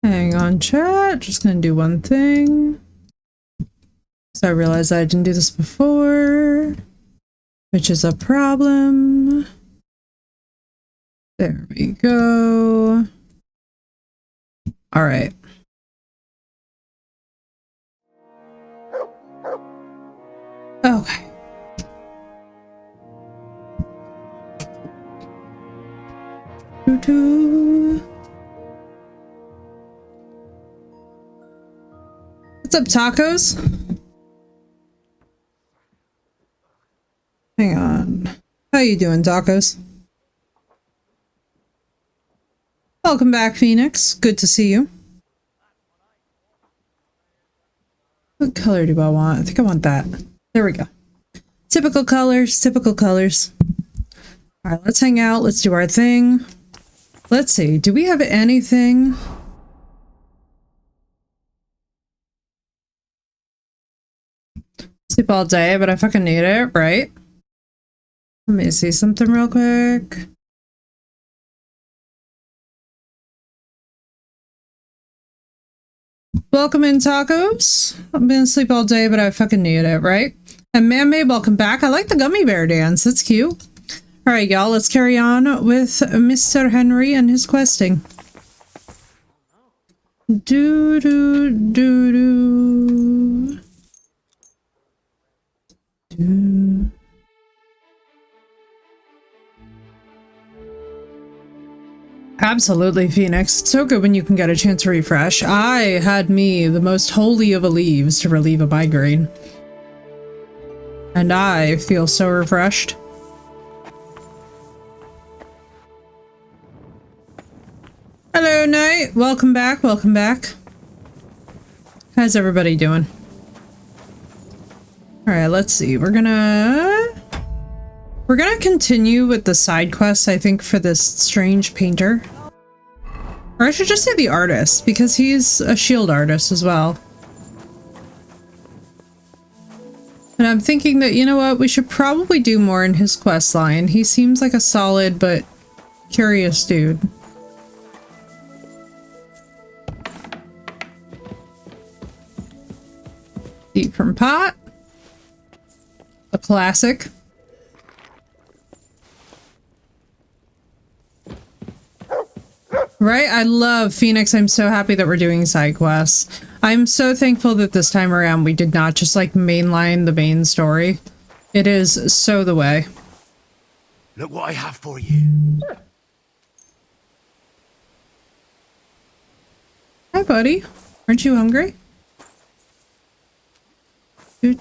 Hang on, chat. Just gonna do one thing. So I realized I didn't do this before, which is a problem. There we go. All right. Okay. What's up, tacos? Hang on. How you doing, tacos? Welcome back, Phoenix. Good to see you. What color do I want? I think I want that. There we go. Typical colors, typical colors. All right, let's hang out. Let's do our thing. Let's see. Do we have anything? Sleep all day, but I fucking need it, right? Let me see something real quick. Welcome in, tacos. I'm gonna sleep all day, but I fucking need it, right? And Man-Made, welcome back. I like the gummy bear dance. That's cute. All right, y'all, let's carry on with Mr. Henry and his questing. Do do do do. Do. Absolutely, Phoenix. It's so good when you can get a chance to refresh. I had me the most holy of a leaves to relieve a migraine. And I feel so refreshed. Hello, Knight. Welcome back. Welcome back. How's everybody doing? All right, let's see. We're gonna continue with the side quests, I think, for this strange painter. Or I should just say the artist, because he's a shield artist as well. And I'm thinking that, you know what, we should probably do more in his quest line. He seems like a solid but curious dude. Eat from pot. A classic. Right? I love Phoenix. I'm so happy that we're doing side quests. I'm so thankful that this time around we did not just like mainline the main story. It is so the way. Look what I have for you. Hi, buddy. Aren't you hungry? Here you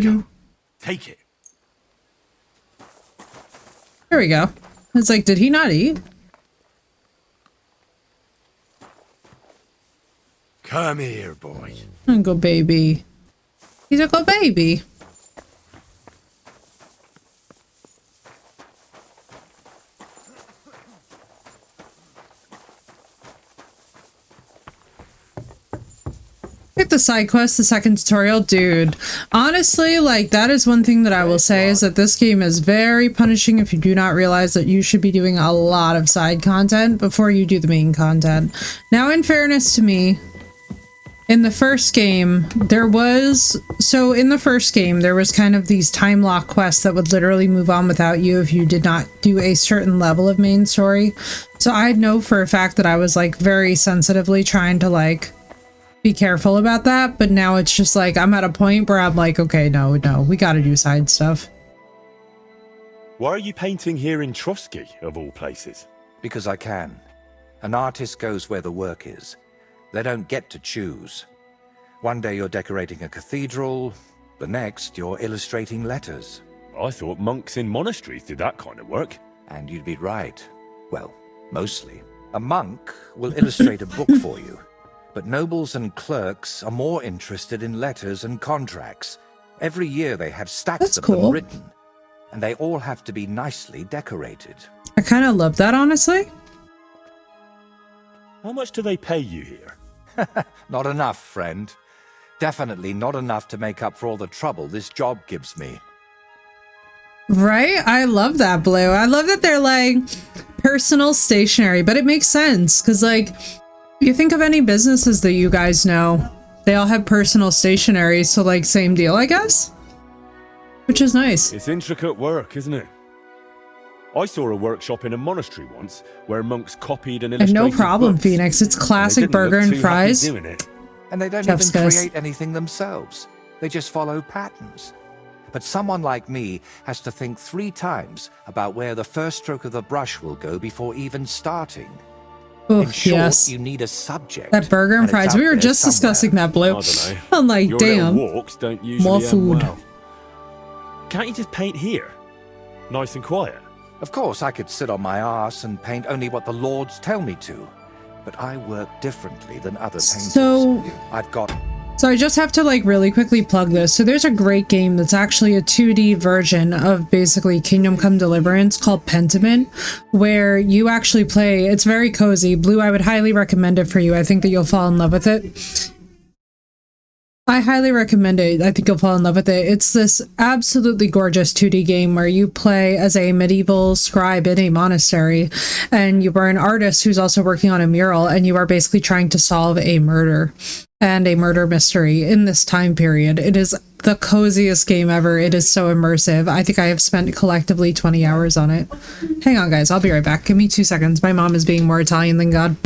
go. Take it. There we go. It's like, did he not eat? Come here, boy. Go baby. He's a good baby. Hit the side quest, the second tutorial. Dude, honestly, like, that is one thing that I will say is that this game is very punishing if you do not realize that you should be doing a lot of side content before you do the main content. Now, in fairness to me, in the first game, there was kind of these time lock quests that would literally move on without you if you did not do a certain level of main story. So I know for a fact that I was like very sensitively trying to like be careful about that, but now it's just like I'm at a point where I'm like, okay, no, we gotta do side stuff. Why are you painting here in Trotsky, of all places? Because I can. An artist goes where the work is. They don't get to choose. One day you're decorating a cathedral, the next you're illustrating letters. I thought monks in monasteries did that kind of work. And you'd be right. Well, mostly. A monk will illustrate a book for you. But nobles and clerks are more interested in letters and contracts. Every year they have stacks of them written, and they all have to be nicely decorated. I kind of love that, honestly. How much do they pay you here? Not enough, friend. Definitely not enough to make up for all the trouble this job gives me. Right? I love that, Blue. I love that they're like, Personal stationery, but it makes sense because, like, you think of any businesses that you guys know, they all have personal stationery, so like same deal, I guess. Which is nice. It's intricate work, isn't it? I saw a workshop in a monastery once where monks copied and And illustrated no problem, books, Phoenix. It's and they classic didn't burger look and too happy fries. doing it. And they don't Chef's even kiss. create anything themselves. They just follow patterns. But someone like me has to think 3 times about where the first stroke of the brush will go before even starting. Oh, In short, yes. you need a subject. That burger and it's fries. out We were there just somewhere. discussing that, I Blue. don't know. I'm like, Your damn. little walks don't usually More end food. well. Can't you just paint here? Nice and quiet. Of course, I could sit on my arse and paint only what the lords tell me to. But I work differently than other painters. So- I've got... So I just have to like really quickly plug this. So there's a great game that's actually a 2D version of basically Kingdom Come Deliverance called Pentiment, where you actually play. It's very cozy. Blue, I would highly recommend it for you. I think that you'll fall in love with it. I highly recommend it. I think you'll fall in love with it. It's this absolutely gorgeous 2D game where you play as a medieval scribe in a monastery, and you are an artist who's also working on a mural, and you are basically trying to solve a murder and a murder mystery in this time period. It is the coziest game ever. It is so immersive. I think I have spent collectively 20 hours on it. Hang on, guys. I'll be right back. Give me 2 seconds. My mom is being more Italian than God.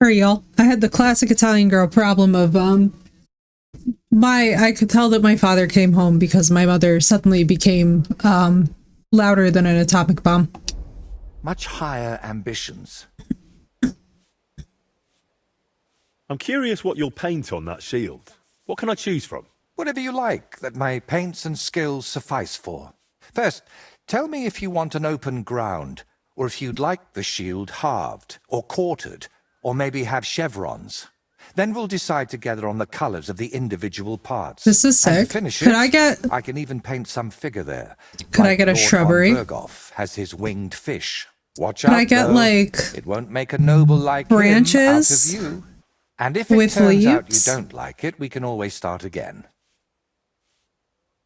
Hurry, y'all. I had the classic Italian girl problem of, I could tell that my father came home because my mother suddenly became, louder than an atomic bomb. much higher ambitions. I'm curious what you'll paint on that shield. What can I choose from? Whatever you like that my paints and skills suffice for. First, tell me if you want an open ground, or if you'd like the shield halved, or quartered, or maybe have chevrons. Then we'll decide together on the colors of the individual parts. This is And to sick. finish Could it, I can even paint some figure there. Could I Like get a Lord von shrubbery? Berghoff has his winged fish. Watch Could out, I get, though. like, It won't make a noble like branches him out of you. And if it with turns out you leaves? don't like it, we can always start again.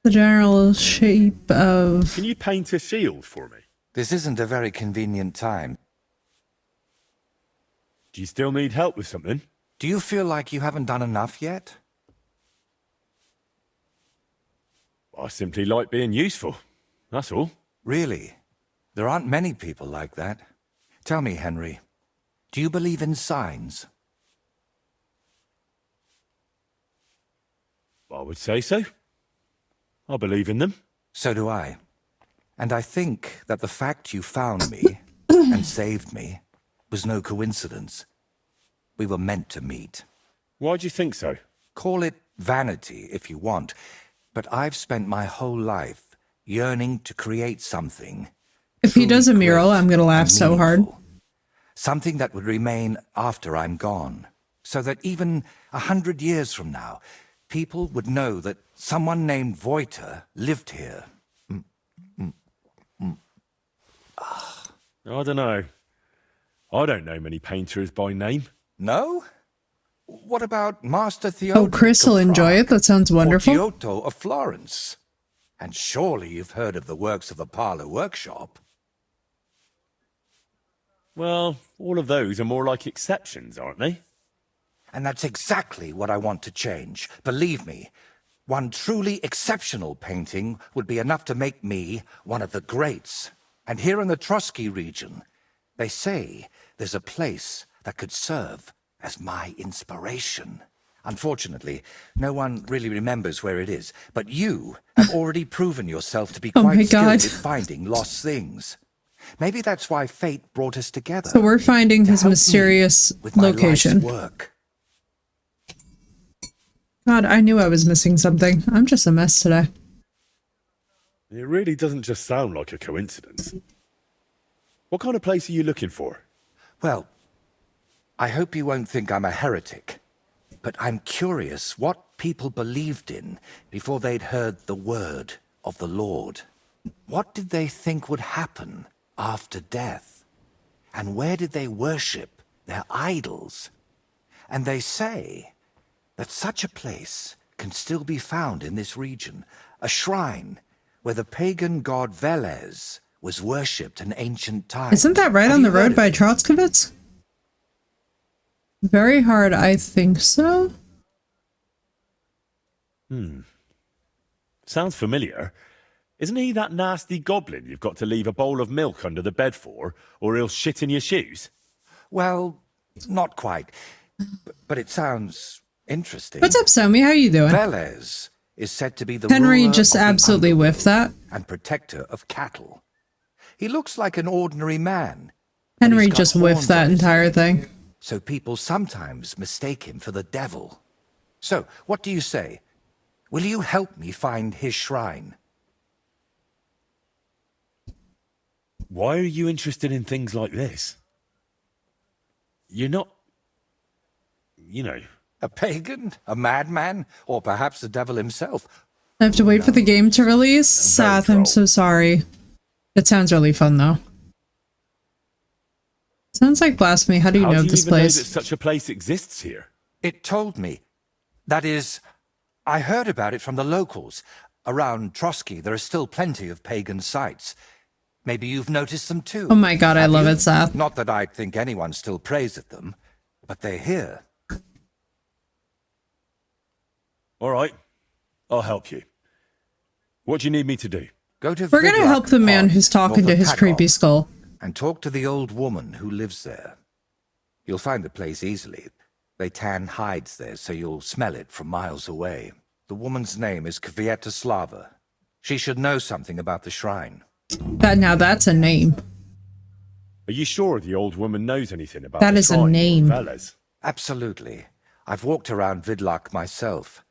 The general shape of... Can you paint a shield for me? This isn't a very convenient time. Do you still need help with something? Do you feel like you haven't done enough yet? I simply like being useful. That's all. Really? There aren't many people like that. Tell me, Henry, do you believe in signs? I would say so. I believe in them. So do I. And I think that the fact you found me and saved me was no coincidence. We were meant to meet. Why do you think so? Call it vanity if you want, but I've spent my whole life yearning to create something. If he does a truly mural, great I'm gonna laugh and so hard. meaningful. Something that would remain after I'm gone, so that even 100 years from now, people would know that someone named Voiter lived here. I don't know. I don't know many painters by name. No? What about Master Theodoric Oh, Chris will of enjoy it. Prague, That sounds or wonderful. Giotto of Florence? And surely you've heard of the works of the Parlour Workshop. Well, all of those are more like exceptions, aren't they? And that's exactly what I want to change. Believe me, one truly exceptional painting would be enough to make me one of the greats. And here in the Trotsky region, they say there's a place that could serve as my inspiration. Unfortunately, no one really remembers where it is, but you have already proven yourself to be Oh my quite skilled God. at finding lost things. Maybe that's why fate brought us together. So we're finding to his help me mysterious with my location. life's work. God, I knew I was missing something. I'm just a mess today. It really doesn't just sound like a coincidence. What kind of place are you looking for? Well, I hope you won't think I'm a heretic, but I'm curious what people believed in before they'd heard the word of the Lord. What did they think would happen after death? And where did they worship their idols? And they say that such a place can still be found in this region, a shrine where the pagan god Velez was worshipped in ancient times. Isn't that right Have on the you heard road of by it? Trotskovitz? Very hard, I think so. Sounds familiar. Isn't he that nasty goblin you've got to leave a bowl of milk under the bed for, or he'll shit in your shoes? Well, not quite, but it sounds interesting. What's up, Somi? How you doing? Velez is said to be the Henry ruler just of the absolutely underworld whiffed that. and protector of cattle. He looks like an ordinary man. but Henry he's got just horns whiffed that on his entire head, thing. So people sometimes mistake him for the devil. So, what do you say? Will you help me find his shrine? Why are you interested in things like this? You're not... You know... A pagan? A madman? Or perhaps the devil himself? I have to wait for the game to release? Very Sath, I'm so sorry. It sounds really fun, though. Sounds like blasphemy. How do you How know do of you this even know that place? such a place exists here? It told me. That is, I heard about it from the locals. Around Trotsky, there are still plenty of pagan sites. Maybe you've noticed them too. Oh my god, I Have love you? it, Sath. Not that I'd think anyone still prays at them, but they're here. All right, I'll help you. What do you need me to do? Go to We're gonna Vidlak help the man Pond, who's talking north to of his Pakov, creepy skull. and talk to the old woman who lives there. You'll find the place easily. They tan hides there, so you'll smell it from miles away. The woman's name is Kvietoslava. She should know something about the shrine. Now that's a name. Are you sure the old woman knows anything about That the is a shrine or name. Velez? Absolutely. I've walked around Vidlak myself.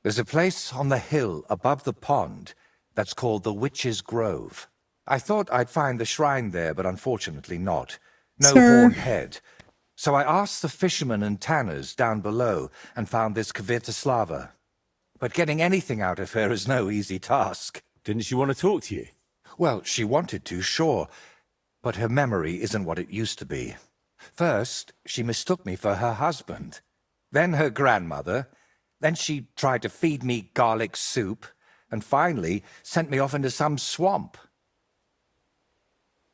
There's a place on the hill above the pond that's called the Witch's Grove. I thought I'd find the shrine there, but unfortunately not. No Sir. horned head. So I asked the fishermen and tanners down below and found this Kvietoslava. But getting anything out of her is no easy task. Didn't she want to talk to you? Well, she wanted to, sure, but her memory isn't what it used to be. First, she mistook me for her husband, then her grandmother, then she tried to feed me garlic soup, and finally sent me off into some swamp.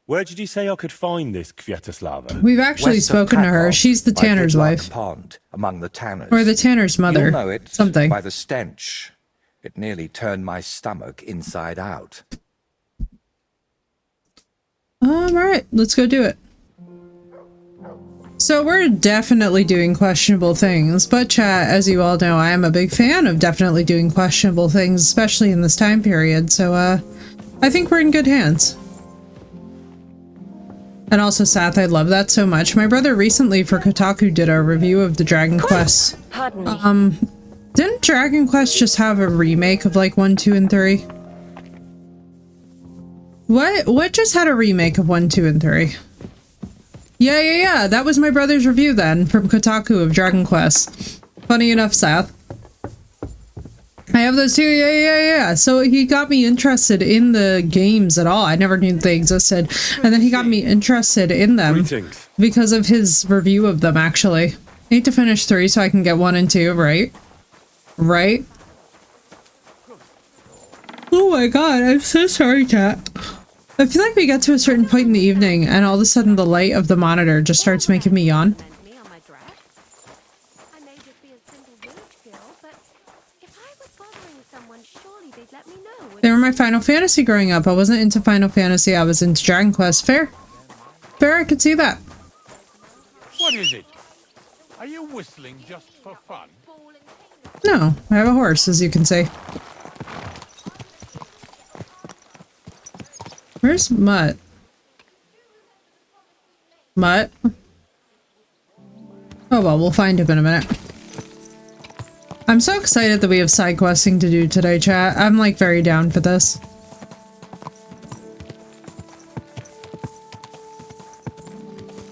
Where did you say I could find this Kvietoslava? We've actually West of spoken to her. Pakov, She's the by tanner's Vidlak wife. Pond, among the tanners. Or the tanner's mother. You'll know it Something. by the stench. It nearly turned my stomach inside out. Alright, let's go do it. So we're definitely doing questionable things, but chat, as you all know, I am a big fan of definitely doing questionable things, especially in this time period, so I think we're in good hands. And also, Sath, I love that so much. My brother recently for Kotaku did a review of the Dragon Quest. Pardon me. Didn't Dragon Quest just have a remake of like 1, 2, and 3? What just had a remake of 1, 2, and 3? Yeah. That was my brother's review then from Kotaku of Dragon Quest. Funny enough, Sath. I have those too. Yeah. So he got me interested in the games at all. I never knew they existed. And then he got me interested in them Greetings. because of his review of them, actually. Need to finish 3 so I can get 1 and 2, right? Right? Oh my god, I'm so sorry, chat. I feel like we get to a certain point in the evening and all of a sudden the light of the monitor just starts making me yawn. They were my Final Fantasy growing up. I wasn't into Final Fantasy, I was into Dragon Quest. Fair. Fair, I could see that. What is it? Are you whistling just for fun? No, I have a horse, as you can see. Where's Mutt? Mutt? Oh well, we'll find him in a minute. I'm so excited that we have side questing to do today, chat. I'm like very down for this.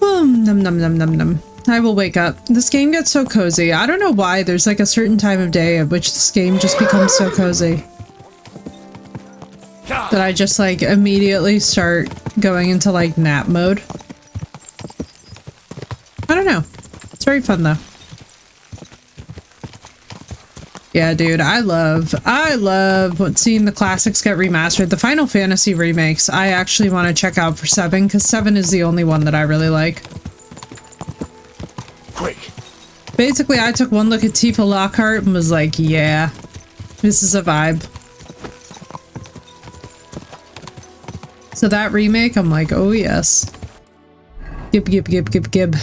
Num num num num num. I will wake up. This game gets so cozy. I don't know why there's like a certain time of day at which this game just becomes so cozy. That I just like immediately start going into like nap mode. I don't know. It's very fun though. Yeah, dude, I love seeing the classics get remastered. The Final Fantasy remakes, I actually want to check out for 7, because 7 is the only one that I really like. Quick. Basically, I took one look at Tifa Lockhart and was like, yeah, this is a vibe. So that remake, I'm like, oh yes. Gib, gib, gib, gib, gib.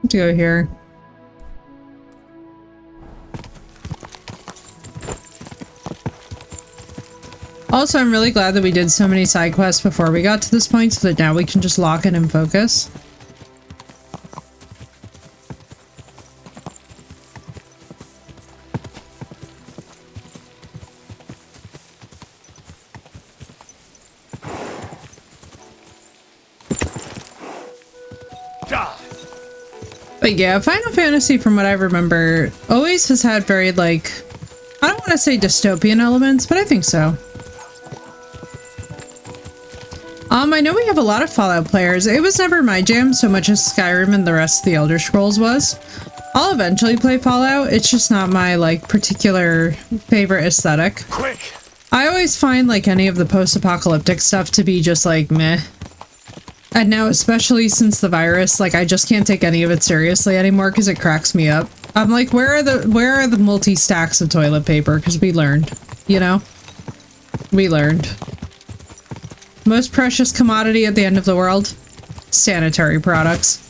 Let's go here. Also, I'm really glad that we did so many side quests before we got to this point so that now we can just lock in and focus. But yeah, Final Fantasy, from what I remember, always has had very, like, I don't want to say dystopian elements, but I think so. I know we have a lot of Fallout players. It was never my jam so much as Skyrim and the rest of the Elder Scrolls was. I'll eventually play Fallout, it's just not my, like, particular favorite aesthetic. Quick. I always find, like, any of the post-apocalyptic stuff to be just, like, meh. And now, especially since the virus, like, I just can't take any of it seriously anymore because it cracks me up. I'm like, where are the multi-stacks of toilet paper? Because we learned, you know? We learned. Most precious commodity at the end of the world? Sanitary products.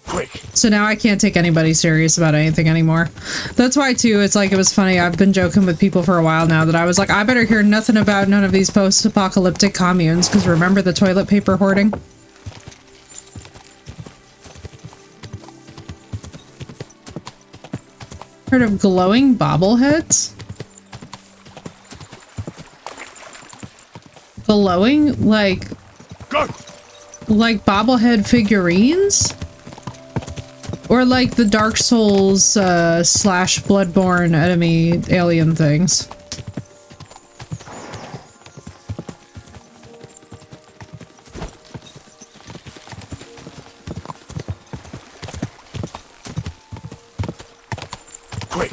Quick. So now I can't take anybody serious about anything anymore. That's why, too, it's like, it was funny, I've been joking with people for a while now that I was like, I better hear nothing about none of these post-apocalyptic communes, because remember the toilet paper hoarding? Heard of glowing bobbleheads? Glowing? Like bobblehead figurines? Or like the Dark Souls slash Bloodborne enemy alien things. Quick.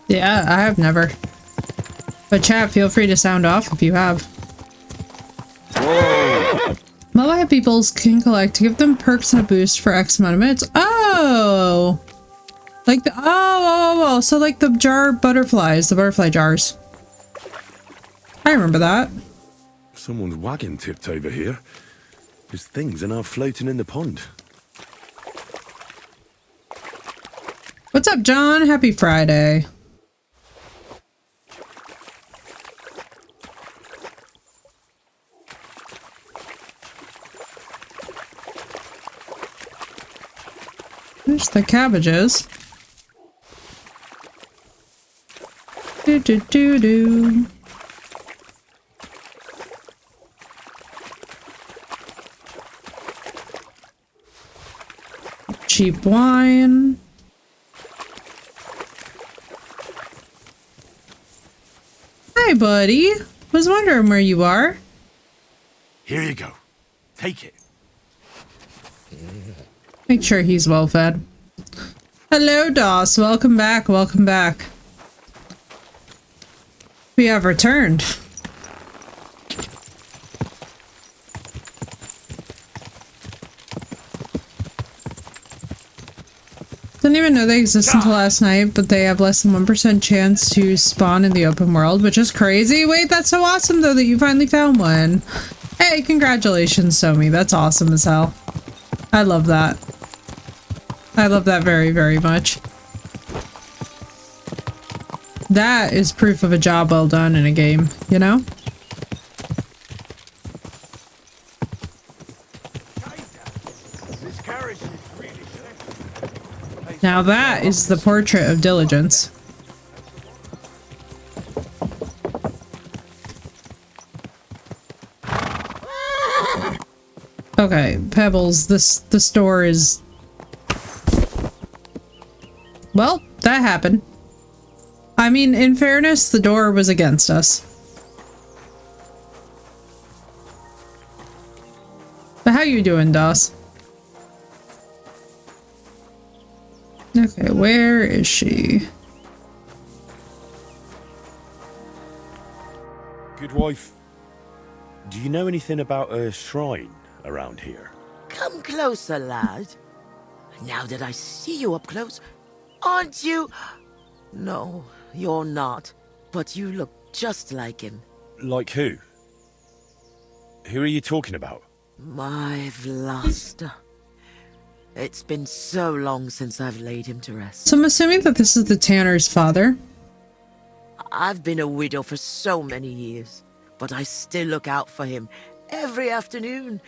Yeah, I have never. But chat, feel free to sound off if you have. Mobile Happy Bowls can collect to give them perks and a boost for X amount of minutes. Oh! Like the- oh, so like the jar butterflies, the butterfly jars. I remember that. Someone's wagon tipped over here. His things are now floating in the pond. What's up, John? Happy Friday. There's the cabbages. Do do do do. Cheap wine. Hi, Hi, buddy. Was wondering where you are. Here you go. Take it. Make sure he's well fed. Hello, Doss. Welcome back. Welcome back. We have returned. Didn't even know they exist until last night, but they have less than 1% chance to spawn in the open world, which is crazy. Wait, that's so awesome though that you finally found one. Hey, congratulations, Somi. That's awesome as hell. I love that. I love that very, very much. That is proof of a job well done in a game, you know? Now that is the portrait of diligence. Okay, Pebbles, the store is... Well, that happened. I mean, in fairness, the door was against us. But how you doing, Doss? Okay, where is she? Good wife. Do you know anything about a shrine around here? Come closer, lad. Now that I see you up close, aren't you? No, you're not. But you look just like him. Like who? Who are you talking about? My Vlasta. It's been so long since I've laid him to rest. So I'm assuming that this is the Tanner's father. I've been a widow for so many years, but I still look out for him every afternoon,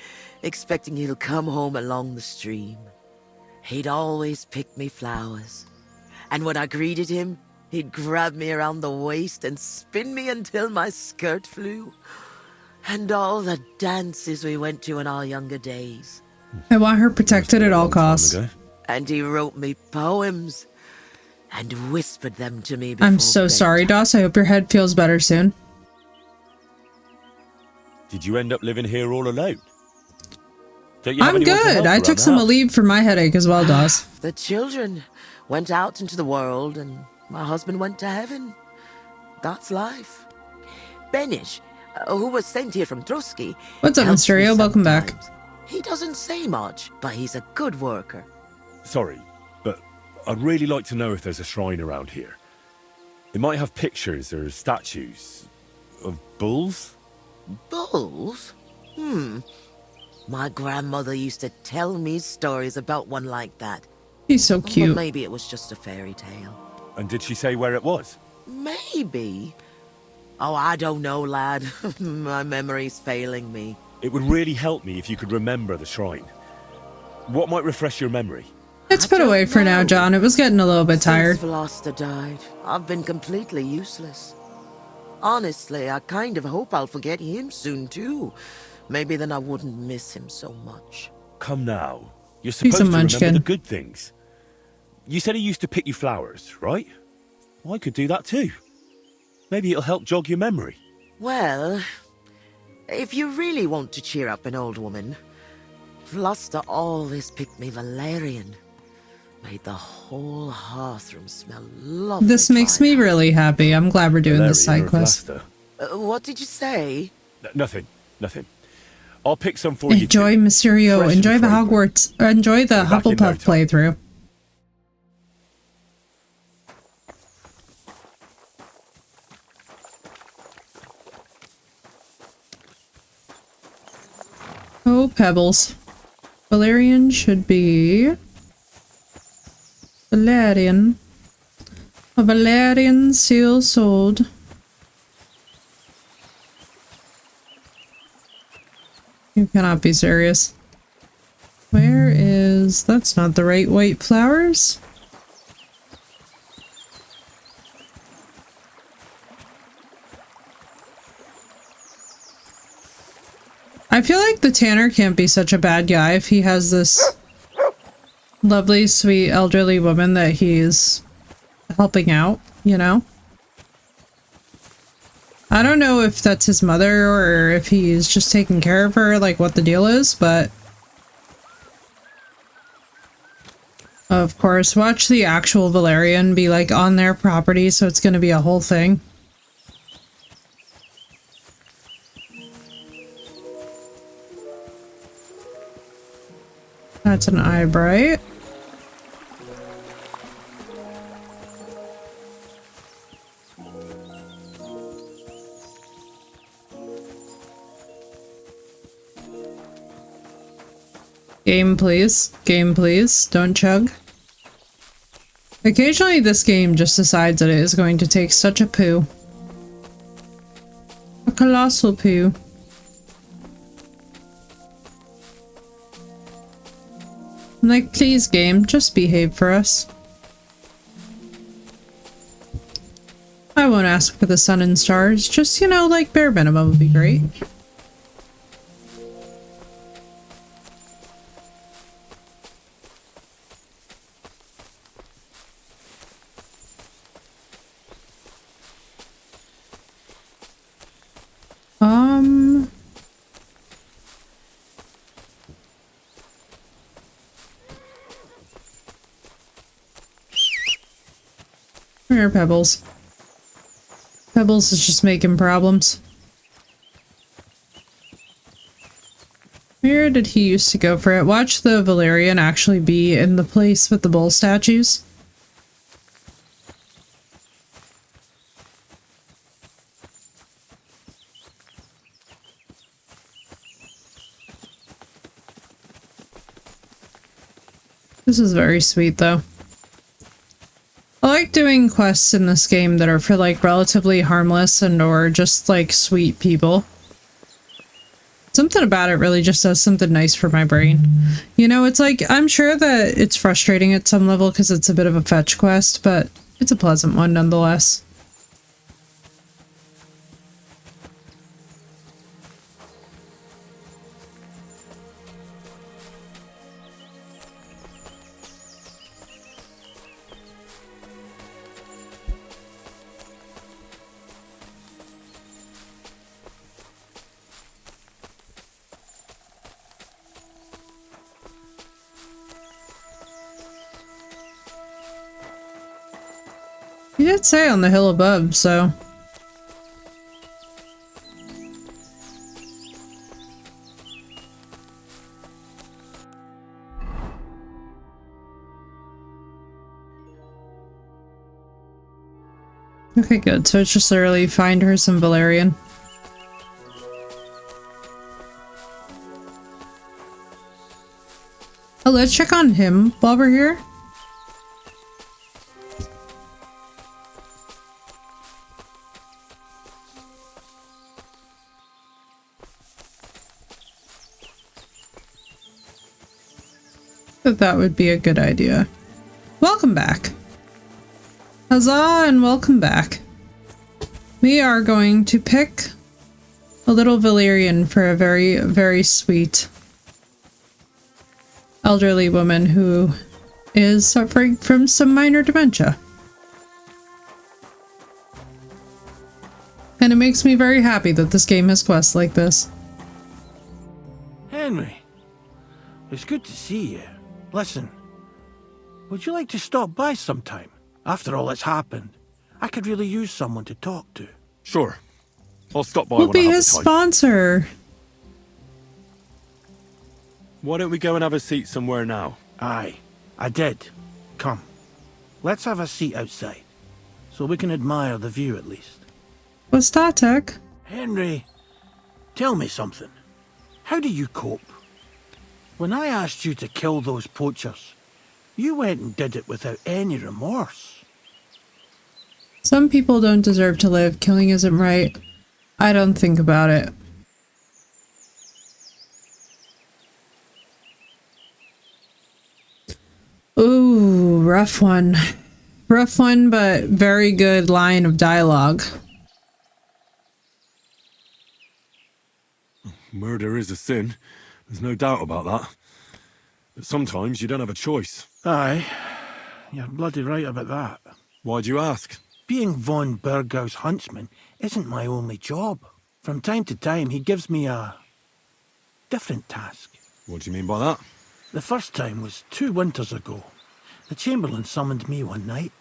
expecting he'll come home along the stream. He'd always pick me flowers, and when I greeted him, he'd grab me around the waist and spin me until my skirt flew. And all the dances we went to in our younger days. I want her protected at all costs. And he wrote me poems and whispered them to me before I'm so bedtime. sorry, Doss. I hope your head feels better soon. Did you end up living here all alone? Don't you have I'm anyone to help good. I around took the some house? leave for my headache as well, Doss. The children went out into the world and my husband went to heaven. That's life. Benish, who was sent here from Trusky. What's up, helps me Mysterio? Welcome back. sometimes. He doesn't say much, but he's a good worker. Sorry, but I'd really like to know if there's a shrine around here. It might have pictures or statues of bulls. Bulls? My grandmother used to tell me stories about one like that. He's so But cute. maybe it was just a fairy tale. And did she say where it was? Maybe. Oh, I don't know, lad. My memory's failing me. It would really help me if you could remember the shrine. What might refresh your memory? It's I put don't away for now, know. John. It was getting a little bit tired. Since Veloster died, I've been completely useless. Honestly, I kind of hope I'll forget him soon, too. Maybe then I wouldn't miss him so much. Come now. You're He's supposed a to remember munchkin. the good things. You said he used to pick you flowers, right? Well, I could do that too. Maybe it'll help jog your memory. Well, if you really want to cheer up an old woman, Veloster always picked me valerian. Made the whole hearthroom smell lovely. This makes me really happy. I'm glad we're doing this Valerian side or quest. Vlasta? What did you say? Nothing. I'll pick some for you. Enjoy too. Mysterio. Fresh and Enjoy the fragrant. Hogwarts. Enjoy the Be back in no Hufflepuff time. playthrough. Oh, Pebbles. Valerian should be... Valerian. A Valerian seal sold. You cannot be serious. Where is... That's not the right white flowers. I feel like the Tanner can't be such a bad guy if he has this lovely, sweet, elderly woman that he's helping out, you know? I don't know if that's his mother or if he's just taking care of her, like what the deal is, but... Of course, watch the actual Valerian be like on their property, so it's gonna be a whole thing. That's an eye bright. Game, please. Game, please. Don't chug. Occasionally, this game just decides that it is going to take such a poo. A colossal poo. I'm like, please, game, just behave for us. I won't ask for the sun and stars. Just, you know, like bare minimum would be great. Here, Pebbles. Pebbles is just making problems. Where did he used to go for it? Watch the Valerian actually be in the place with the bull statues. This is very sweet, though. I like doing quests in this game that are for, like, relatively harmless and or just, like, sweet people. Something about it really just does something nice for my brain. You know, it's like, I'm sure that it's frustrating at some level because it's a bit of a fetch quest, but it's a pleasant one nonetheless. You did say on the hill above, so... Okay, good. So it's just literally find her some Valerian. Oh, let's check on him while we're here. That would be a good idea. Welcome back. Huzzah and welcome back. We are going to pick a little Valerian for a very, very sweet elderly woman who is suffering from some minor dementia. And it makes me very happy that this game has quests like this. Henry, it's good to see you. Listen, would you like to stop by sometime? After all that's happened, I could really use someone to talk to. Sure. I'll stop by We'll when I be have his the time. sponsor. Why don't we go and have a seat somewhere now? Aye, I did. Come, let's have a seat outside, so we can admire the view at least. What's that, Tech? Henry, tell me something. How do you cope? When I asked you to kill those poachers, you went and did it without any remorse. Some people don't deserve to live. Killing isn't right. I don't think about it. Ooh, rough one. Rough one, but very good line of dialogue. Murder is a sin. There's no doubt about that. But sometimes you don't have a choice. Aye, you're bloody right about that. Why'd you ask? being von Burgau's huntsman isn't my only job. From time to time, he gives me a different task. What do you mean by that? The first time was 2 winters ago. The Chamberlain summoned me one night.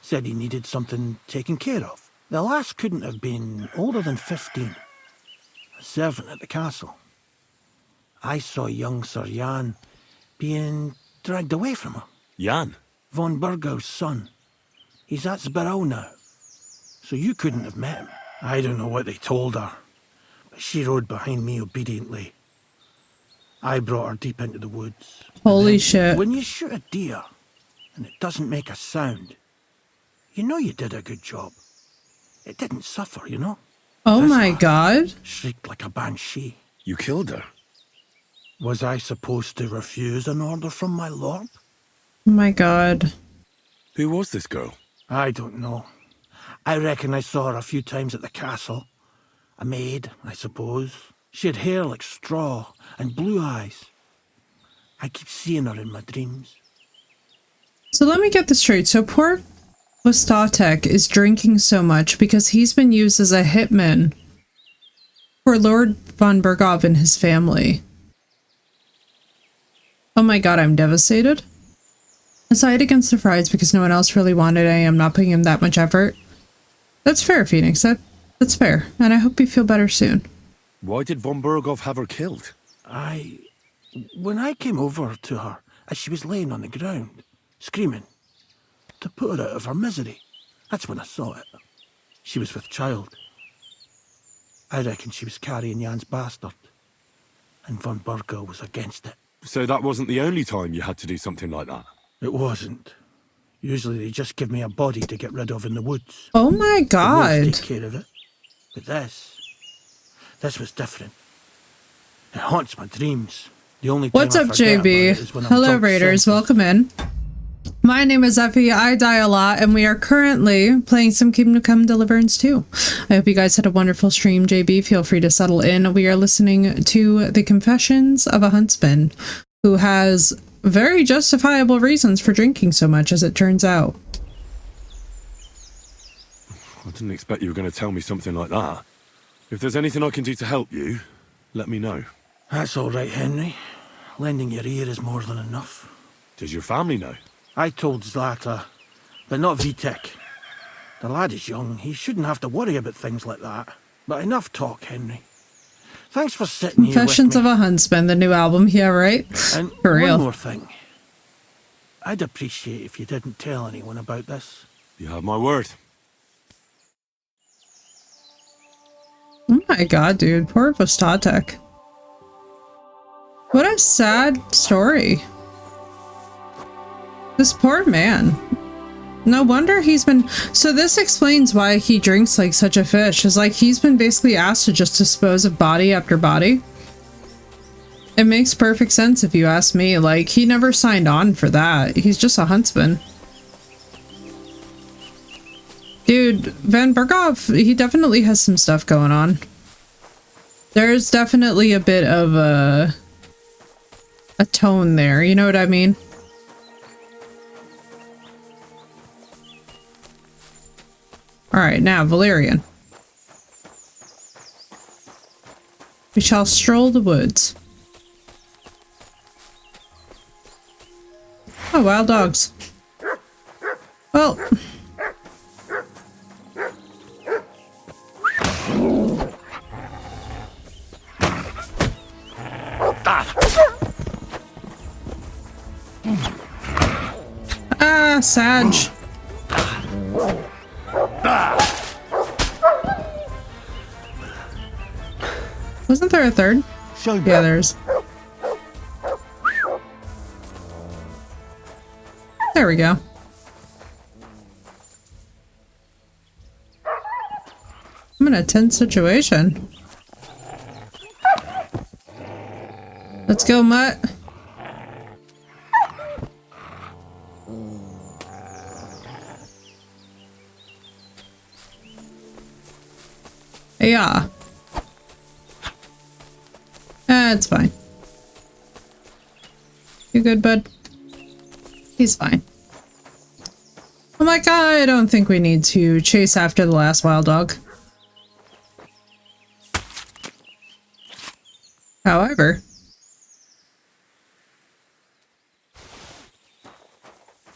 Said he needed something taken care of. The lass couldn't have been older than 15. A servant at the castle. I saw young Sir Jan being dragged away from her. Jan? Von Burgau's son. He's at Sbarrow now. So you couldn't have met him. I don't know what they told her, but she rode behind me obediently. I brought her deep into the woods. Holy Then, shit. when you shoot a deer and it doesn't make a sound, you know you did a good job. It didn't suffer, you know? Oh This my lass god. shrieked like a banshee. You killed her? Was I supposed to refuse an order from my lord? Oh my god. Who was this girl? I don't know. I reckon I saw her a few times at the castle. A maid, I suppose. She had hair like straw and blue eyes. I keep seeing her in my dreams. So let me get this straight. So poor Vostatek is drinking so much because he's been used as a hitman for Lord von Bergov and his family. Oh my god, I'm devastated. Aside against the fries because no one else really wanted, I am not putting him that much effort. That's fair, Phoenix. That's fair. And I hope you feel better soon. Why did von Burgov have her killed? When I came over to her, as she was laying on the ground, screaming, to put her out of her misery, that's when I saw it. She was with child. I reckon she was carrying Jan's bastard, and von Burgau was against it. So that wasn't the only time you had to do something like that? It wasn't. Usually they just give me a body to get rid of in the woods. Oh my The wolves god. take care of it. But this was different. It haunts my dreams. The only time What's I up, forget about it is JB? when I'm Hello, drunk Raiders. senseless. Welcome in. My name is Effie. I die a lot, and we are currently playing some Kingdom Come Deliverance 2. I hope you guys had a wonderful stream. JB, feel free to settle in. We are listening to the confessions of a huntsman who has very justifiable reasons for drinking so much, as it turns out. I didn't expect you were going to tell me something like that. If there's anything I can do to help you, let me know. That's all right, Henry. Lending your ear is more than enough. Does your family know? I told Zlata, but not Vitek. The lad is young. He shouldn't have to worry about things like that. But enough talk, Henry. Thanks for sitting Confessions here of with me. a Huntsman, the new album. Yeah, right? And For real. one more thing. I'd appreciate if you didn't tell anyone about this. You have my word. Oh my god, dude. Poor Vostatek. What a sad story. This poor man. No wonder he's been... So this explains why he drinks like such a fish. Is like he's been basically asked to just dispose of body after body. It makes perfect sense if you ask me. Like, he never signed on for that. He's just a huntsman. Dude, Van Berghoff, he definitely has some stuff going on. There's definitely a bit of a tone there, you know what I mean? Alright, now, Valerian. We shall stroll the woods. Oh, wild dogs. Well... Ah, Sag. Wasn't there a third? Yeah, there's. There we go. I'm in a tense situation. Let's go, Mutt. Yeah. It's fine. You good, bud? He's fine. I'm like, I don't think we need to chase after the last wild dog. However,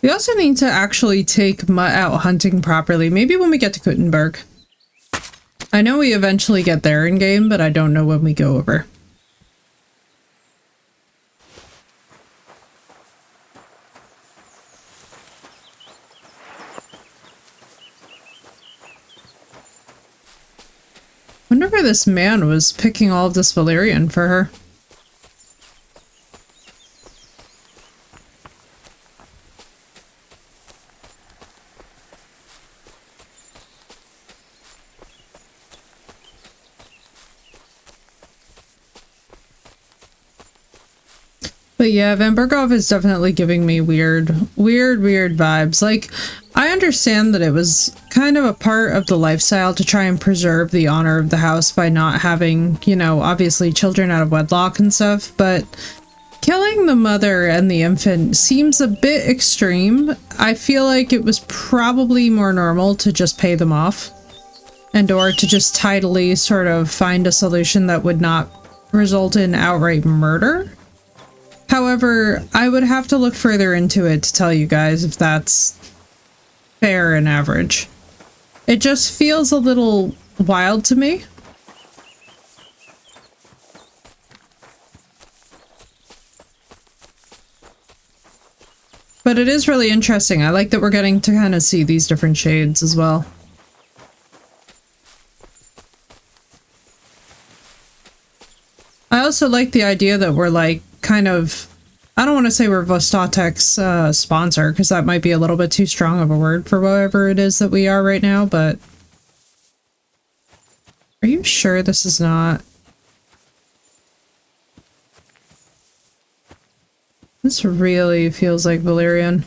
we also need to actually take Mutt out hunting properly. Maybe when we get to Kuttenberg. I know we eventually get there in game, but I don't know when we go over. Wonder where this man was picking all of this valerian for her. But yeah, Van Berghoff is definitely giving me weird vibes. Like, I understand that it was kind of a part of the lifestyle to try and preserve the honor of the house by not having, you know, obviously children out of wedlock and stuff, but killing the mother and the infant seems a bit extreme. I feel like it was probably more normal to just pay them off and or to just tidily sort of find a solution that would not result in outright murder. However, I would have to look further into it to tell you guys if that's fair and average. It just feels a little wild to me. But it is really interesting. I like that we're getting to kind of see these different shades as well. I also like the idea that we're like kind of, I don't want to say we're Vostatek's sponsor because that might be a little bit too strong of a word for whatever it is that we are right now, but are you sure this is not? This really feels like Valerian.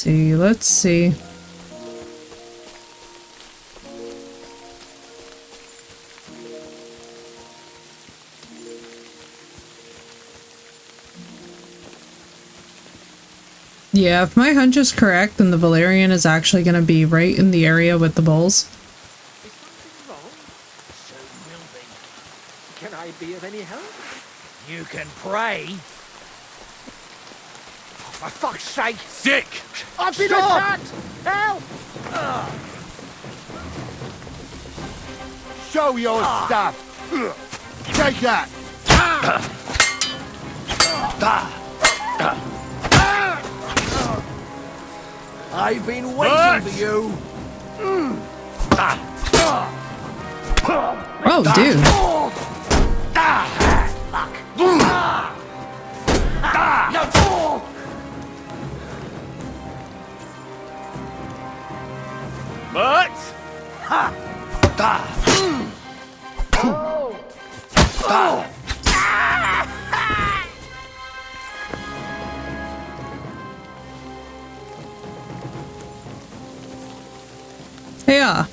Let's see. Yeah, if my hunch is correct, then the Valerian is actually going to be right in the area with the bulls. Is something wrong? So will be. Can I be of any help? You can pray. Oh, for fuck's sake! Sick! I've been attacked! Help! Show your stuff. Take that. I've been waiting for you. Oh, dude. But Yeah.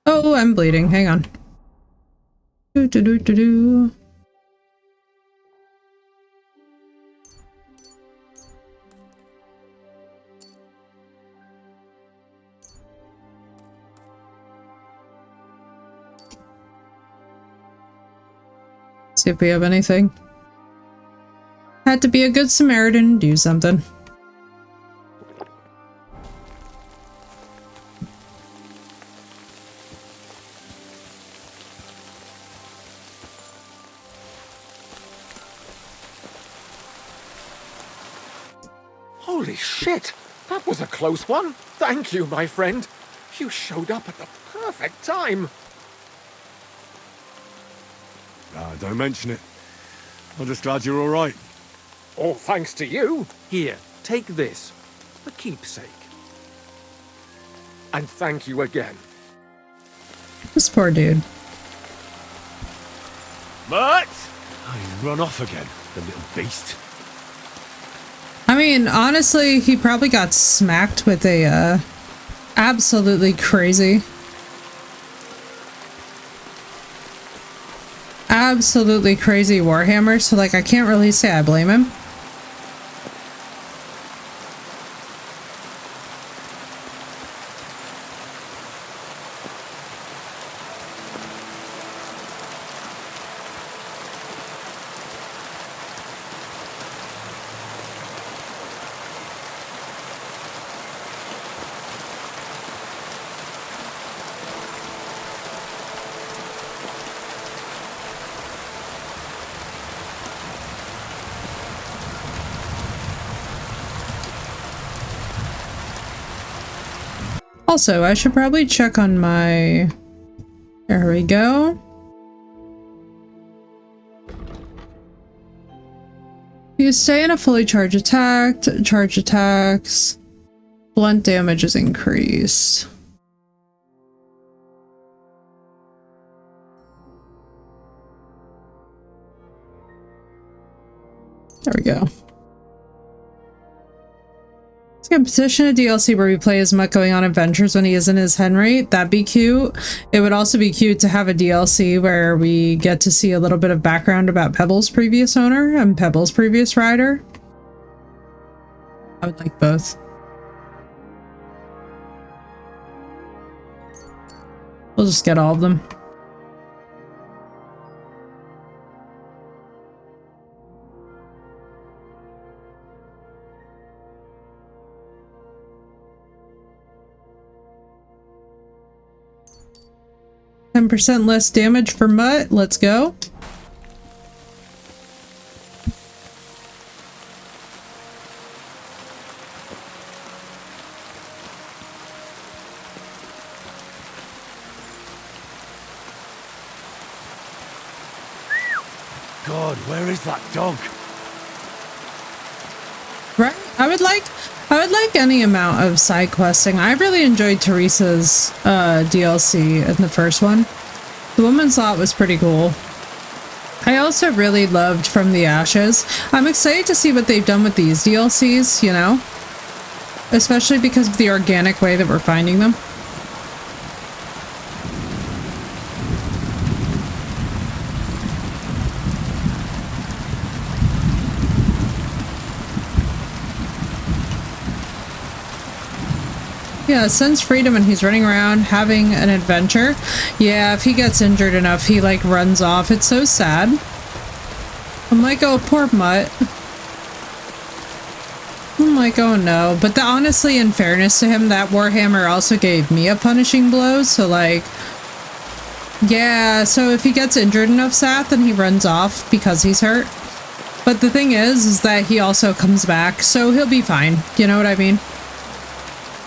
Oh, I'm bleeding. Hang on. Do do do do do. See if we have anything. Had to be a good Samaritan and do something. Holy shit! That was a close one. Thank you, my friend. You showed up at the perfect time. don't mention it. I'm just glad you're all right. All thanks to you. Here, take this. A keepsake. And thank you again. This poor dude. Mutt! Oh, he run off again, the little beast. I mean, honestly, he probably got smacked with a, absolutely crazy Warhammer, so, like, I can't really say I blame him. Also, I should probably check on my... There we go. You stay in a fully charged attack. Charge attacks. Blunt damage is increased. There we go. Let's get petition a DLC where we play as Mutt going on adventures when he is in his Henry. That'd be cute. It would also be cute to have a DLC where we get to see a little bit of background about Pebble's previous owner and Pebble's previous rider. I would like both. We'll just get all of them. %, less damage for Mutt. Let's go. God, where is that dog? Right? I would like any amount of side questing. I really enjoyed Teresa's DLC in the first one. The Woman's Lot was pretty cool. I also really loved From the Ashes. I'm excited to see what they've done with these DLCs, you know? Especially because of the organic way that we're finding them. Yeah, Sense Freedom and he's running around having an adventure. Yeah, if he gets injured enough, he like runs off. It's so sad. I'm like, oh, poor Mutt. I'm like, oh no. But honestly, in fairness to him, that Warhammer also gave me a punishing blow. So like, yeah, so if he gets injured enough, Sath, then he runs off because he's hurt. But the thing is that he also comes back, so he'll be fine. You know what I mean?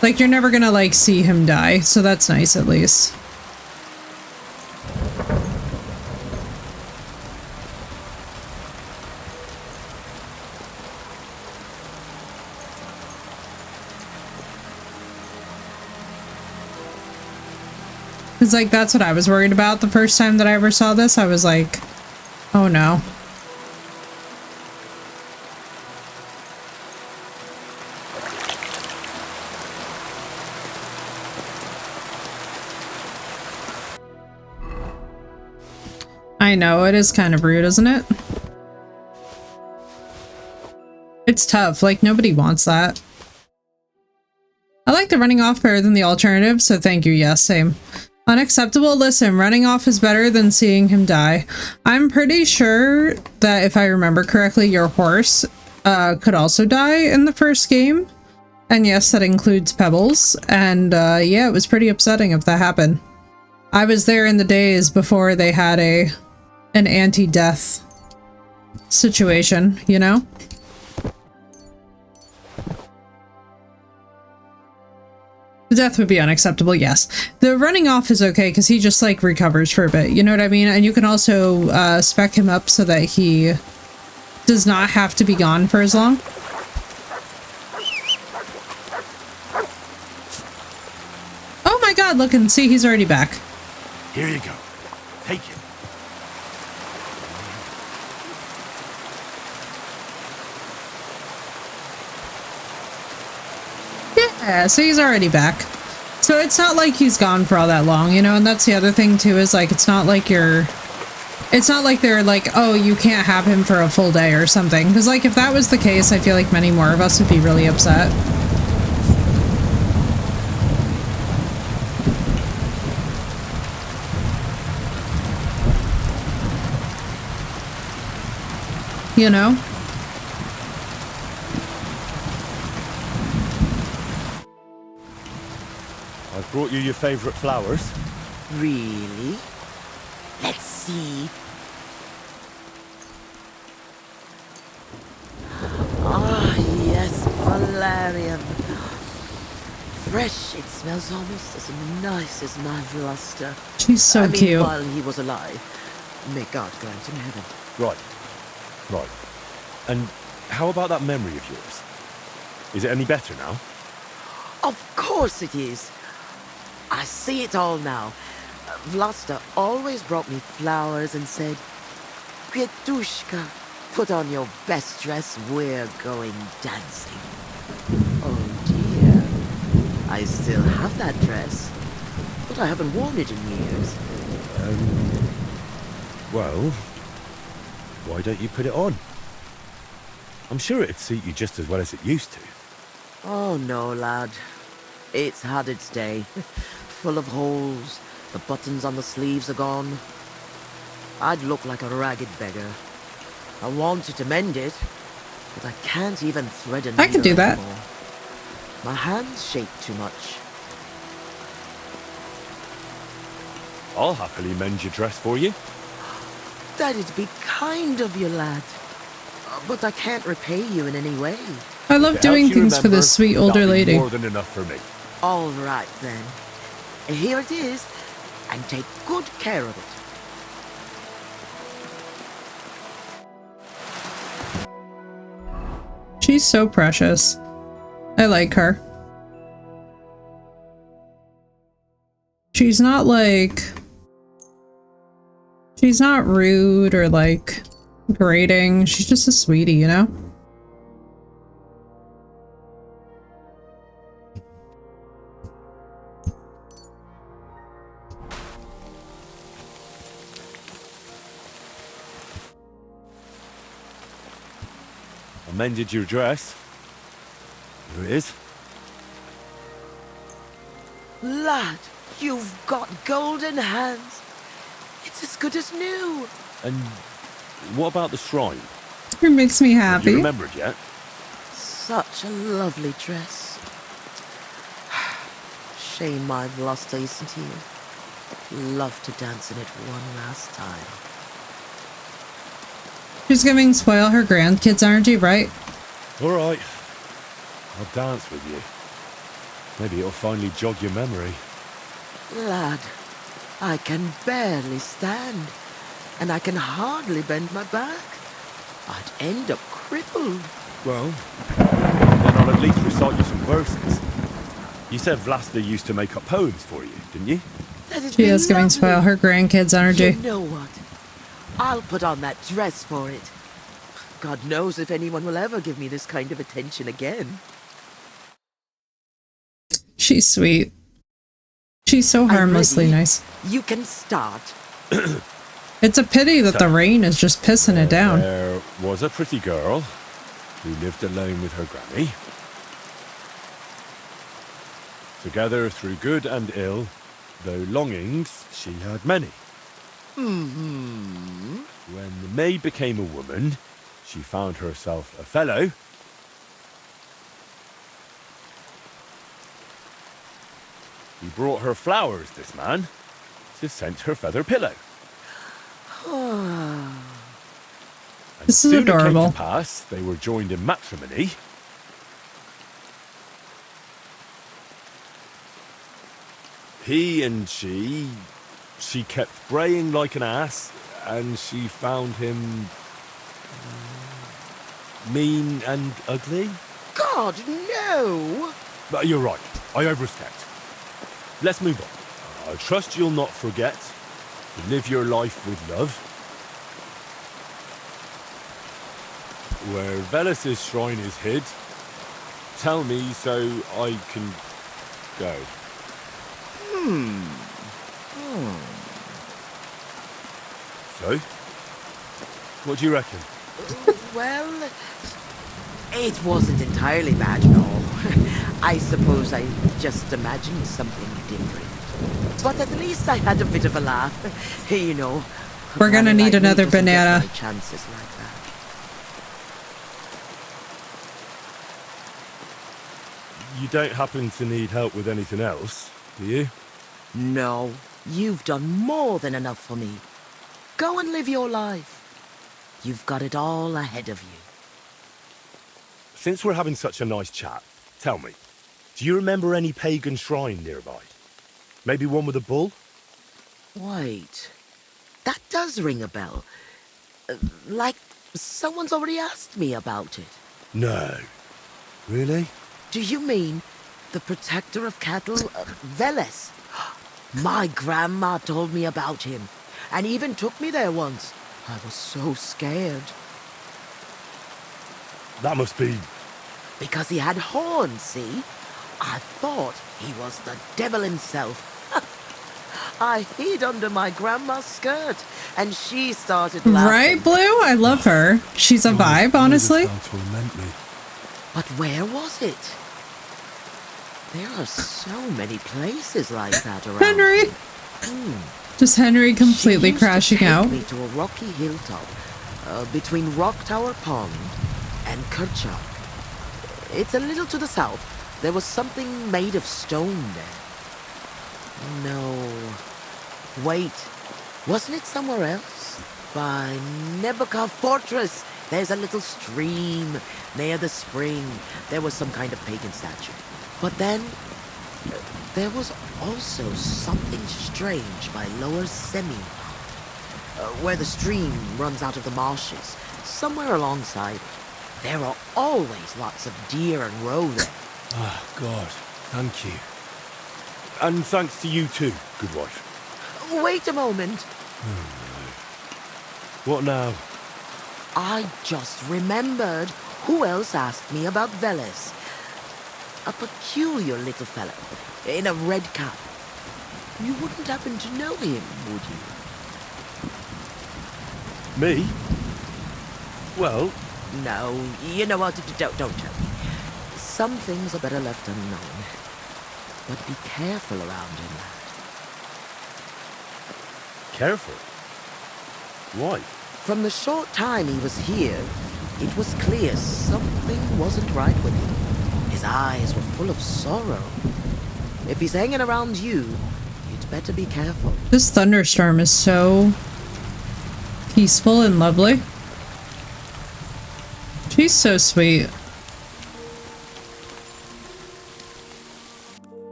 Like, you're never gonna, like, see him die, so that's nice, at least. It's like, that's what I was worried about the first time that I ever saw this. I was like, oh no. I know, it is kind of rude, isn't it? It's tough, like nobody wants that. I like the running off better than the alternative, so thank you, yes, same. Unacceptable? Listen, running off is better than seeing him die. I'm pretty sure that if I remember correctly, your horse could also die in the first game. And yes, that includes Pebbles. And yeah, it was pretty upsetting if that happened. I was there in the days before they had an anti-death situation, you know? The death would be unacceptable, yes. The running off is okay because he just like recovers for a bit, you know what I mean? And you can also spec him up so that he does not have to be gone for as long. look and see. He's already back. Here you go. Take it. Yeah, so he's already back. So it's not like he's gone for all that long, you know, and that's the other thing too, is like, it's not like they're like, oh, you can't have him for a full day or something. Because like, if that was the case, I feel like many more of us would be really upset. You know? I've brought you your favorite flowers. Really? Let's see. Ah, yes, valerian. Fresh, it smells almost as nice as my Vlasta. She's so cute. While he was alive. May God grant him heaven. Right. Right. And how about that memory of yours? Is it any better now? Of course it is. I see it all now. Vlasta always brought me flowers and said, Kwiatuszka, put on your best dress, we're going dancing. Oh dear. I still have that dress, but I haven't worn it in years. Well, why don't you put it on? I'm sure it'd suit you just as well as it used to. Oh no, lad. It's had its day. Full of holes. The buttons on the sleeves are gone. I'd look like a ragged beggar. I wanted to mend it, but I can't even thread a needle I could do that. anymore. My hands shake too much. I'll happily mend your dress for you. That'd be kind of you, lad. But I can't repay you in any way. I love If it doing helps you things for remember, this sweet older that'll be lady. more than enough for me. All right, then. Here it is, and take good care of it. She's so precious. I like her. She's not like... She's not rude or like grating. She's just a sweetie, you know? I mended your dress. Here it is. Lad, you've got golden hands. It's as good as new. And what about the shrine? It makes me Have you happy. remembered yet? Such a lovely dress. Shame my Vlasta isn't here. Love to dance in it one last time. She's giving spoil her grandkids energy, right? All right. I'll dance with you. Maybe it'll finally jog your memory. Lad, I can barely stand, and I can hardly bend my back. I'd end up crippled. Well, then I'll at least recite you some verses. You said Vlasta used to make up poems for you, didn't you? That'd She be is giving lovely. spoil her grandkids energy. You know what? I'll put on that dress for it. God knows if anyone will ever give me this kind of attention again. She's sweet. She's so harmlessly ready. nice. You can start. It's a pity that the rain is just pissing it down. There was a pretty girl who lived alone with her granny. Together through good and ill, though longings she had many. Mm-hmm. When the maid became a woman, she found herself a fellow. He brought her flowers, this man, to scent her feather pillow. And This is soon it came adorable. to pass they were joined in matrimony. He and she kept braying like an ass, and she found him mean and ugly. God, no! But you're right, I overstepped. Let's move on. I trust you'll not forget to live your life with love. Where Velus's shrine is hid, tell me so I can go. So? What do you reckon? Well, it wasn't entirely bad at all. I suppose I just imagined something different. But at least I had a bit of a laugh. You know. We're gonna need another doesn't get banana. many chances like that. You don't happen to need help with anything else, do you? No, you've done more than enough for me. Go and live your life. You've got it all ahead of you. Since we're having such a nice chat, tell me, do you remember any pagan shrine nearby? Maybe one with a bull? Wait, that does ring a bell. Like someone's already asked me about it. No. Really? Do you mean the protector of cattle, Velus? My grandma told me about him, and even took me there once. I was so scared. That must be... Because he had horns, see? I thought he was the devil himself. I hid under my grandma's skirt, and she started laughing. Right, Blue? I love her. She's a vibe, honestly. But where was it? There are so many places like that around. Henry! Just Henry completely crashing out. Me to a rocky hilltop between Rock Tower Pond and Kirchhoff. It's a little to the south. There was something made of stone there. No. Wait. Wasn't it somewhere else? By Nebuchadnezzar Fortress. There's a little stream near the spring. There was some kind of pagan statue. But then, there was also something strange by Lower Semi, where the stream runs out of the marshes, somewhere alongside. There are always lots of deer and roe there. Oh, God. Thank you. And thanks to you too, good wife. Wait a moment. What now? I just remembered who else asked me about Velus. A peculiar little fellow in a red cap. You wouldn't happen to know him, would you? Me? Well... No, you know what? Don't tell me. Some things are better left unknown. But be careful around him, lad. Careful? Why? From the short time he was here, it was clear something wasn't right with him. His eyes were full of sorrow. If he's hanging around you, you'd better be careful. This thunderstorm is so peaceful and lovely. She's so sweet.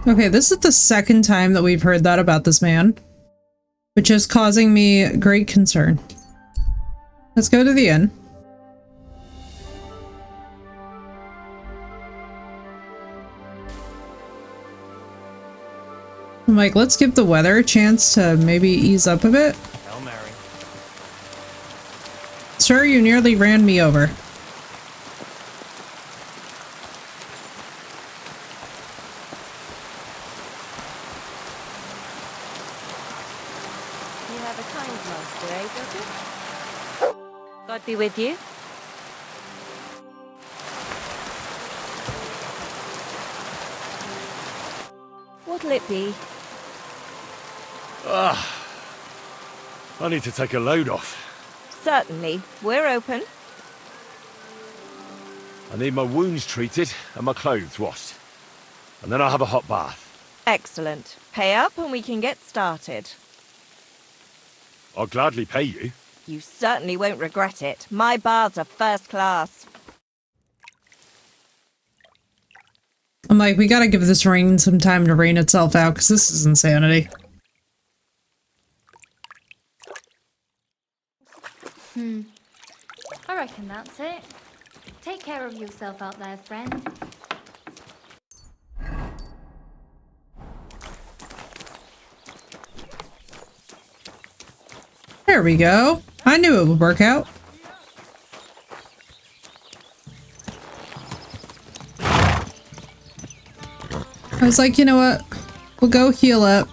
Okay, this is the second time that we've heard that about this man, which is causing me great concern. Let's go to the inn. I'm like, let's give the weather a chance to maybe ease up a bit. Hail Mary. Sir, you nearly ran me over. You have a kind master, eh, Doctor? God be with you. What'll it be? I need to take a load off. Certainly. We're open. I need my wounds treated and my clothes washed. And then I'll have a hot bath. Excellent. Pay up and we can get started. I'll gladly pay you. You certainly won't regret it. My baths are first class. I'm like, we gotta give this rain some time to rain itself out, because this is insanity. I reckon that's it. Take care of yourself out there, friend. There we go. I knew it would work out. I was like, you know what? We'll go heal up.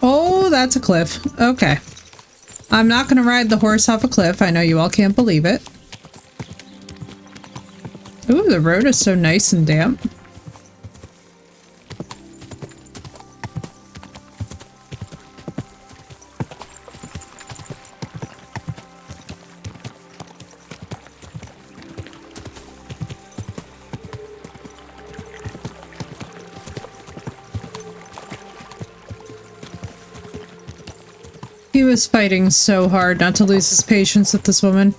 Oh, that's a cliff. Okay. I'm not going to ride the horse off a cliff. I know you all can't believe it. Ooh, the road is so nice and damp. He was fighting so hard not to lose his patience with this woman.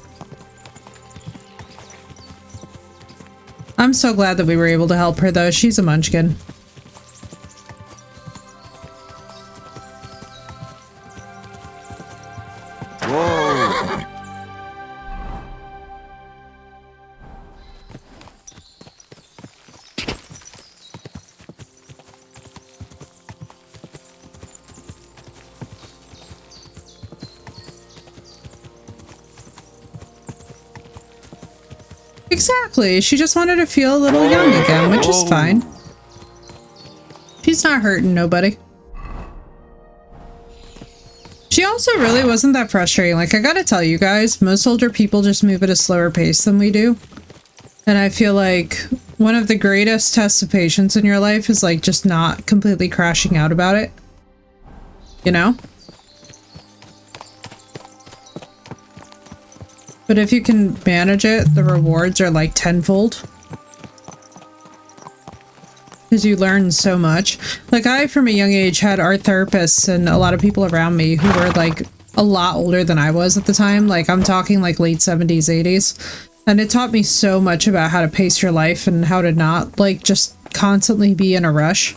I'm so glad that we were able to help her, though. She's a munchkin. Whoa! Exactly. She just wanted to feel a little young again, which is fine. She's not hurting nobody. She also really wasn't that frustrating. Like, I gotta tell you guys, most older people just move at a slower pace than we do. And I feel like one of the greatest tests of patience in your life is, like, just not completely crashing out about it. You know? But if you can manage it, the rewards are like tenfold. Because you learn so much. Like, I, from a young age, had art therapists and a lot of people around me who were like a lot older than I was at the time. Like, I'm talking like late 70s, 80s. And it taught me so much about how to pace your life and how to not like just constantly be in a rush.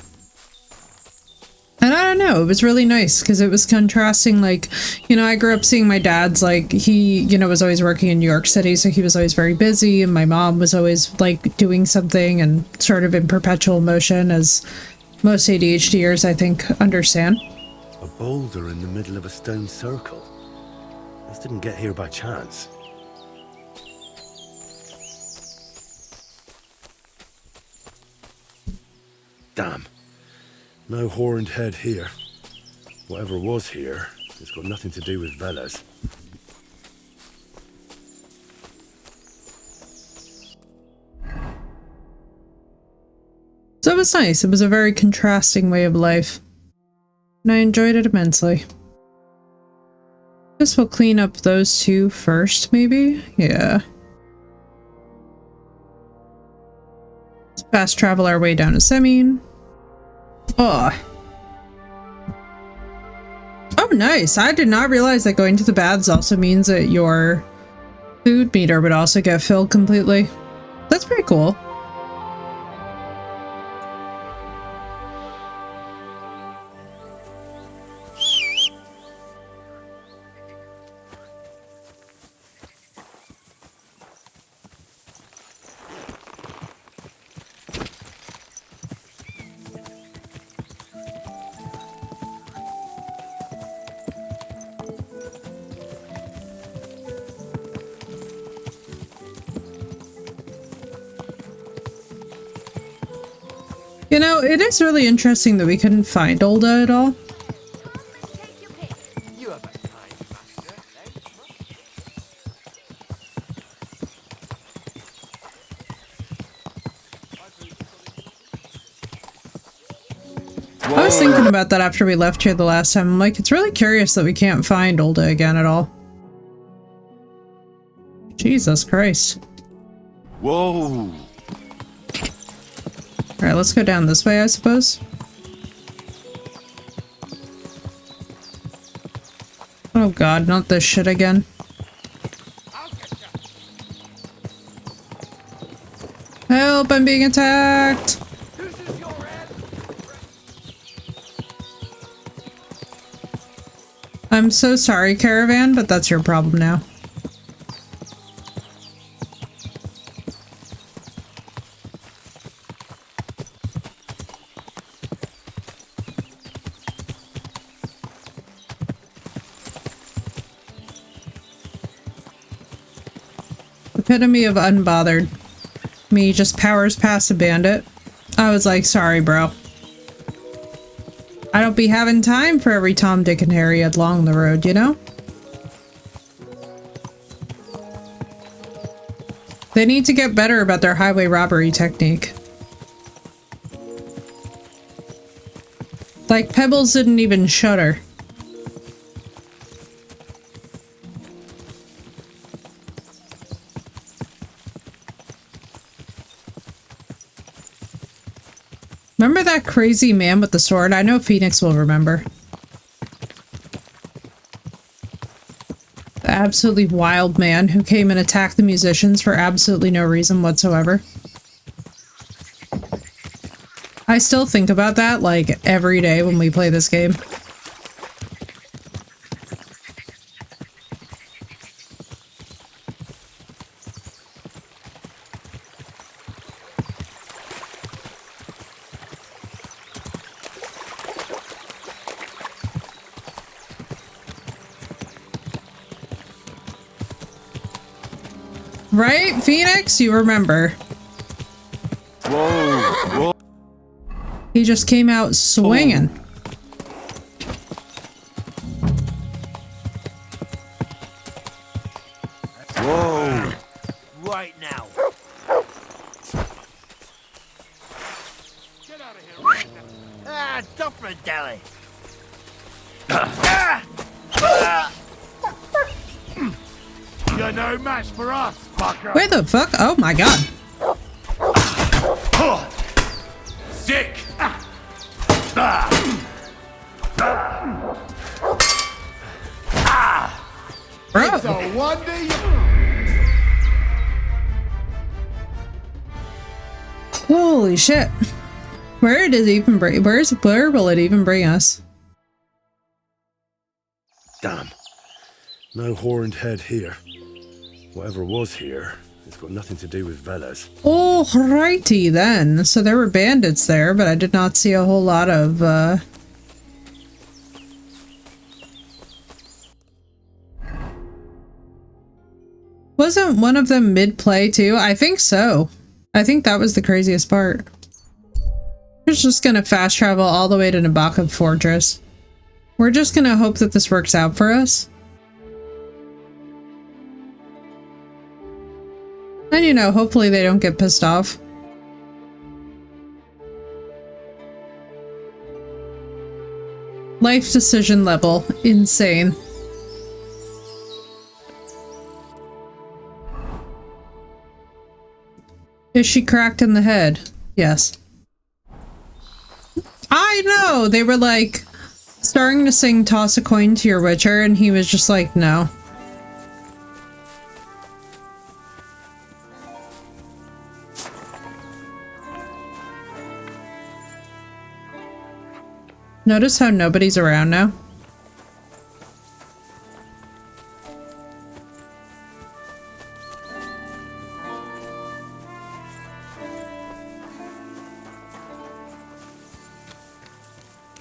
And I don't know, it was really nice because it was contrasting, like, you know, I grew up seeing my dad's, like, he, you know, was always working in New York City, so he was always very busy, and my mom was always, like, doing something and sort of in perpetual motion, as most ADHDers, I think, understand. A boulder in the middle of a stone circle. This didn't get here by chance. Damn. No horned head here. Whatever was here, it's got nothing to do with Velas. So it was nice. It was a very contrasting way of life. And I enjoyed it immensely. Guess we'll clean up those two first, maybe? Yeah. Let's fast travel our way down to Semine. Oh. Oh, nice. I did not realize that going to the baths also means that your food meter would also get filled completely. That's pretty cool. You know, it is really interesting that we couldn't find Olda at all. I was thinking about that after we left here the last time. I'm like, it's really curious that we can't find Olda again at all. Jesus Christ. Whoa! Alright, let's go down this way, I suppose. Oh god, not this shit again. Help, I'm being attacked! I'm so sorry, Caravan, but that's your problem now. epitome of unbothered. Me just powers past a bandit. I was like, sorry, bro. I don't be having time for every Tom, Dick, and Harry along the road, you know? They need to get better about their highway robbery technique. Like, Pebbles didn't even shudder. Remember that crazy man with the sword? I know Phoenix will remember. The absolutely wild man who came and attacked the musicians for absolutely no reason whatsoever. I still think about that, like, every day when we play this game. Right, Phoenix? You remember. Whoa, whoa. He just came out swinging. Whoa. Right now. Get out of here right now. Ah, Duffer Deli. You're no match for us, fucker. Where the fuck? Oh my god. Sick. Bro. It's a wonder you... Holy shit. Where did it even bring? Where will it even bring us? Damn. No horned head here. Whatever was here, it's got nothing to do with Veles. Alrighty then. So there were bandits there, but I did not see a whole lot of, Wasn't one of them mid-play too? I think so. I think that was the craziest part. We're just gonna fast travel all the way to Nabaka Fortress. We're just gonna hope that this works out for us. And you know, hopefully they don't get pissed off. Life decision level. Insane. Is she cracked in the head? Yes. I know! They were like starting to sing Toss a Coin to Your Witcher and he was just like, no. Notice how nobody's around now?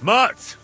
Mutt!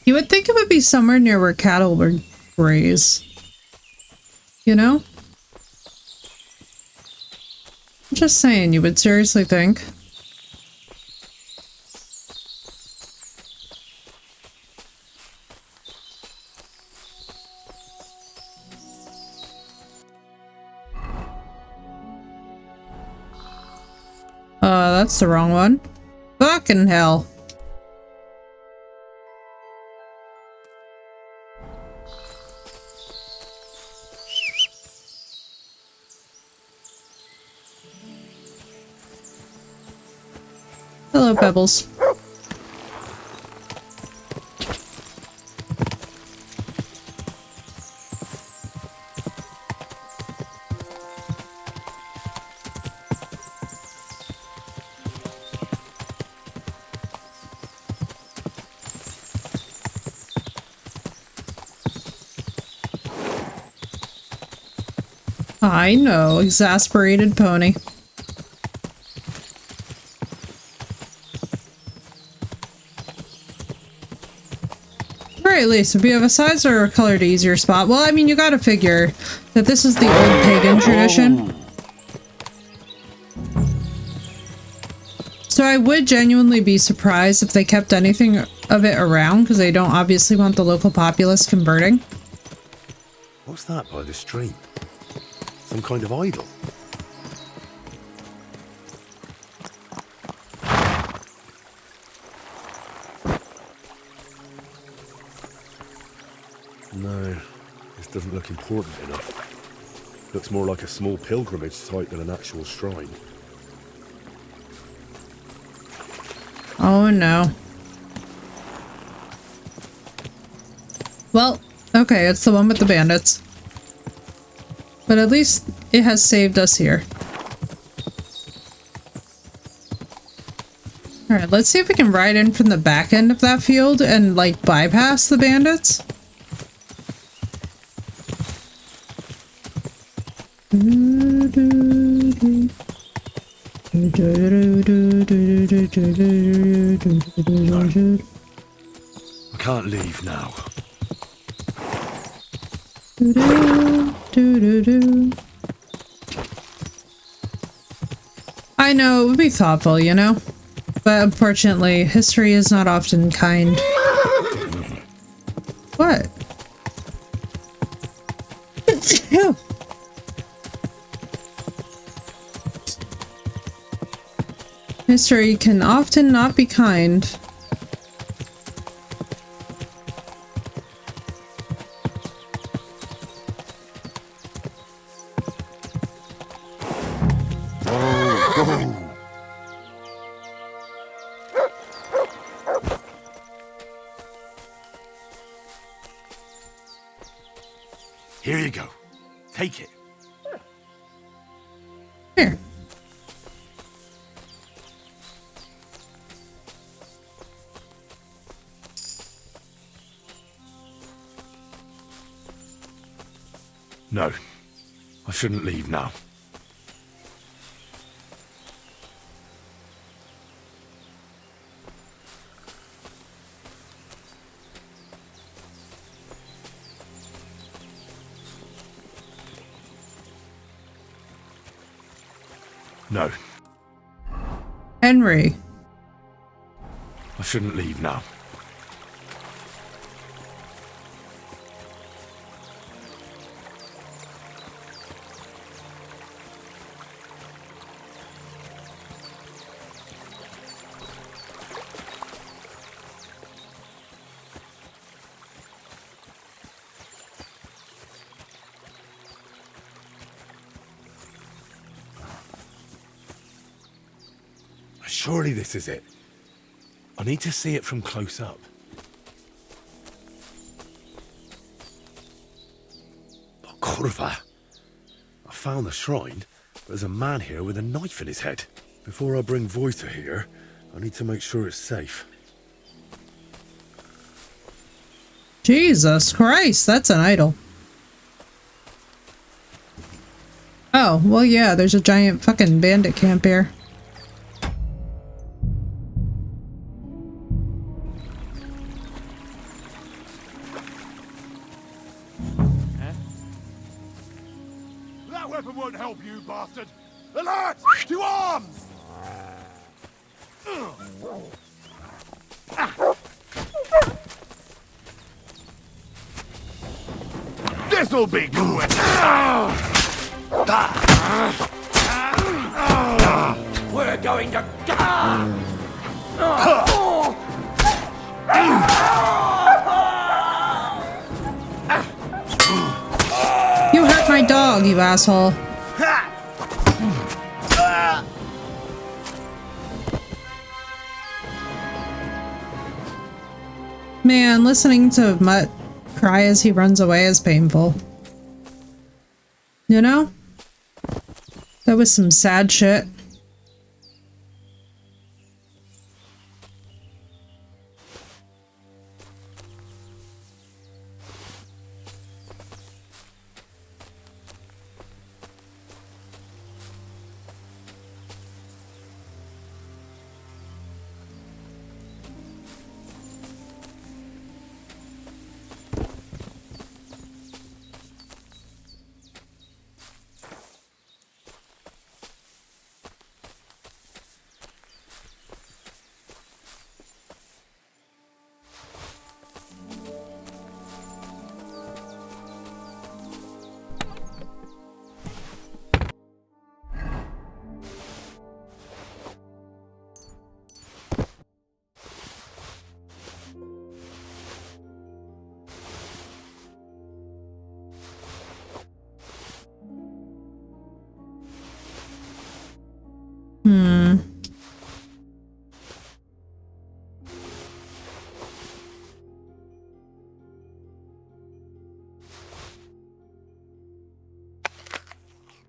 You would think it would be somewhere near where cattle were grazed. You know? I'm just saying, you would seriously think. That's the wrong one. Fucking hell. Hello, Pebbles. I know, exasperated pony. At least if you have a size or a colored easier spot. Well, I mean, you gotta figure that this is the old pagan tradition. So I would genuinely be surprised if they kept anything of it around, because they don't obviously want the local populace converting. What's that by the stream? Some kind of idol? No, this doesn't look important enough. Looks more like a small pilgrimage site than an actual shrine. Oh no. Well, okay, it's the one with the bandits. But at least it has saved us here. Alright, let's see if we can ride in from the back end of that field and, like, bypass the bandits. I can't leave now. I know, it would be thoughtful, you know? But unfortunately, history is not often kind. What? History can often not be kind. Here you go. Take it. Here. No, I shouldn't leave now. No, Henry. I shouldn't leave now. Surely this is it. I need to see it from close up. Oh, Kurva. I found the shrine, but there's a man here with a knife in his head. Before I bring Voita here, I need to make sure it's safe. Jesus Christ, that's an idol. Oh, well yeah, there's a giant fucking bandit camp here. That weapon won't help you, bastard! Alert! To arms! This'll be good! We're going to... You hurt my dog, you asshole. Man, listening to Mutt cry as he runs away is painful. You know? That was some sad shit.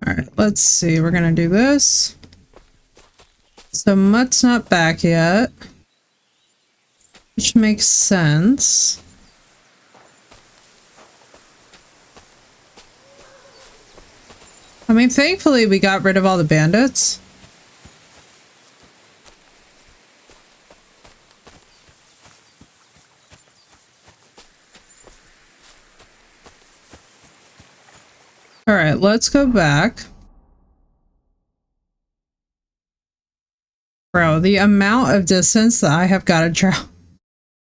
Alright, let's see. We're gonna do this. So Mutt's not back yet. Which makes sense. I mean, thankfully we got rid of all the bandits. Alright, let's go back. Bro, the amount of distance that I have got to travel.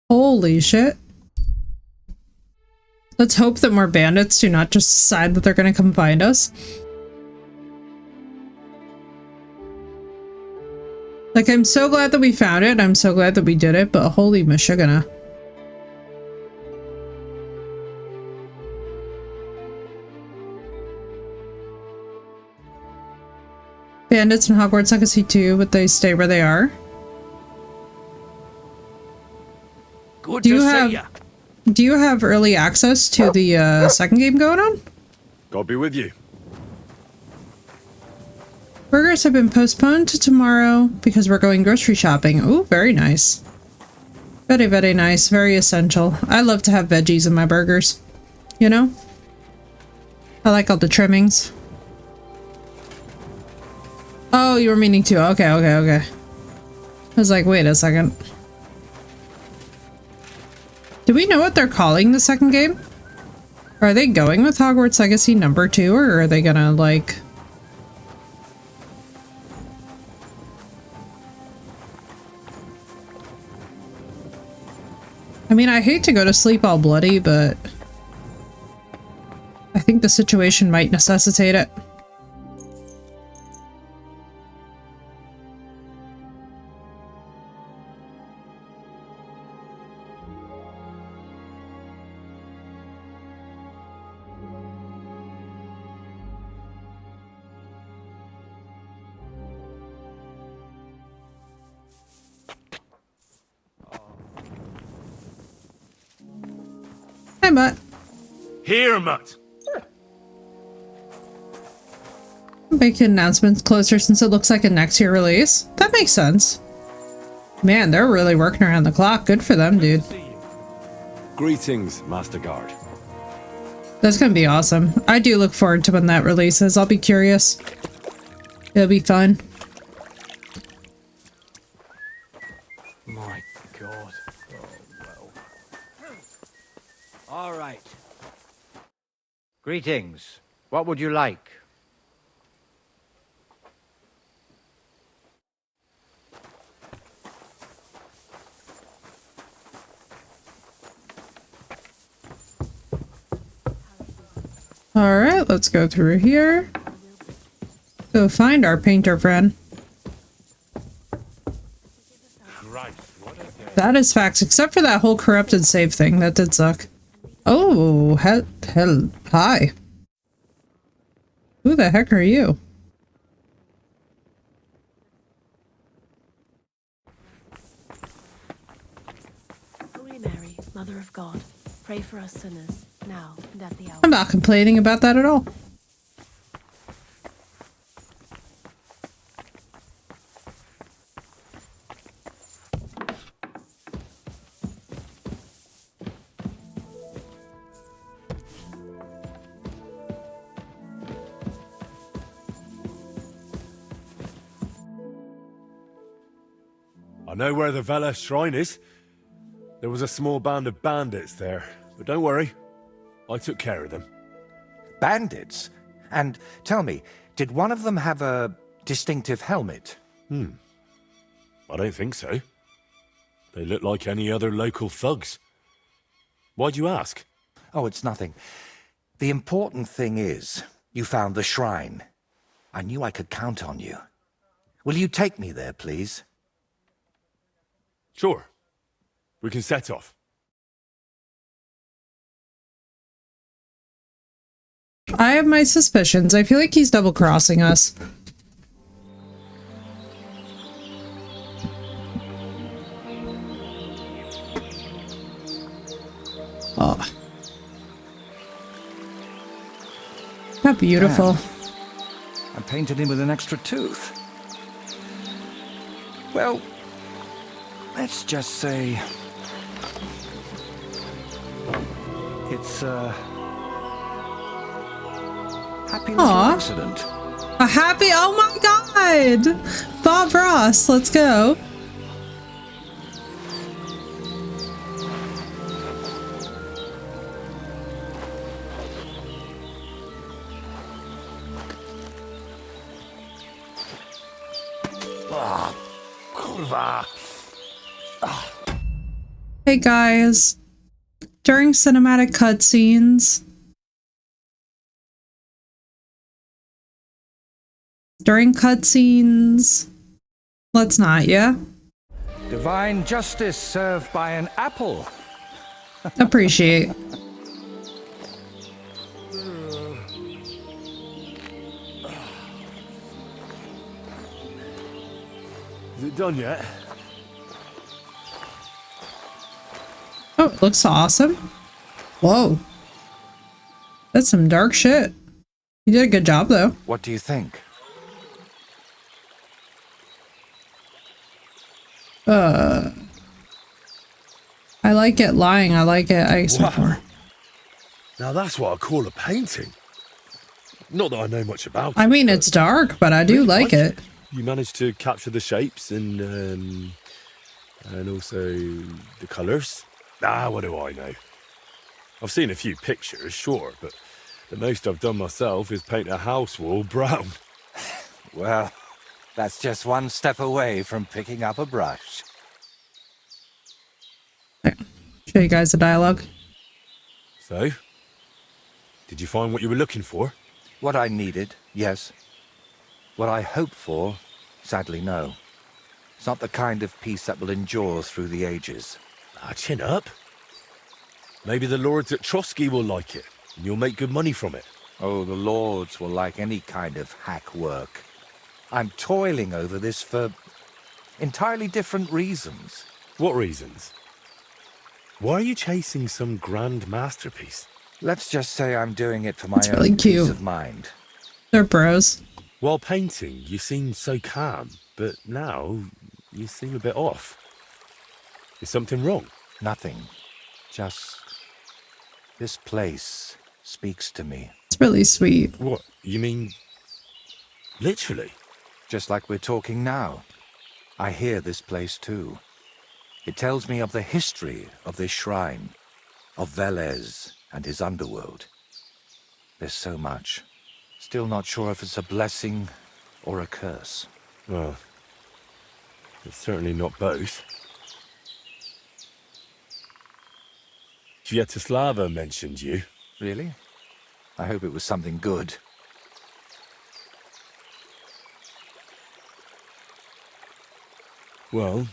Holy shit. Let's hope that more bandits do not just decide that they're gonna come find us. Like, I'm so glad that we found it, and I'm so glad that we did it, but holy mashugana. Bandits in Hogwarts Legacy 2, but they stay where they are. Good to see ya. Do you have early access to the second game going on? God be with you. Burgers have been postponed to tomorrow because we're going grocery shopping. Ooh, very nice. Very, very nice. Very essential. I love to have veggies in my burgers. You know? I like all the trimmings. Oh, you were meaning to. Okay, okay, okay. I was like, wait a second. Do we know what they're calling the second game? Are they going with Hogwarts Legacy number 2, or are they gonna, like... I mean, I hate to go to sleep all bloody, but... I think the situation might necessitate it. Hi, Mutt. Here, Mutt. Making announcements closer since it looks like a next year release. That makes sense. Man, they're really working around the clock. Good for them, dude. Greetings, Master Guard. That's gonna be awesome. I do look forward to when that releases. I'll be curious. It'll be fun. My God. Oh, well. All right. Greetings. What would you like? Alright, let's go through here. Go find our painter friend. That is facts, except for that whole corrupted save thing. That did suck. Oh, hi. Who the heck are you? Holy Mary, Mother of God, pray for us sinners, now and at the hour. I'm not complaining about that at all. I know where the Vela shrine is. There was a small band of bandits there, but don't worry. I took care of them. Bandits? And tell me, did one of them have a distinctive helmet? I don't think so. They look like any other local thugs. Why'd you ask? Oh, it's nothing. The important thing is, you found the shrine. I knew I could count on you. Will you take me there, please? Sure. We can set off. I have my suspicions. I feel like he's double-crossing us. Oh. How beautiful. Man, I painted him with an extra tooth. Well, let's just say it's a happy little accident. A happy, oh my god! Bob Ross, let's go. Hey guys, during cinematic cutscenes, let's not, yeah? Divine justice served by an apple. Appreciate. Is it done yet? Oh, it looks awesome. Whoa. That's some dark shit. You did a good job, though. What do you think? I like it lying. I like it. I expect more. Now that's what I call a painting. Not that I know much about it. I mean, it's dark, but I do Really like it. You managed to capture the shapes and also the colours. What do I know? I've seen a few pictures, sure, but the most I've done myself is paint a house wall brown. Well, that's just one step away from picking up a brush. Show you guys the dialogue. So, did you find what you were looking for? What I needed, yes. What I hoped for, sadly, no. It's not the kind of piece that will endure through the ages. Chin up. Maybe the lords at Trotsky will like it, and you'll make good money from it. Oh, the lords will like any kind of hack work. I'm toiling over this for entirely different reasons. What reasons? Why are you chasing some grand masterpiece? Let's just say I'm doing it for my really own cute. peace of mind. They're bros. While painting, you seemed so calm, but now you seem a bit off. Is something wrong? Nothing. Just this place speaks to me. It's really sweet. What? You mean literally? Just like we're talking now. I hear this place too. It tells me of the history of this shrine, of Velez and his underworld. There's so much. Still not sure if it's a blessing or a curse. Well, it's certainly not both. Sviatoslava mentioned you. Really? I hope it was something good. Well,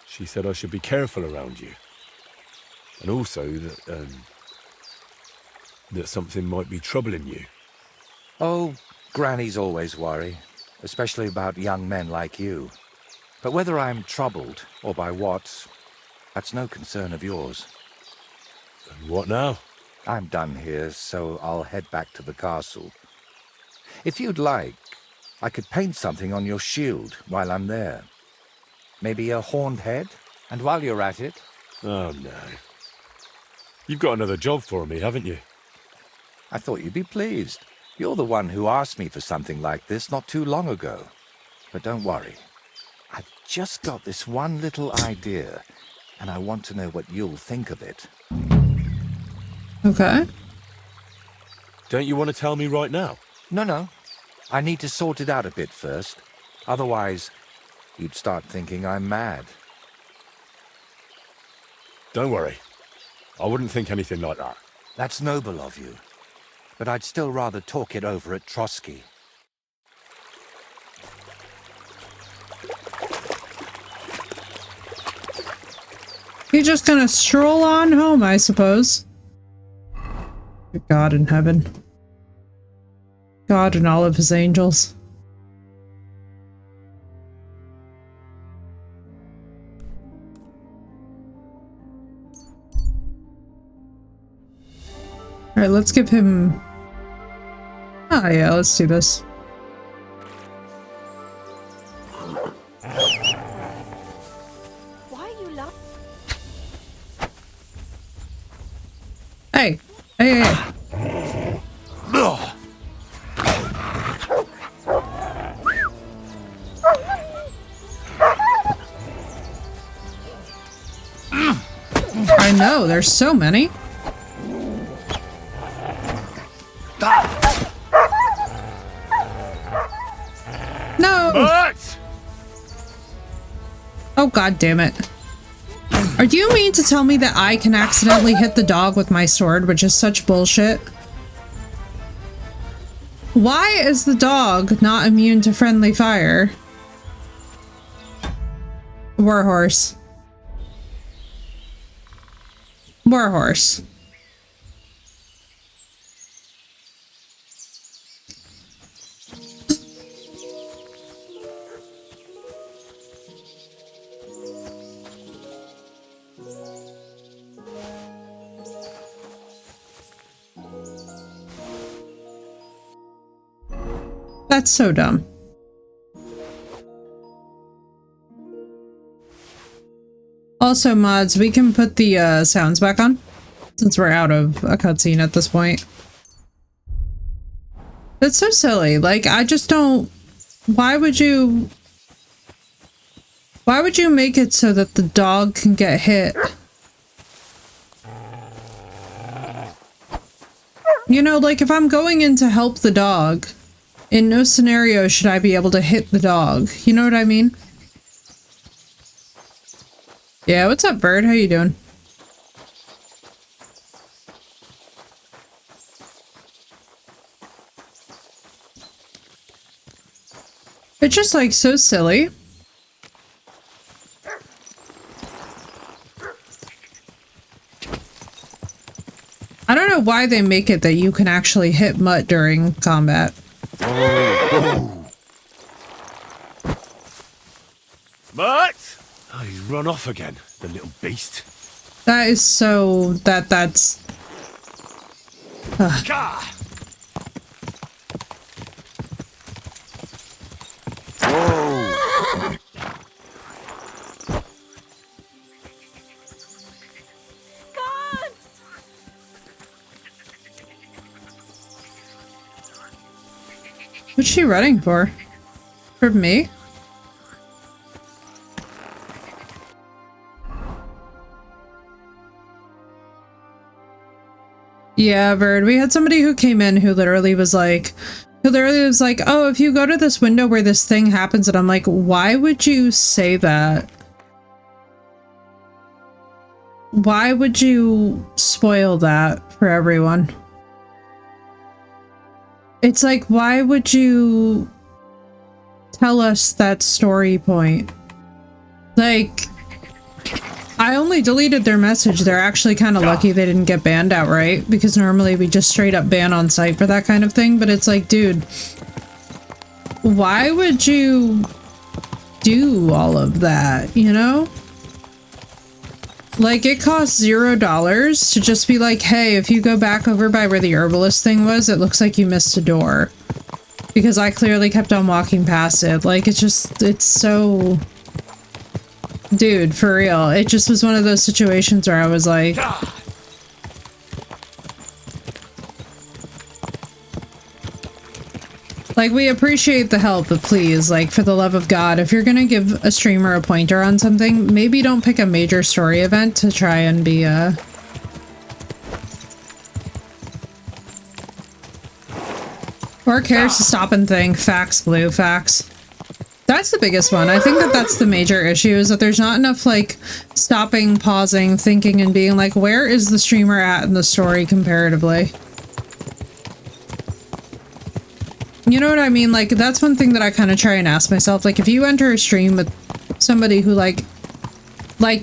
she said I should be careful around you. And also that something might be troubling you. Oh, grannies always worry, especially about young men like you. But whether I'm troubled or by what, That's no concern of yours. And what now? I'm done here, so I'll head back to the castle. If you'd like, I could paint something on your shield while I'm there. Maybe a horned head? And while you're at it... Oh, no. You've got another job for me, haven't you? I thought you'd be pleased. You're the one who asked me for something like this not too long ago. But don't worry. I've just got this one little idea, and I want to know what you'll think of it. Okay. Don't you want to tell me right now? No. I need to sort it out a bit first. Otherwise, you'd start thinking I'm mad. Don't worry. I wouldn't think anything like that. That's noble of you. But I'd still rather talk it over at Trotsky. You're just gonna stroll on home, I suppose. God in heaven. God and all of his angels. Alright, let's give him... Oh yeah, let's do this. Why are you laughing? Hey! Hey! I know, there's so many. No! What? Oh, god damn it. Do you mean to tell me that I can accidentally hit the dog with my sword, which is such bullshit? Why is the dog not immune to friendly fire? Warhorse. Warhorse. That's so dumb. Also, mods, we can put the sounds back on, since we're out of a cutscene at this point. That's so silly. Like, I just don't... Why would you make it so that the dog can get hit? You know, like, if I'm going in to help the dog, in no scenario should I be able to hit the dog. You know what I mean? Yeah, what's up, bird? How you doing? It's just, like, so silly. I don't know why they make it that you can actually hit Mutt during combat. Mutt! Oh, he's run off again, the little beast. That is so... that's... Gah! Whoa! God! What's she running for? For me? Yeah, Bird. We had somebody who came in who literally was like, oh, if you go to this window where this thing happens, and I'm like, why would you say that? Why would you spoil that for everyone? It's like, why would you tell us that story point? Like, I only deleted their message. They're actually kind of lucky they didn't get banned outright, because normally we just straight up ban on site for that kind of thing. But it's like, dude, why would you do all of that, you know? Like, it costs $0 to just be like, hey, if you go back over by where the herbalist thing was, it looks like you missed a door. Because I clearly kept on walking past it. Like, it's just, it's so... Dude, for real. It just was one of those situations where I was like... Like, we appreciate the help, but please, like, for the love of God, if you're gonna give a streamer a pointer on something, maybe don't pick a major story event to try and be, Or cares to stop and think. Facts, Blue, facts. That's the biggest one. I think that that's the major issue, is that there's not enough, like, stopping, pausing, thinking, and being like, where is the streamer at in the story comparatively? You know what I mean? Like, that's one thing that I kind of try and ask myself. Like, if you enter a stream with somebody who, like,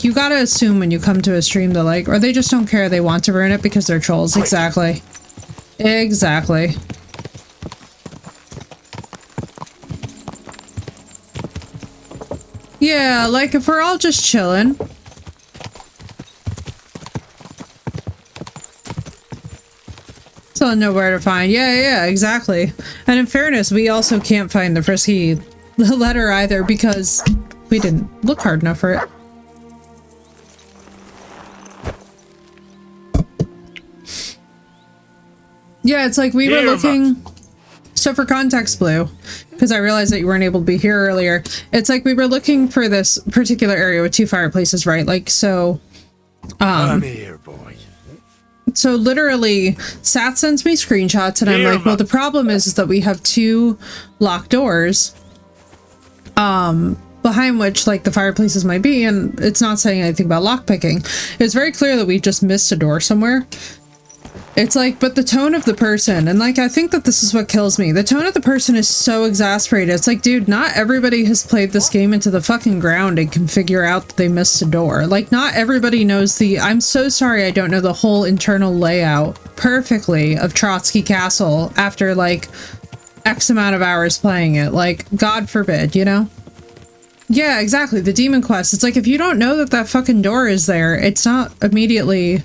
you gotta assume when you come to a stream that, like, or they just don't care, they want to ruin it because they're trolls. Exactly. Exactly. Yeah, like, if we're all just chilling. Still know where to find. Yeah, exactly. And in fairness, we also can't find the frisky letter either because we didn't look hard enough for it. Yeah, it's like we were looking... So for context, Blue, because I realized that you weren't able to be here earlier, it's like we were looking for this particular area with 2 fireplaces, right? Like, so... I'm here, boy. So literally, Sat sends me screenshots, and I'm like, well, the problem is that we have 2 locked doors, behind which, like, the fireplaces might be, and it's not saying anything about lockpicking. It's very clear that we just missed a door somewhere. It's like, but the tone of the person, and like, I think that this is what kills me. The tone of the person is so exasperated. It's like, dude, not everybody has played this game into the fucking ground and can figure out that they missed a door. Like, not everybody knows the, I'm so sorry I don't know the whole internal layout perfectly of Trotsky Castle after like X amount of hours playing it. Like, God forbid, you know? Yeah, exactly. The Demon Quest. It's like, if you don't know that that fucking door is there, it's not immediately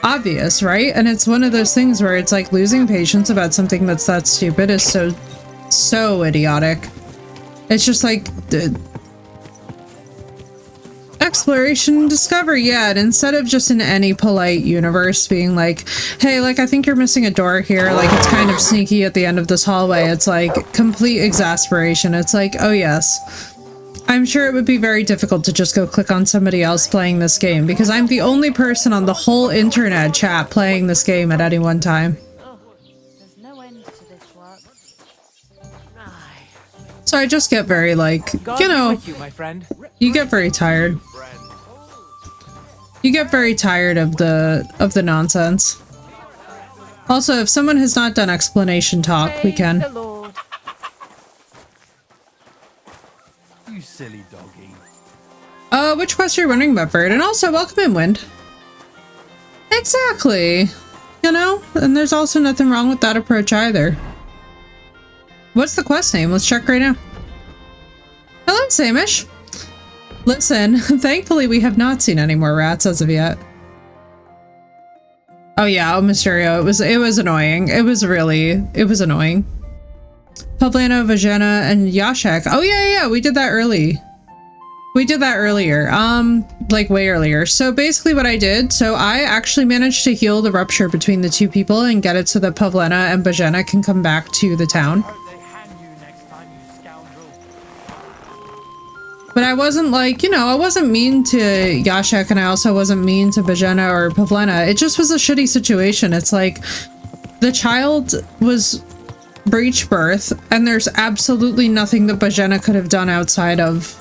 obvious, right? And it's one of those things where it's like losing patience about something that's that stupid is so idiotic. It's just like exploration and discovery, yeah, and instead of just in any polite universe being like, hey, like, I think you're missing a door here, like, it's kind of sneaky at the end of this hallway. It's like complete exasperation. It's like, oh yes, I'm sure it would be very difficult to just go click on somebody else playing this game because I'm the only person on the whole internet chat playing this game at any one time. There's no end to this work. So I just get very like, you know, you get very tired. You get very tired of the nonsense. Also, if someone has not done explanation talk, we can. You silly doggy. Which quest are you wondering about, Bird? And also, welcome in, Wind. Exactly. You know? And there's also nothing wrong with that approach either. What's the quest name? Let's check right now. Hello, Samish. Listen, thankfully we have not seen any more rats as of yet. Oh yeah, oh Mysterio, it was annoying. It was annoying. Pavlana, Vajena, and Yashek. Oh yeah, we did that early. We did that earlier. Like way earlier. So basically what I did, so I actually managed to heal the rupture between the 2 people and get it so that Pavlana and Vajena can come back to the town. But I wasn't like, you know, I wasn't mean to Yashek, and I also wasn't mean to Bajena or Pavlena. It just was a shitty situation. It's like, the child was breech birth, and there's absolutely nothing that Bajena could have done outside of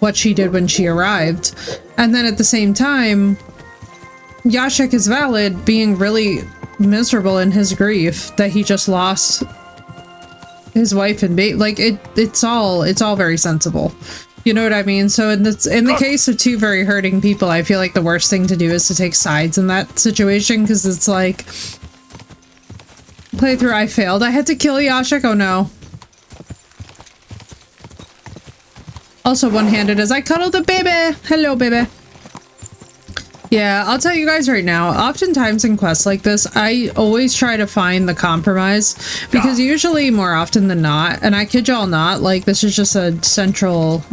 what she did when she arrived. And then at the same time, Yashek is valid, being really miserable in his grief that he just lost his wife and baby. Like, it's all very sensible. You know what I mean? So in the case of 2 very hurting people, I feel like the worst thing to do is to take sides in that situation, because it's like, playthrough, I failed. I had to kill Yashek. Oh no. Also one-handed as I cuddle the baby. Hello, baby. Yeah, I'll tell you guys right now, oftentimes in quests like this, I always try to find the compromise, because usually more often than not, and I kid y'all not, like this is just a central,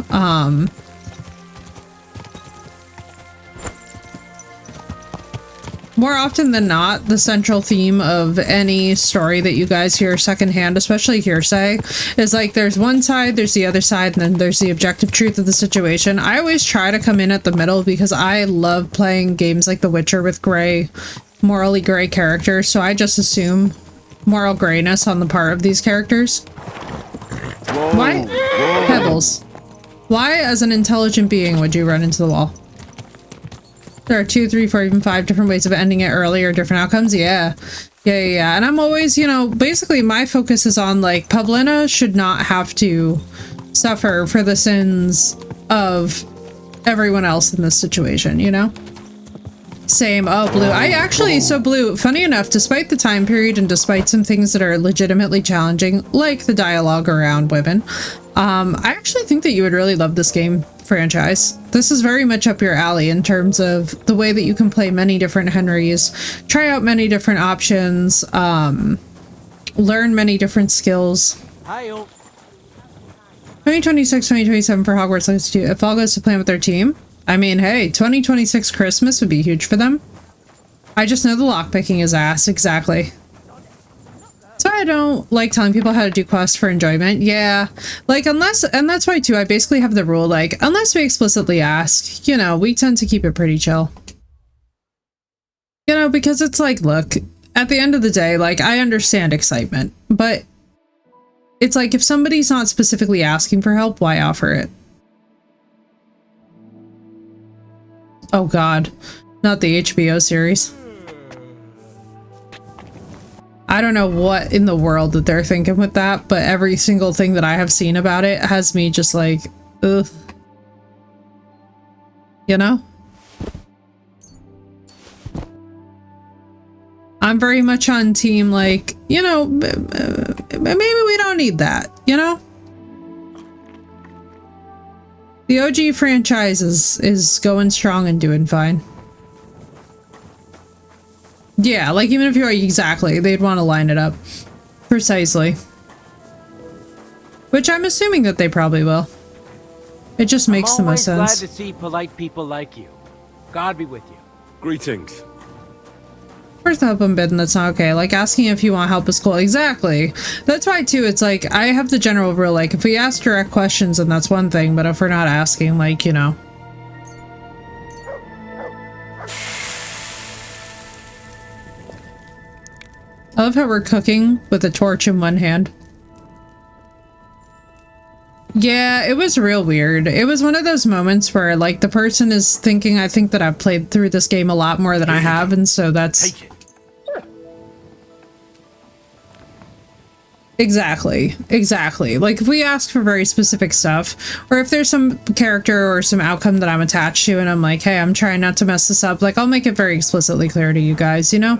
more often than not, the central theme of any story that you guys hear secondhand, especially hearsay, is like there's one side, there's the other side, and then there's the objective truth of the situation. I always try to come in at the middle because I love playing games like The Witcher with gray, morally gray characters, so I just assume moral grayness on the part of these characters. Whoa, Why? whoa. Pebbles. Why, as an intelligent being, would you run into the wall? There are 2, 3, 4, even 5 different ways of ending it early or different outcomes. Yeah. And I'm always, you know, basically my focus is on like Pavlina should not have to suffer for the sins of everyone else in this situation, you know? Same. Oh, Blue. I actually, so Blue, funny enough, despite the time period and despite some things that are legitimately challenging, like the dialogue around women, I actually think that you would really love this game franchise. This is very much up your alley in terms of the way that you can play many different Henrys, try out many different options, learn many different skills. 2026, 2027 for Hogwarts Legacy 2. If all goes to plan with their team, I mean, hey, 2026 Christmas would be huge for them. I just know the lockpicking is ass, exactly. So I don't like telling people how to do quests for enjoyment. Yeah, like unless, and that's why too, I basically have the rule, like, unless we explicitly ask, you know, we tend to keep it pretty chill. You know, because it's like, look, at the end of the day, like, I understand excitement, but it's like, if somebody's not specifically asking for help, why offer it? Oh God, not the HBO series. I don't know what in the world that they're thinking with that, but every single thing that I have seen about it has me just like, ugh. You know? I'm very much on team, like, you know, maybe we don't need that, you know? The OG franchise is going strong and doing fine. Yeah, like even if you're exactly, they'd want to line it up. Precisely. Which I'm assuming that they probably will. It just makes the most sense. I'm always glad to see polite people like you. God be with you. Greetings. First help I'm bidding, that's not okay. Like asking if you want help is cool. Exactly. That's why too, it's like, I have the general rule, like if we ask direct questions then that's one thing, but if we're not asking, like, you know. I love how we're cooking with a torch in one hand. Yeah, it was real weird. It was one of those moments where like the person is thinking, I think that I've played through this game a lot more than I have, and so that's... Exactly. Like if we ask for very specific stuff, or if there's some character or some outcome that I'm attached to and I'm like, hey, I'm trying not to mess this up, like I'll make it very explicitly clear to you guys, you know?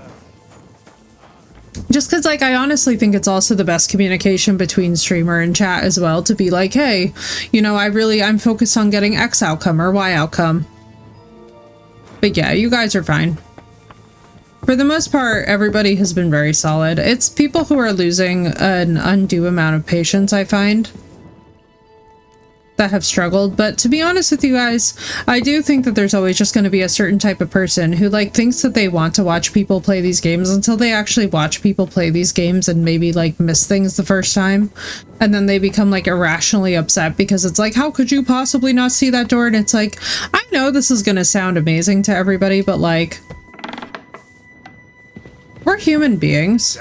Just because, like, I honestly think it's also the best communication between streamer and chat as well, to be like, hey, you know, I'm focused on getting X outcome or Y outcome. But yeah, you guys are fine. For the most part, everybody has been very solid. It's people who are losing an undue amount of patience, I find, that have struggled. But to be honest with you guys, I do think that there's always just going to be a certain type of person who like thinks that they want to watch people play these games until they actually watch people play these games and maybe like miss things the first time, and then they become like irrationally upset because it's like, how could you possibly not see that door? And it's like, I know this is going to sound amazing to everybody, but like, we're human beings.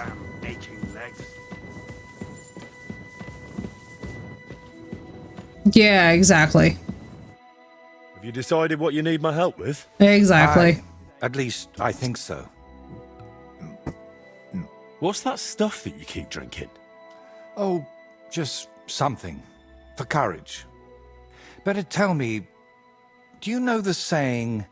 Yeah, exactly. Have you decided what you need my help with? Exactly. At least, I think so. What's that stuff that you keep drinking? Oh, just something. For courage. Better tell me, do you know the saying,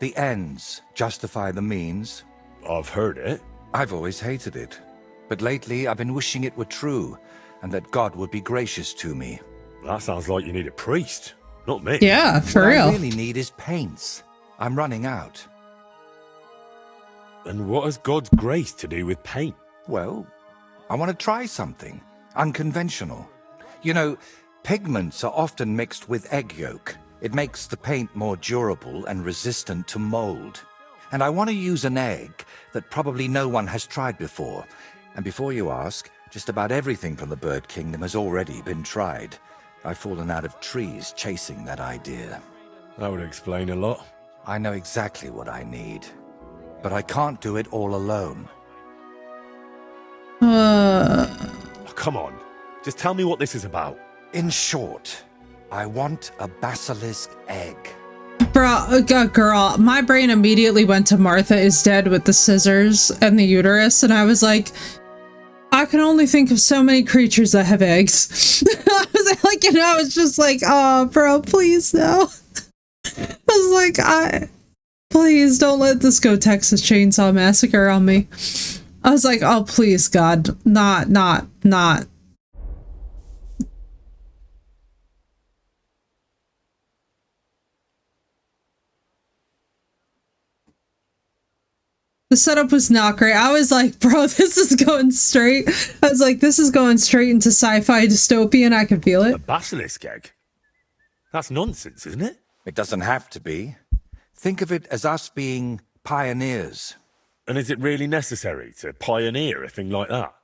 the ends justify the means? I've heard it. I've always hated it. But lately, I've been wishing it were true, and that God would be gracious to me. That sounds like you need a priest, not me. Yeah, for what real. I really need is paints. I'm running out. And what has God's grace to do with paint? Well, I want to try something unconventional. You know, pigments are often mixed with egg yolk. It makes the paint more durable and resistant to mold. And I want to use an egg that probably no one has tried before. And before you ask, just about everything from the bird kingdom has already been tried. I've fallen out of trees chasing that idea. That would explain a lot. I know exactly what I need, but I can't do it all alone. Oh, come on. Just tell me what this is about. In short, I want a basilisk egg. Bro, girl, my brain immediately went to Martha is Dead with the scissors and the uterus, and I was like, I can only think of so many creatures that have eggs. I was like, you know, it's just like, oh, bro, please no. I was like, please don't let this go Texas Chainsaw Massacre on me. I was like, oh, please, God, not. The setup was not great. I was like, bro, this is going straight. I was like, this is going straight into sci-fi dystopian. I can feel it. A basilisk egg? That's nonsense, isn't it? It doesn't have to be. Think of it as us being pioneers. And is it really necessary to pioneer a thing like that?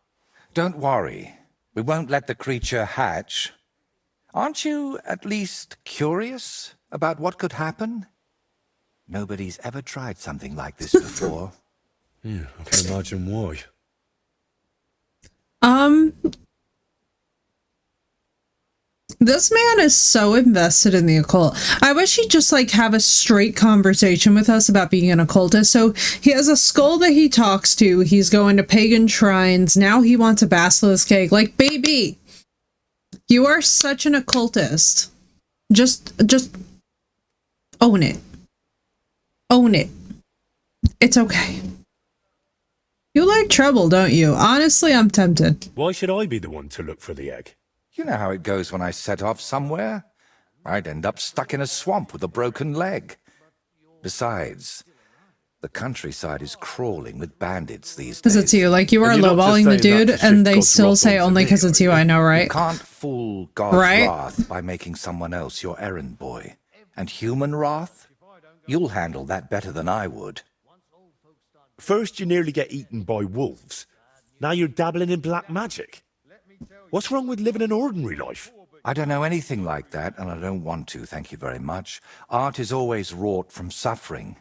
Don't worry. We won't let the creature hatch. Aren't you at least curious about what could happen? Nobody's ever tried something like this before. Yeah, I can imagine why. This man is so invested in the occult. I wish he'd just like have a straight conversation with us about being an occultist. So he has a skull that he talks to. He's going to pagan shrines. Now he wants a basilisk egg. Like, baby, you are such an occultist. Just own it. Own it. It's okay. You like trouble, don't you? Honestly, I'm tempted. Why should I be the one to look for the egg? You know how it goes when I set off somewhere? I'd end up stuck in a swamp with a broken leg. Besides, the countryside is crawling with bandits these days. Because it's you. Like, you are lowballing the dude, and they still say only because it's you. I know, right? You can't fool God's wrath by making someone else your errand boy. And human wrath? You'll handle that better than I would. First you nearly get eaten by wolves. Now you're dabbling in black magic. What's wrong with living an ordinary life? I don't know anything like that, and I don't want to, thank you very much. Art is always wrought from suffering.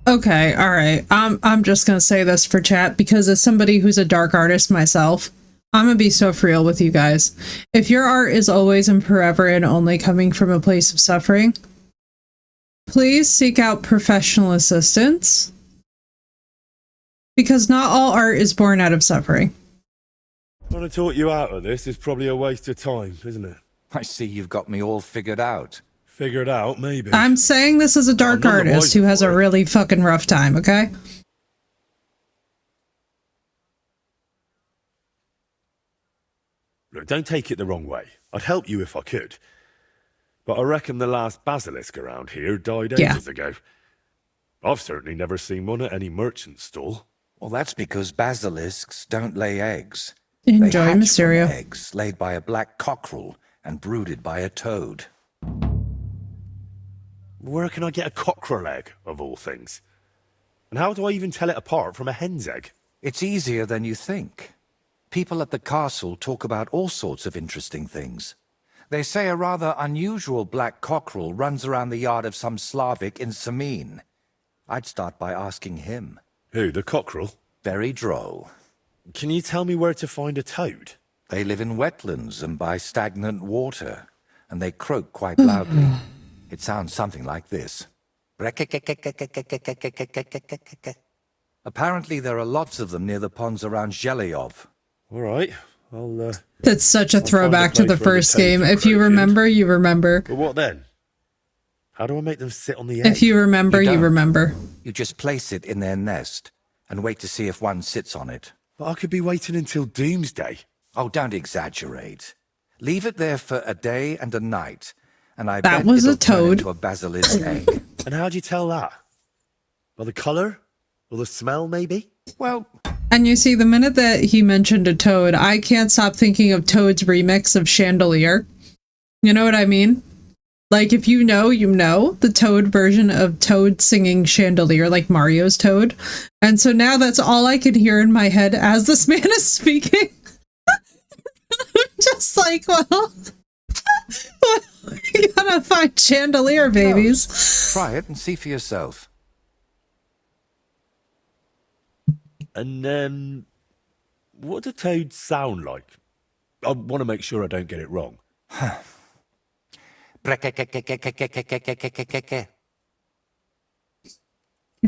Okay, alright. I'm just gonna say this for chat, because as somebody who's a dark artist myself, I'm gonna be so real with you guys. If your art is always and forever and only coming from a place of suffering, please seek out professional assistance, because not all art is born out of suffering. Trying to talk you out of this is probably a waste of time, isn't it? I see you've got me all figured out. Figured out, maybe. I'm saying this as a dark artist who has a really fucking rough time, okay? Look, don't take it the wrong way. I'd help you if I could. But I reckon the last basilisk around here died ages ago. I've certainly never seen one at any merchant stall. Well, that's because basilisks don't lay eggs. Enjoy they hatch Mysterio. From eggs laid by a black cockerel and brooded by a toad. Where can I get a cockerel egg, of all things? And how do I even tell it apart from a hen's egg? It's easier than you think. People at the castle talk about all sorts of interesting things. They say a rather unusual black cockerel runs around the yard of some Slavic in Sameen. I'd start by asking him. Who, the cockerel? Very droll. Can you tell me where to find a toad? They live in wetlands and by stagnant water, and they croak quite loudly. It sounds something like this. Apparently there are lots of them near the ponds around Zhelyov. All right, I'll... That's such a throwback to the first game. If you remember, you remember. But what then? How do I make them sit on the egg? If you remember, you remember. You just place it in their nest and wait to see if one sits on it. But I could be waiting until doomsday. Oh, don't exaggerate. Leave it there for a day and a night, and I that bet was it'll a toad. turn into a basilisk egg. And how'd you tell that? By the colour? Or the smell, maybe? Well... And you see, the minute that he mentioned a toad, I can't stop thinking of Toad's remix of Chandelier. You know what I mean? Like, if you know, you know, the Toad version of Toad singing Chandelier, like Mario's Toad. And so now that's all I can hear in my head as this man is speaking. Just like, well, you gotta find Chandelier, babies. No. Try it and see for yourself. And, what do toads sound like? I want to make sure I don't get it wrong. You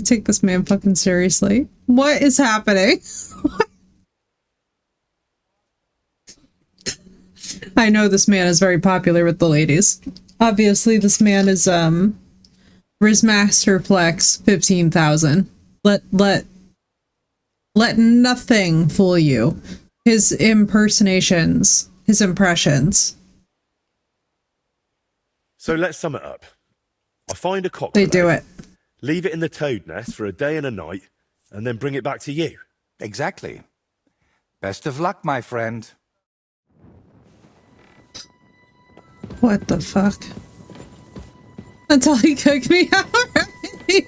take this man fucking seriously? What is happening? I know this man is very popular with the ladies. Obviously, this man is, Rizmaster Flex 15,000. Let nothing fool you. His impersonations, his impressions. So let's sum it up. I find a cockroach. They do it. Leave it in the toad nest for a day and a night, and then bring it back to you. Exactly. Best of luck, my friend. What the fuck? Until he cooked me out, right?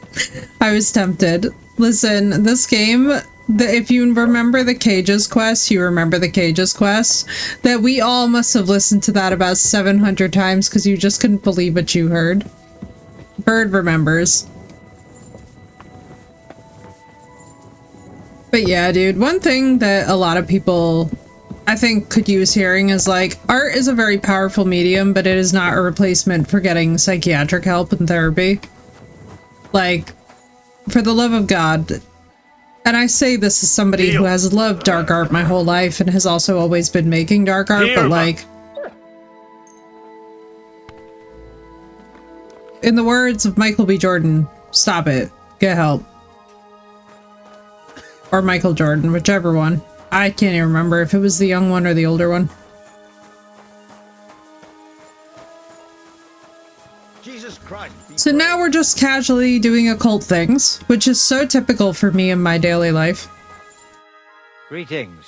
I was tempted. Listen, this game, if you remember the Cages quest, you remember the Cages quest, that we all must have listened to that about 700 times because you just couldn't believe what you heard. Bird remembers. But yeah, dude, one thing that a lot of people, I think, could use hearing is like, art is a very powerful medium, but it is not a replacement for getting psychiatric help and therapy. Like, for the love of God, and I say this as somebody who has loved dark art my whole life and has also always been making dark art, but like, in the words of Michael B. Jordan, stop it, get help. Or Michael Jordan, whichever one. I can't even remember if it was the young one or the older one. Jesus Christ. So now we're just casually doing occult things, which is so typical for me in my daily life. Greetings.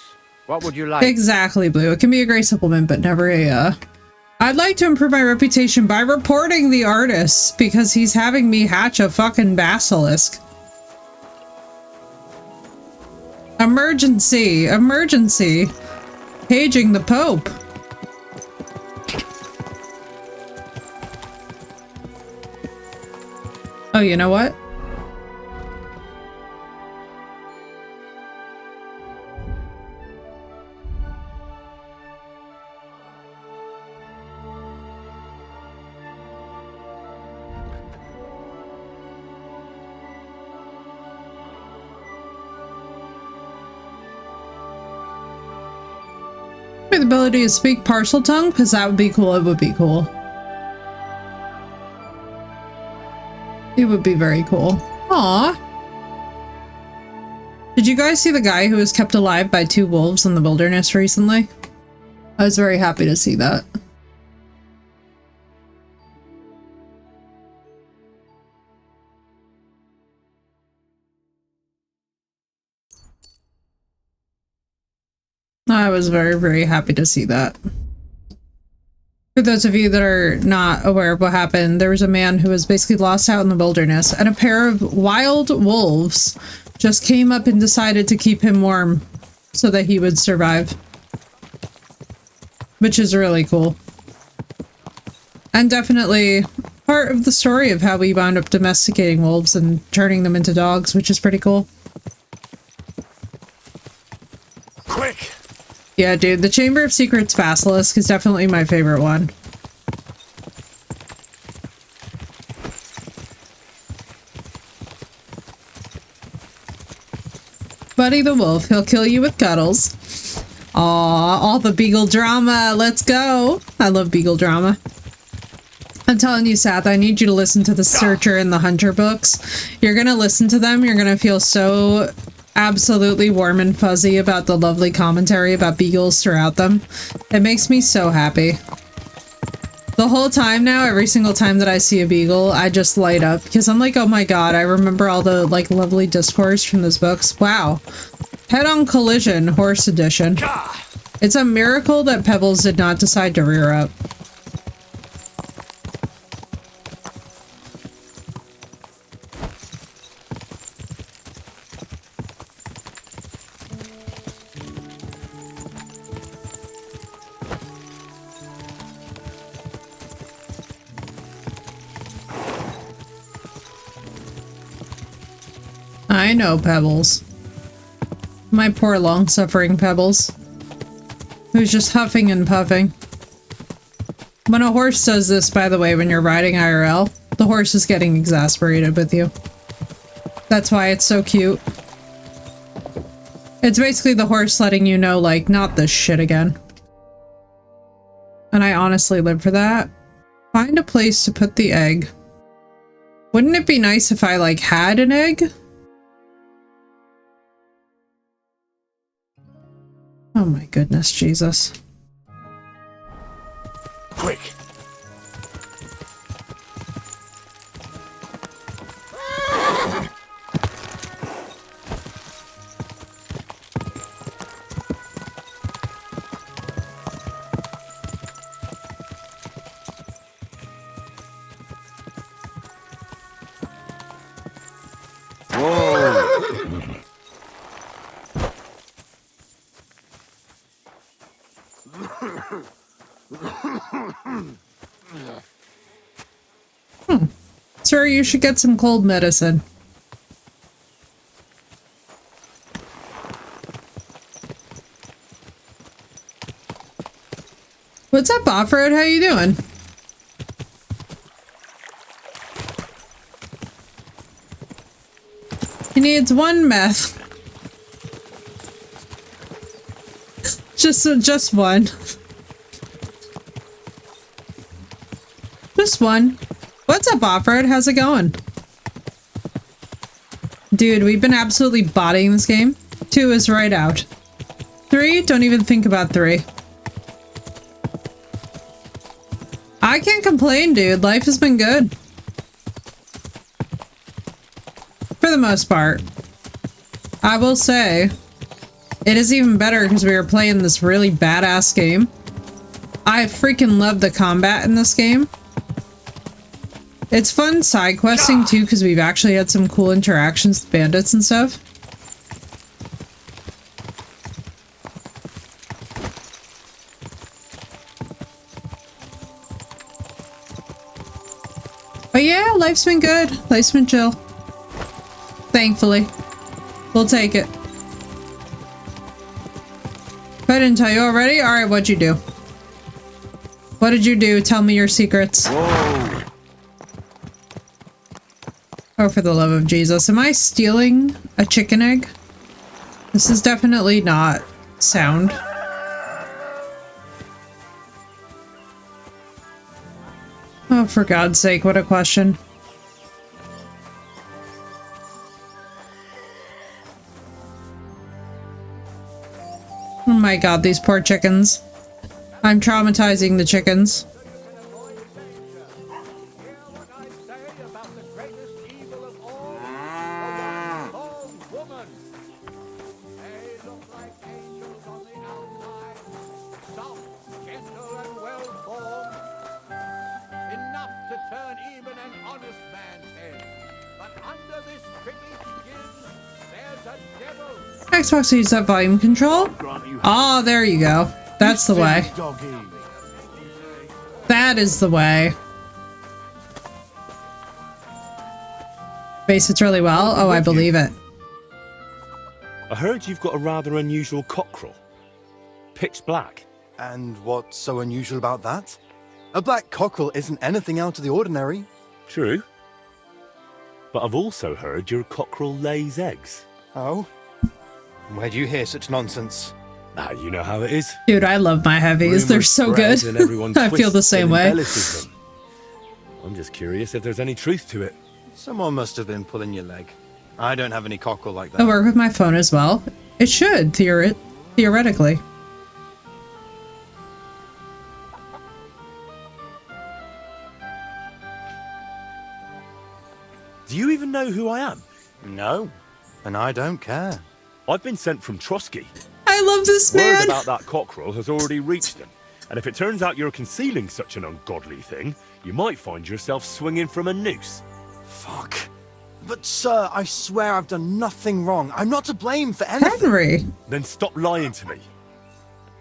What would you like? Exactly, Blue. It can be a great supplement, but never a, I'd like to improve my reputation by reporting the artist, because he's having me hatch a fucking basilisk. Emergency! Emergency! Paging the Pope! Oh, you know what? The ability to speak parcel tongue, because that would be cool. It would be cool. It would be very cool. Aww. Did you guys see the guy who was kept alive by 2 wolves in the wilderness recently? I was very happy to see that. I was very, very happy to see that. For those of you that are not aware of what happened, there was a man who was basically lost out in the wilderness, and a pair of wild wolves just came up and decided to keep him warm so that he would survive. Which is really cool. And definitely part of the story of how we wound up domesticating wolves and turning them into dogs, which is pretty cool. Quick! Yeah, dude, the Chamber of Secrets Basilisk is definitely my favorite one. Buddy the Wolf, he'll kill you with cuddles. Aww, all the Beagle drama, let's go! I love Beagle drama. I'm telling you, Seth, I need you to listen to the Searcher and the Hunter books. You're gonna listen to them, you're gonna feel so absolutely warm and fuzzy about the lovely commentary about beagles throughout them. It makes me so happy. The whole time now, every single time that I see a beagle, I just light up because I'm like, oh my god, I remember all the like lovely discourse from those books. Wow. Head-on collision, horse edition. It's a miracle that Pebbles did not decide to rear up. I know, Pebbles. My poor long-suffering Pebbles. Who's just huffing and puffing. When a horse does this, by the way, when you're riding IRL, the horse is getting exasperated with you. That's why it's so cute. It's basically the horse letting you know, like, not this shit again. And I honestly live for that. Find a place to put the egg. Wouldn't it be nice if I, like, had an egg? Oh my goodness, Jesus. Quick! Sir, you should get some cold medicine. What's up, Off-Road? How you doing? He needs one meth. Just one. Just one. What's up, Off-Road? How's it going? Dude, we've been absolutely bodying this game. 2 is right out. 3? Don't even think about 3. I can't complain, dude. Life has been good. For the most part. I will say, it is even better because we were playing this really badass game. I freaking love the combat in this game. It's fun side questing too because we've actually had some cool interactions with bandits and stuff. But yeah, life's been good. Life's been chill. Thankfully. We'll take it. If I didn't tell you already, alright, what'd you do? What did you do? Tell me your secrets. Whoa. Oh, for the love of Jesus. Am I stealing a chicken egg? This is definitely not sound. Oh, for God's sake, what a question. Oh my God, these poor chickens. I'm traumatizing the chickens. Xbox needs that volume control. Oh, there you go. That's the way. That is the way. Bass it really well. Oh, I believe it. I heard you've got a rather unusual cockerel. Pitch black. And what's so unusual about that? A black cockerel isn't anything out of the ordinary. True. But I've also heard your cockerel lays eggs. Oh? Where do you hear such nonsense? Ah, you know how it is. Dude, I love my heavies. They're so good. I feel the same way. I'm just curious if there's any truth to it. Someone must have been pulling your leg. I don't have any cockerel like that. I work with my phone as well. It should, theoretically. know who I am? No. And I don't care. I've been sent from Trusky. I love this Word man. about that cockerel has already reached them. And if it turns out you're concealing such an ungodly thing, you might find yourself swinging from a noose. Fuck. But sir, I swear I've done nothing wrong. I'm not to blame for anything. Henry. Then stop lying to me.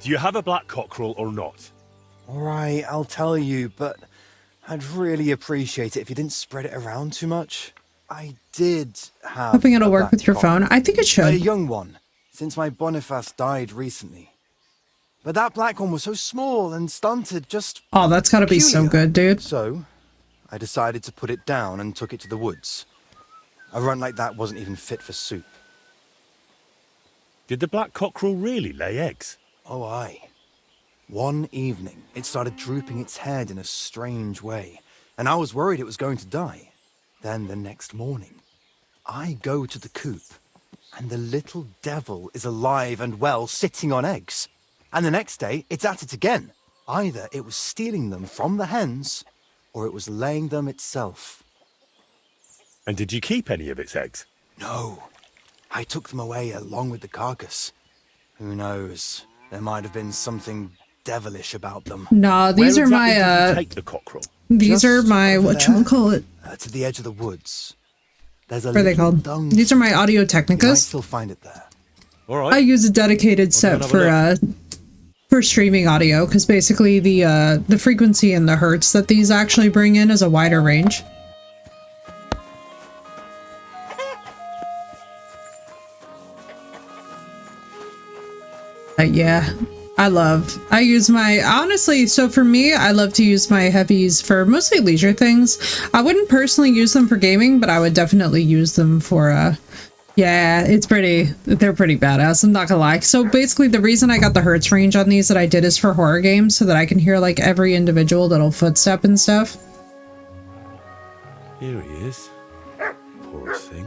Do you have a black cockerel or not? All right, I'll tell you, but I'd really appreciate it if you didn't spread it around too much. I did have Hoping it'll a work black with your cockerel. phone. I think it should. A young one, since my Boniface died recently. But that black one was so small and stunted, just Oh, that's gotta be so peculiar. good, dude. So, I decided to put it down and took it to the woods. A run like that wasn't even fit for soup. Did the black cockerel really lay eggs? Oh, aye. One evening, it started drooping its head in a strange way, and I was worried it was going to die. Then the next morning, I go to the coop, and the little devil is alive and well, sitting on eggs. And the next day, it's at it again. Either it was stealing them from the hens, or it was laying them itself. And did you keep any of its eggs? No. I took them away along with the carcass. Who knows? There might have been something devilish about them. Nah, these Where are exactly did my you take the cockerel? these are Just my over whatchamacallit. To the edge of the woods. There's a What are they little called? dung. These are my Audio You might Technicas. still find it there. All right. I use a dedicated I'll set go and have a for streaming audio because basically the frequency and the hertz that these actually bring in is a wider range. Yeah, I use my, honestly, so for me, I love to use my heavies for mostly leisure things. I wouldn't personally use them for gaming, but I would definitely use them for, yeah, they're pretty badass, I'm not gonna lie. So basically the reason I got the hertz range on these that I did is for horror games, so that I can hear like every individual little footstep and stuff. Here he is. Poor thing.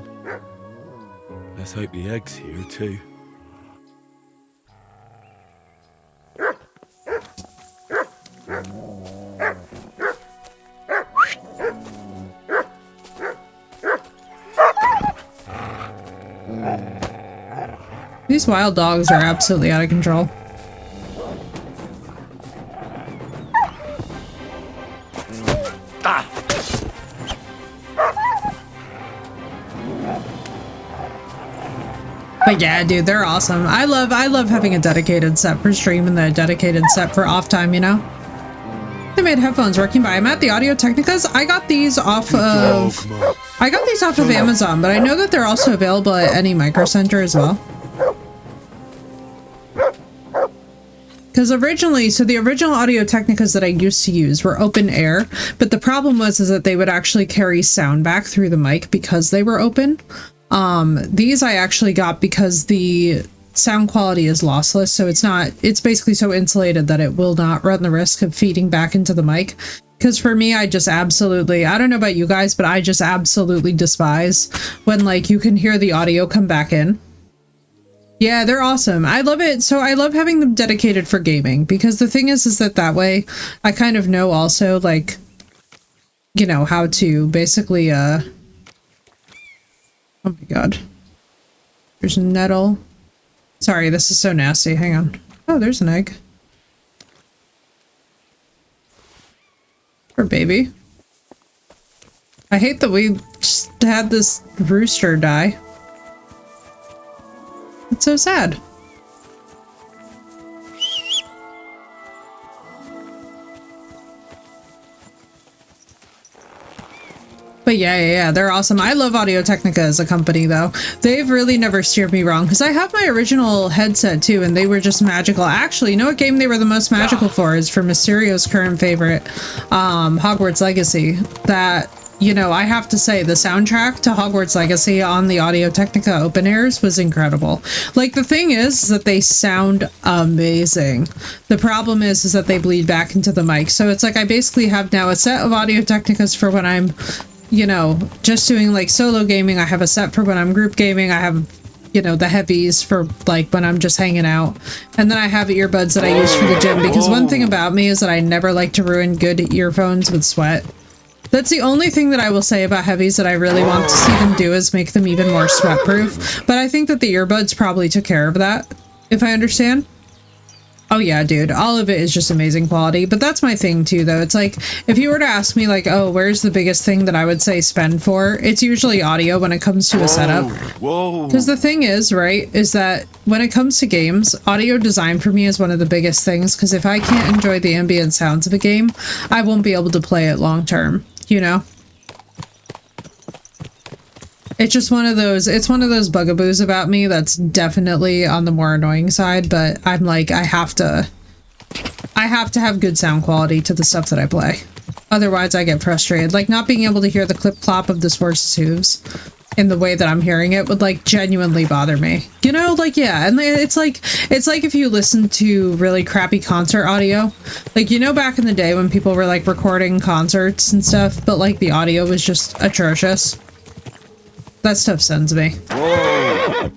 Let's hope the egg's here too. These wild dogs are absolutely out of control. But yeah, dude, they're awesome. I love having a dedicated set for stream and the dedicated set for off time, you know? They made headphones working by. I'm at the Audio Technicas. I got these off of Amazon, but I know that they're also available at any Micro Center as well. Because originally, so the original Audio Technicas that I used to use were open air, but the problem was that they would actually carry sound back through the mic because they were open. These I actually got because the sound quality is lossless, so it's basically so insulated that it will not run the risk of feeding back into the mic. Because for me, I just absolutely, I don't know about you guys, but I just absolutely despise when like you can hear the audio come back in. Yeah, they're awesome. I love it. So I love having them dedicated for gaming because the thing is that way I kind of know also like, you know, how to basically, oh my god. There's a nettle. Sorry, this is so nasty. Hang on. Oh, there's an egg. Poor baby. I hate that we just had this rooster die. It's so sad. But yeah, they're awesome. I love Audio Technica as a company, though. They've really never steered me wrong, because I have my original headset, too, and they were just magical. Actually, you know what game they were the most magical for is for Mysterio's current favorite, Hogwarts Legacy. That, you know, I have to say, the soundtrack to Hogwarts Legacy on the Audio Technica open airs was incredible. Like, the thing is that they sound amazing. The problem is that they bleed back into the mic. So it's like I basically have now a set of Audio Technicas for when I'm, you know, just doing like solo gaming. I have a set for when I'm group gaming. I have, you know, the heavies for like when I'm just hanging out. And then I have earbuds that I use for the gym, because one thing about me is that I never like to ruin good earphones with sweat. That's the only thing that I will say about heavies that I really want to see them do is make them even more sweat proof. But I think that the earbuds probably took care of that, if I understand. Oh yeah, dude, all of it is just amazing quality. But that's my thing too, though. It's like, if you were to ask me like, oh, where's the biggest thing that I would say spend for? It's usually audio when it comes to a setup. Whoa. Because the thing is, right, is that when it comes to games, audio design for me is one of the biggest things. Because if I can't enjoy the ambient sounds of a game, I won't be able to play it long term, you know? It's just one of those, it's one of those bugaboos about me that's definitely on the more annoying side, but I'm like, I have to have good sound quality to the stuff that I play. Otherwise I get frustrated. Like not being able to hear the clip clop of this horse's hooves in the way that I'm hearing it would like genuinely bother me. You know, like, yeah, and it's like if you listen to really crappy concert audio, like, you know, back in the day when people were like recording concerts and stuff, but like the audio was just atrocious. That stuff sends me. Whoa.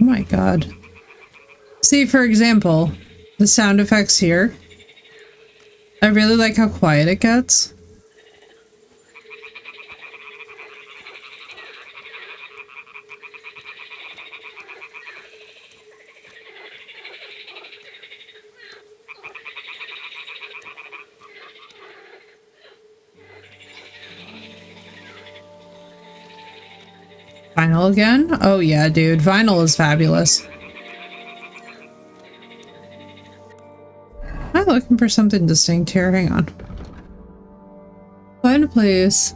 Oh my god. See, for example, the sound effects here. I really like how quiet it gets. Vinyl again? Oh yeah, dude. Vinyl is fabulous. I'm looking for something distinct here. Hang on. Find a place.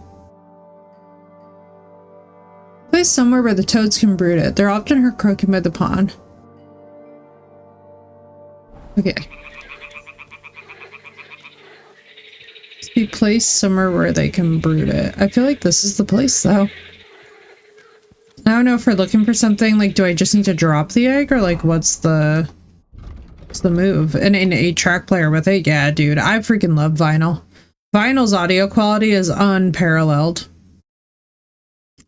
Place somewhere where the toads can brood it. They're often heard croaking by the pond. Okay. Be placed somewhere where they can brood it. I feel like this is the place though. I don't know if we're looking for something, like, do I just need to drop the egg, or like, what's the move? And an 8-track player with it? Yeah, dude, I freaking love vinyl. Vinyl's audio quality is unparalleled.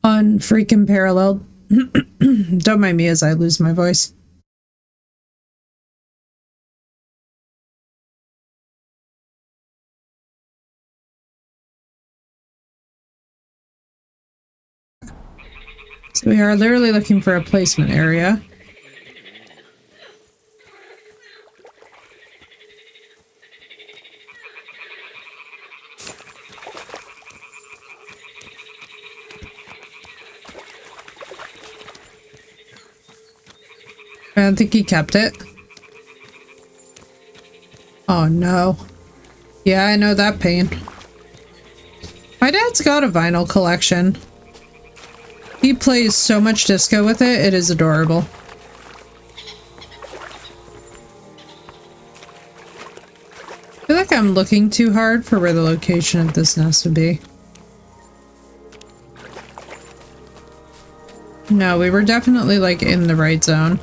Unfreaking paralleled. Don't mind me as I lose my voice. So we are literally looking for a placement area. I don't think he kept it. Oh no. Yeah, I know that pain. My dad's got a vinyl collection. He plays so much disco with it, it is adorable. I feel like I'm looking too hard for where the location of this nest would be. No, we were definitely like in the right zone.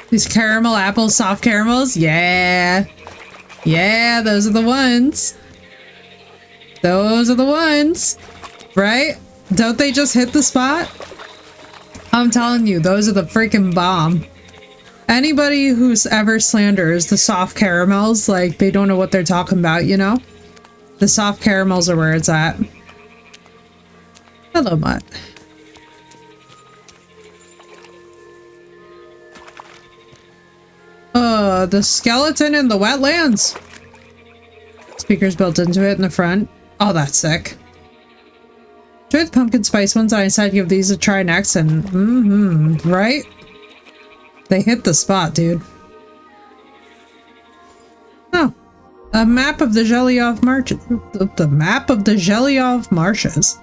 These caramel apples, soft caramels? Yeah. Yeah, those are the ones. Those are the ones. Right? Don't they just hit the spot? I'm telling you, those are the freaking bomb. Anybody who's ever slanders the soft caramels, like, they don't know what they're talking about, you know? The soft caramels are where it's at. Hello, Mutt. The skeleton in the wetlands. Speakers built into it in the front. Oh, that's sick. Try the pumpkin spice ones. I decided to give these a try next, and right? They hit the spot, dude. Oh, a map of the Zhelyov marshes. The map of the Zhelyov marshes.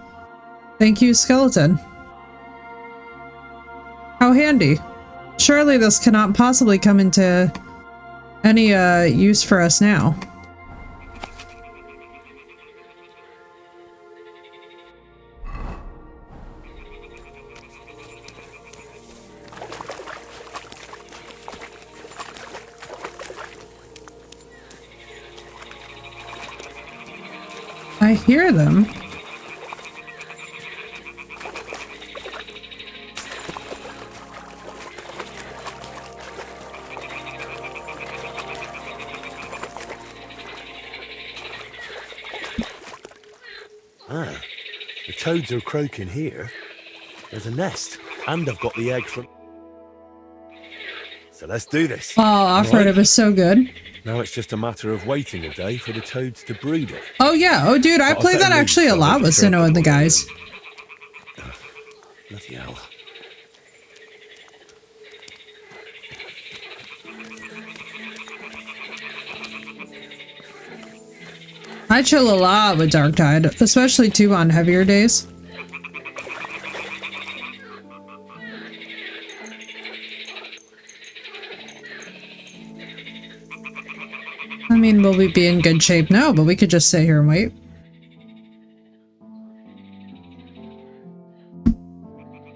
Thank you, skeleton. How handy. Surely this cannot possibly come into any use for us now. I hear them. Ah, the toads are croaking here. There's a nest, and I've got the egg from... So let's do this. Oh, Off-Road, it was so good. Now it's just a matter of waiting a day for the toads to breed it. Oh yeah, oh dude, I played that actually a lot with Sinnoh and the guys. Bloody hell. I chill a lot with Dark Tide, especially too on heavier days. I mean, will we be in good shape? No, but we could just sit here and wait.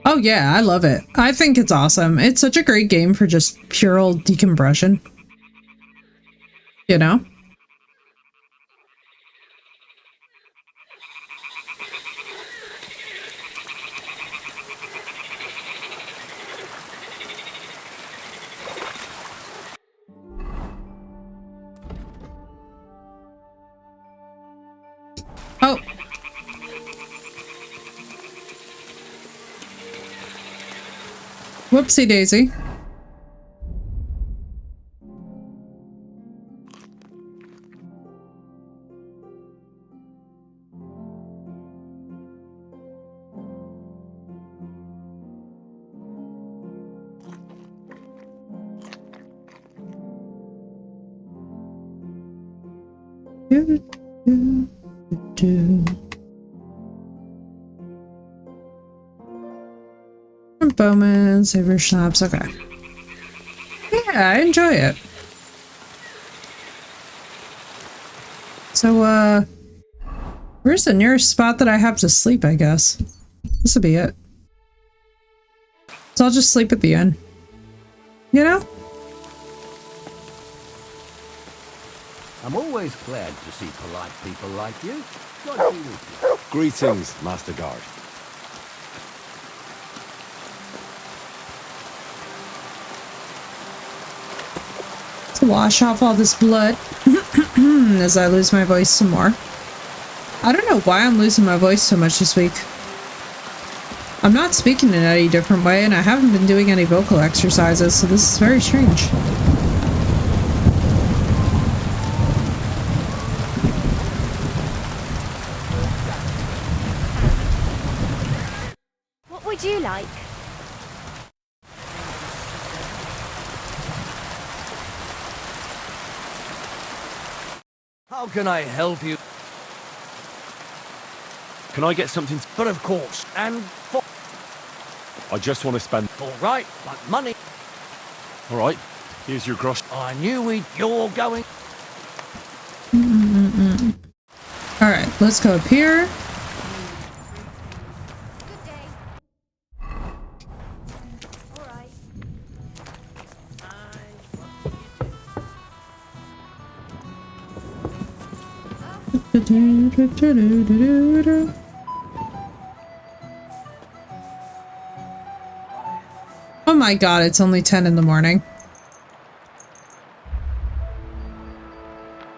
Oh yeah, I love it. I think it's awesome. It's such a great game for just pure old decompression. You know? Oh. Whoopsie daisy. Bowman, Saver Schnapps, okay. Yeah, I enjoy it. So, where's the nearest spot that I have to sleep, I guess? This will be it. So I'll just sleep at the inn. You know? I'm always glad to see polite people like you. God be with you. Greetings, Master Guard. To wash off all this blood as I lose my voice some more. I don't know why I'm losing my voice so much this week. I'm not speaking in any different way, and I haven't been doing any vocal exercises, so this is very strange. What would you like? How can I help you? Can I get something? But of course, and for... I just want to spend... All right, but money. All right, here's your grosh. I knew you're going... All right, let's go up here. Oh my god, it's only 10 in the morning.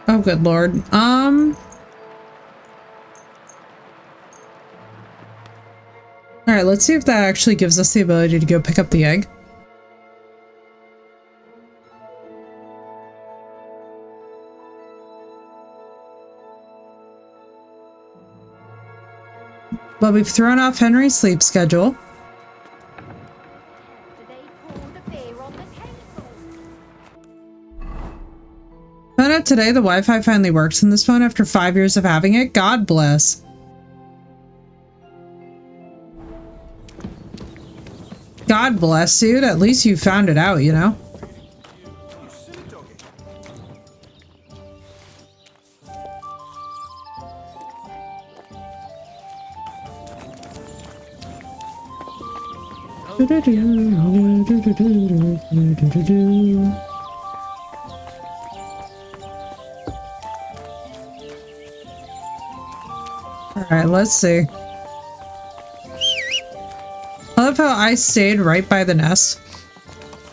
Oh good lord. Alright, let's see if that actually gives us the ability to go pick up the egg. But we've thrown off Henry's sleep schedule. Found out today the Wi-Fi finally works in this phone after 5 years of having it. God bless. God bless, dude. At least you found it out, you know? Alright, let's see. I love how I stayed right by the nest.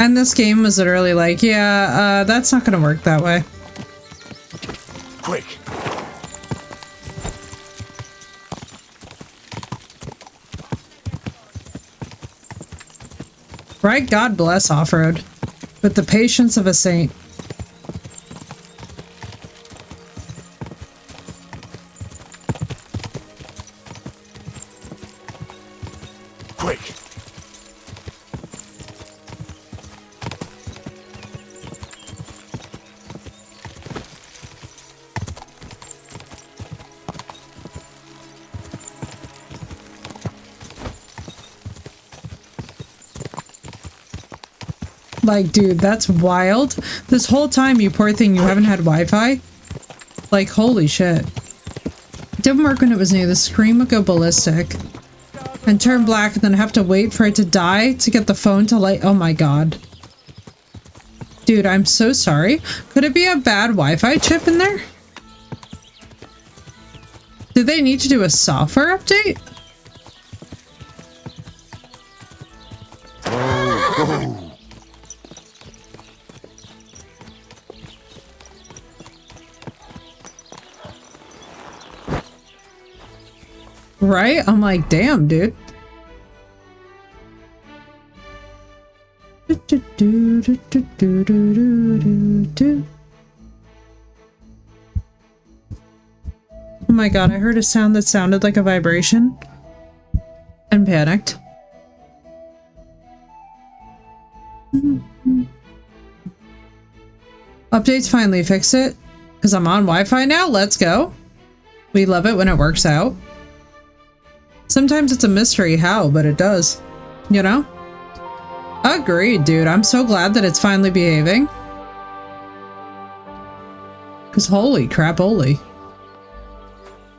And this game was literally like, yeah, that's not gonna work that way. Quick! Right? God bless off-road. With the patience of a saint. Quick! Like, dude, that's wild. This whole time, you poor thing, you haven't had Wi-Fi? Like, holy shit. Didn't work when it was new. The screen would go ballistic and turn black and then have to wait for it to die to get the phone to light. Oh my god. Dude, I'm so sorry. Could it be a bad Wi-Fi chip in there? Did they need to do a software update? Oh. Right? I'm like, damn, dude. Oh my god, I heard a sound that sounded like a vibration and panicked. Updates finally fixed it because I'm on Wi-Fi now. Let's go. We love it when it works out. Sometimes it's a mystery how, but it does. You know? Agreed, dude. I'm so glad that it's finally behaving. Because holy crap, holy.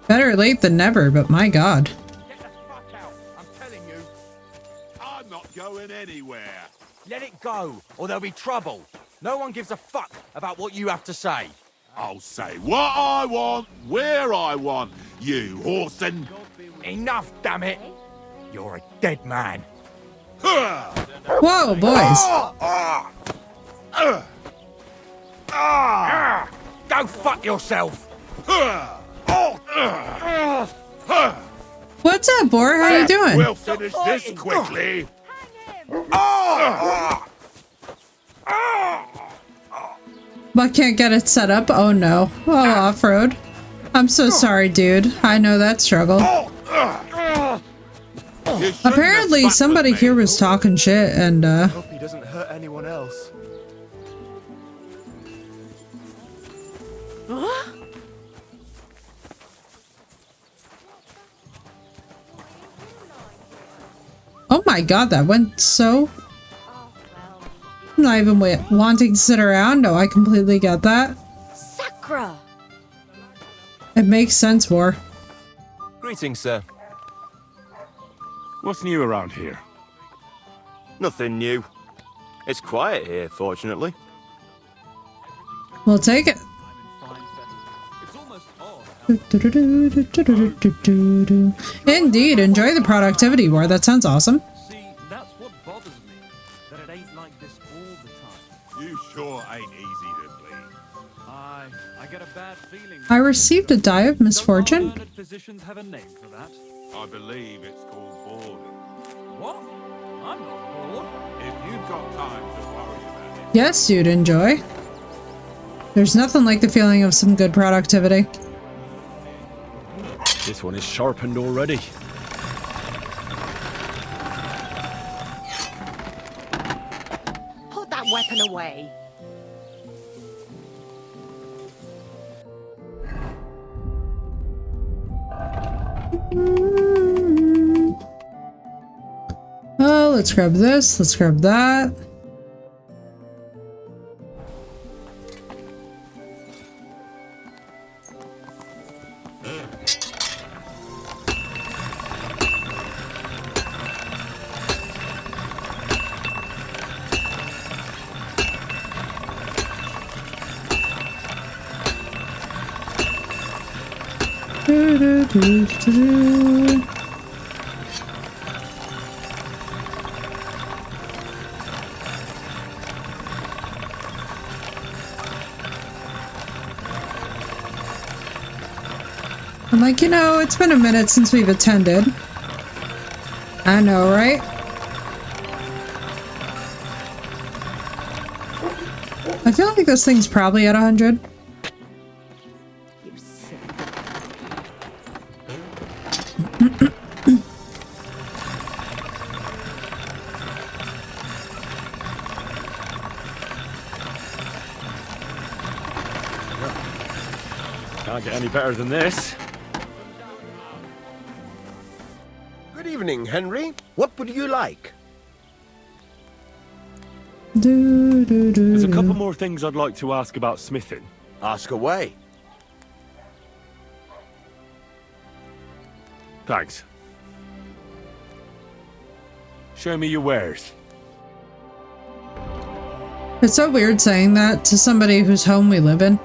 Better late than never, but my god. Get the fuck out. I'm telling you. I'm not going anywhere. Let it go, or there'll be trouble. No one gives a fuck about what you have to say. I'll say what I want, where I want. You horse and... Enough, damn it! You're a dead man. Whoa, boys. Go fuck yourself. What's up, Boar? How you doing? We'll finish this quickly. But can't get it set up? Oh no. Oh, off-road. I'm so sorry, dude. I know that struggle. Apparently, somebody here was talking shit and, Hope he doesn't hurt anyone else. oh my god, that went so... I'm not even wanting to sit around. No, I completely get that. Sakra! It makes sense, War. Greetings, sir. What's new around here? Nothing new. It's quiet here, fortunately. We'll take it. Indeed, enjoy the productivity war. That sounds awesome. See, that's what bothers me. That it ain't like this all the time. You sure ain't easy to please. I get a bad feeling. I received a die of misfortune. Physicians have a name for that. I believe it's called boredom. What? I'm not bored. If you've got time to worry about it. Yes, you'd enjoy. There's nothing like the feeling of some good productivity. This one is sharpened already. Put that weapon away. Oh, let's grab this. Let's grab that. I'm like, you know, it's been a minute since we've attended. I know, right? I feel like this thing's probably at 100. Can't get any better than this. Good evening, Henry. What would you like? There's a couple more things I'd like to ask about smithing. Ask away. Thanks. Show me your wares. It's so weird saying that to somebody whose home we live in.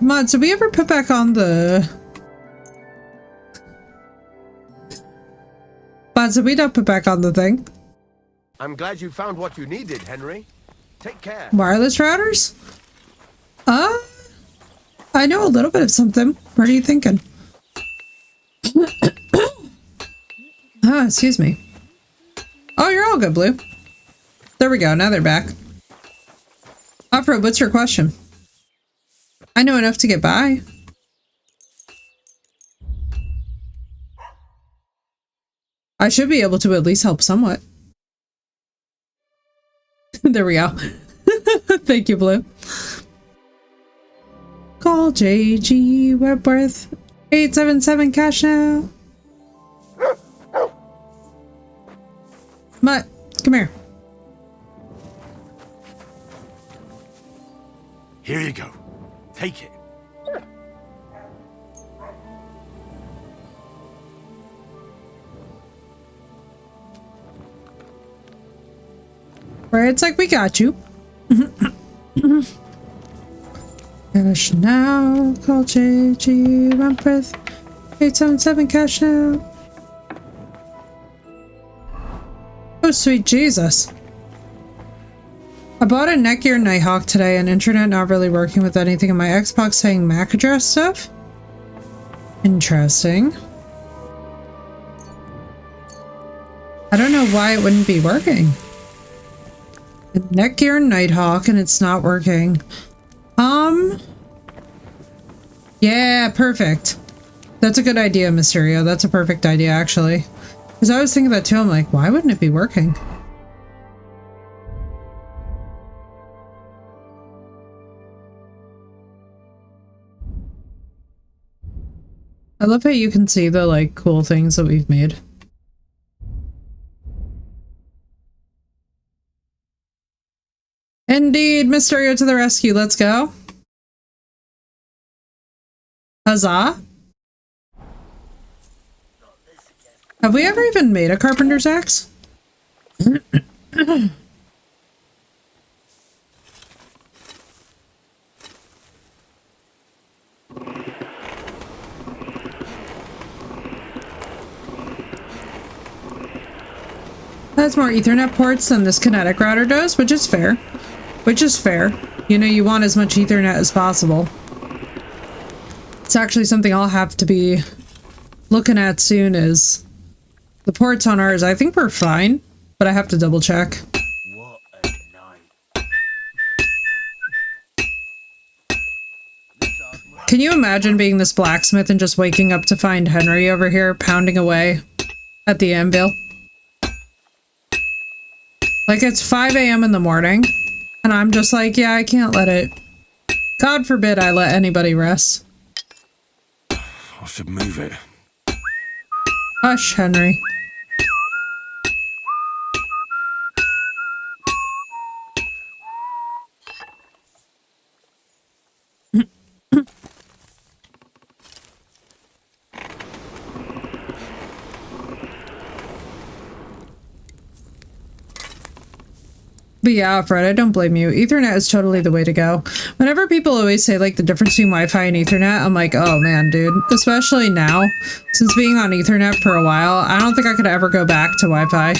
Mods, did we ever put back on the... Mods, did we not put back on the thing? I'm glad you found what you needed, Henry. Take care. Wireless routers? I know a little bit of something. What are you thinking? Excuse me. Oh, you're all good, Blue. There we go. Now they're back. Off-road, what's your question? I know enough to get by. I should be able to at least help somewhat. There we go. Thank you, Blue. Call JG Webworth. 877 cash now. Mutt, come here. Here you go. Take it. Where it's like, we got you. Cash now. Call JG Webworth. 877 cash now. Oh, sweet Jesus. I bought a Netgear Nighthawk today and internet not really working with anything in my Xbox saying MAC address stuff. Interesting. I don't know why it wouldn't be working. A Netgear Nighthawk and it's not working. Yeah, perfect. That's a good idea, Mysterio. That's a perfect idea, actually. Because I was thinking that too. I'm like, why wouldn't it be working? I love how you can see the, like, cool things that we've made. Indeed, Mysterio to the rescue. Let's go. Huzzah. Have we ever even made a carpenter's axe? Has more Ethernet ports than this kinetic router does, which is fair. Which is fair. You know, you want as much Ethernet as possible. It's actually something I'll have to be looking at soon is the ports on ours. I think we're fine, but I have to double check. What a night. Can you imagine being this blacksmith and just waking up to find Henry over here pounding away at the anvil? Like, it's 5 a.m. in the morning, and I'm just like, yeah, I can't let it. God forbid I let anybody rest. I should move it. Hush, Henry. But yeah, Fred, I don't blame you. Ethernet is totally the way to go. Whenever people always say, like, the difference between Wi-Fi and Ethernet, I'm like, oh man, dude. Especially now, since being on Ethernet for a while, I don't think I could ever go back to Wi-Fi.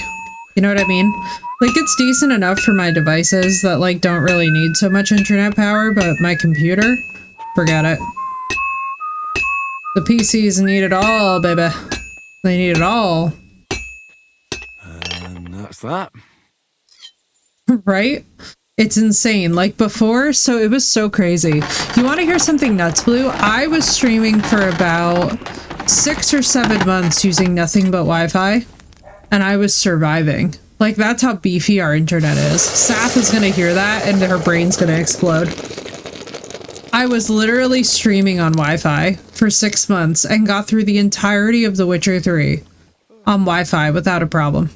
You know what I mean? Like, it's decent enough for my devices that, like, don't really need so much internet power, but my computer? Forget it. The PCs need it all, baby. They need it all. And that's that. Right? It's insane. Like before, so it was so crazy. You want to hear something nuts, Blue? I was streaming for about 6 or 7 months using nothing but Wi-Fi, and I was surviving. Like, that's how beefy our internet is. Saf is gonna hear that, and her brain's gonna explode. I was literally streaming on Wi-Fi for 6 months and got through the entirety of The Witcher 3 on Wi-Fi without a problem.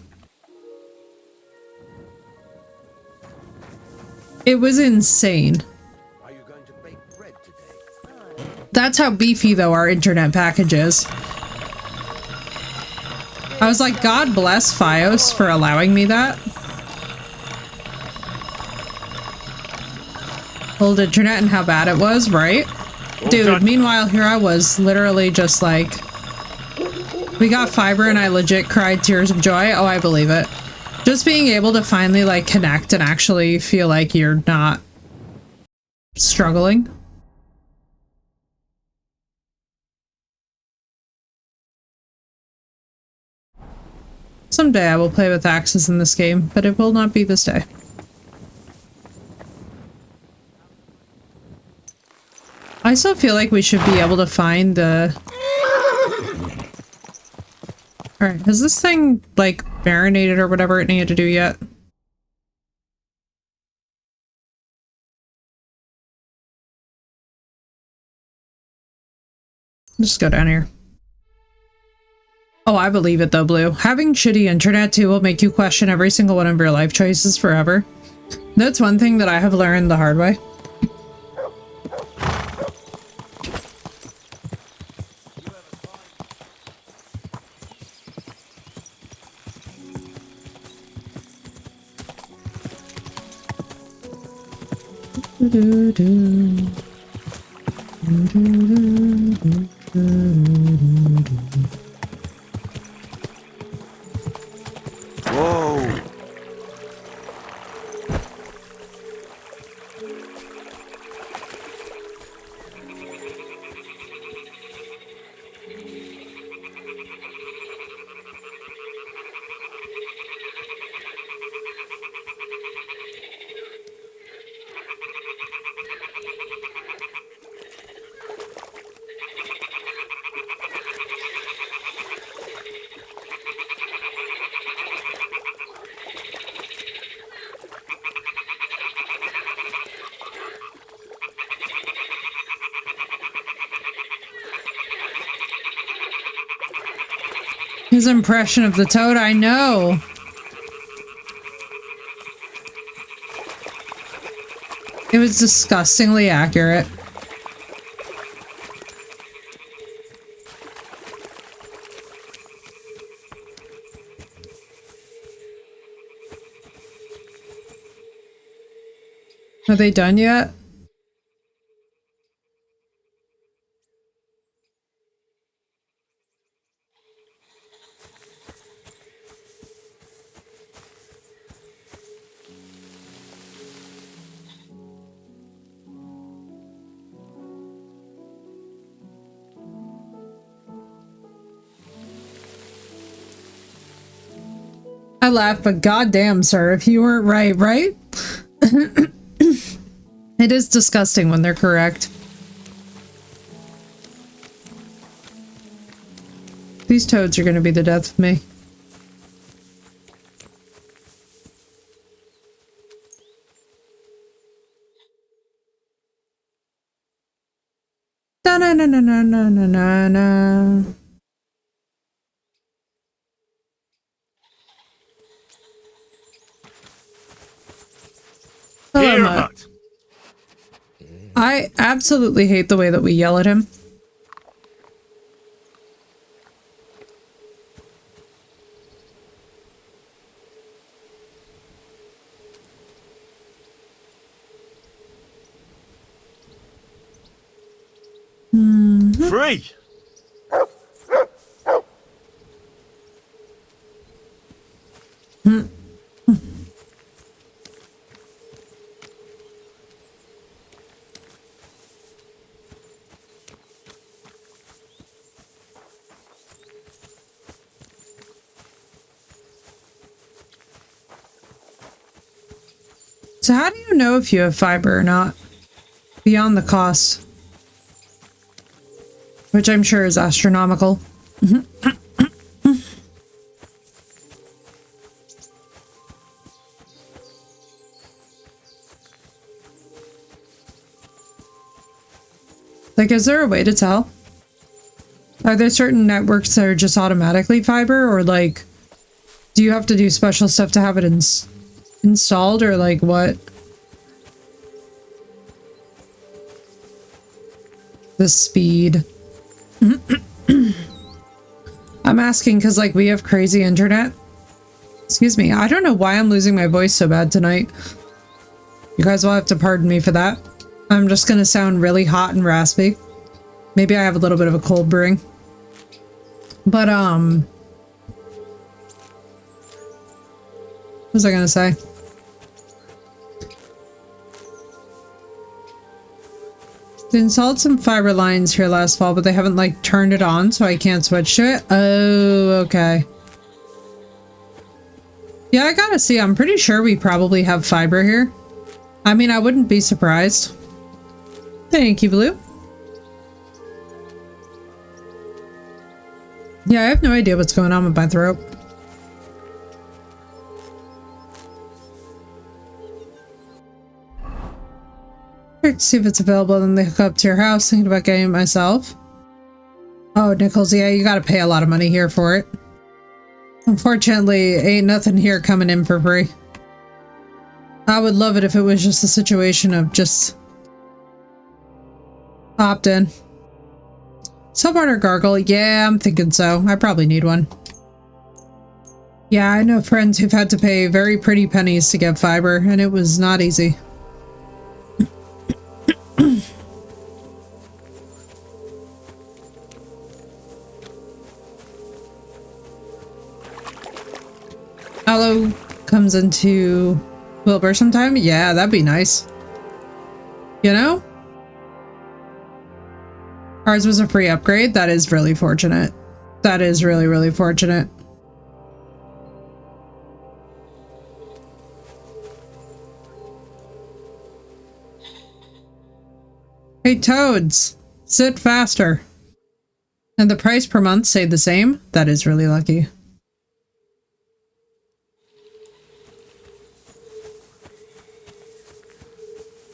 It was insane. That's how beefy, though, our internet package is. I was like, God bless Fios for allowing me that. Old internet and how bad it was, right? Dude, meanwhile, here I was literally just like, we got fiber and I legit cried tears of joy. Oh, I believe it. Just being able to finally, like, connect and actually feel like you're not struggling. Someday I will play with axes in this game, but it will not be this day. I still feel like we should be able to find the... Alright, has this thing, like, marinated or whatever it needed to do yet? Just go down here. Oh, I believe it though, Blue. Having shitty internet too will make you question every single one of your life choices forever. That's one thing that I have learned the hard way. Whoa! His impression of the toad, I know. It was disgustingly accurate. Are they done yet? I laugh, but goddamn, sir, if you weren't right, right? It is disgusting when they're correct. These toads are going to be the death of me. Na na na na na na na na. Hello, Mutt. I absolutely hate the way that we yell at him. Free! So how do you know if you have fiber or not? Beyond the cost. Which I'm sure is astronomical. Like, is there a way to tell? Are there certain networks that are just automatically fiber, or like, do you have to do special stuff to have it installed, or like what? The speed. I'm asking because like we have crazy internet. Excuse me, I don't know why I'm losing my voice so bad tonight. You guys will have to pardon me for that. I'm just gonna sound really hot and raspy. Maybe I have a little bit of a cold brewing. But what was I gonna say? They installed some fiber lines here last fall, but they haven't like turned it on, so I can't switch to it. Oh, okay. Yeah, I gotta see. I'm pretty sure we probably have fiber here. I mean, I wouldn't be surprised. Thank you, Blue. Yeah, I have no idea what's going on with my throat. To see if it's available, then they hook up to your house. Thinking about getting it myself. Oh, Nichols, yeah, you gotta pay a lot of money here for it. Unfortunately, ain't nothing here coming in for free. I would love it if it was just a situation of just opt in. Saltwater gargle, yeah, I'm thinking so. I probably need one. Yeah, I know friends who've had to pay very pretty pennies to get fiber, and it was not easy. Hello comes into Wilbur sometime? Yeah, that'd be nice. You know? Ours was a free upgrade. That is really fortunate. That is really, really fortunate. Hey, toads! Sit faster. And the price per month stayed the same? That is really lucky.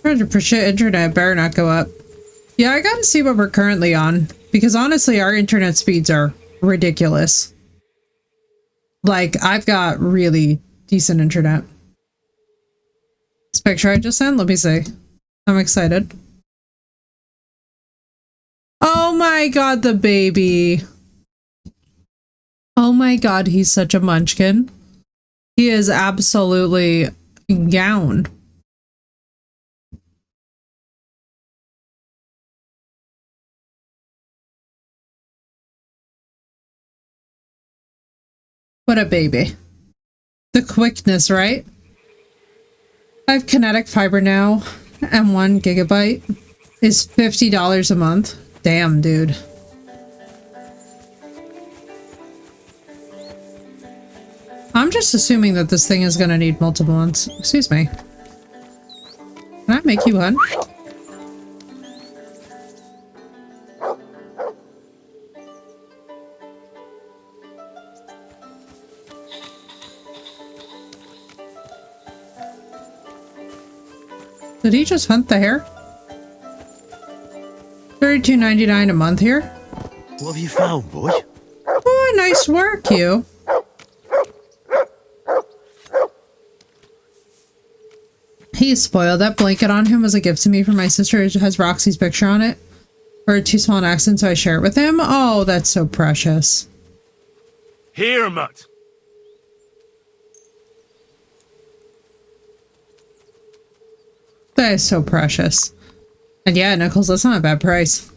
%% internet better not go up. Yeah, I gotta see what we're currently on, because honestly our internet speeds are ridiculous. Like, I've got really decent internet. This picture I just sent, let me see. I'm excited. Oh my god, the baby. Oh my god, he's such a munchkin. He is absolutely gowned. What a baby. The quickness, right? I have kinetic fiber now, and 1 gigabyte is $50 a month. Damn, dude. I'm just just assuming that this thing is gonna need multiple ones. Excuse me. Can I make you one? Did he just hunt the hare? $32.99 a month here. What have you found, boy? Oh, nice work, you. He's spoiled. That blanket on him was a gift to me from my sister. It has Roxy's picture on it. For too small an accent, so I share it with him. Oh, that's so precious. Here, Mutt. That is so precious. And yeah, Nichols, that's not a bad price.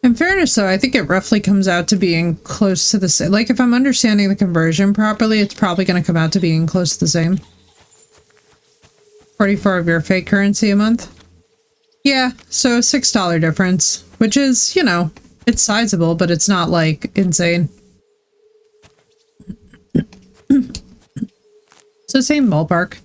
In fairness, though, I think it roughly comes out to being close to the same. Like, if I'm understanding the conversion properly, it's probably going to come out to being close to the same. 44 of your fake currency a month. Yeah, so $6 difference, which is, you know, it's sizable, but it's not, like, insane. So same ballpark.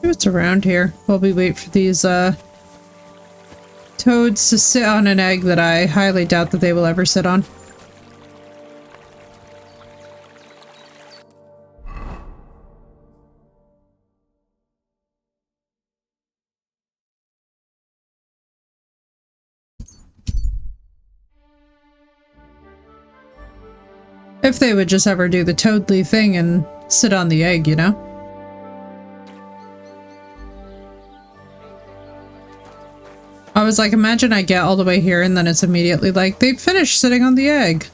It's around here while we wait for these toads to sit on an egg that I highly doubt that they will ever sit on. If they would just ever do the toadly thing and sit on the egg, you know? I was like, imagine I get all the way here and then it's immediately like, they finished sitting on the egg.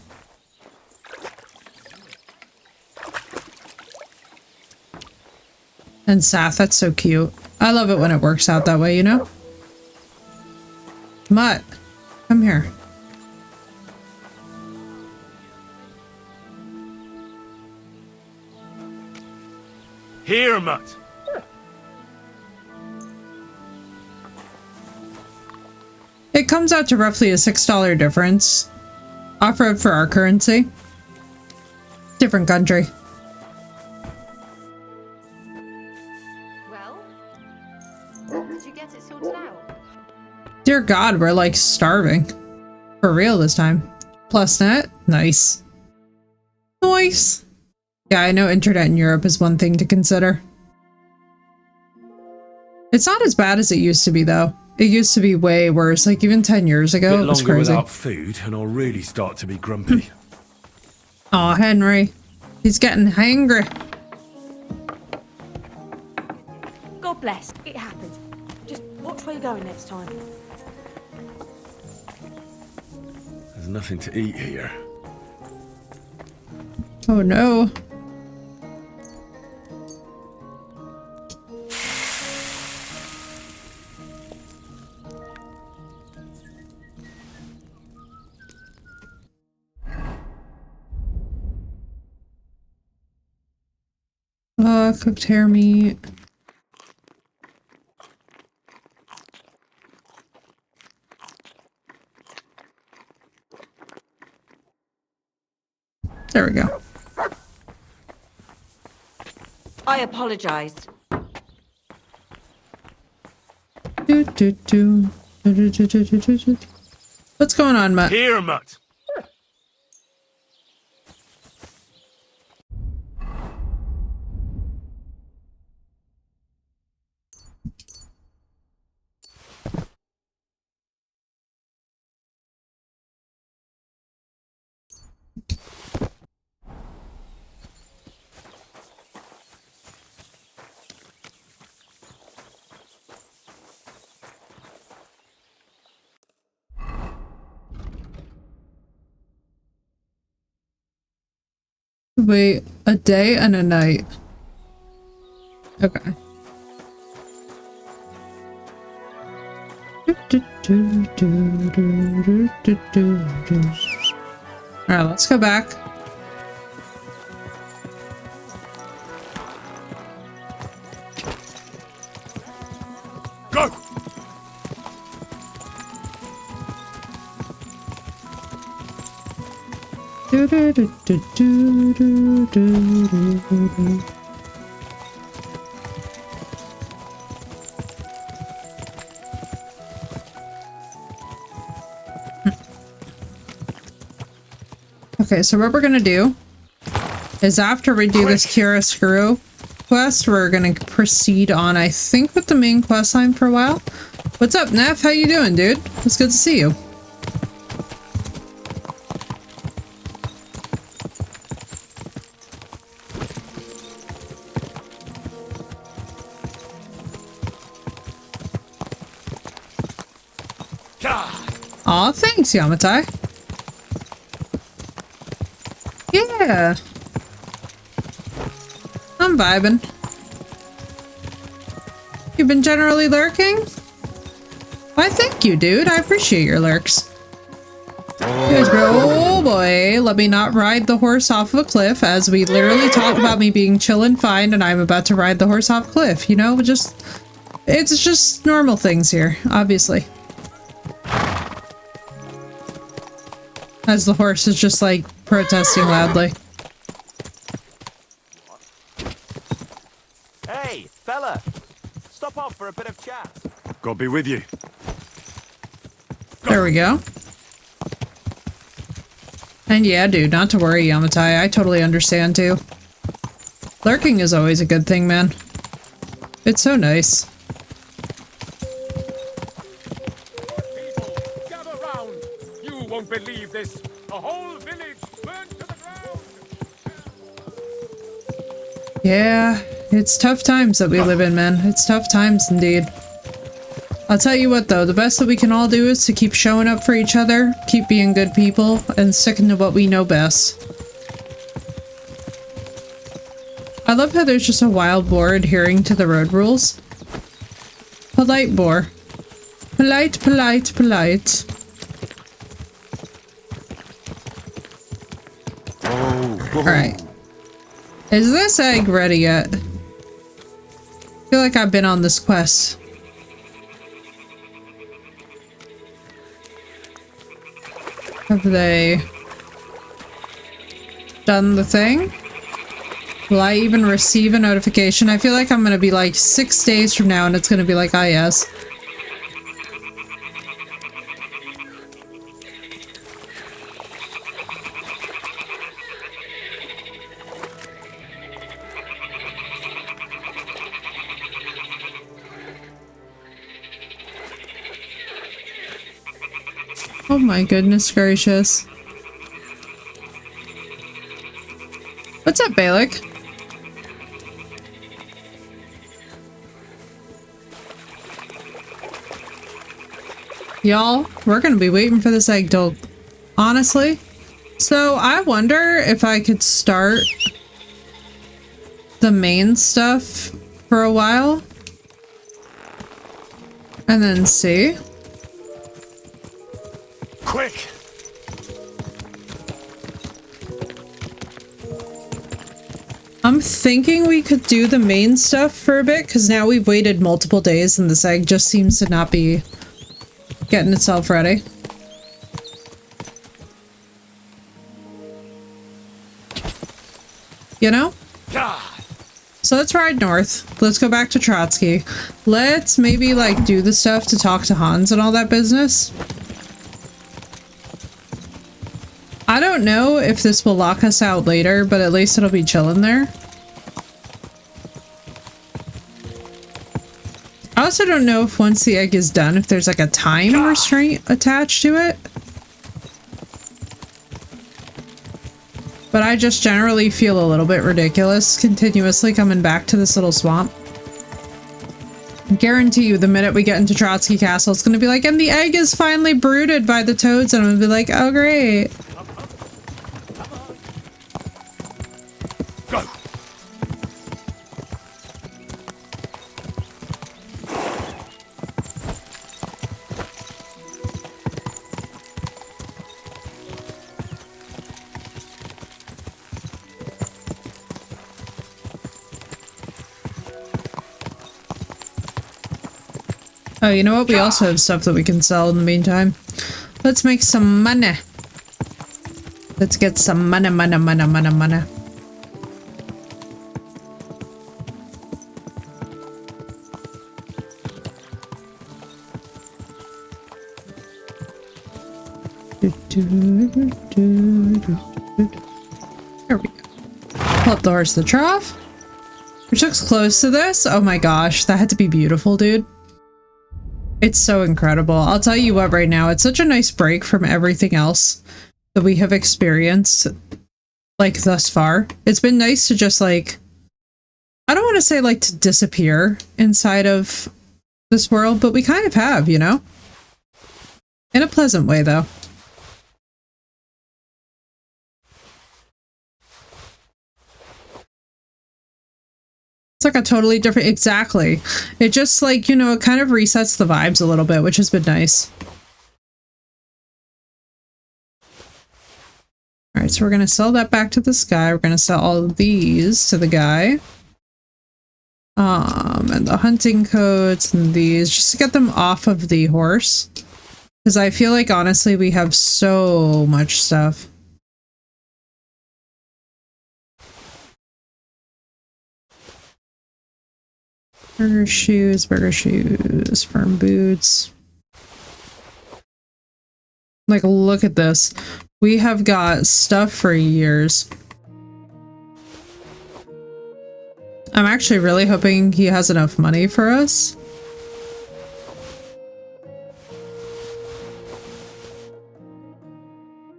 And Sath, that's so cute. I love it when it works out that way, you know? Mutt, come here. Here, Mutt. It comes out to roughly a $6 difference. Offered for our currency. Different country. Well, did you get it sorted out? Dear God, we're like starving. For real this time. Plus net? Nice. Nice. Yeah, I know internet in Europe is one thing to consider. It's not as bad as it used to be, though. It used to be way worse. Like, even 10 years ago, it was crazy. Without food, and I'll really start to be grumpy. Aw, Henry. He's getting hangry. God bless. It happens. Just watch where you're going next time. There's nothing to eat here. Oh no. Cooked hare meat. There we go. I apologize. What's going on, Mutt? Here, Mutt. Wait, a day and a night. Okay. Alright, let's go back. Go! Okay, so what we're gonna do is after we do this Chiaroscuro quest, we're gonna proceed on, I think, with the main quest line for a while. What's up, Neff? How you doing, dude? It's good to see you. Aw, thanks, Yamatai. Yeah. I'm vibing. You've been generally lurking? Why, thank you, dude. I appreciate your lurks. Yes, bro. Oh boy, let me not ride the horse off of a cliff, as we literally talk about me being chill and fine, and I'm about to ride the horse off a cliff. You know, it's just normal things here, obviously. As the horse is just like protesting loudly. Hey, fella! Stop off for a bit of chat. God be with you. There we go. And yeah, dude, not to worry, Yamatai. I totally understand too. Lurking is always a good thing, man. It's so nice. Gather round! You won't believe this! A whole village burned to the ground! Yeah, it's tough times that we live in, man. It's tough times indeed. I'll tell you what though, the best that we can all do is to keep showing up for each other, keep being good people, and sticking to what we know best. I love how there's just a wild boar adhering to the road rules. Polite boar. Polite, polite, polite. Alright. Is this egg ready yet? I feel like I've been on this quest. Have they done the thing? Will I even receive a notification? I feel like I'm gonna be like 6 days from now and it's gonna be like, ah, yes. Oh my goodness gracious. What's up, Balak? Y'all, we're gonna be waiting for this egg to honestly. So I wonder if I could start the main stuff for a while and then see. Quick! I'm thinking we could do the main stuff for a bit, because now we've waited multiple days and this egg just seems to not be getting itself ready. You know? So let's ride north. Let's go back to Trotsky. Let's maybe like do the stuff to talk to Hans and all that business. I don't know if this will lock us out later, but at least it'll be chilling there. I also don't know if once the egg is done, if there's like a time restraint attached to it. But I just generally feel a little bit ridiculous continuously coming back to this little swamp. I guarantee you the minute we get into Trotsky Castle, it's going to be like, and the egg is finally brooded by the toads, and I'm going to be like, oh great. Oh, you know what? We also have stuff that we can sell in the meantime. Let's make some money. Let's get some money. There we go. Pull up the horse to the trough. Which looks close to this. Oh my gosh, that had to be beautiful, dude. It's so incredible. I'll tell you what right now, it's such a nice break from everything else that we have experienced, like, thus far. It's been nice to just, like, I don't want to say, like, to disappear inside of this world, but we kind of have, you know? In a pleasant way, though. It's like a totally different, exactly. It just, like, you know, it kind of resets the vibes a little bit, which has been nice. Alright, so we're gonna sell that back to this guy. We're gonna sell all of these to the guy. And the hunting coats and these, just to get them off of the horse. Because I feel like, honestly, we have so much stuff. Burger shoes, firm boots. Like, look at this. We have got stuff for years. I'm actually really hoping he has enough money for us.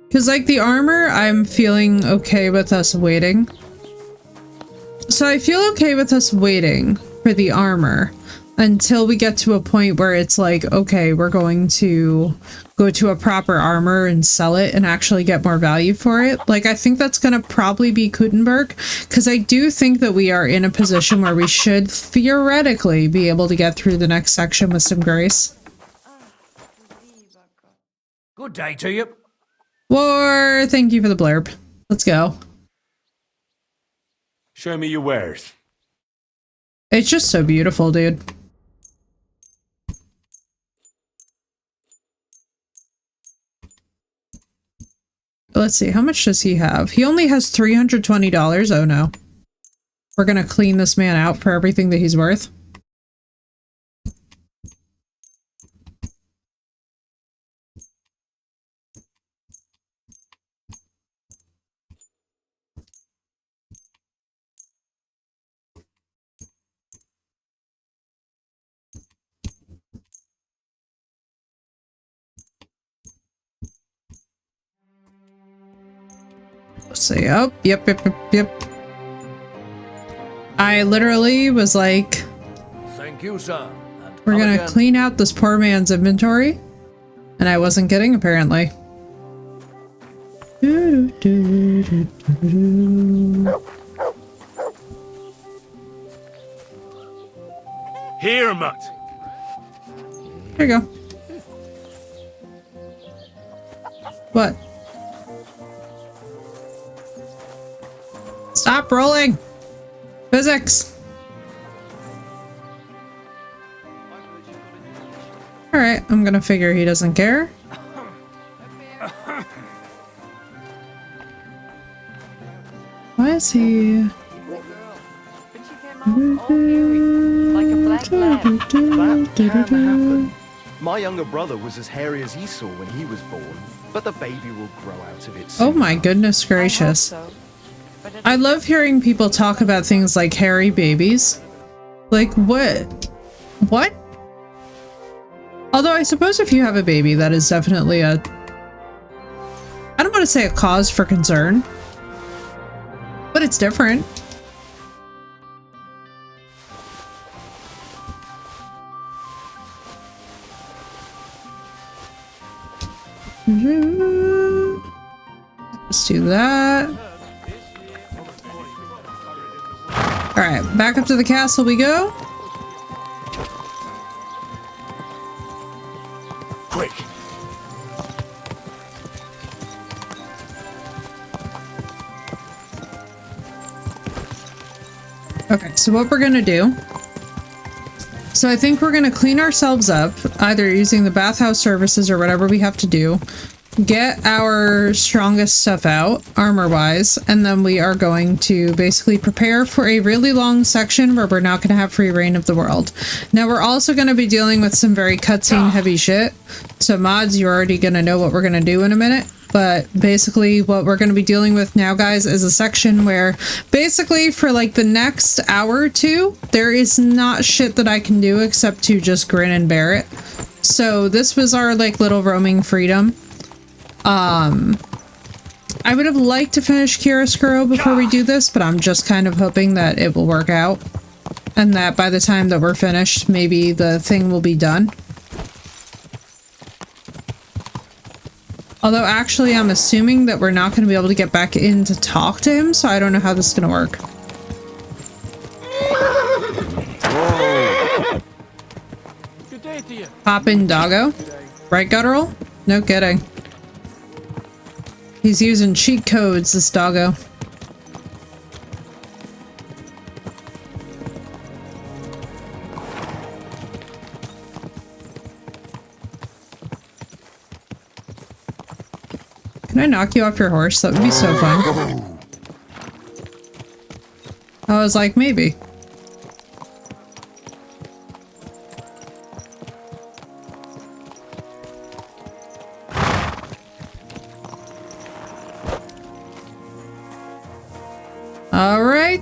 Because, like, the armor, I'm feeling okay with us waiting. So I feel okay with us waiting for the armor until we get to a point where it's like, okay, we're going to go to a proper armor and sell it and actually get more value for it. Like, I think that's going to probably be Kutenberg, because I do think that we are in a position where we should theoretically be able to get through the next section with some grace. Good day to you. War, thank you for the blurb. Let's go. Show me your wares. It's just so beautiful, dude. Let's see, how much does he have? He only has $320. Oh no. We're gonna clean this man out for everything that he's worth. Let's see. Oh, yep. I literally was like, Thank you, sir. we're gonna clean out this poor man's inventory. And I wasn't kidding, apparently. Here, Mutt. There you go. What? Stop rolling! Physics! Alright, I'm gonna figure he doesn't care. Why is he... That can happen. My younger brother was as hairy as Esau when he was born, but the baby will grow out of it soon. Oh my goodness gracious. I love hearing people talk about things like hairy babies. Like, what? What? Although I suppose if you have a baby, that is definitely a... I don't want to say a cause for concern. But it's different. Let's do that. Alright, back up to the castle we go. Quick. Okay, so what we're gonna do... So I think we're gonna clean ourselves up, either using the bathhouse services or whatever we have to do. Get our strongest stuff out, armor-wise, and then we are going to basically prepare for a really long section where we're not going to have free reign of the world. Now, we're also going to be dealing with some very cutscene-heavy shit. So, mods, you're already going to know what we're going to do in a minute. But basically, what we're going to be dealing with now, guys, is a section where basically for like the next hour or two, there is not shit that I can do except to just grin and bear it. So, this was our like little roaming freedom. I would have liked to finish Chiaroscuro before we do this, but I'm just kind of hoping that it will work out. And that by the time that we're finished, maybe the thing will be done. Although actually I'm assuming that we're not going to be able to get back in to talk to him, so I don't know how this is going to work. Good day to you. Hop in, doggo. Right, Guttural? No kidding. He's using cheat codes, this doggo. Can I knock you off your horse? That would be so fun. I was like, maybe. All right.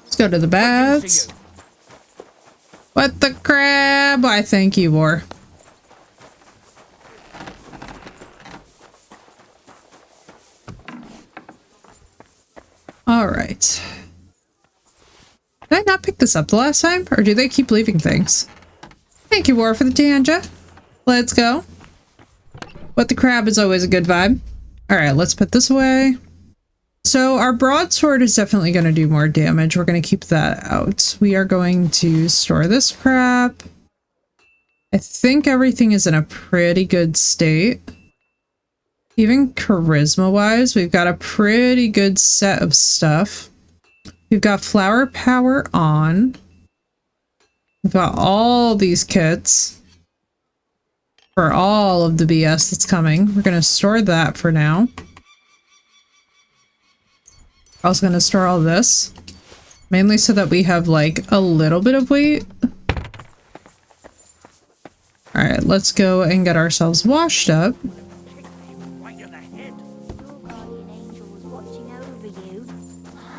Let's go to the baths. What the crab? Why, thank you, War. All right. Did I not pick this up the last time? Or do they keep leaving things? Thank you, War, for the tanja. Let's go. What the crab is always a good vibe. All right, let's put this away. So our broadsword is definitely going to do more damage. We're going to keep that out. We are going to store this crap. I think everything is in a pretty good state. Even charisma-wise, we've got a pretty good set of stuff. We've got flower power on. We've got all these kits for all of the BS that's coming. We're going to store that for now. I was going to store all this, mainly so that we have like a little bit of weight. All right, let's go and get ourselves washed up.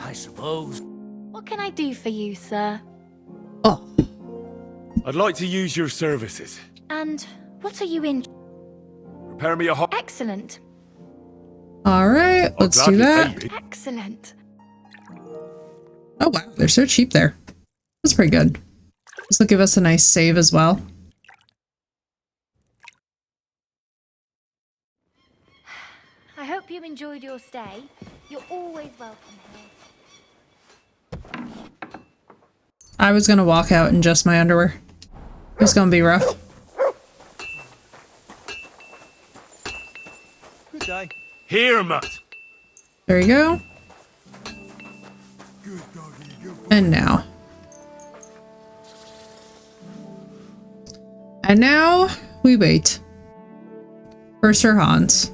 I suppose. What can I do for you, sir? Oh. I'd like to use your services. And what are you in? Prepare me a hot. Excellent. All right, let's do that. Excellent. Oh wow, they're so cheap there. That's pretty good. This will give us a nice save as well. I hope you enjoyed your stay. You're always welcome here. I was gonna walk out in just my underwear. It's gonna be rough. Good day. Here, Mutt. There you go. And now. And now we wait for Sir Hans.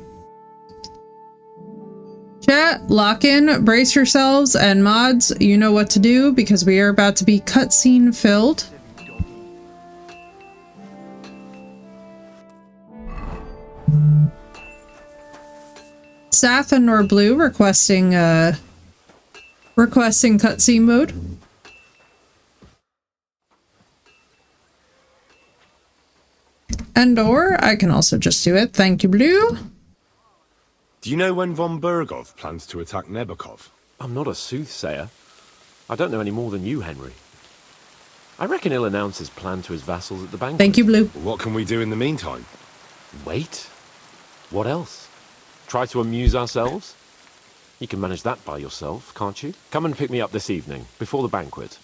Chat, lock in, brace yourselves, and mods, you know what to do because we are about to be cutscene filled. Sath and Norblue requesting cutscene mode. And/or I can also just do it. Thank you, Blue. Do you know when von Bergov plans to attack Nebukov? I'm not a soothsayer. I don't know any more than you, Henry. I reckon he'll announce his plan to his vassals at the banquet. Thank you, Blue. What can we do in the meantime? Wait. What else? Try to amuse ourselves? You can manage that by yourself, can't you? Come and pick me up this evening, before the banquet.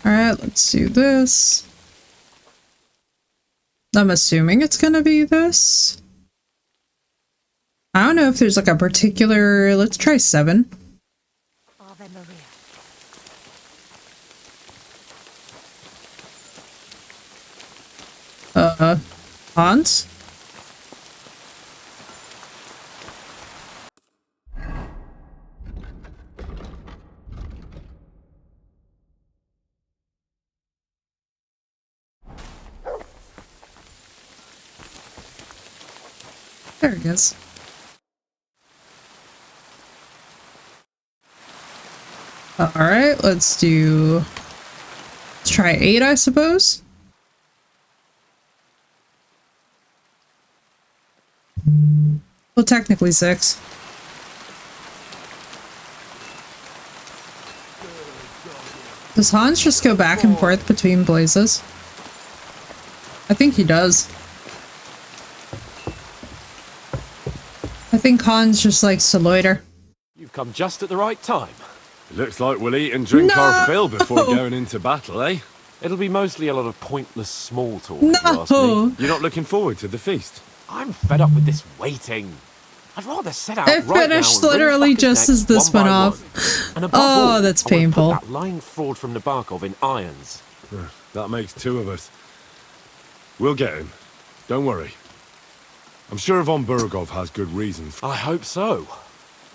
Alright, let's do this. I'm assuming it's gonna be this. I don't know if there's like a particular... Let's try 7. Ave Maria. Hans? There it is. Alright, let's try 8, I suppose. Well, technically 6. Does Hans just go back and forth between blazes? I think he does. I think Hans just likes to loiter. You've come just at the right time. Looks like we'll eat and drink our fill before going into battle, eh? It'll be mostly a lot of pointless small talk, if you ask No! me. You're not looking forward to the feast? I'm fed up with this waiting. I'd rather set out It right finished now and literally wring fuckers' just necks as this one went by off. one. And above Oh, all, that's I wanna painful. Put that lying fraud from Nabokov in irons. That makes 2 of us. We'll get him. Don't worry. I'm sure Von Burgov has good reasons. I hope so.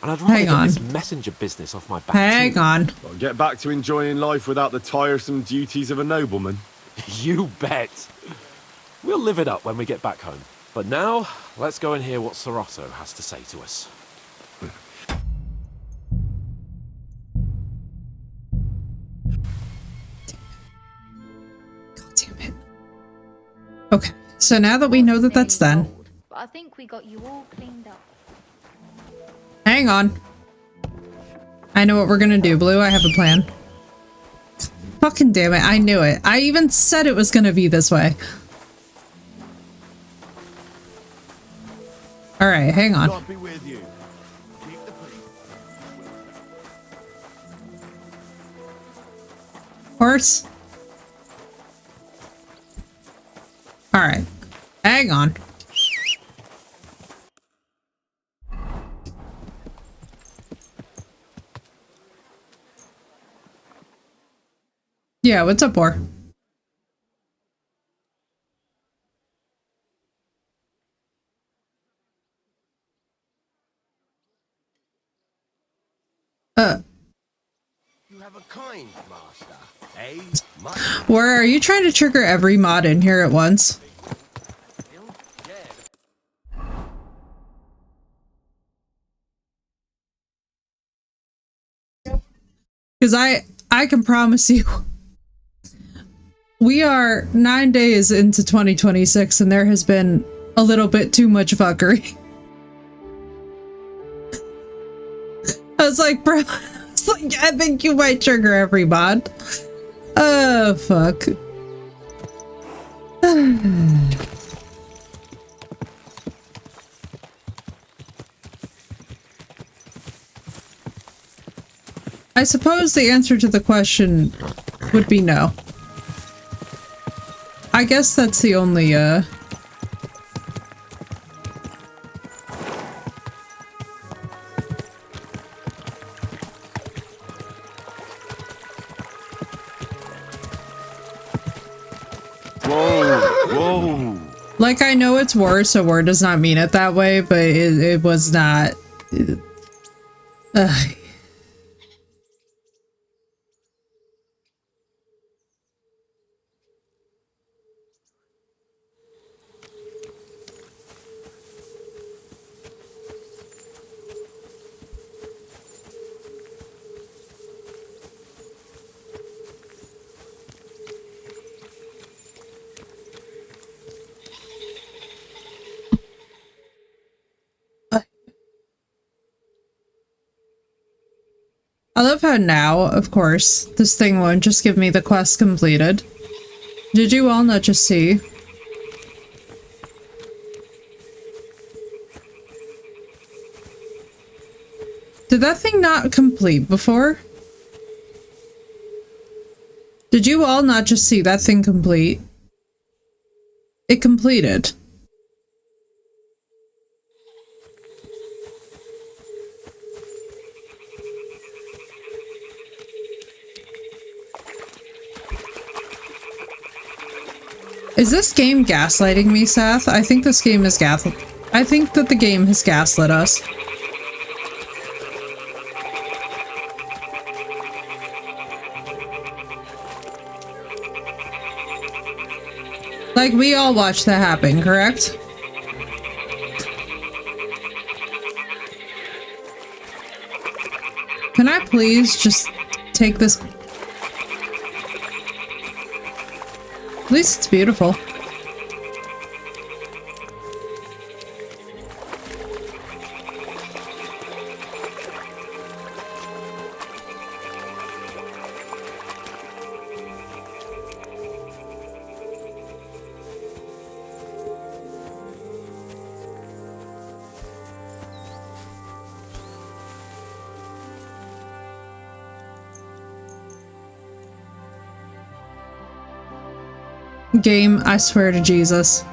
And I'd rather Hang get on. this messenger business off my back. Hang on. I'll get back to enjoying life without the tiresome duties of a nobleman. You bet. We'll live it up when we get back home. But now, let's go and hear what Soroto has to say to us. God damn it. Okay, so now that we know that that's done, But I think we got you all cleaned up. hang on. I know what we're gonna do, Blue. I have a plan. Fucking damn it, I knew it. I even said it was gonna be this way. Alright, hang on. God be with you. Keep the peace. Horse. Alright. Hang on. Yeah, what's up, War? You have a kind master, eh? War, are you trying to trigger every mod in here at once? Because I can promise you, we are 9 days into 2026 and there has been a little bit too much fuckery. I was like, bro, it's like, I think you might trigger every mod. Oh, fuck. I suppose the answer to the question would be no. I guess that's the only, Whoa! like, I know it's war, so war does not mean it that way, but it was not... Ugh. I love how now, of course, this thing won't just give me the quest completed. Did you all not just see? Did that thing not complete before? Did you all not just see that thing complete? It completed. Is this game gaslighting me, Seth? I think this game is I think that the game has gaslit us. Like, we all watched that happen, correct? Can I please just take this? At least it's beautiful. Game, I swear to Jesus.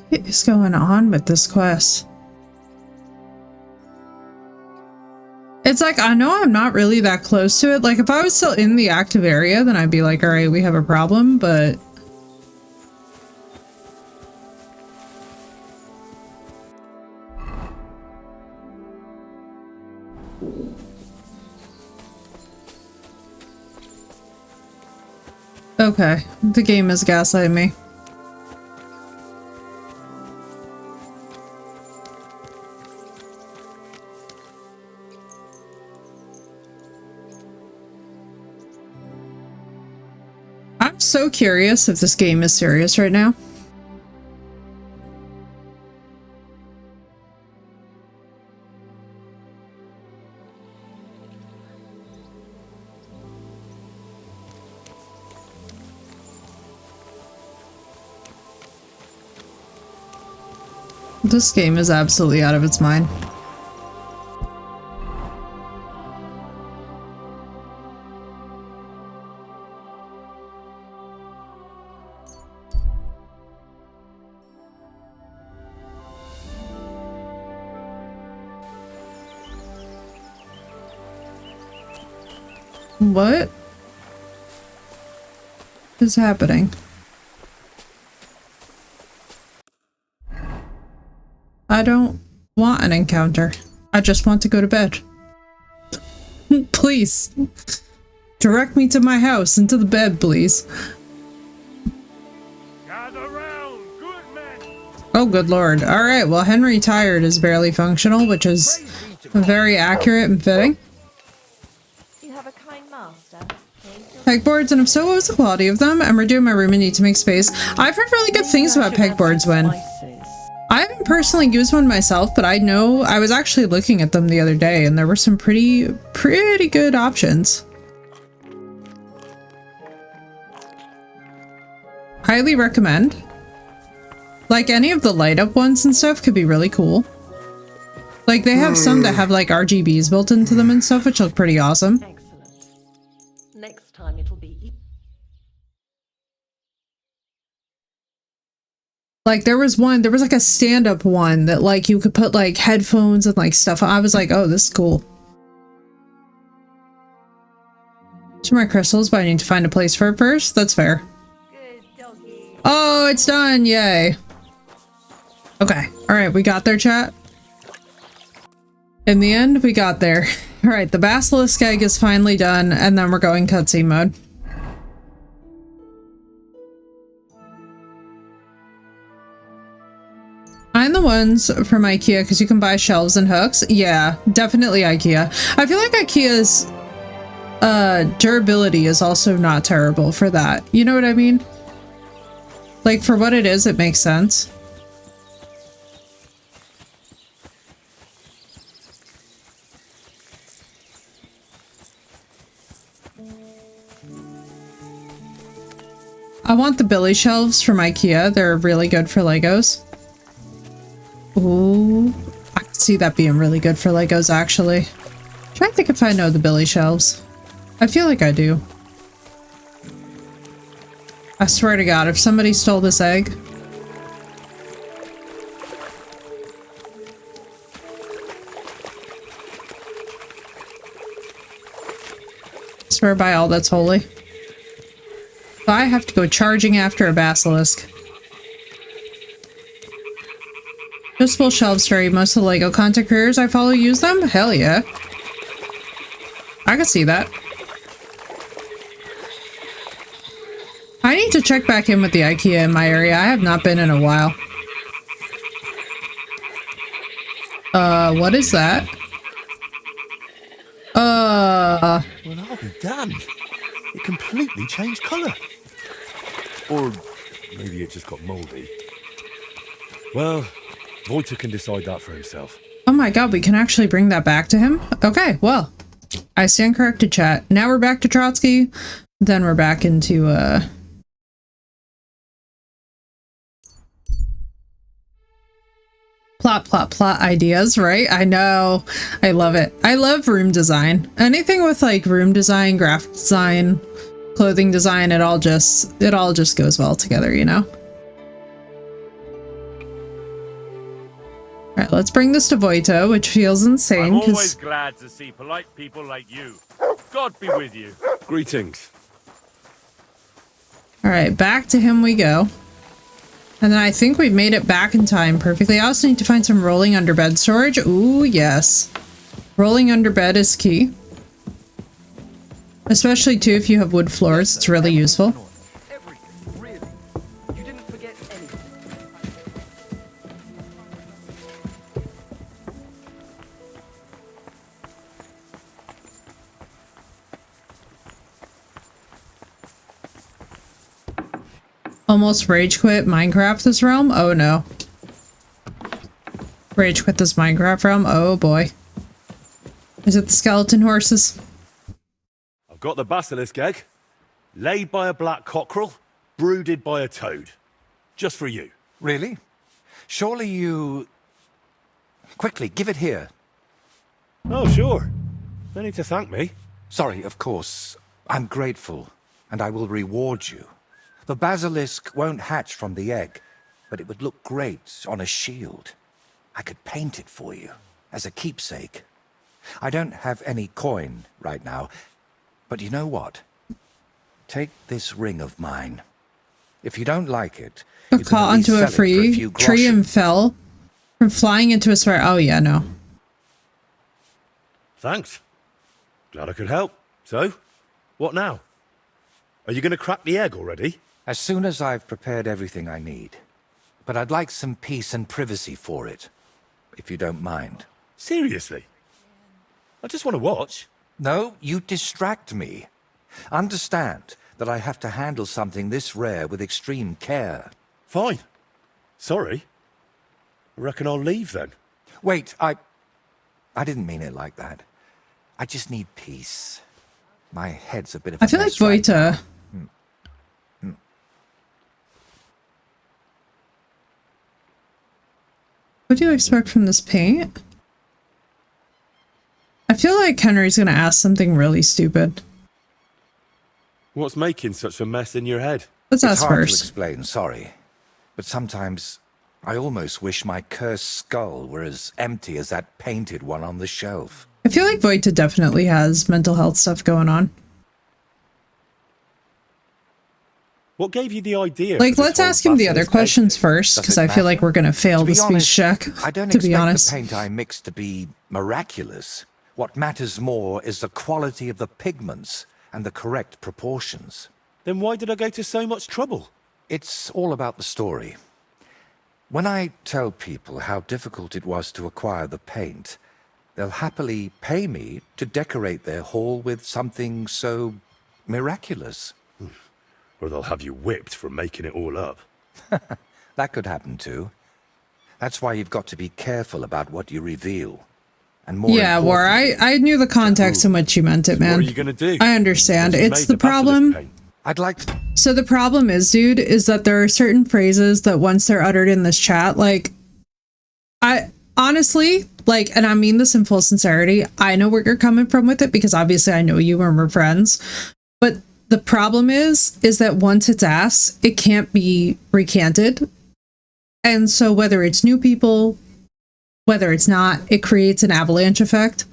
What is going on with this quest? It's like, I know I'm not really that close to it. Like, if I was still in the active area, then I'd be like, all right, we have a problem, but... Okay, the game is gaslighting me. I'm so curious if this game is serious right now. This game is absolutely out of its mind. What is happening? I don't want an encounter. I just want to go to bed. Please. Direct me to my house and to the bed, please. Oh, good lord. Alright, well, Henry Tired is barely functional, which is very accurate and fitting. You have a kind master. Pegboards, and if so, what was the quality of them? I'm redoing my room and need to make space. I've heard really good things about pegboards, When. I haven't personally used one myself, but I know I was actually looking at them the other day and there were some pretty good options. Highly recommend. Like, any of the light up ones and stuff could be really cool. Like, they have some that have like RGBs built into them and stuff, which look pretty awesome. Excellent. Next time it'll be... Like, there was like a stand-up one that like you could put like headphones and like stuff. I was like, oh, this is cool. To my crystals, but I need to find a place for it first. That's fair. Oh, it's done. Yay. Okay. All right. We got there, chat. In the end, we got there. All right. The basilisk egg is finally done. And then we're going cutscene mode. Find the ones from IKEA because you can buy shelves and hooks. Yeah, definitely IKEA. I feel like IKEA's durability is also not terrible for that. You know what I mean? Like, for what it is, it makes sense. I want the Billy shelves from IKEA. They're really good for Legos. Ooh, I can see that being really good for Legos, actually. I'm trying to think if I know the Billy shelves. I feel like I do. I swear to God, if somebody stole this egg... I swear by all that's holy. So I have to go charging after a basilisk. Adjustable shelves story. Most of the LEGO content creators I follow use them? Hell yeah. I can see that. I need to check back in with the IKEA in my area. I have not been in a while. What is that? Well, I'll be damned. It completely changed colour. Or maybe it just got mouldy. Well, Wojtek can decide that for himself. Oh my god, we can actually bring that back to him? Okay, well. I stand corrected, chat. Now we're back to Trotsky. Then we're back into, plot ideas, right? I know. I love it. I love room design. Anything with like room design, graphic design, clothing design, it all just goes well together, you know? Alright, let's bring this to Vojta, which feels insane. I'm always glad to see polite people like you. God be with you. Greetings. Alright, back to him we go. And then I think we've made it back in time perfectly. I also need to find some rolling underbed storage. Ooh, yes. Rolling underbed is key. Especially, too, if you have wood floors. It's really useful. Almost rage quit Minecraft this realm? Oh no. Rage quit this Minecraft realm? Oh boy. Is it the skeleton horses? I've got the basilisk egg, laid by a black cockerel, brooded by a toad. Just for you. Really? Surely you... Quickly, give it here. Oh, sure. No need to thank me. Sorry, of course. I'm grateful, and I will reward you. The basilisk won't hatch from the egg, but it would look great on a shield. I could paint it for you, as a keepsake. I don't have any coin right now, but you know what? Take this ring of mine. If you don't like it, you can Caught at least onto a sell it for free few tree groschen. and fell from flying into a spire. Oh yeah, no. Thanks. Glad I could help. So, what now? Are you going to crack the egg already? As soon as I've prepared everything I need. But I'd like some peace and privacy for it, if you don't mind. Seriously? I just want to watch. No, you distract me. Understand that I have to handle something this rare with extreme care. Fine. Sorry. I reckon I'll leave then. Wait, I didn't mean it like that. I just need peace. My head's a bit of a I feel like mess right Vojta. now. What do you expect from this paint? I feel like Henry's gonna ask something really stupid. What's making such a mess in your head? Let's It's ask hard first. to explain, sorry. But sometimes I almost wish my cursed skull were as empty as that painted one on the shelf. I feel like Vojta definitely has mental health stuff going on. What gave you the idea? Like, for this let's whole ask him the other basilisk egg questions thing? first, Does because it I feel like matter? we're gonna fail To be the speech honest, check, I don't to be expect honest. the paint I mix to be miraculous. What matters more is the quality of the pigments and the correct proportions. Then why did I go to so much trouble? It's all about the story. When I tell people how difficult it was to acquire the paint, they'll happily pay me to decorate their hall with something so miraculous. Or they'll have you whipped for making it all up. That could happen too. That's why you've got to be careful about what you reveal. And more Yeah, War, I knew the context in which you meant it, man. What are you going to do? I understand. Once you've It's made the basilisk problem. paint. I'd like to... So the problem is, dude, is that there are certain phrases that once they're uttered in this chat, like, I honestly, like, and I mean this in full sincerity, I know where you're coming from with it because obviously I know you and we're friends. But the problem is that once it's asked, it can't be recanted. And so whether it's new people, whether it's not, it creates an avalanche effect.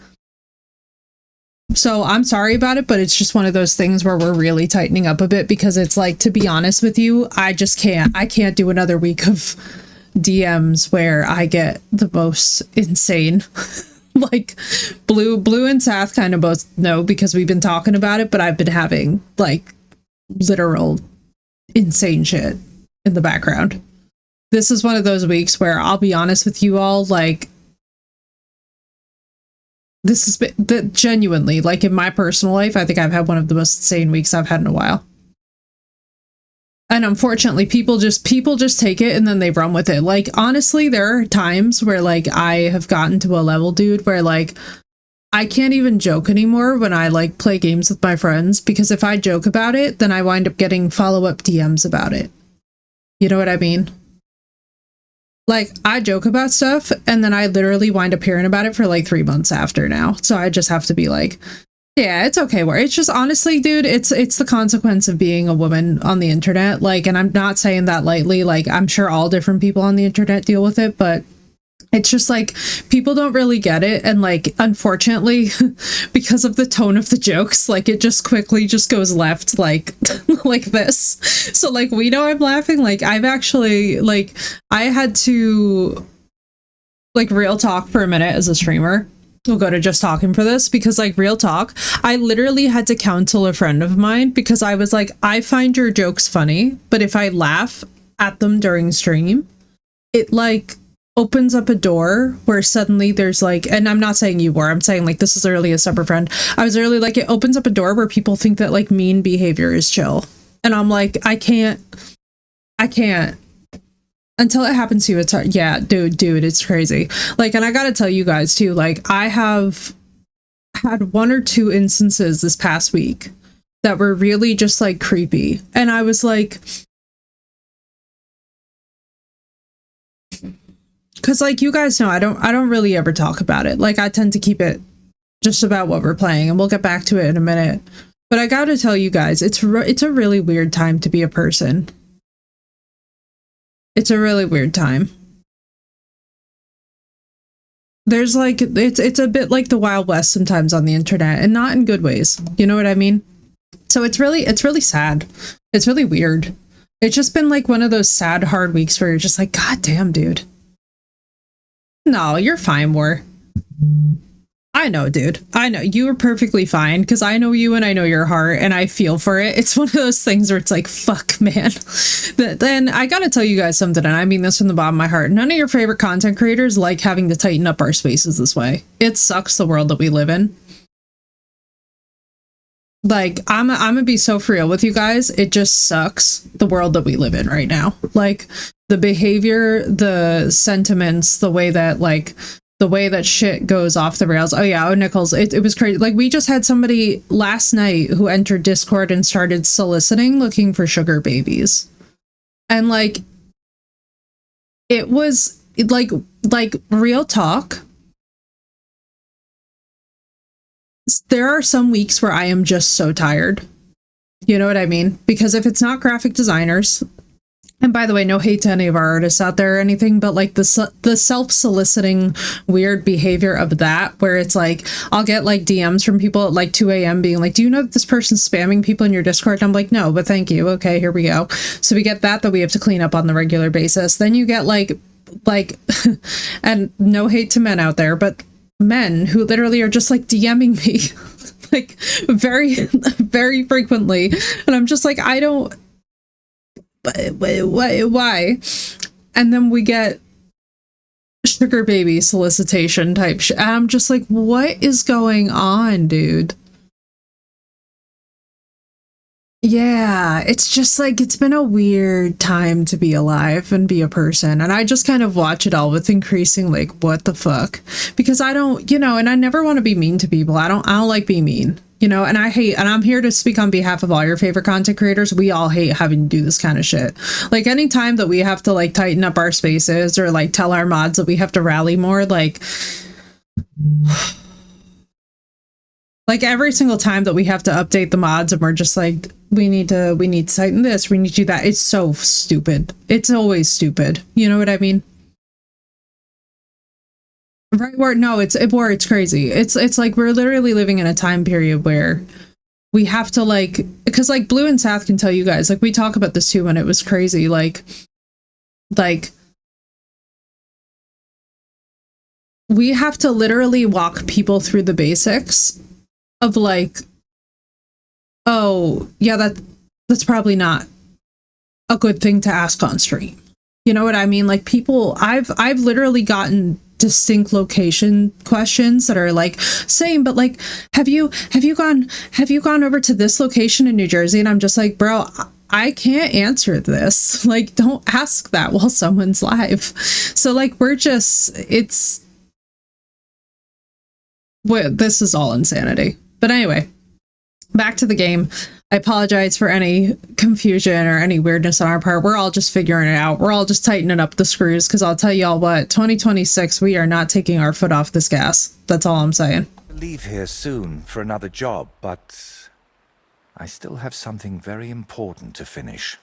So I'm sorry about it, but it's just one of those things where we're really tightening up a bit because it's like, to be honest with you, I can't do another week of DMs where I get the most insane. Like Blue and Sath kind of both know because we've been talking about it, but I've been having like literal insane shit in the background. This is one of those weeks where I'll be honest with you all, like, this has been genuinely, like, in my personal life, I think I've had one of the most insane weeks I've had in a while. And unfortunately, people just take it and then they run with it. Like, honestly, there are times where, like, I have gotten to a level, dude, where, like, I can't even joke anymore when I, like, play games with my friends, because if I joke about it, then I wind up getting follow-up DMs about it. You know what I mean? Like, I joke about stuff, and then I literally wind up hearing about it for, like, 3 months after now. So I just have to be like, yeah, it's okay. Where it's just, honestly, dude, it's the consequence of being a woman on the internet. Like, and I'm not saying that lightly. Like, I'm sure all different people on the internet deal with it, but it's just like, people don't really get it. And like, unfortunately, because of the tone of the jokes, like, it just quickly just goes left, like, like this. So like, we know I'm laughing. Like, I've actually, like, I had to, like, real talk for a minute as a streamer. We'll go to just talking for this because, like, real talk, I literally had to counsel a friend of mine because I was like, I find your jokes funny, but if I laugh at them during stream, it like opens up a door where suddenly there's like, and I'm not saying you were, I'm saying like, this is literally a separate friend. I was literally like, it opens up a door where people think that like mean behavior is chill. And I'm like, I can't. Until it happens to you, it's hard. Yeah, dude, it's crazy. Like, and I gotta tell you guys too, like, I have had 1 or 2 instances this past week that were really just like creepy. And I was like, because like, you guys know, I don't really ever talk about it. Like, I tend to keep it just about what we're playing, and we'll get back to it in a minute. But I gotta tell you guys, it's a really weird time to be a person. It's a really weird time. There's like, it's a bit like the Wild West sometimes on the internet, and not in good ways. You know what I mean? So it's really sad. It's really weird. It's just been like one of those sad, hard weeks where you're just like, God damn, dude. No, you're fine, War. I know, dude. I know. You were perfectly fine, because I know you and I know your heart, and I feel for it. It's one of those things where it's like, fuck, man. Then I gotta tell you guys something, and I mean this from the bottom of my heart. None of your favorite content creators like having to tighten up our spaces this way. It sucks, the world that we live in. Like, I'm gonna be so for real with you guys. It just sucks, the world that we live in right now. Like, the behavior, the sentiments, the way that shit goes off the rails. Oh yeah, Nichols, it was crazy. Like, we just had somebody last night who entered Discord and started soliciting, looking for sugar babies. And like, it was like real talk. There are some weeks where I am just so tired. You know what I mean? Because if it's not graphic designers, and by the way, no hate to any of our artists out there or anything, but like the self-soliciting weird behavior of that, where it's like, I'll get like DMs from people at like 2 a.m. being like, do you know that this person's spamming people in your Discord? And I'm like, no, but thank you. Okay, here we go. So we get that we have to clean up on the regular basis. Then you get like, and no hate to men out there, but men who literally are just like DMing me like very, very frequently. And I'm just like, I don't, why? And then we get sugar baby solicitation type shit. And I'm just like, what is going on, dude? Yeah, it's just like, it's been a weird time to be alive and be a person. And I just kind of watch it all with increasing, like, what the fuck? Because I don't, and I never want to be mean to people. I don't like being mean. you know, and I hate, and I'm here to speak on behalf of all your favorite content creators. We all hate having to do this kind of shit. Like anytime that we have to like tighten up our spaces or like tell our mods that we have to rally more, like every single time that we have to update the mods and we're just like, we need to tighten this, we need to do that. It's so stupid. It's always stupid. You know what I mean? Right, where no, it's crazy. It's like we're literally living in a time period where we have to like, because like Blue and Sath can tell you guys, like we talk about this too when it was crazy, like we have to literally walk people through the basics of like, oh yeah, that's probably not a good thing to ask on stream. You know what I mean? Like people, I've literally gotten distinct location questions that are like, same, but like, have you gone over to this location in New Jersey? And I'm just like, bro, I can't answer this. Like, don't ask that while someone's live. So like, this is all insanity. But anyway, back to the game. I apologize for any confusion or any weirdness on our part. We're all just figuring it out. We're all just tightening up the screws, because I'll tell y'all what, 2026, we are not taking our foot off this gas. That's all I'm saying. I'll leave here soon for another job, but I still have something very important to finish.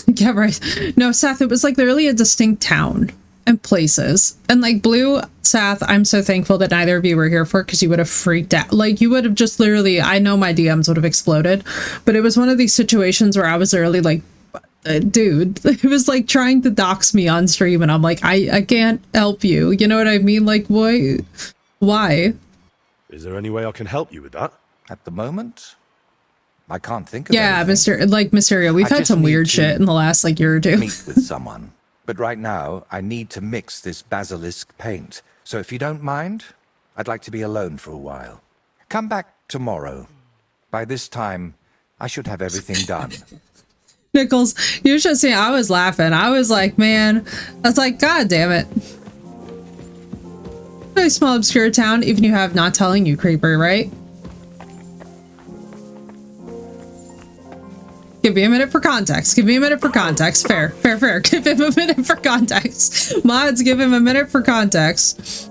Yeah, right. No, Seth, it was like literally a distinct town and places. And like Blue, Sath, I'm so thankful that neither of you were here for it, because you would have freaked out. Like you would have just literally, I know my DMs would have exploded, but it was one of these situations where I was literally like, dude, it was like trying to dox me on stream, and I'm like, I can't help you. You know what I mean? Like, why? Is there any way I can help you with that? At the moment, I can't think of Yeah, anything. Mysterio, we've had some weird shit in the last like year or two. Meet with someone. But right now, I need to mix this basilisk paint. So if you don't mind, I'd like to be alone for a while. Come back tomorrow. By this time, I should have everything done. Nichols, you should see, I was laughing. I was like, man, I was like, God damn it. Really small, obscure town, even you have not telling you, creeper, right? Give me a minute for context. Give me a minute for context. Fair. Give him a minute for context. Mods, give him a minute for context.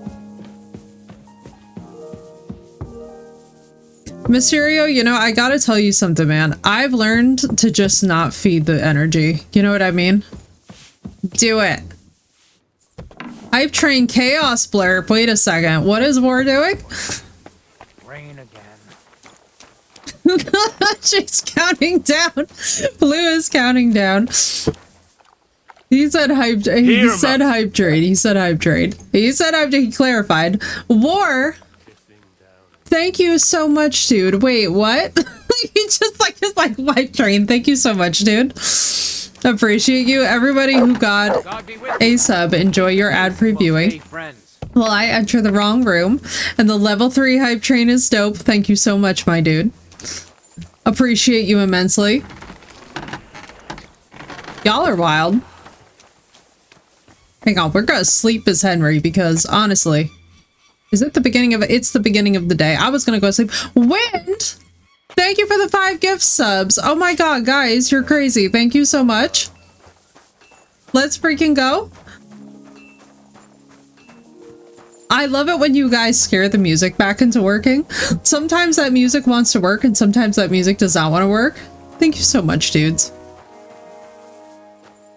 Mysterio, you know, I gotta tell you something, man. I've learned to just not feed the energy. You know what I mean? Do it. Hype train chaos blurb. Wait a second. What is War doing? Rain again. She's counting down. Blue is counting down. He said hype. He said hype trade. He said hype trade. He said hype trade. He clarified. War. Thank you so much, dude. Wait, what? He just like is like hype train. Thank you so much, dude. Appreciate you. Everybody who got a sub, enjoy your ad-free viewing. Well, I enter the wrong room, and the level 3 hype train is dope. Thank you so much, my dude. Appreciate you immensely. Y'all are wild. Hang on, we're gonna sleep as Henry, because honestly, is it the beginning of it? It's the beginning of the day. I was gonna go sleep. Wind! Thank you for the 5 gift subs. Oh my god, guys, you're crazy. Thank you so much. Let's freaking go. I love it when you guys scare the music back into working. Sometimes that music wants to work and sometimes that music does not want to work. Thank you so much, dudes.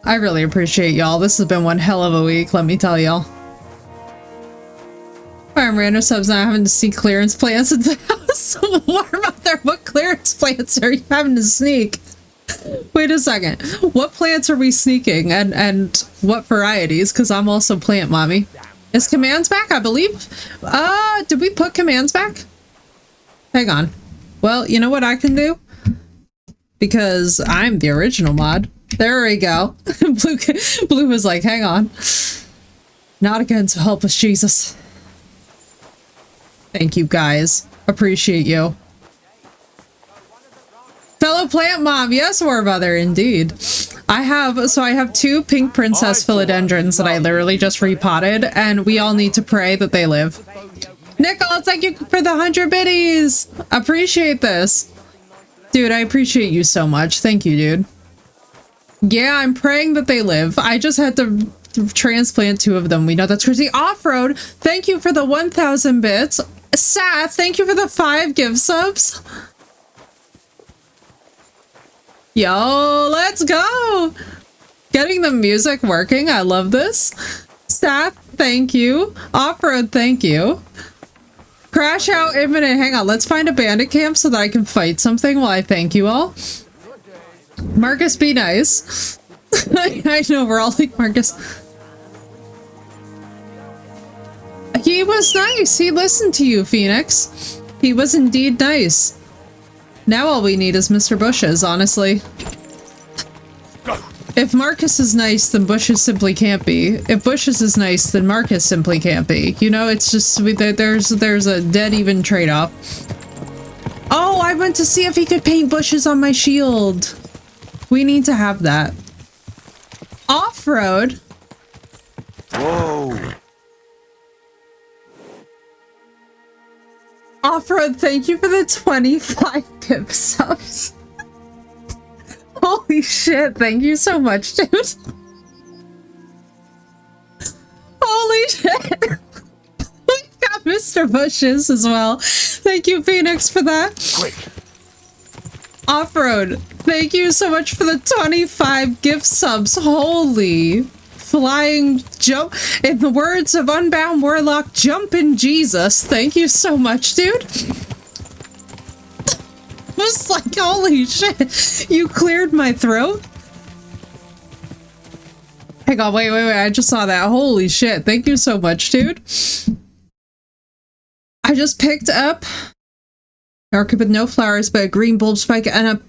I really appreciate y'all. This has been one hell of a week, let me tell y'all. I'm random subs not having to see clearance plants in the house. Warm out there. What clearance plants are you having to sneak? Wait a second. What plants are we sneaking, and what varieties? Because I'm also plant mommy. Is commands back? I believe. Did we put commands back? Hang on. Well, you know what I can do? Because I'm the original mod. There we go. Blue was like, hang on. Not again, so help us, Jesus. Thank you, guys. Appreciate you. Fellow plant mom. Yes, War Mother, indeed. I have 2 pink princess philodendrons that I literally just repotted, and we all need to pray that they live. Nicole, thank you for the 100 biddies. Appreciate this. Dude, I appreciate you so much. Thank you, dude. Yeah, I'm praying that they live. I just had to transplant 2 of them. We know that's crazy. Off-road, thank you for the 1,000 bits. Seth, thank you for the 5 gift subs. Yo, let's go. Getting the music working. I love this. Seth, thank you. Off-road, thank you. Crash out imminent. Hang on, let's find a bandit camp so that I can fight something while I thank you all. Marcus, be nice. I know, we're all like, Marcus. He was nice. He listened to you, Phoenix. He was indeed nice. Now all we need is Mr. Bushes, honestly. If Marcus is nice, then Bushes simply can't be. If Bushes is nice, then Marcus simply can't be. You know, it's just, there's a dead even trade-off. Oh, I went to see if he could paint bushes on my shield. We need to have that. Off-road. Whoa. Off-road, thank you for the 25 gift subs. Holy shit, thank you so much, dude. Holy shit. We got Mr. Bushes as well. Thank you, Phoenix, for that. Quick. Off-road, thank you so much for the 25 gift subs. Holy flying jump. In the words of Unbound Warlock, jump in Jesus. Thank you so much, dude. I was like, holy shit, you cleared my throat? Hang on, wait, I just saw that. Holy shit, thank you so much, dude. I just picked up an orchid with no flowers, but a green bulb spike and a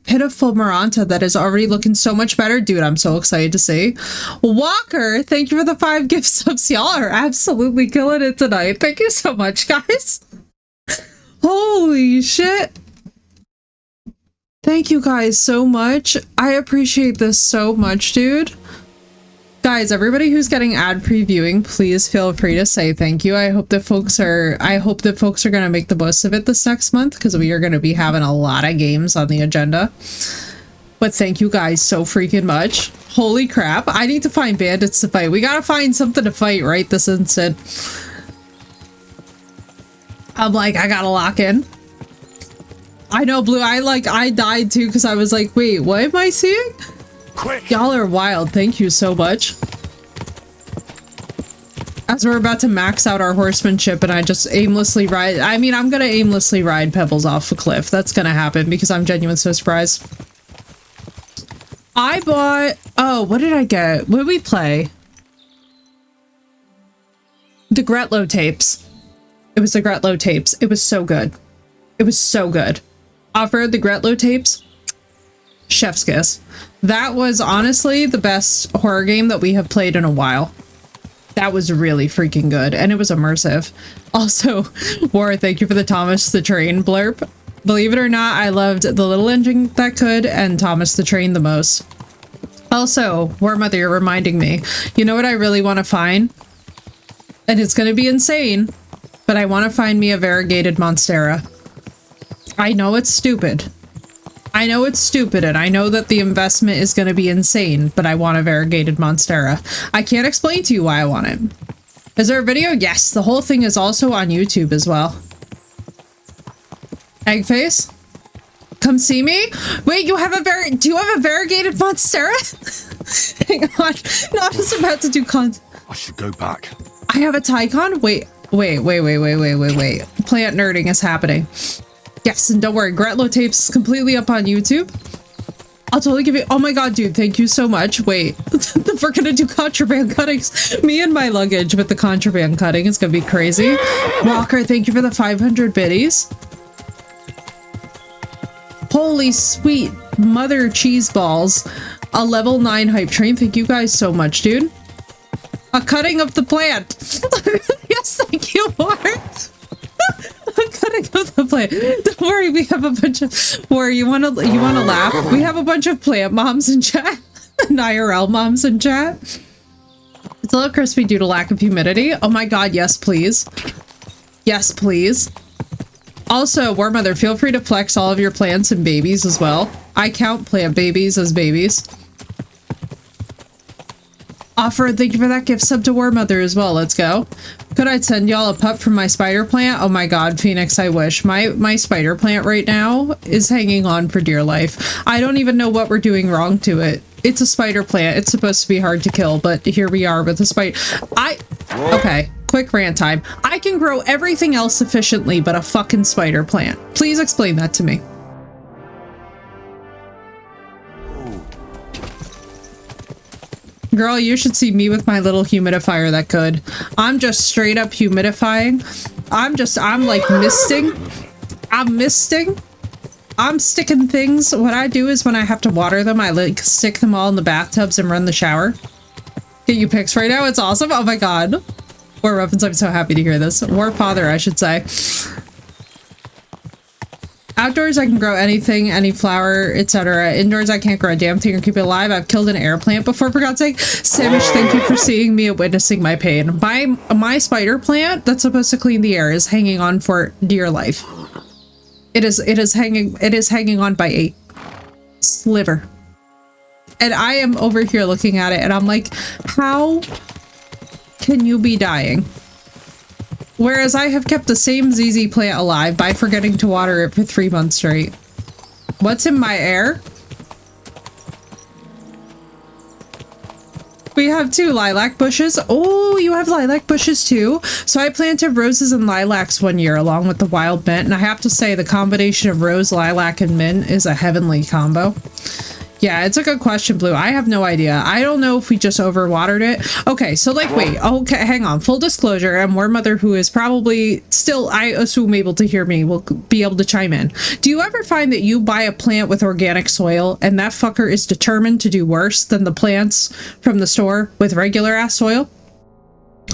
pitiful Maranta that is already looking so much better. Dude, I'm so excited to see. Walker, thank you for the 5 gift subs. Y'all are absolutely killing it tonight. Thank you so much, guys. Holy shit. Thank you guys so much. I appreciate this so much, dude. Guys, everybody who's getting ad previewing, please feel free to say thank you. I hope that folks are going to make the most of it this next month because we are going to be having a lot of games on the agenda. But thank you guys so freaking much. Holy crap. I need to find bandits to fight. We got to find something to fight right this instant. I'm like, I got to lock in. I know, Blue. I died too because I was like, wait, what am I seeing? Y'all are wild. Thank you so much. As we're about to max out our horsemanship and I just aimlessly ride. I mean, I'm gonna aimlessly ride Pebbles off a cliff. That's gonna happen because I'm genuinely so surprised. I bought... Oh, what did I get? What did we play? The Gretlo tapes. It was the Gretlo tapes. It was so good. It was so good. Off-road the Gretlo tapes. Chef's kiss. That was honestly the best horror game that we have played in a while. That was really freaking good, and it was immersive. Also, War, thank you for the Thomas the Train blurb. Believe it or not, I loved The Little Engine That Could and Thomas the Train the most. Also, War Mother, you're reminding me. You know what I really want to find? And it's going to be insane, but I want to find me a variegated Monstera. I know it's stupid. I know it's stupid, and I know that the investment is going to be insane, but I want a variegated Monstera. I can't explain to you why I want it. Is there a video? Yes, the whole thing is also on YouTube as well. Eggface? Come see me? Wait, you have a do you have a variegated Monstera? Hang on. No, I was about to do I should go back. I have a Tycon? Wait. Plant nerding is happening. Yes, and don't worry, Gretlo Tapes is completely up on YouTube. I'll totally give you... Oh my god, dude, thank you so much. Wait, we're gonna do contraband cuttings. Me and my luggage with the contraband cutting is gonna be crazy. Walker, thank you for the 500 biddies. Holy sweet mother cheese balls. A level 9 hype train. Thank you guys so much, dude. A cutting of the plant. Yes, thank you, Mark. I'm cutting of the plant. Don't worry, we have a bunch of... War, you wanna laugh? We have a bunch of plant moms in chat. And IRL moms in chat. It's a little crispy due to lack of humidity. Oh my god, yes, please. Yes, please. Also, War Mother, feel free to flex all of your plants and babies as well. I count plant babies as babies. Offer, thank you for that gift sub to War Mother as well. Let's go. Could I send y'all a pup from my spider plant? Oh my god, Phoenix, I wish. My spider plant right now is hanging on for dear life. I don't even know what we're doing wrong to it. It's a spider plant. It's supposed to be hard to kill, but here we are with a spider. Okay, quick rant time. I can grow everything else efficiently but a fucking spider plant. Please explain that to me. Girl, you should see me with my little humidifier that could. I'm just straight up humidifying. I'm like misting. I'm misting. I'm sticking things. What I do is when I have to water them, I like stick them all in the bathtubs and run the shower. Get you pics right now. It's awesome. Oh my god. War Muffins, I'm so happy to hear this. War Father, I should say. Outdoors, I can grow anything, any flower, etc. Indoors, I can't grow a damn thing or keep it alive. I've killed an air plant before, for God's sake. Samish, thank you for seeing me and witnessing my pain. My spider plant that's supposed to clean the air is hanging on for dear life. It is hanging on by a sliver. And I am over here looking at it and I'm like, how can you be dying? Whereas I have kept the same ZZ plant alive by forgetting to water it for 3 months straight. What's in my air? We have 2 lilac bushes. Oh, you have lilac bushes too? So I planted roses and lilacs one year along with the wild mint. And I have to say the combination of rose, lilac, and mint is a heavenly combo. Yeah, it's a good question, Blue. I have no idea. I don't know if we just overwatered it. Okay, so like, wait. Okay, hang on. Full disclosure, and War Mother, who is probably still, I assume, able to hear me, will be able to chime in. Do you ever find that you buy a plant with organic soil and that fucker is determined to do worse than the plants from the store with regular ass soil?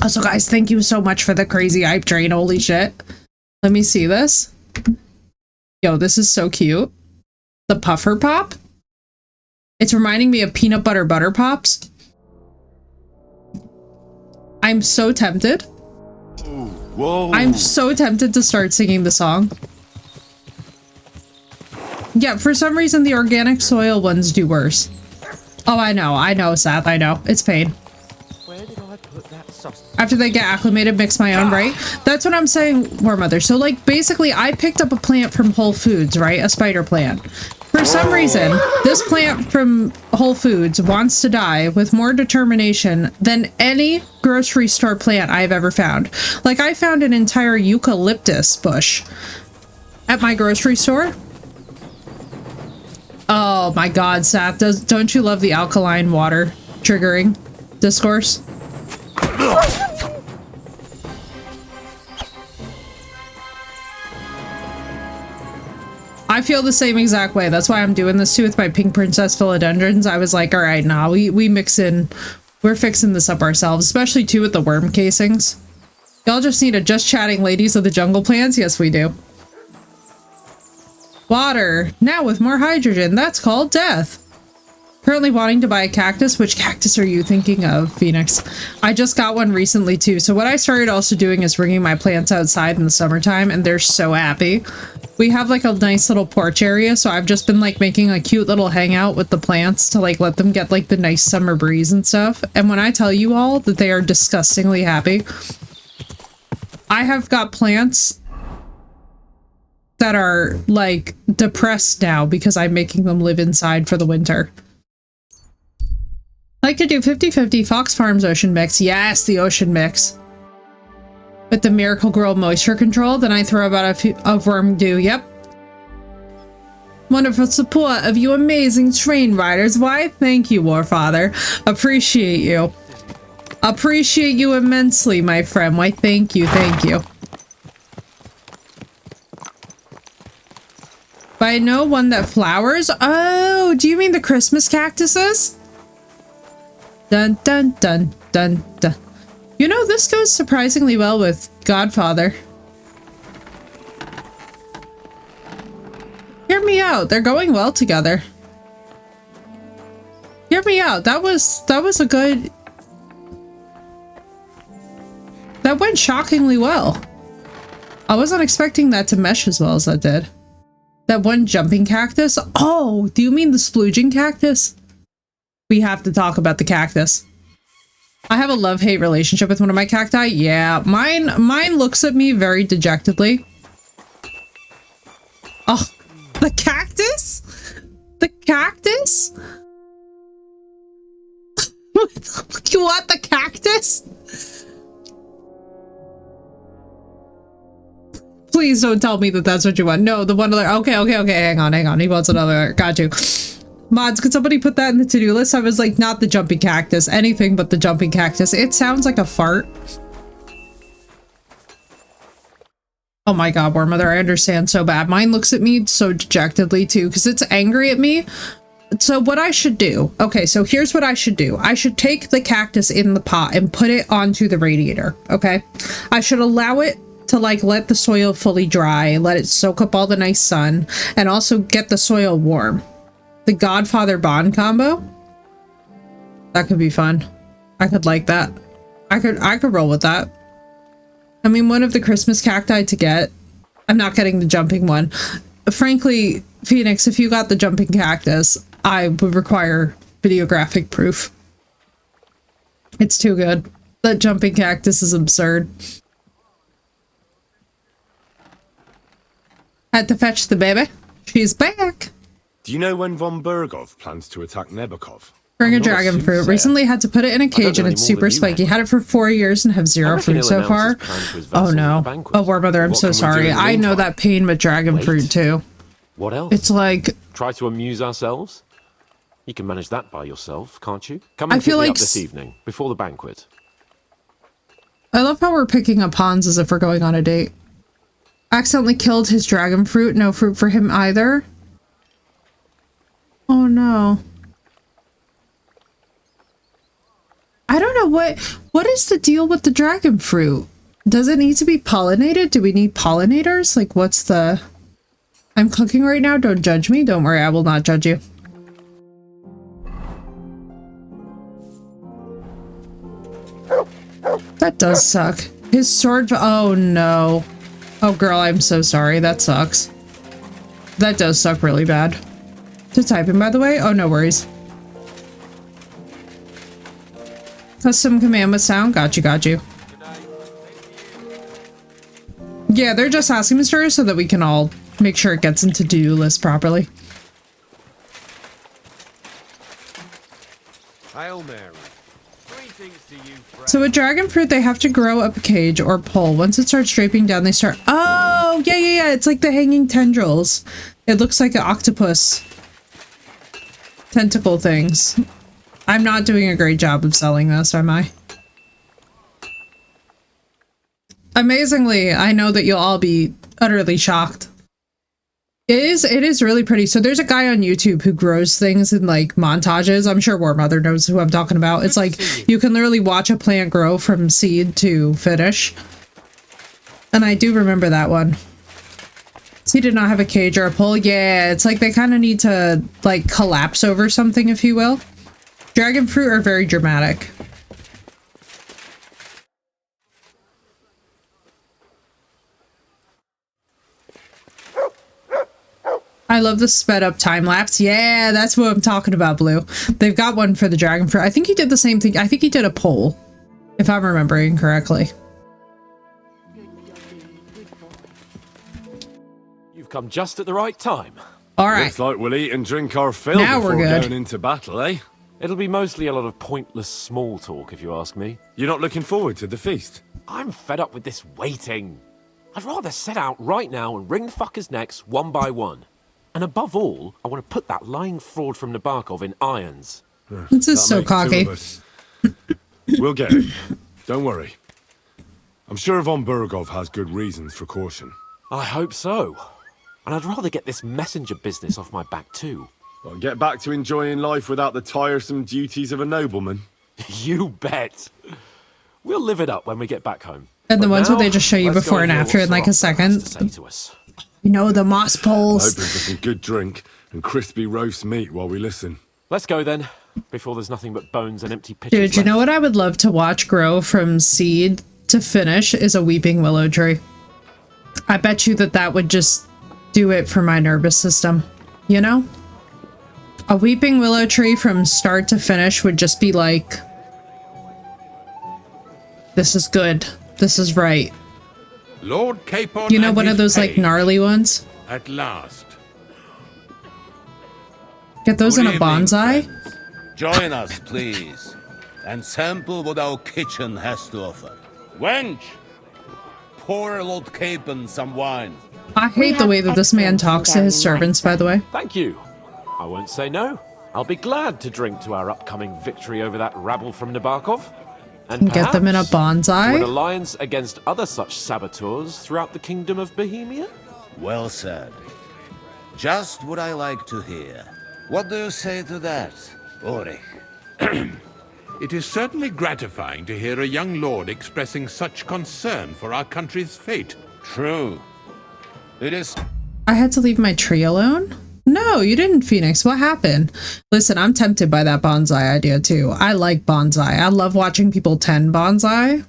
Also, guys, thank you so much for the crazy hype train. Holy shit. Let me see this. Yo, this is so cute. The Puffer Pop. It's reminding me of peanut butter butter pops. I'm so tempted. Whoa. I'm so tempted to start singing the song. Yeah, for some reason the organic soil ones do worse. Oh, I know, Seth, I know. It's pain. Where did I put that sausage? After they get acclimated, mix my own, right? That's what I'm saying, War Mother. So, like, basically, I picked up a plant from Whole Foods, right? A spider plant. For some reason, this plant from Whole Foods wants to die with more determination than any grocery store plant I've ever found. Like, I found an entire eucalyptus bush at my grocery store. Oh my god, Sap, don't you love the alkaline water triggering discourse? I feel the same exact way. That's why I'm doing this too with my pink princess philodendrons. I was like, all right, nah, we mix in. We're fixing this up ourselves, especially too with the worm casings. Y'all just need a just chatting ladies of the jungle plants. Yes, we do. Water. Now with more hydrogen. That's called death. Currently wanting to buy a cactus. Which cactus are you thinking of, Phoenix? I just got one recently too. So what I started also doing is bringing my plants outside in the summertime and they're so happy. We have like a nice little porch area. So I've just been like making a cute little hangout with the plants to like let them get like the nice summer breeze and stuff. And when I tell you all that they are disgustingly happy, I have got plants that are like depressed now because I'm making them live inside for the winter. I like to do 50-50 Fox Farms ocean mix. Yes, the ocean mix. With the Miracle Grow moisture control, then I throw about a worm dew. Yep. Wonderful support of you amazing train riders. Why, thank you, Warfather. Appreciate you. Appreciate you immensely, my friend. Why, thank you, thank you. But I know one that flowers. Oh, do you mean the Christmas cactuses? Dun dun dun dun dun. You know, this goes surprisingly well with Godfather. Hear me out. They're going well together. Hear me out. That was a good... That went shockingly well. I wasn't expecting that to mesh as well as that did. That one jumping cactus? Oh, do you mean the splooging cactus? We have to talk about the cactus. I have a love-hate relationship with one of my cacti. Yeah, mine looks at me very dejectedly. Oh, the cactus? The cactus? You want the cactus? Please don't tell me that that's what you want. No, the one other. Okay. Hang on. He wants another. Got you. Mods, could somebody put that in the to-do list? I was like, not the jumping cactus. Anything but the jumping cactus. It sounds like a fart. Oh my god, War Mother, I understand so bad. Mine looks at me so dejectedly too, because it's angry at me. So what I should do, okay, so here's what I should do. I should take the cactus in the pot and put it onto the radiator, okay? I should allow it to like let the soil fully dry, let it soak up all the nice sun, and also get the soil warm. The Godfather Bond combo? That could be fun. I could like that. I could roll with that. I mean, one of the Christmas cacti to get. I'm not getting the jumping one. Frankly, Phoenix, if you got the jumping cactus, I would require videographic proof. It's too good. That jumping cactus is absurd. Had to fetch the baby. She's back. Do you know when von Bergov plans to attack Nebokov? Bring a dragon fruit. Recently had to put it in a cage and it's super spiky. Had it for 4 years and have 0 fruit so far. Oh no. Oh, War Mother, I'm so sorry. I know that pain with dragon fruit too. What else? It's like... Try to amuse ourselves? You can manage that by yourself, can't you? Come and I feel pick me like up this evening, before the banquet. I love how we're picking up Hans as if we're going on a date. Accidentally killed his dragon fruit. No fruit for him either. Oh no. I don't know what is the deal with the dragon fruit? Does it need to be pollinated? Do we need pollinators? Like what's the... I'm cooking right now. Don't judge me. Don't worry. I will not judge you. That does suck. His sword... Oh no. Oh girl, I'm so sorry. That sucks. That does suck really bad. To type in, by the way? Oh, no worries. Custom command with sound. Got you. Yeah, they're just asking Mr. so that we can all make sure it gets into to-do list properly. Hail Mary. Greetings to you, friend. So with dragon fruit, they have to grow up a cage or pole. Once it starts draping down, they start... Oh, yeah. It's like the hanging tendrils. It looks like an octopus. Tentacle things. I'm not doing a great job of selling this, am I? Amazingly, I know that you'll all be utterly shocked. It is really pretty. So there's a guy on YouTube who grows things in like montages. I'm sure War Mother knows who I'm talking about. It's like you can literally watch a plant grow from seed to finish. And I do remember that one. So he did not have a cage or a pole. Yeah, it's like they kind of need to like collapse over something, if you will. Dragon fruit are very dramatic. I love the sped up time lapse. Yeah, that's what I'm talking about, Blue. They've got one for the dragon fruit. I think he did the same thing. I think he did a pole, if I'm remembering correctly. You've come just at the right time. All right. Looks like we'll eat and drink our fill Now before we're good. going into battle, eh? It'll be mostly a lot of pointless small talk, if you ask me. You're not looking forward to the feast? I'm fed up with this waiting. I'd rather set out right now and wring the fuckers' necks one by one. And above all, I want to put that lying fraud from Nabokov in irons. This is so cocky. We'll get it. Don't worry. I'm sure von Bergov has good reasons for caution. I hope so. And I'd rather get this messenger business off my back too. Well, get back to enjoying life without the tiresome duties of a nobleman. You bet. We'll live it up when we get back home. And the But ones now, where they just show you let's go before and hear after what in like a Sarah has to second. say to us. You know, the moss poles. Hoping for some good drink and crispy roast meat while we listen. Let's go then, before there's nothing but bones and empty pitchers Dude, you left. know what I would love to watch grow from seed to finish is a weeping willow tree. I bet you that would just do it for my nervous system, you know? A weeping willow tree from start to finish would just be like, this is good. This is right. Lord Capon, you know, and one of his those like page, gnarly ones? At last. Get those in a bonsai? Join us, please, and sample what our kitchen has to offer. Wench, pour Lord Capon some wine. I hate the way that this man talks to his servants, by the way. Thank you. I won't say no. I'll be glad to drink to our upcoming victory over that rabble from Nabokov. And Get them in a to an bonsai? alliance against other such saboteurs throughout the kingdom of Bohemia? Well said. Just what I like to hear. What do you say to that, Ulrich? It is certainly gratifying to hear a young lord expressing such concern for our country's fate. True. It is... I had to leave my tree alone? No, you didn't, Phoenix. What happened? Listen, I'm tempted by that bonsai idea too. I like bonsai. I love watching people tend bonsai.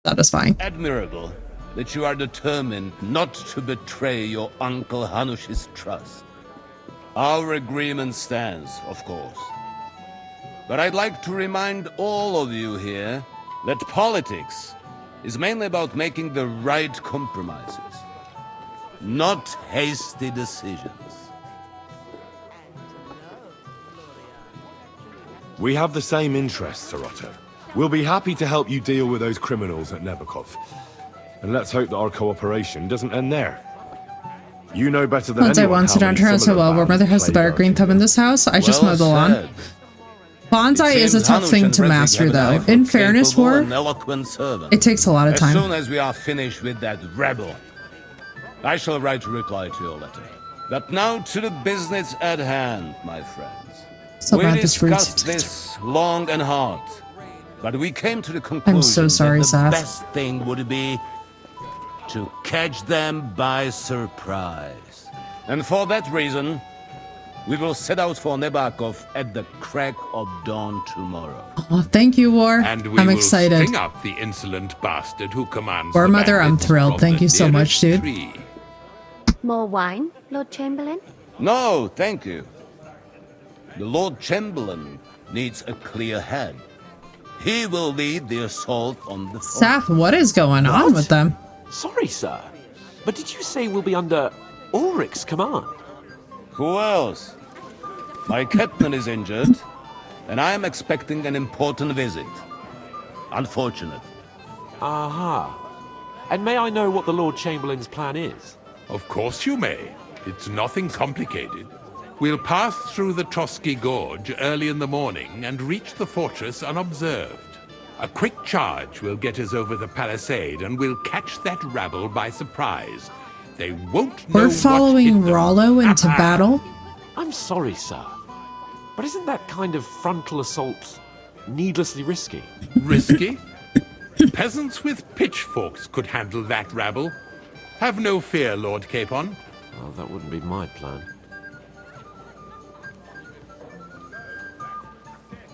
That is fine. admirable that you are determined not to betray your Uncle Hanush's trust. Our agreement stands, of course. But I'd like to remind all of you here that politics is mainly about making the right compromises, not hasty decisions. We have the same interests, Sir Otto. We'll be happy to help you deal with those criminals at Nebokov. And let's hope that our cooperation doesn't end there. You know better than Once I anyone once sit how down many to her house, similar well, where mother has the better green thumb in this house. I just mow the lawn. Bonsai is a tough thing to master, though. In fairness, War, it takes a lot of time. As soon as we are finished with that rebel, I shall write a reply to your letter. But now to the business at hand, my friends. So we bad this room discussed seems this long and hard, but we came to the conclusion I'm so sorry, that the Saf. best thing would be to catch them by surprise. And for that reason, we will set out for Nebakov at the crack of dawn tomorrow. Oh, thank you, War. And we I'm will excited. string up the insolent bastard who commands War the Mother, I'm bandits thrilled. from Thank the you so much, nearest dude. tree. More wine, Lord Chamberlain? No, thank you. The Lord Chamberlain needs a clear head. He will lead the assault on the fort. Saf, what is going on with them? Sorry, sir. But did you say we'll be under Ulrich's command? Who else? My captain is injured, and I am expecting an important visit. Unfortunate. Aha. And may I know what the Lord Chamberlain's plan is? Of course you may. It's nothing complicated. We'll pass through the Trotsky Gorge early in the morning and reach the fortress unobserved. A quick charge will get us over the palisade and we'll catch that rabble by surprise. They won't know We're what following hit them. Rollo into battle? I'm sorry, sir. But isn't that kind of frontal assault needlessly risky? Risky? Peasants with pitchforks could handle that rabble. Have no fear, Lord Capon. Well, that wouldn't be my plan.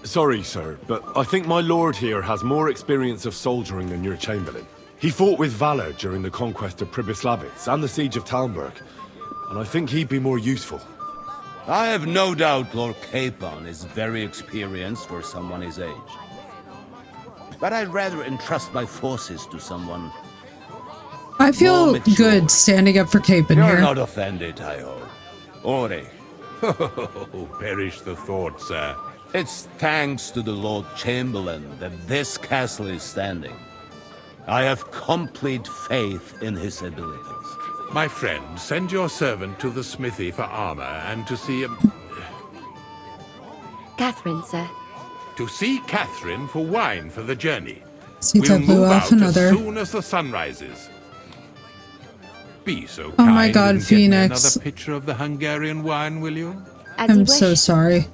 Sorry, sir, but I think my lord here has more experience of soldiering than your chamberlain. He fought with valor during the conquest of Pribyslavitz and the siege of Talmberg, and I think he'd be more useful. I have no doubt Lord Capon is very experienced for someone his age. But I'd rather entrust my forces to someone. I feel good standing up for Capon You're here. not offended, I hope. Ori. Oh, perish the thought, sir. It's thanks to the Lord Chamberlain that this castle is standing. I have complete faith in his abilities. My friend, send your servant to the smithy for armor and to see Catherine, sir. to see Catherine for wine for the journey. Sita We'll blew move off out another. as soon as the sun rises. Be so Oh kind my God, and get me Phoenix. another pitcher of the Hungarian wine, will you? As you I'm wish. so sorry.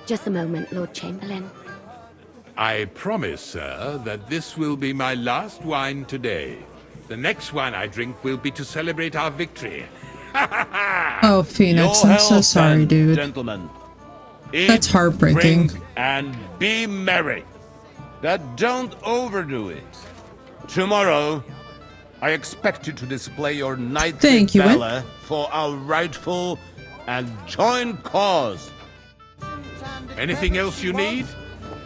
Just a moment, Lord Chamberlain. I promise, sir, that this will be my last wine today. The next wine I drink will be to celebrate our victory. Oh, Phoenix, Your I'm so health, sorry, then, dude. Gentlemen. Eat, That's heartbreaking. drink, and be merry. But don't overdo it. Tomorrow, I expect you to display your knightly Thank you, valor for our rightful and joint cause. Anything else you need?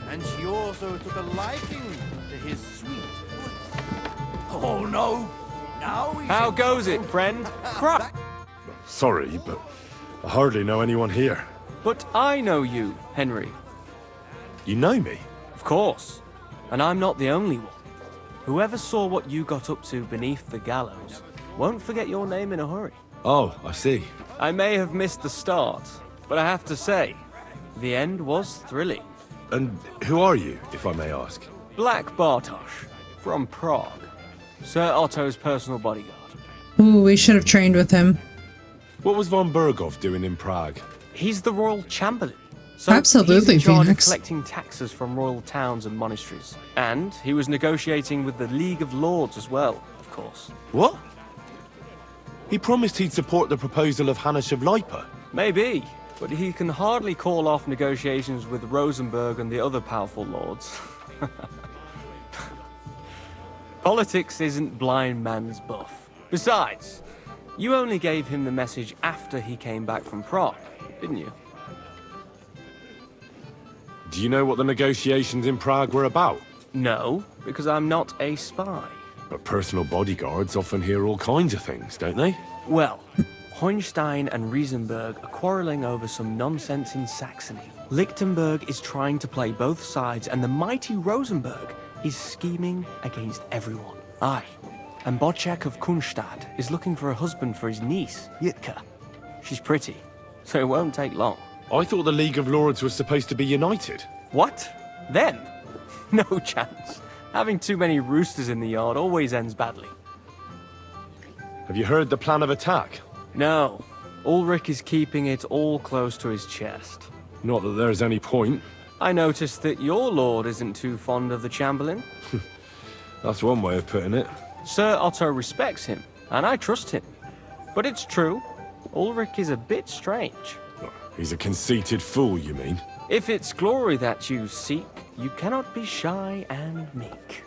And she also took a liking to his suite. Oh no! Now How goes it, friend? Crap! Sorry, but I hardly know anyone here. But I know you, Henry. You know me? Of course. And I'm not the only one. Whoever saw what you got up to beneath the gallows won't forget your name in a hurry. Oh, I see. I may have missed the start, but I have to say, the end was thrilling. And who are you, if I may ask? Black Bartosz, from Prague. Sir Otto's personal bodyguard. Ooh, we should have trained with him. What was von Berghoff doing in Prague? He's the royal chamberlain. So absolutely, he's in charge Phoenix. of collecting taxes from royal towns and monasteries. And he was negotiating with the League of Lords as well, of course. What? He promised he'd support the proposal of Hannes of Lipa. Maybe, but he can hardly call off negotiations with Rosenberg and the other powerful lords. Politics isn't blind man's buff. Besides, you only gave him the message after he came back from Prague, didn't you? Do you know what the negotiations in Prague were about? No, because I'm not a spy. But personal bodyguards often hear all kinds of things, don't they? Well, Hohenstein and Riesenberg are quarreling over some nonsense in Saxony. Lichtenberg is trying to play both sides, and the mighty Rosenberg is scheming against everyone. Aye, and Bocek of Kunstadt is looking for a husband for his niece, Yitka. She's pretty, so it won't take long. I thought the League of Lords was supposed to be united. What? Them? No chance. Having too many roosters in the yard always ends badly. Have you heard the plan of attack? No. Ulrich is keeping it all close to his chest. Not that there's any point. I noticed that your lord isn't too fond of the Chamberlain. That's one way of putting it. Sir Otto respects him, and I trust him. But it's true, Ulrich is a bit strange. He's a conceited fool, you mean? If it's glory that you seek, you cannot be shy and meek.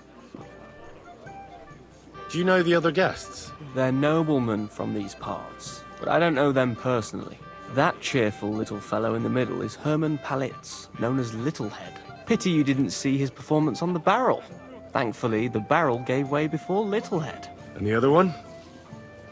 Do you know the other guests? They're noblemen from these parts, but I don't know them personally. That cheerful little fellow in the middle is Hermann Palitz, known as Littlehead. Pity you didn't see his performance on the barrel. Thankfully, the barrel gave way before Littlehead. And the other one?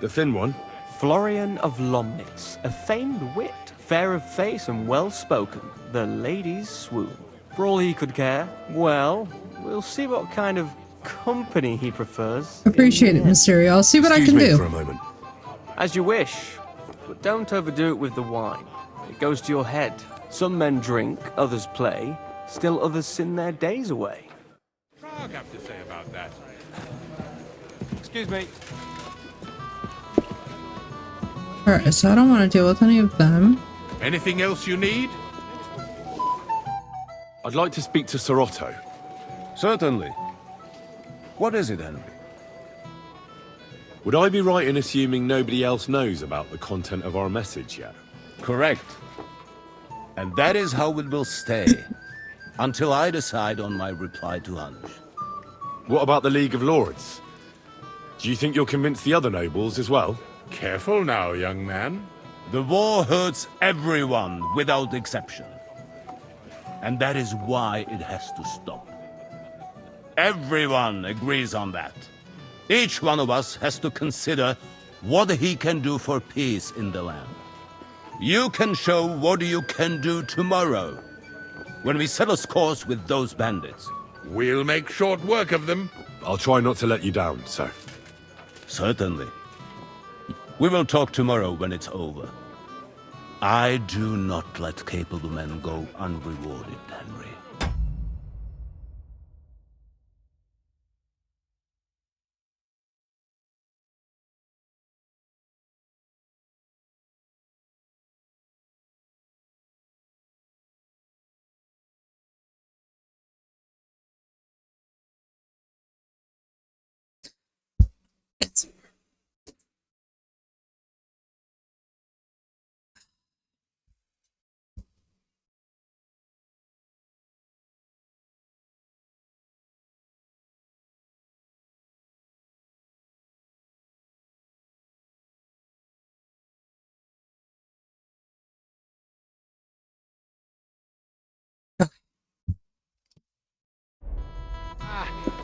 The thin one? Florian of Lomnitz, a famed wit, fair of face and well-spoken. The ladies swoon. For all he could care, well, we'll see what kind of company he prefers. Appreciate it, Mysterio. I'll see what I can do. For a moment. As you wish, but don't overdo it with the wine. It goes to your head. Some men drink, others play, still others sin their days away. Prague have to say about that? Excuse me. Alright, so I don't want to deal with any of them. Anything else you need? I'd like to speak to Sir Otto. Certainly. What is it, Henry? Would I be right in assuming nobody else knows about the content of our message yet? Correct. And that is how it will stay, until I decide on my reply to Hannes. What about the League of Lords? Do you think you'll convince the other nobles as well? Careful now, young man. The war hurts everyone without exception. And that is why it has to stop. Everyone agrees on that. Each one of us has to consider what he can do for peace in the land. You can show what you can do tomorrow, when we settle scores with those bandits. We'll make short work of them. I'll try not to let you down, sir. Certainly. We will talk tomorrow when it's over. I do not let capable men go unrewarded, Henry.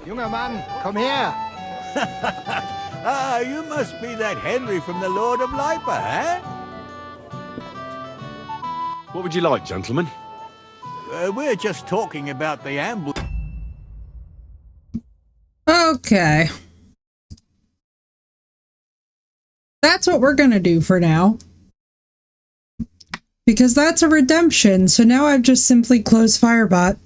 Junger Mann, komm her! Ah, you must be that Henry from the Lord of Lipa, eh? What would you like, gentlemen? We're just talking about the ambush. Okay. That's what we're gonna do for now. Because that's a redemption, so now I've just simply closed Firebot.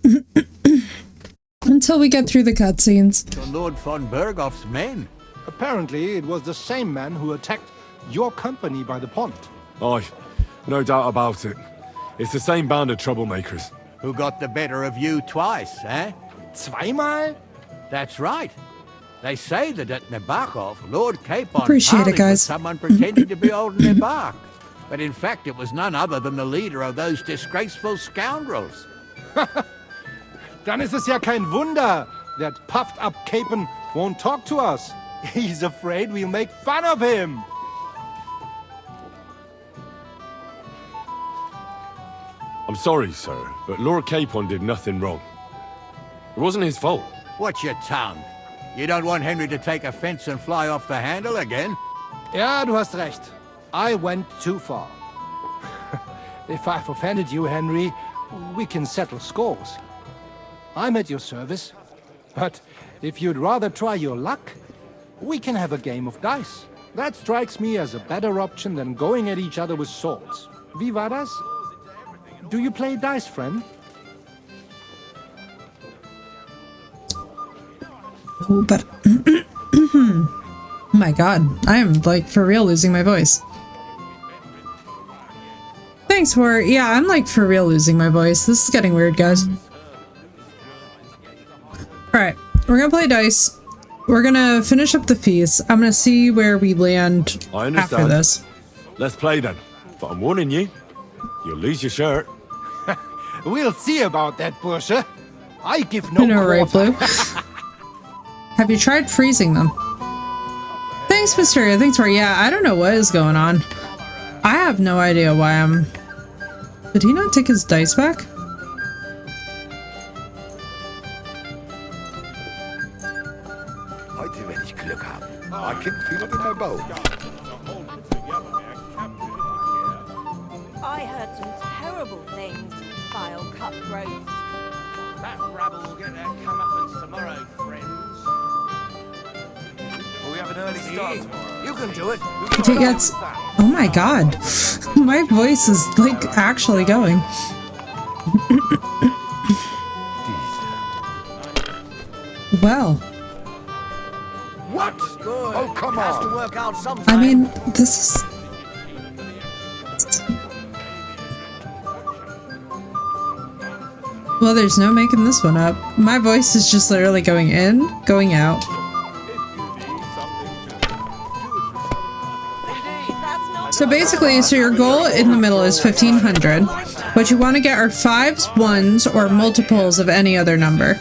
Until we get through the cutscenes. Lord von Berghoff's men. Apparently, it was the same man who attacked your company by the pond. Aye, no doubt about it. It's the same band of troublemakers. Who got the better of you twice, eh? Zweimal? That's right. They say that at Nabokov, Lord Capon Appreciate it, parleyed guys. with someone pretending to be old Nabok. But in fact, it was none other than the leader of those disgraceful scoundrels. Dann ist es ja kein Wunder that puffed-up Capon won't talk to us. He's afraid we'll make fun of him. I'm sorry, sir, but Lord Capon did nothing wrong. It wasn't his fault. Watch your tongue. You don't want Henry to take offense and fly off the handle again? Ja, du hast recht. I went too far. If I've offended you, Henry, we can settle scores. I'm at your service. But if you'd rather try your luck, we can have a game of dice. That strikes me as a better option than going at each other with swords. Wie war das? Do you play dice, friend? Oh, but... oh my god, I am, like, for real losing my voice. Thanks for... yeah, I'm, like, for real losing my voice. This is getting weird, guys. Alright, we're gonna play dice. We're gonna finish up the feast. I'm gonna see where we land I understand. after this. Let's play then. But I'm warning you, you'll lose your shirt. We'll see about that, Bursche. I give no right, quarter. Blue. Have you tried freezing them? Thanks, Mysteria. Thanks for... yeah, I don't know what is going on. I have no idea why I'm... did he not take his dice back? Heute werde ich Glück haben. I can feel it in my bones. I heard some terrible things, vile cutthroats. That rabble will get their comeuppance tomorrow, friends. Will we have an early start tomorrow? You can do it. It gets... oh my god. My voice is, like, actually going. Well. What? Oh, come on. Has to work out sometime. I mean, this is... well, there's no making this one up. My voice is just literally going in, going out. So basically, so your goal in the middle is 1500. What you want to get are 5s, 1s, or multiples of any other number.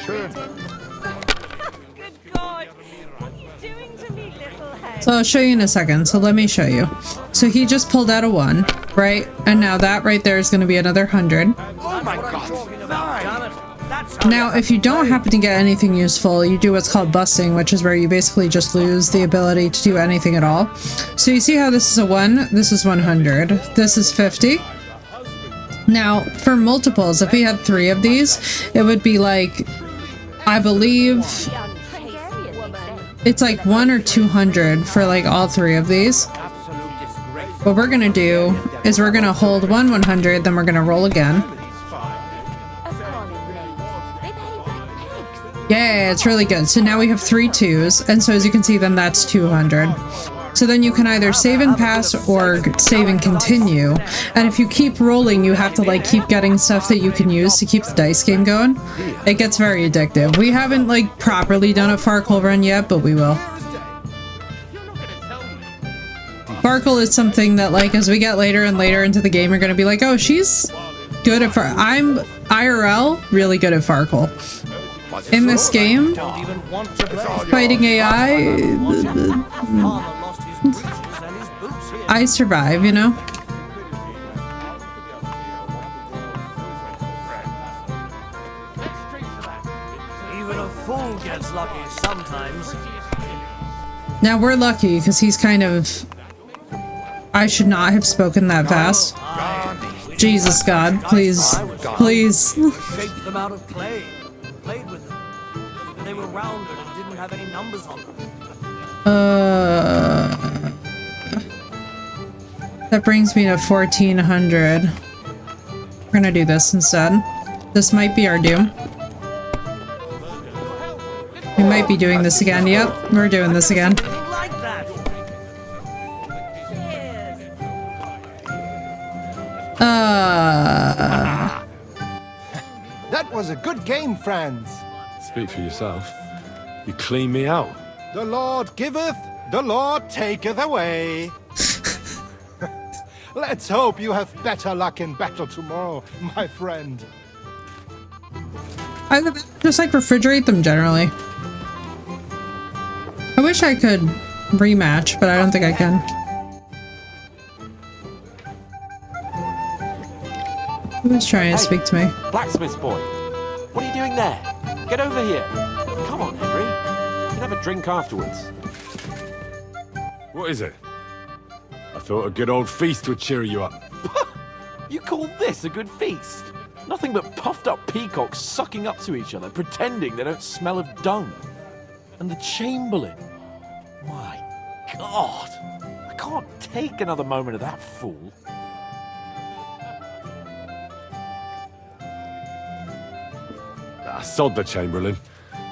Sure. So I'll show you in a second. So let me show you. So he just pulled out a 1, right? And now that right there is going to be another 100. Oh my god. Now, if you don't happen to get anything useful, you do what's called busting, which is where you basically just lose the ability to do anything at all. So you see how this is a 1, this is 100, this is 50. Now, for multiples, if we had 3 of these, it would be like, I believe, it's like 1 or 200 for like all 3 of these. What we're gonna do is we're gonna hold 100, then we're gonna roll again. Yeah, it's really good. So now we have 3 2s, and so as you can see, then that's 200. So then you can either save and pass or save and continue. And if you keep rolling, you have to like keep getting stuff that you can use to keep the dice game going. It gets very addictive. We haven't like properly done a Farkle run yet, but we will. Farkle is something that like as we get later and later into the game, you're gonna be like, oh, she's good at I'm IRL really good at Farkle. In this game, fighting AI, I survive, you know? fool gets lucky sometimes. Now we're lucky because he's kind of... I should not have spoken that fast. Jesus God, please, please. Shaped them out of clay, played with them. And they were rounded and didn't have any numbers on them. That brings me to 1400. We're gonna do this instead. This might be our doom. We might be doing this again. Yep, we're doing this again. That was a good game, friends. Speak for yourself. You clean me out. The Lord giveth, the Lord taketh away. Let's hope you have better luck in battle tomorrow, my friend. I just like refrigerate them generally. I wish I could rematch, but I don't think I can. Who's trying to speak to me? Blacksmith's boy. What are you doing there? Get over here. Come on, Henry. You can have a drink afterwards. What is it? I thought a good old feast would cheer you up. You call this a good feast? Nothing but puffed up peacocks sucking up to each other, pretending they don't smell of dung. And the Chamberlain. My God. I can't take another moment of that fool. Sod the Chamberlain.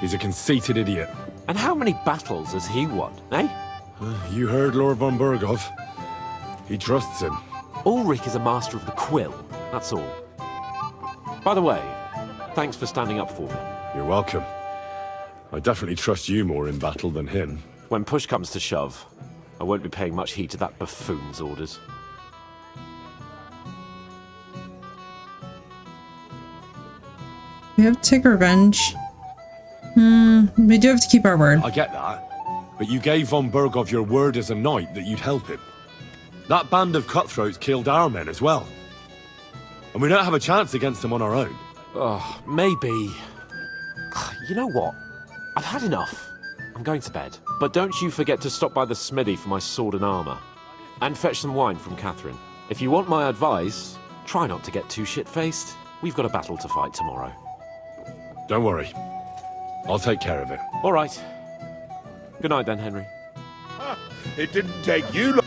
He's a conceited idiot. And how many battles has he won, eh? You heard Lord von Berghoff. He trusts him. Ulrich is a master of the quill, that's all. By the way, thanks for standing up for me. You're welcome. I definitely trust you more in battle than him. When push comes to shove, I won't be paying much heed to that buffoon's orders. We have to take revenge. We do have to keep our word. I get that. But you gave von Berghoff your word as a knight that you'd help him. That band of cutthroats killed our men as well. And we don't have a chance against them on our own. Oh, maybe. You know what? I've had enough. I'm going to bed. But don't you forget to stop by the smithy for my sword and armor. And fetch some wine from Catherine. If you want my advice, try not to get too shit-faced. We've got a battle to fight tomorrow. Don't worry. I'll take care of it. All right. Good night then, Henry. It didn't take you long.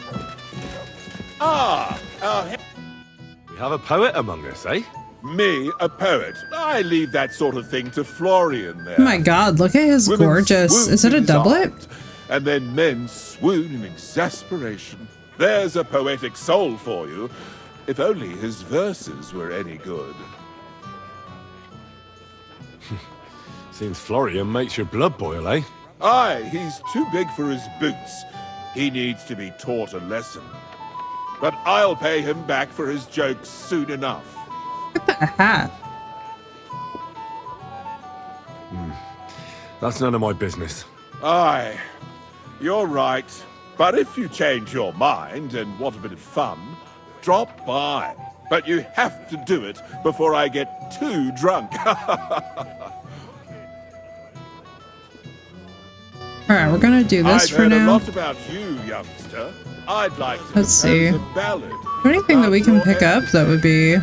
We have a poet among us, eh? Me, a poet. I leave that sort of thing to Florian there. Oh my God, look at his Women gorgeous. swoon Is it a in his doublet? arms, and then men swoon in exasperation. There's a poetic soul for you. If only his verses were any good. Seems Florian makes your blood boil, eh? Aye, he's too big for his boots. He needs to be taught a lesson. But I'll pay him back for his jokes soon enough. Look at that hat. That's none of my business. Aye, you're right. But if you change your mind and want a bit of fun, drop by. But you have to do it before I get too drunk. Alright, we're gonna do this I've for heard a now. lot about you, youngster. I'd like to Let's see. compose a ballad. Is there anything that we can pick up that would be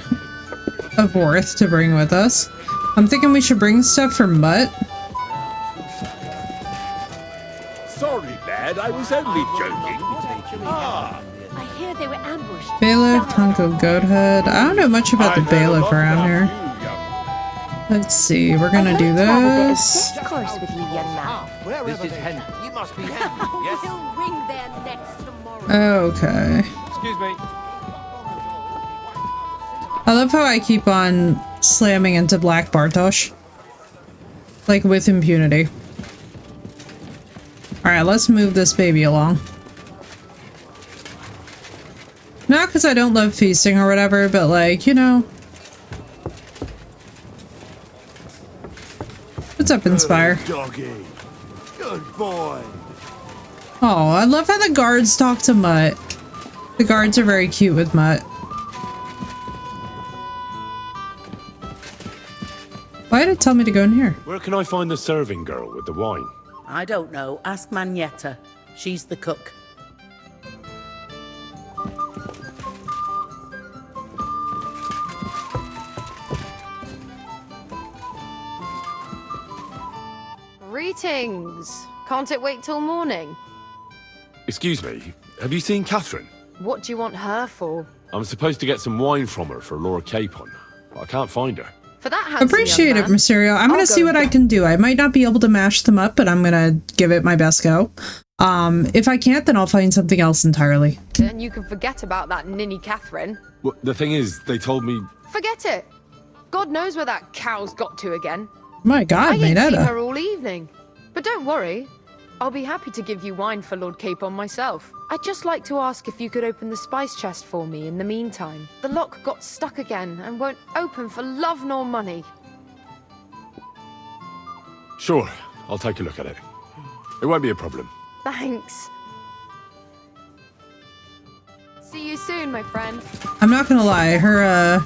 of worth to bring with us? I'm thinking we should bring stuff for Mutt. Sorry, lad, I was only joking. Ah, I hear they were ambushed. Bailiff, Tonko Goathead. I don't know much about the bailiff around here. Let's see, we're gonna do this. Discourse with you, young man. This is Henry. You must be Henry, yes? He'll ring their necks tomorrow. Okay. Excuse me. I love how I keep on slamming into Black Bartosz. Like, with impunity. Alright, let's move this baby along. Not because I don't love feasting or whatever, but like, you know. What's up, Inspire? doggy. Good boy. Oh, I love how the guards talk to Mutt. The guards are very cute with Mutt. Why did it tell me to go in here? Where can I find the serving girl with the wine? I don't know. Ask Manietta. She's the cook. Greetings. Can't it wait till morning? Excuse me, have you seen Catherine? What do you want her for? I'm supposed to get some wine from her for Laura Capon, but I can't find her. For that handsome Appreciate young it, man, Mysterio. I'm I'll gonna go see what I can do. I might not be able to mash them up, but I'm gonna give it my best go. If I can't, then I'll find something else entirely. Then you can forget about that ninny Catherine. Well, the thing is, they told me... Forget it. God knows where that cow's got to again. My God, I ain't seen Maynetta. her all evening. But don't worry. I'll be happy to give you wine for Lord Capon myself. I'd just like to ask if you could open the spice chest for me in the meantime. The lock got stuck again and won't open for love nor money. Sure, I'll take a look at it. It won't be a problem. Thanks. See you soon, my friend. I'm not gonna lie, her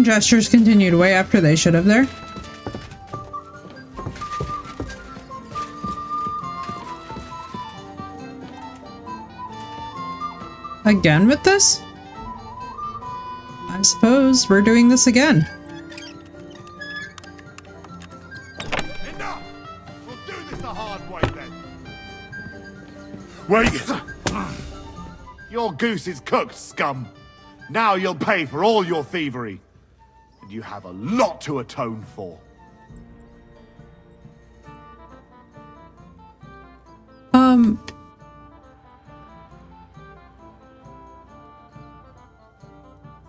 gestures continued way after they should have there. Again with this? I suppose we're doing this again. Enough! We'll do this the hard way then. Wait! Your goose is cooked, scum. Now you'll pay for all your thievery. And you have a lot to atone for.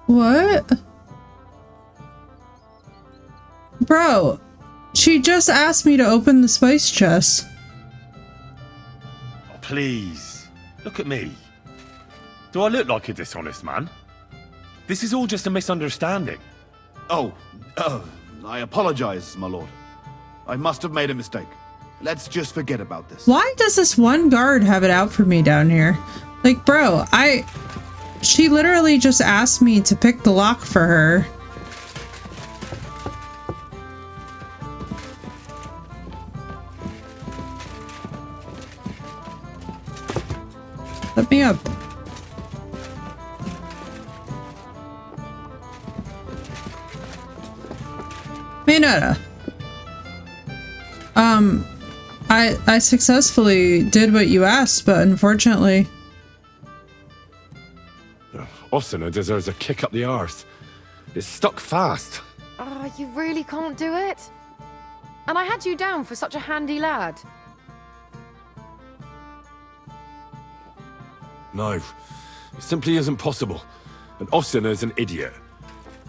What? Bro, she just asked me to open the spice chest. Oh, please, look at me. Do I look like a dishonest man? This is all just a misunderstanding. Oh, I apologize, my lord. I must have made a mistake. Let's just forget about this. Why does this one guard have it out for me down here? Like, bro, she literally just asked me to pick the lock for her. Let me up. Maynetta. I successfully did what you asked, but unfortunately... Osina deserves a kick up the arse. It's stuck fast. Oh, you really can't do it? And I had you down for such a handy lad. No, it simply isn't possible. And Osina's an idiot.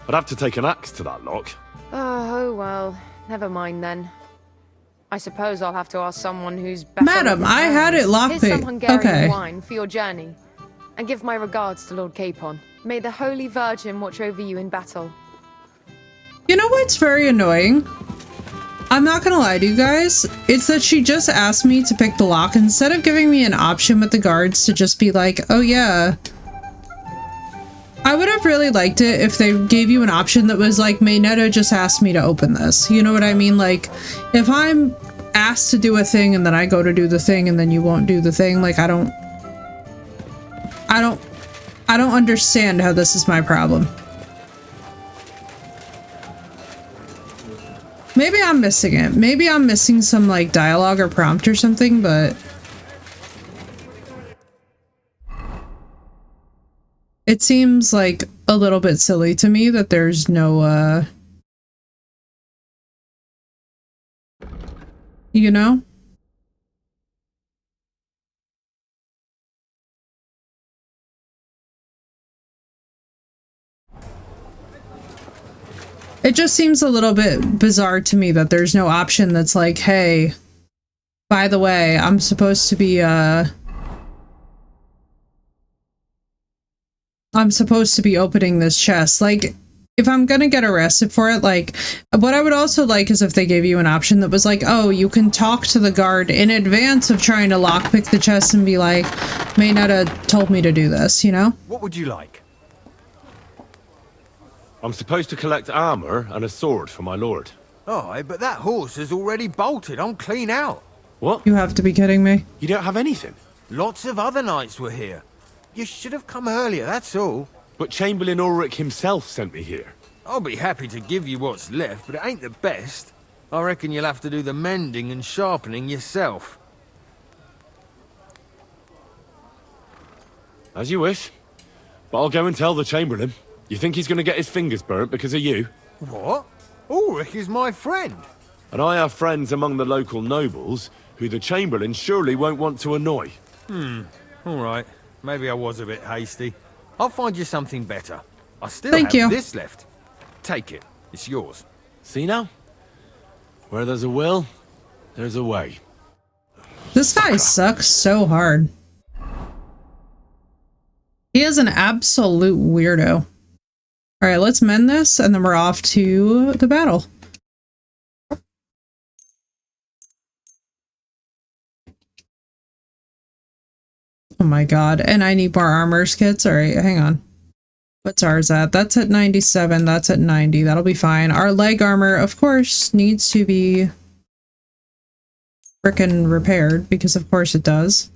I'd have to take an axe to that lock. Oh, well, never mind then. I suppose I'll have to ask someone who's better. Madam, I had it lockpicked. Here's some Hungarian Okay. wine for your journey. And give my regards to Lord Capon. May the Holy Virgin watch over you in battle. You know what's very annoying? I'm not gonna lie to you guys. It's that she just asked me to pick the lock instead of giving me an option with the guards to just be like, oh yeah. I would have really liked it if they gave you an option that was like, Maynetta just asked me to open this. You know what I mean? Like, if I'm asked to do a thing and then I go to do the thing and then you won't do the thing, like, I don't understand how this is my problem. Maybe I'm missing it. Maybe I'm missing some, like, dialogue or prompt or something, but... it seems, like, a little bit silly to me that there's no, you know? It just seems a little bit bizarre to me that there's no option that's like, hey, by the way, I'm supposed to be opening this chest. Like, if I'm gonna get arrested for it, like, what I would also like is if they gave you an option that was like, oh, you can talk to the guard in advance of trying to lockpick the chest and be like, Maynetta told me to do this, you know? What would you like? I'm supposed to collect armor and a sword for my lord. Oh, but that horse has already bolted. I'm clean out. What? You have to be kidding me. You don't have anything? Lots of other knights were here. You should have come earlier, that's all. But Chamberlain Ulrich himself sent me here. I'll be happy to give you what's left, but it ain't the best. I reckon you'll have to do the mending and sharpening yourself. As you wish. But I'll go and tell the Chamberlain. You think he's going to get his fingers burnt because of you? What? Ulrich is my friend. And I have friends among the local nobles who the Chamberlain surely won't want to annoy. All right. Maybe I was a bit hasty. I'll find you something better. I still Thank have you. this left. Take it. It's yours. See now? Where there's a will, there's a way. This guy sucks so hard. He is an absolute weirdo. Alright, let's mend this, and then we're off to the battle. Oh my god, and I need more armors kits. Alright, hang on. What's ours at? That's at 97, that's at 90. That'll be fine. Our leg armor, of course, needs to be frickin' repaired, because of course it does.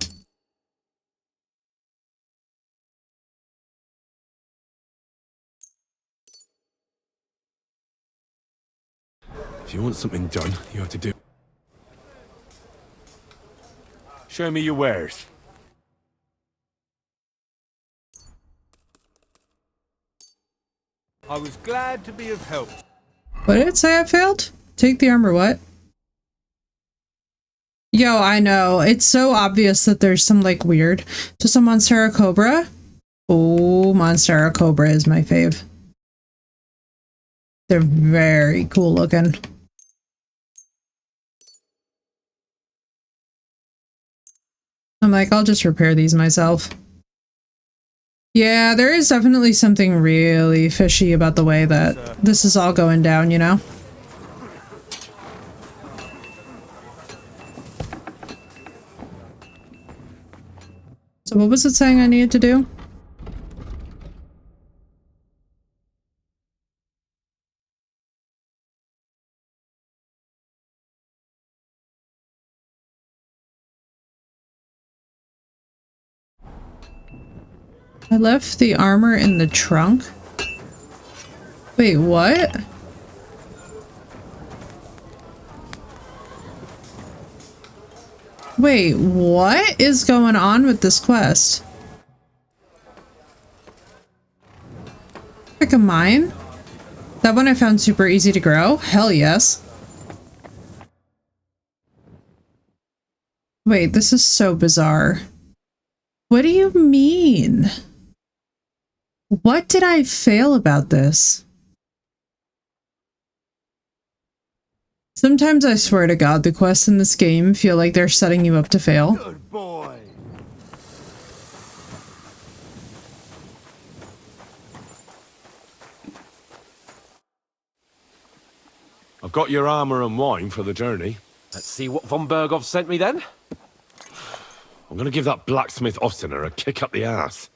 If you want something done, you have to do... Show me your wares. I was glad to be of help. What did it say I failed? Take the armor, what? Yo, I know. It's so obvious that there's some, like, weird. Just a Monstera Cobra? Oh, Monstera Cobra is my fave. They're very cool looking. I'm like, I'll just repair these myself. Yeah, there is definitely something really fishy about the way that this is all going down, you know? So what was it saying I needed to do? I left the armor in the trunk? Wait, what? Wait, what is going on with this quest? Pick a mine? That one I found super easy to grow? Hell yes. Wait, this is so bizarre. What do you mean? What did I fail about this? Sometimes I swear to God, the quests in this game feel like they're setting you up to fail. Good boy. I've got your armor and wine for the journey. Let's see what von Berghoff sent me then. I'm gonna give that blacksmith Ostener a kick up the ass.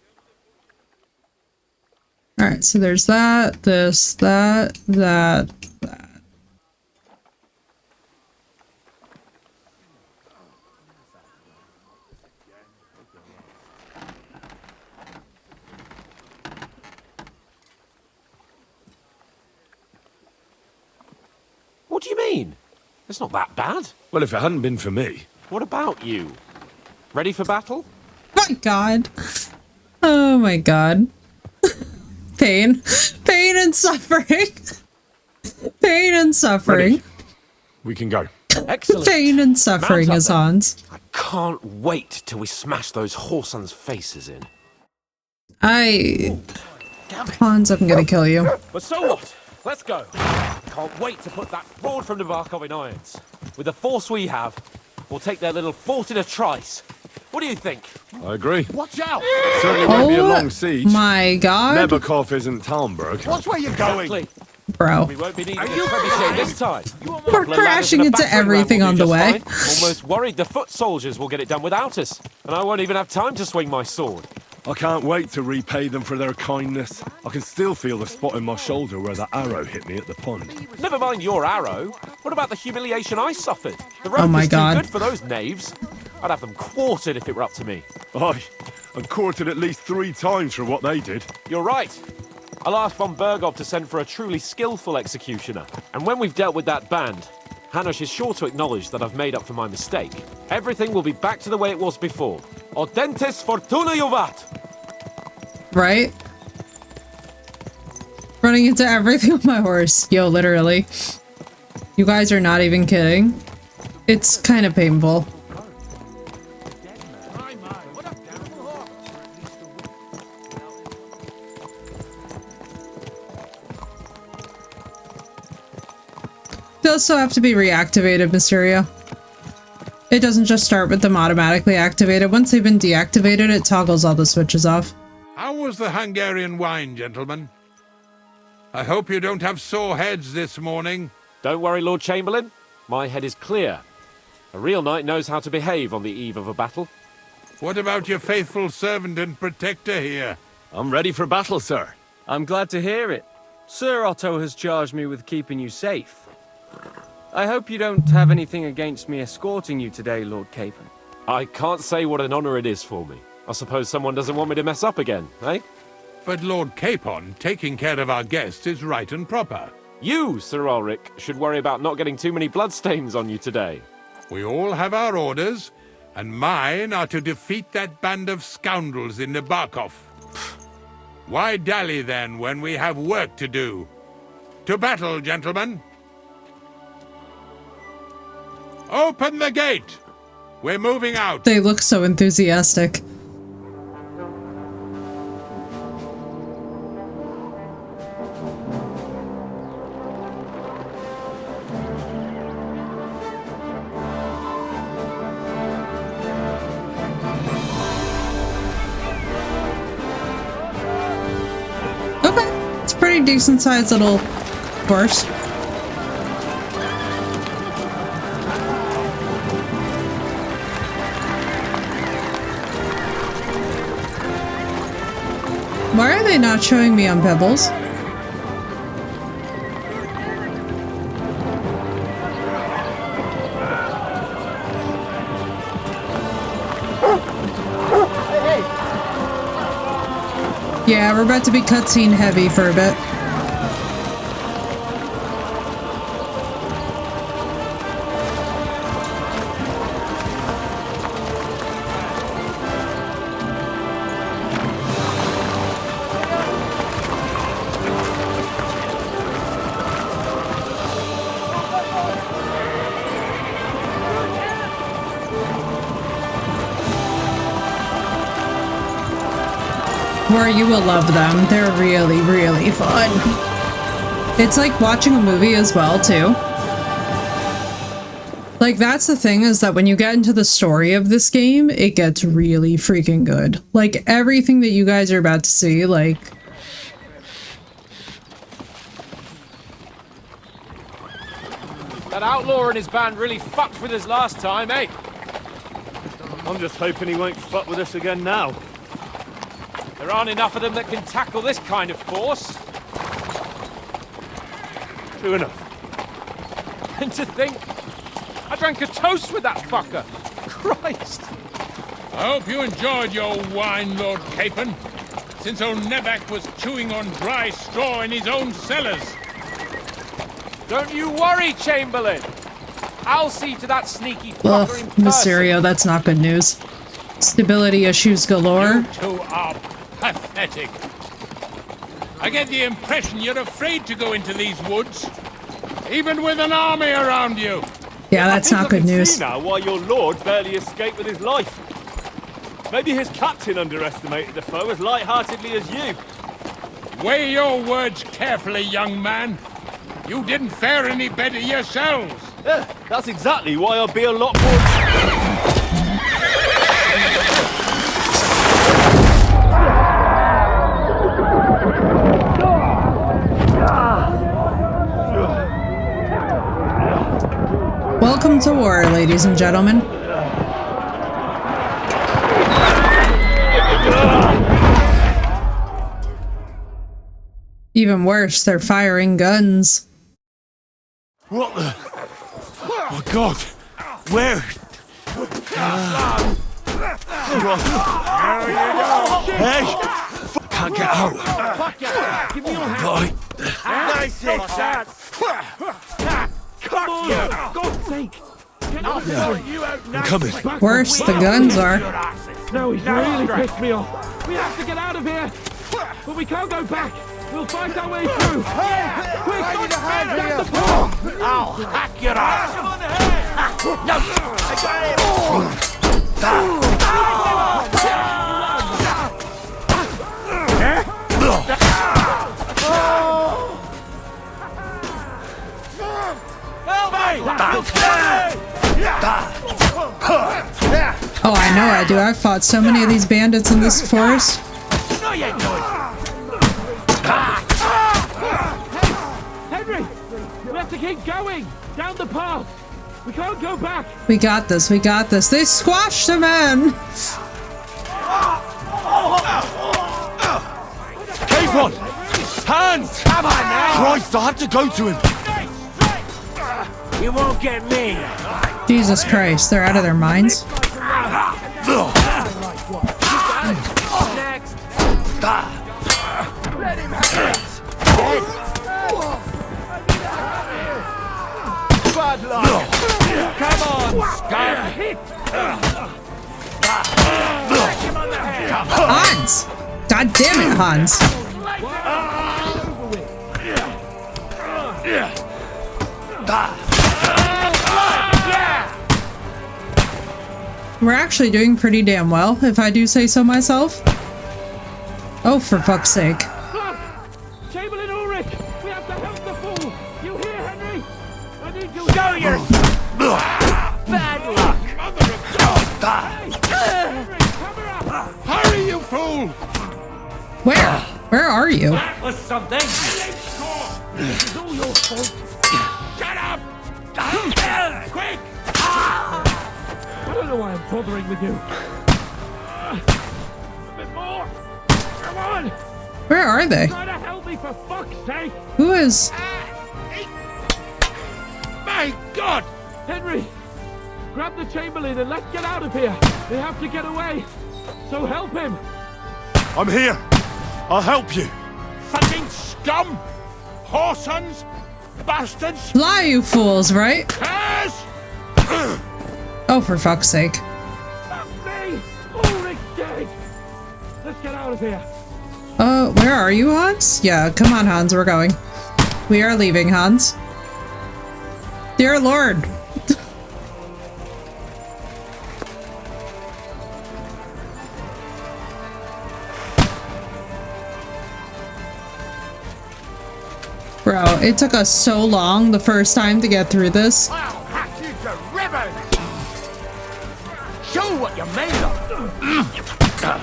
Alright, so there's that, this, that. What do you mean? It's not that bad. Well, if it hadn't been for me. What about you? Ready for battle? My God. Oh my God. Pain. Pain and suffering. Pain and suffering. Ready. We can go. Excellent. Pain and suffering is Hans. I can't wait till we smash those whoresons' faces in. Hans, I'm gonna kill you. But so what? Let's go. Can't wait to put that fraud from Navarkov in irons. With the force we have, we'll take their little fort in a trice. What do you think? I agree. Watch out! It certainly won't be a long siege. My God. Nebakov isn't Talmberg. Watch where you're going. Exactly. Bro. We won't be needing a trebuchet this time. We're crashing into everything on the way. Almost worried the foot soldiers will get it done without us. And I won't even have time to swing my sword. I can't wait to repay them for their kindness. I can still feel the spot in my shoulder where the arrow hit me at the pond. Never mind your arrow. What about the humiliation I suffered? The rope Oh my is too God. good for those knaves. I'd have them quartered if it were up to me. Aye, and quartered at least 3 times for what they did. You're right. I'll ask von Bergov to send for a truly skillful executioner. And when we've dealt with that band, Hanush is sure to acknowledge that I've made up for my mistake. Everything will be back to the way it was before. Audentes fortuna juvat! Right? Running into everything on my horse. Yo, literally. You guys are not even kidding. It's kind of painful. They also have to be reactivated, Mysterio. It doesn't just start with them automatically activated. Once they've been deactivated, it toggles all the switches off. How was the Hungarian wine, gentlemen? I hope you don't have sore heads this morning. Don't worry, Lord Chamberlain. My head is clear. A real knight knows how to behave on the eve of a battle. What about your faithful servant and protector here? I'm ready for battle, sir. I'm glad to hear it. Sir Otto has charged me with keeping you safe. I hope you don't have anything against me escorting you today, Lord Capon. I can't say what an honor it is for me. I suppose someone doesn't want me to mess up again, eh? But Lord Capon, taking care of our guests is right and proper. You, Sir Ulrich, should worry about not getting too many bloodstains on you today. We all have our orders, and mine are to defeat that band of scoundrels in the Barkov. Why dally then when we have work to do? To battle, gentlemen! Open the gate! We're moving out! They look so enthusiastic. Okay, it's a pretty decent sized little horse. Why are they not showing me on Pebbles? Yeah, we're about to be cutscene heavy for a bit. Where you will love them. They're really, really fun. It's like watching a movie as well, too. Like, that's the thing, is that when you get into the story of this game, it gets really freaking good. Like, everything that you guys are about to see, like... That outlaw and his band really fucked with us last time, eh? I'm just hoping he won't fuck with us again now. There aren't enough of them that can tackle this kind of force. True enough. And to think, I drank a toast with that fucker. Christ. I hope you enjoyed your wine, Lord Capon, since old Nebak was chewing on dry straw in his own cellars. Don't you worry, Chamberlain. I'll see to that sneaky fucker in person. Mysterio, that's not good news. Stability issues galore. You two are pathetic. I get the impression you're afraid to go into these woods, even with an army around you. Yeah, that's not good news. See now why your lord barely escaped with his life. Maybe his captain underestimated the foe as light-heartedly as you. Weigh your words carefully, young man. You didn't fare any better yourselves. Yeah, that's exactly why I'll be a lot more... Welcome to war, ladies and gentlemen. Even worse, they're firing guns. What the? Oh God! Where? Hey! Can't get out. Give me your hand. Right. Nice hit, Dad. Come on, for God's sake. I'm coming. Worse, the guns are. No, he's really pissed me off. We have to get out of here. But we can't go back. We'll find our way through. Quick, down the pole. I'll hack your ass. No, I got it. Oh, I know I do. I've fought so many of these bandits in this forest. No, you don't. Henry, we have to keep going down the path. We can't go back. We got this. We got this. They squashed the man. Keep on! Hands! Come on now! Christ, I had to go to him! You won't get me! Jesus Christ, they're out of their minds. Next! Let him have it! Bad luck! Come on, scum! Hans! God damn it, Hans. We're actually doing pretty damn well, if I do say so myself. Oh, for fuck's sake. Chamberlain Ulrich! We have to help the fool! You hear, Henry? I need you... Show your... Bad luck! Hurry, you fool! Where? Where are you? That was something! It's all your fault! Shut up! Quick! I don't know why I'm bothering with you. A bit more! Come on! Where are they? Try to help me, for fuck's sake! Who is... My God! Henry! Grab the Chamberlain and let's get out of here! We have to get away! So help him! I'm here! I'll help you! Fucking scum! Whoresons! Bastards! Fly, you fools, right? Curse! Oh, for fuck's sake. That's me! Ulrich's dead! Let's get out of here! Where are you, Hans? Yeah, come on, Hans, we're going. We are leaving, Hans. Dear Lord. Bro, it took us so long the first time to get through this. I'll hack you to ribbons! Show what you're made of! He's dead!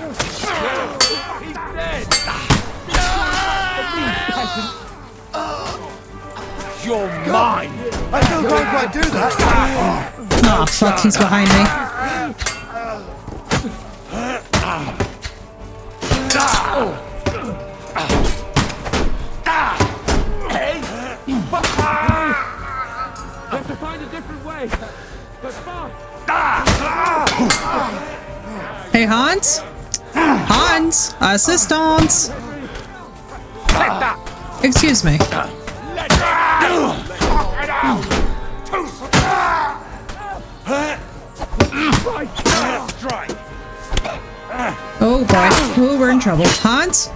You're mine! I still can't quite do that! Oh, fuck, he's behind me. We have to find a different way! But fast! Hey, Hans? Hans? Assistance! Excuse me. Oh boy. Oh, we're in trouble. Hans?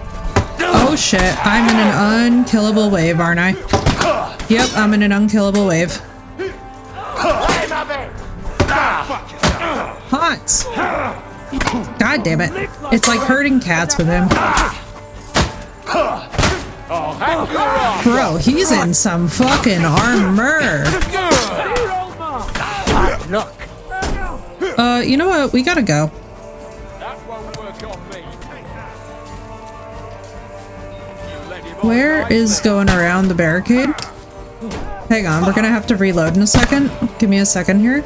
Oh shit. I'm in an unkillable wave, aren't I? Yep, I'm in an unkillable wave. Hans! God damn it. It's like herding cats with him. Bro, he's in some fucking armor. You know what? We gotta go. Where is going around the barricade? Hang on, we're gonna have to reload in a second. Give me a second here.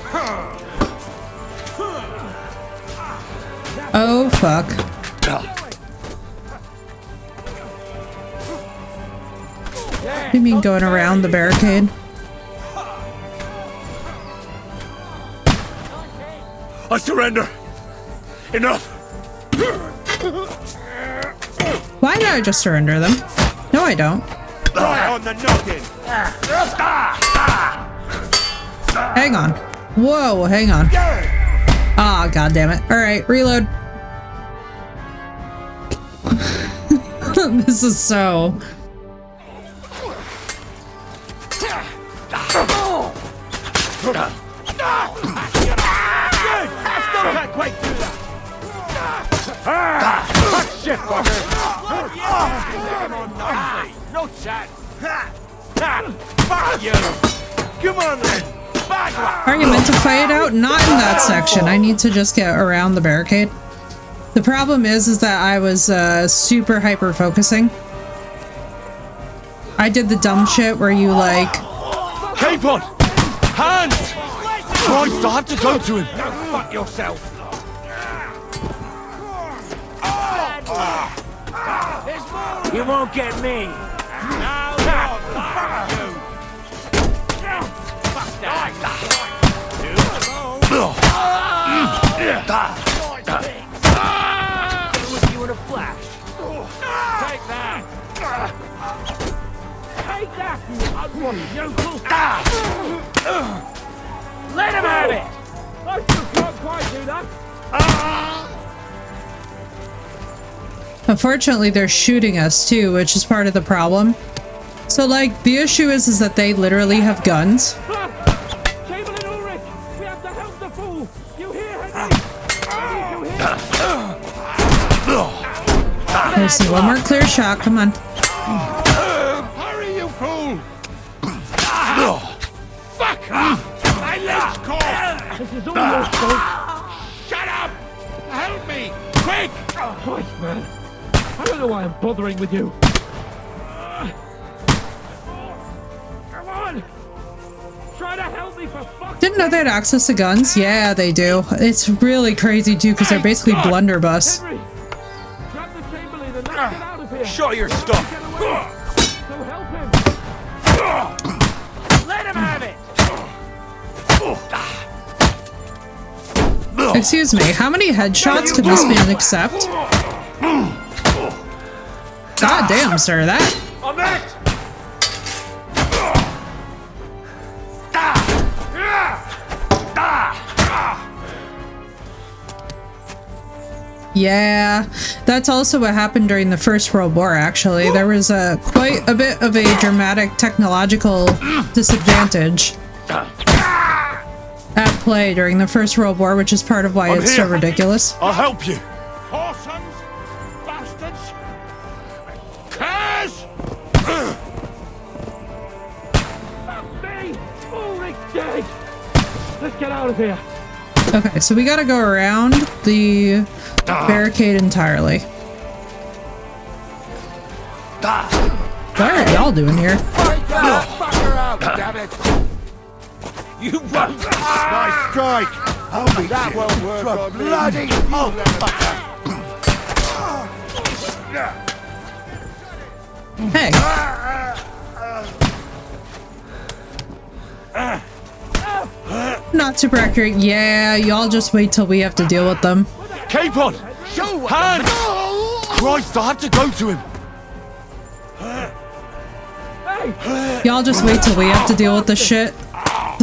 Oh, fuck. What do you mean going around the barricade? I surrender. Enough. Why did I just surrender them? No, I don't. Right on the noggin. Hang on. Whoa, hang on. Ah, god damn it. Alright, reload. This is so... Can't quite do that. Shit, fucker. No chat. Fuck you. Come on then. Are you meant to fight it out? Not in that section. I need to just get around the barricade. The problem is that I was super hyper focusing. I did the dumb shit where you like... Keep on! Hands! Christ, I have to go to him! Fuck yourself! You won't get me! No, fuck you! Fuck that! With you in a flash! Take that! Take that, you ugly yokel! Let him have it! I still can't quite do that! Unfortunately, they're shooting us too, which is part of the problem. So, like, the issue is that they literally have guns. Chamberlain Ulrich! We have to help the fool! You hear, Henry? There's one more clear shot, come on. Hurry, you fool! Fuck! My leg's caught! This is all your fault! Shut up! Help me! Quick! Christ, man. I don't know why I'm bothering with you. Come on! Try to help me for fuck's Didn't know they had access to guns? Yeah, they do. It's really crazy too, because they're basically blunderbuss. Henry! Grab the Chamberlain and let's get out of here! Show your stuff! So help him! Let him have it! Excuse me, how many headshots could this man accept? God damn, sir, that... I'm it! Yeah, that's also what happened during the First World War, actually. There was quite a bit of a dramatic technological disadvantage at play during the First World War, which is part of why it's so ridiculous. I'll help you. Whoresons! Bastards! Curs! Fuck me! Ulrich dead! Let's get out of here! Okay, so we gotta go around the barricade entirely. What are y'all doing here? Fucker out, damn it! You won't! Nice strike! I'll be that won't work on me! Bloody! Oh, Hey! Not super accurate. Yeah, y'all just wait till we have to deal with them. Keep on! Hands! Christ, I have to go to him! Y'all just wait till we have to deal with this shit.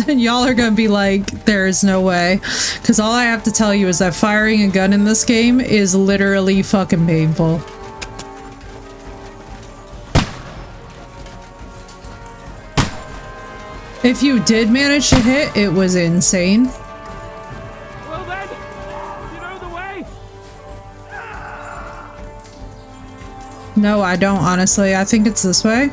Then y'all are gonna be like, there is no way. Because all I have to tell you is that firing a gun in this game is literally fucking painful. If you did manage to hit, it was insane. Well then, you know the way? No, I don't, honestly. I think it's this way.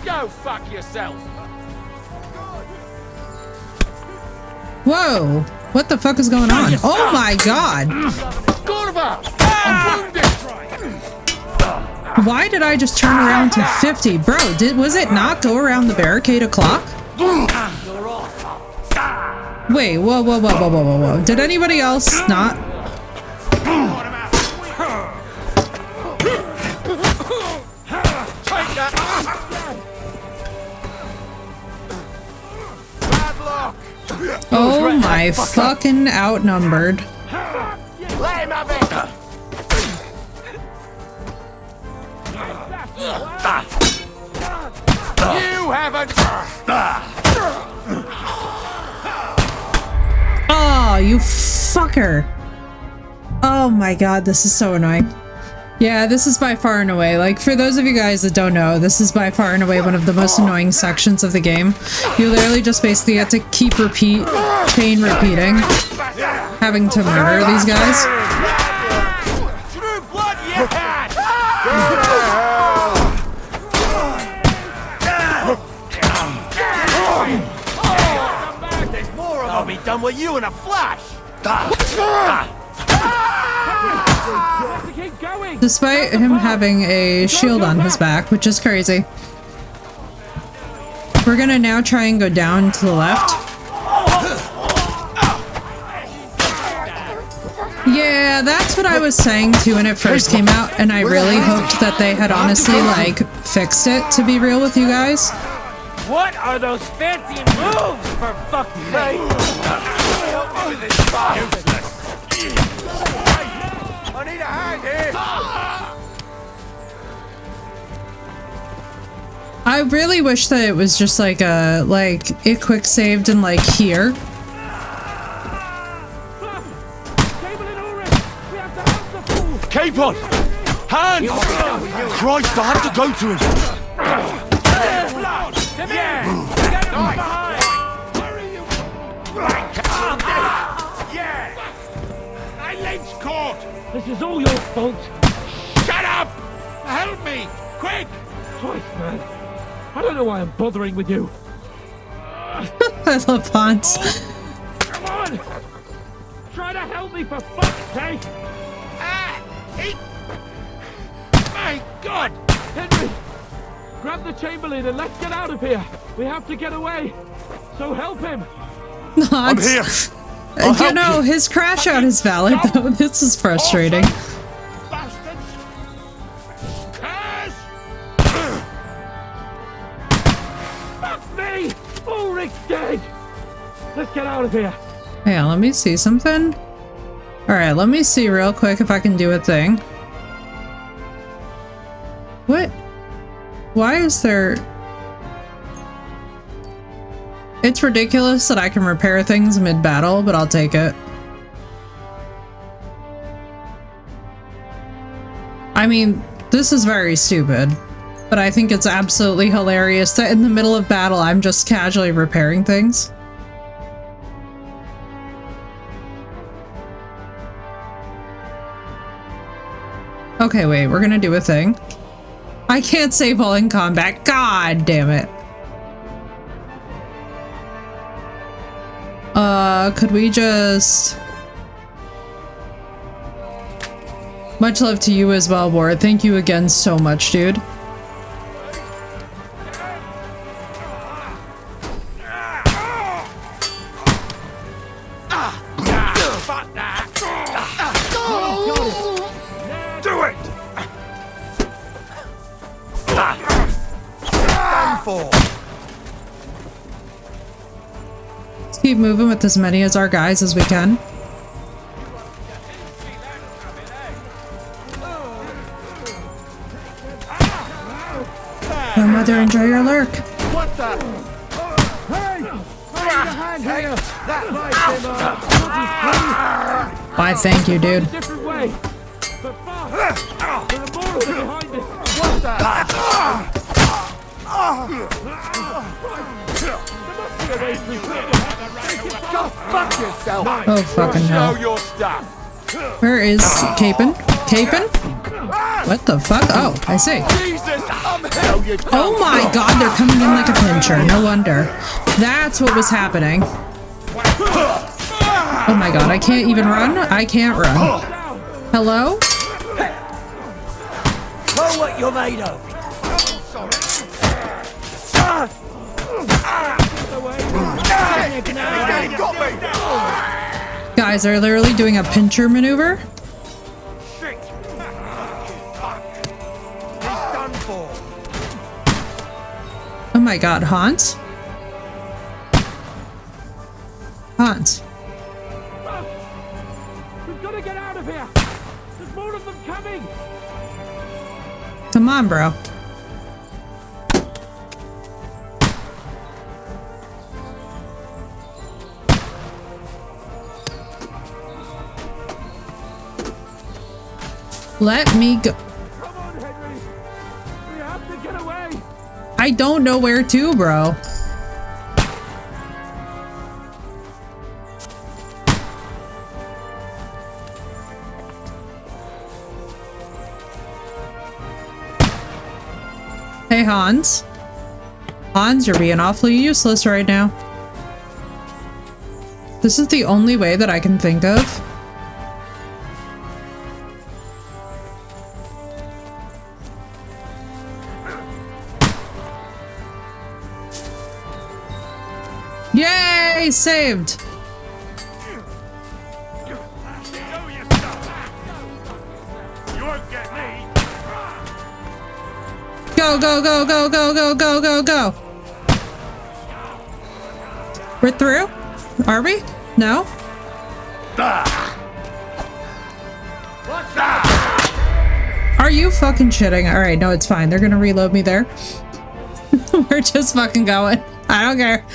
Go fuck yourself! Whoa! What the fuck is going on? Oh my god! Why did I just turn around to 50? Bro, was it not go around the barricade o'clock? Wait, whoa. Did anybody else not? I fucking outnumbered. Let him have it! You haven't! Oh, you fucker. Oh my god, this is so annoying. Yeah, this is by far and away, like, for those of you guys that don't know, this is by far and away one of the most annoying sections of the game. You literally just basically have to keep repeating, having to murder these guys. True blood, you had! There's more of them! I'll be done with you in a flash! Despite him having a shield on his back, which is crazy. We're gonna now try and go down to the left. Yeah, that's what I was saying too when it first came out, and I really hoped that they had honestly, like, fixed it, to be real with you guys. What are those fancy moves, for fuck's sake? I need a hand here! I really wish that it was just like a, it quick saved and like here. Keep on! Hands! Christ, I have to go to him! My leg's caught! This is all your fault! Shut up! Help me! Quick! Christ, man. I don't know why I'm bothering with you. I love Hans. Come on! Try to help me for fuck's sake! My God! Henry! Grab the Chamberlain and let's get out of here! We have to get away! So help him! I'm here! You know, his crash out is valid though. This is frustrating. Fuck me! Ulrich's dead! Let's get out of here! Yeah, let me see something. Alright, let me see real quick if I can do a thing. What? Why is there... It's ridiculous that I can repair things mid-battle, but I'll take it. I mean, this is very stupid, but I think it's absolutely hilarious that in the middle of battle I'm just casually repairing things. Okay, wait, we're gonna do a thing. I can't save while in combat. God damn it. Could we just... Much love to you as well, Ward. Thank you again so much, dude. Do it! Done for! Let's keep moving with as many as our guys as we can. Oh, mother, enjoy your lurk. What the? Hey! Hand here! That Why, thank you, dude. Different way! But fast! There are more of them behind us! What the? Go fuck yourself! Oh, fucking hell. Show your stuff! Where is Capon? Capon? What the fuck? Oh, I see. Oh my god, they're coming in like a pincher. No wonder. That's what was happening. Oh my god, I can't even run? I can't run. Hello? Know what you're made of! Guys, they're literally doing a pincher maneuver. Oh my god, Hans? Hans. coming! Come on, bro. Let me go. Come on, Henry! We have to get away! I don't know where to, bro. Hey, Hans. Hans, you're being awfully useless right now. This is the only way that I can think of. Yay! Saved! Go, go, go, go, go, go, go, go, go. We're through? Are we? No? Are you fucking shitting? Alright, no, it's fine. They're gonna reload me there. We're just fucking going. I don't care.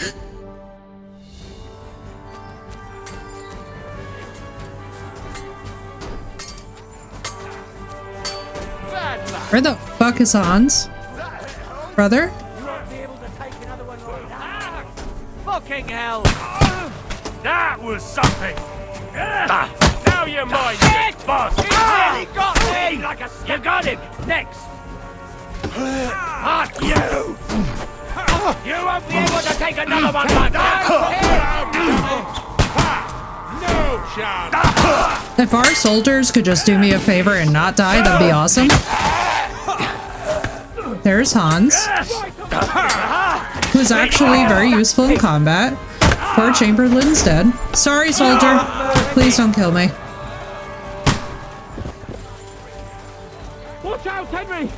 Where the fuck is Hans? Brother? Fucking hell! That was something! Now you're mine, you boss! He nearly got me! Like a you got him! Next! Fuck you! You won't be able to take another one like that! No chance! If our soldiers could just do me a favor and not die, that'd be awesome. There's Hans, who's actually very useful in combat. Poor Chamberlain's dead. Sorry, soldier. Please don't kill me. Watch out, Henry!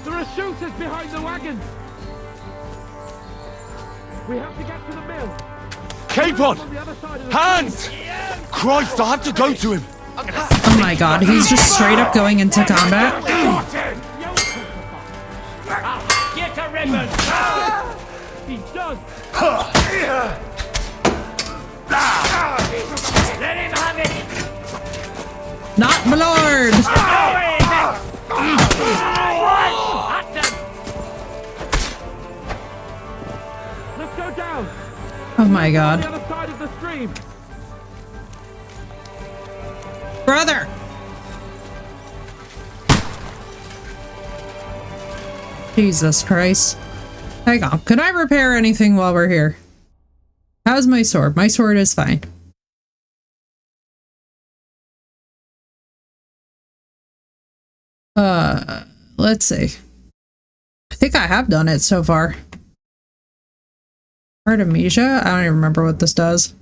There are shooters behind the wagon! We have to get to the mill. Capon! Hans! Christ, I have to go to him! Oh my god, he's just straight up going into combat. Get a ribbon! He's done! Let him have it! Not my lord! Let's go down! Oh my god. On the other side of the stream! Brother! Jesus Christ. Hang on. Can I repair anything while we're here? How's my sword? My sword is fine. Let's see. I think I have done it so far. Artemisia? I don't even remember what this does.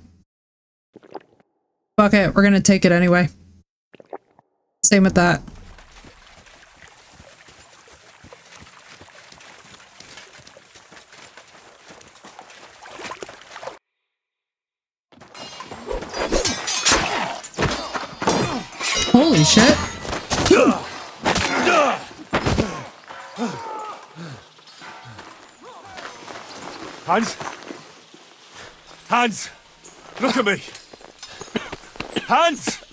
Fuck it. We're gonna take it anyway. Same with that. Holy shit. Hans? Hans! Look at me! Hans!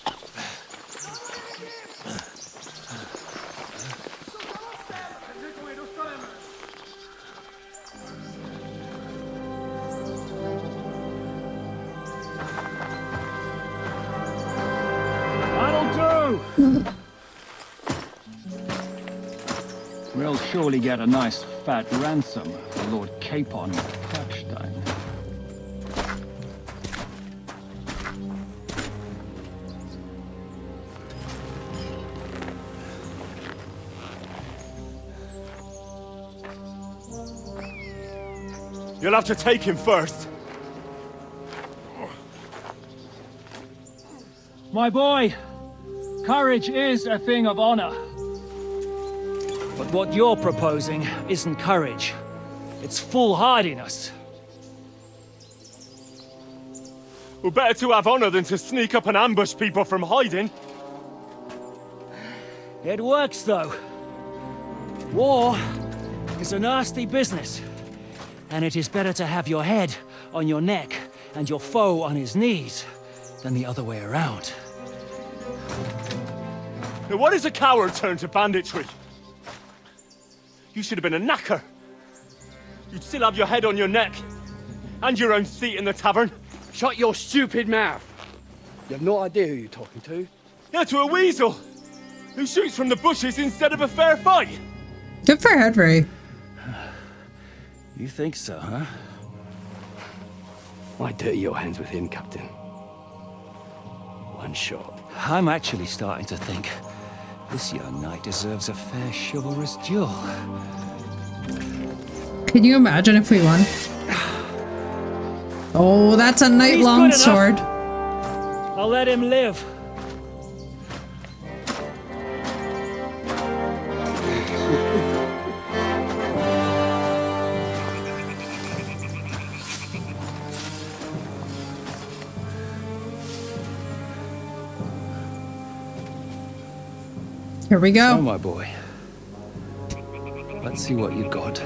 That'll do! We'll surely get a nice fat ransom for Lord Capon of Pepstein. You'll have to take him first. My boy, courage is a thing of honor. But what you're proposing isn't courage. It's foolhardiness. Well, better to have honor than to sneak up and ambush people from hiding. It works, though. War is a nasty business. And it is better to have your head on your neck and your foe on his knees than the other way around. Now, what is a coward turn to banditry? You should have been a knacker. You'd still have your head on your neck. And your own seat in the tavern. Shut your stupid mouth. You have no idea who you're talking to. Yeah, to a weasel. Who shoots from the bushes instead of a fair fight. Good for Henry. You think so, huh? Why dirty your hands with him, Captain? One shot. I'm actually starting to think this young knight deserves a fair chivalrous duel. Can you imagine if we won? Oh, that's a knight longsword. I'll let him live. Here we go. So, my boy. Let's see what you got.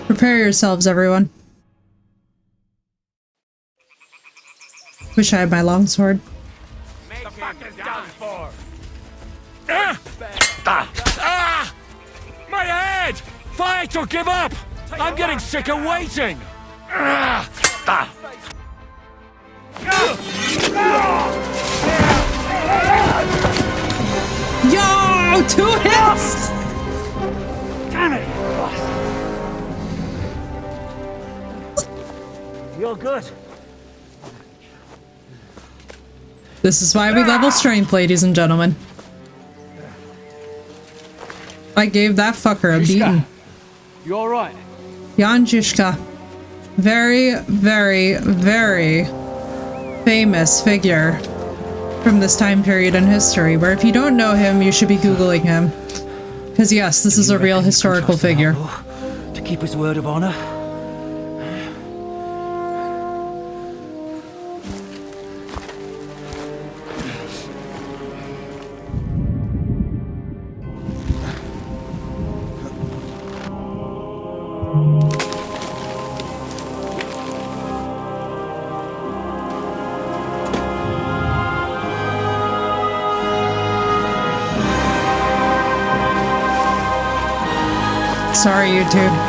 Prepare yourselves, everyone. Wish I had my longsword. My head! Fight or give up! I'm getting sick of waiting! Yo! 2 hits! Damn it! You're good. This is why we level strength, ladies and gentlemen. I gave that fucker a beating. You alright? Jan Žižka. Very, very, very famous figure from this time period in history, where if you don't know him, you should be Googling him. Because yes, this is a real historical figure. To keep his word of honor. Sorry, YouTube.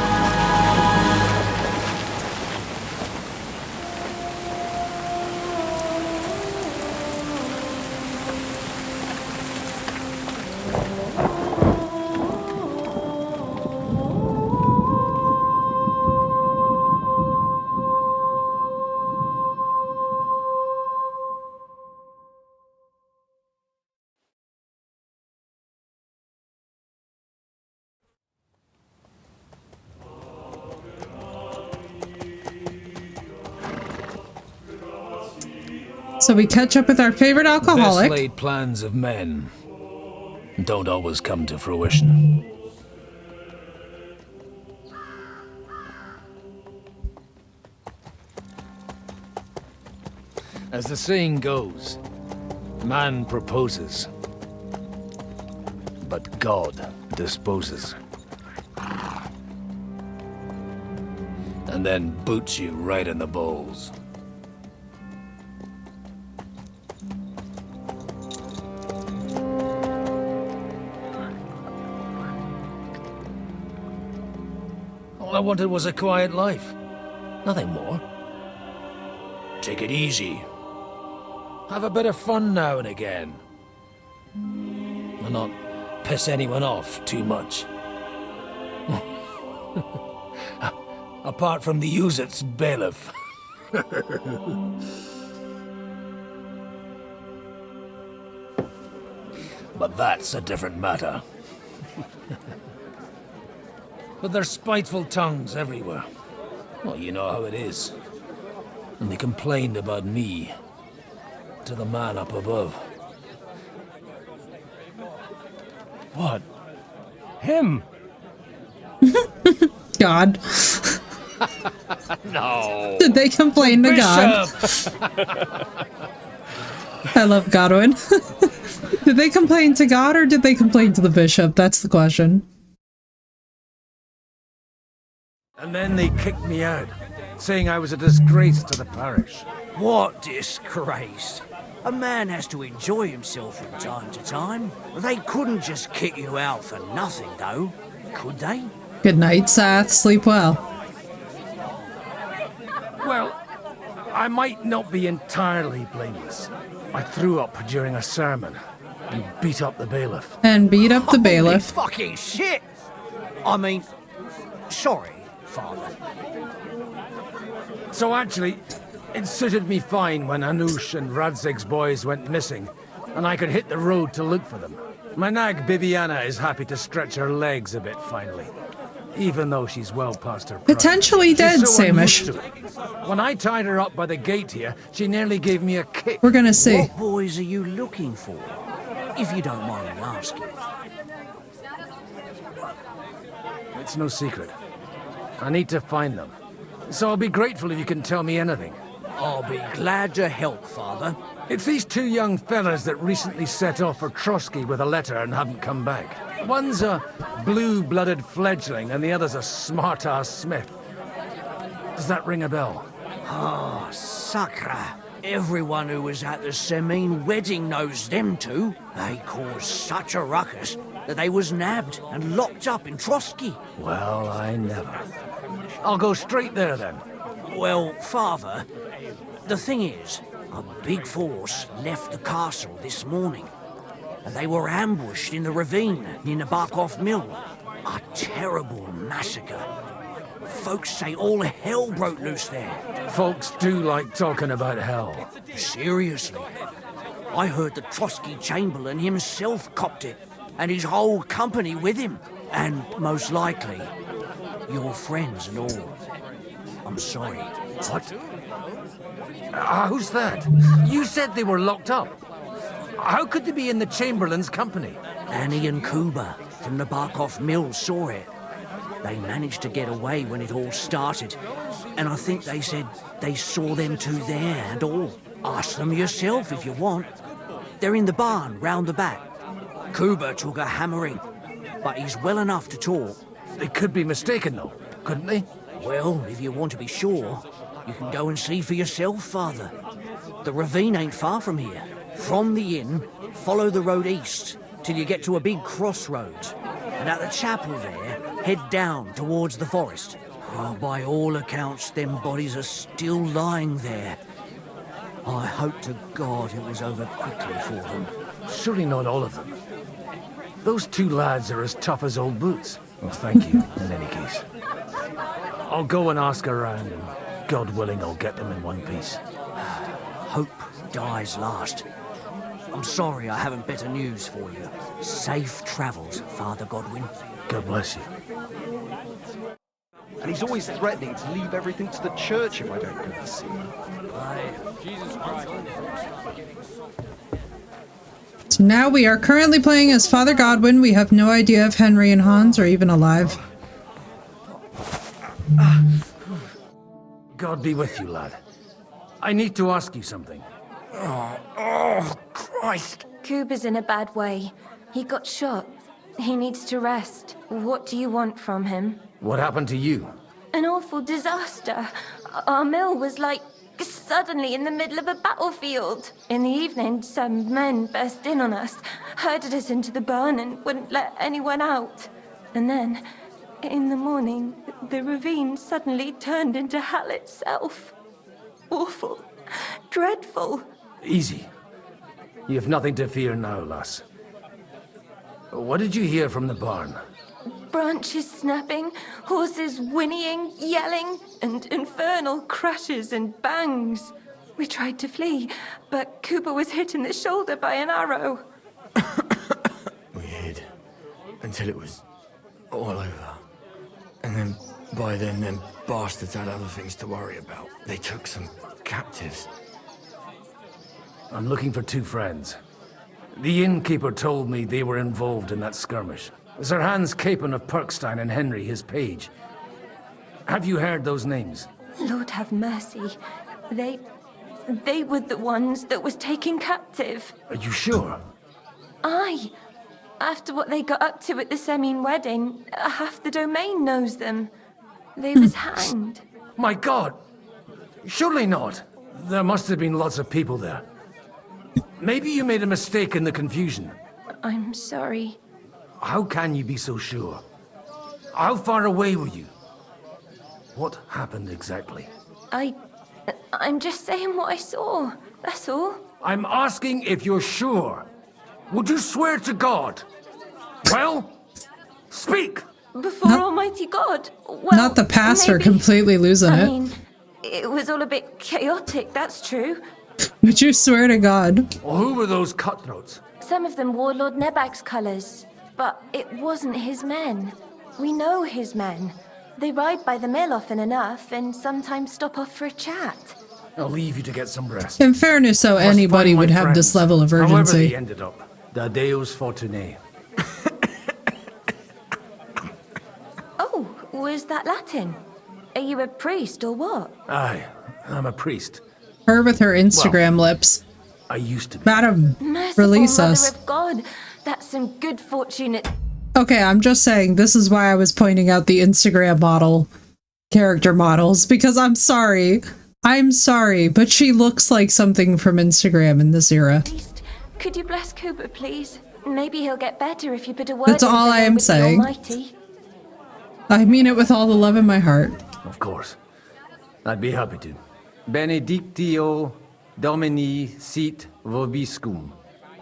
So we catch up with our favorite alcoholic. Best laid plans of men don't always come to fruition. As the saying goes, man proposes, but God disposes. And then boots you right in the balls. All I wanted was a quiet life. Nothing more. Take it easy. Have a bit of fun now and again. And not piss anyone off too much. Apart from the Uzit's bailiff. But that's a different matter. But there's spiteful tongues everywhere. Well, you know how it is. And they complained about me to the man up above. What? Him? God. No. Did they complain to God? I love Godwin. Did they complain to God or did they complain to the bishop? That's the question. And then they kicked me out, saying I was a disgrace to the parish. What disgrace? A man has to enjoy himself from time to time. They couldn't just kick you out for nothing, though, could they? Good night, Seth. Sleep well. Well, I might not be entirely blameless. I threw up during a sermon and beat up the bailiff. And beat up the bailiff. Holy fucking shit! I mean, sorry, Father. So actually, it suited me fine when Anush and Radzig's boys went missing, and I could hit the road to look for them. My nag Bibiana is happy to stretch her legs a bit finally, even though she's well past her prime. Potentially dead, She's so Samish. unused to it. When I tied her up by the gate here, she nearly gave me a kick. We're gonna see. What boys are you looking for, if you don't mind me asking? It's no secret. I need to find them. So I'll be grateful if you can tell me anything. I'll be glad to help, Father. It's these two young fellas that recently set off for Trotsky with a letter and haven't come back. One's a blue-blooded fledgling and the other's a smart-ass smith. Does that ring a bell? Ah, Sakra. Everyone who was at the Semine wedding knows them two. They caused such a ruckus that they was nabbed and locked up in Trotsky. Well, I never. I'll go straight there then. Well, Father, the thing is, a big force left the castle this morning. And they were ambushed in the ravine near the Barkov Mill. A terrible massacre. Folks say all hell broke loose there. Folks do like talking about hell. Seriously. I heard the Trotsky Chamberlain himself copped it, and his whole company with him. And most likely, your friends and all. I'm sorry. What? Who's that? You said they were locked up. How could they be in the Chamberlain's company? Annie and Kuba from the Barkov Mill saw it. They managed to get away when it all started. And I think they said they saw them two there and all. Ask them yourself if you want. They're in the barn round the back. Kuba took a hammering, but he's well enough to talk. They could be mistaken though, couldn't they? Well, if you want to be sure, you can go and see for yourself, Father. The ravine ain't far from here. From the inn, follow the road east till you get to a big crossroads. And at the chapel there, head down towards the forest. Oh, by all accounts, them bodies are still lying there. I hope to God it was over quickly for them. Surely not all of them. Those two lads are as tough as old boots. Well, thank you, in any case. I'll go and ask around, and God willing, I'll get them in one piece. Hope dies last. I'm sorry I haven't better news for you. Safe travels, Father Godwin. God bless you. And he's always threatening to leave everything to the church if I don't go to see him. Jesus Christ. So now we are currently playing as Father Godwin. We have no idea if Henry and Hans are even alive. God be with you, lad. I need to ask you something. Oh, Christ. Kuba's in a bad way. He got shot. He needs to rest. What do you want from him? What happened to you? An awful disaster. Our mill was like suddenly in the middle of a battlefield. In the evening, some men burst in on us, herded us into the barn and wouldn't let anyone out. And then, in the morning, the ravine suddenly turned into hell itself. Awful. Dreadful. Easy. You have nothing to fear now, lass. What did you hear from the barn? Branches snapping, horses whinnying, yelling, and infernal crashes and bangs. We tried to flee, but Cooper was hit in the shoulder by an arrow. We hid until it was all over. And then, by then, them bastards had other things to worry about. They took some captives. I'm looking for two friends. The innkeeper told me they were involved in that skirmish. Sir Hans Capon of Perkstein and Henry, his page. Have you heard those names? Lord have mercy. They were the ones that was taken captive. Are you sure? Aye. After what they got up to at the Semine wedding, half the domain knows them. They was hanged. My God! Surely not. There must have been lots of people there. Maybe you made a mistake in the confusion. I'm sorry. How can you be so sure? How far away were you? What happened exactly? I'm just saying what I saw. That's all. I'm asking if you're sure. Would you swear to God? Well, speak! Before Almighty God. Well, not the pastor maybe. completely losing I it. mean, it was all a bit chaotic, that's true. Would you swear to God? Well, who were those cutthroats? Some of them wore Lord Nebag's colours, but it wasn't his men. We know his men. They ride by the mill often enough and sometimes stop off for a chat. I'll leave you to get some rest. In fairness, so Must anybody find my would have this friends, level of However urgency. they ended up. Da Deus Fortunae. Oh, was that Latin? Are you a priest or what? Aye, I'm a priest. Her with her Instagram lips. I used to be. Madam, Merciful release Mother us. of God, that's some good fortune. Okay, I'm just saying, this is why I was pointing out the Instagram model, character models, because I'm sorry, but she looks like something from Instagram in this era. Could you bless Cooper, please? Maybe he'll get better if you put a word That's in all for I him am with the saying. Almighty. I mean it with all the love in my heart. Of course. I'd be happy to. Benedictio Domini sit vobiscum.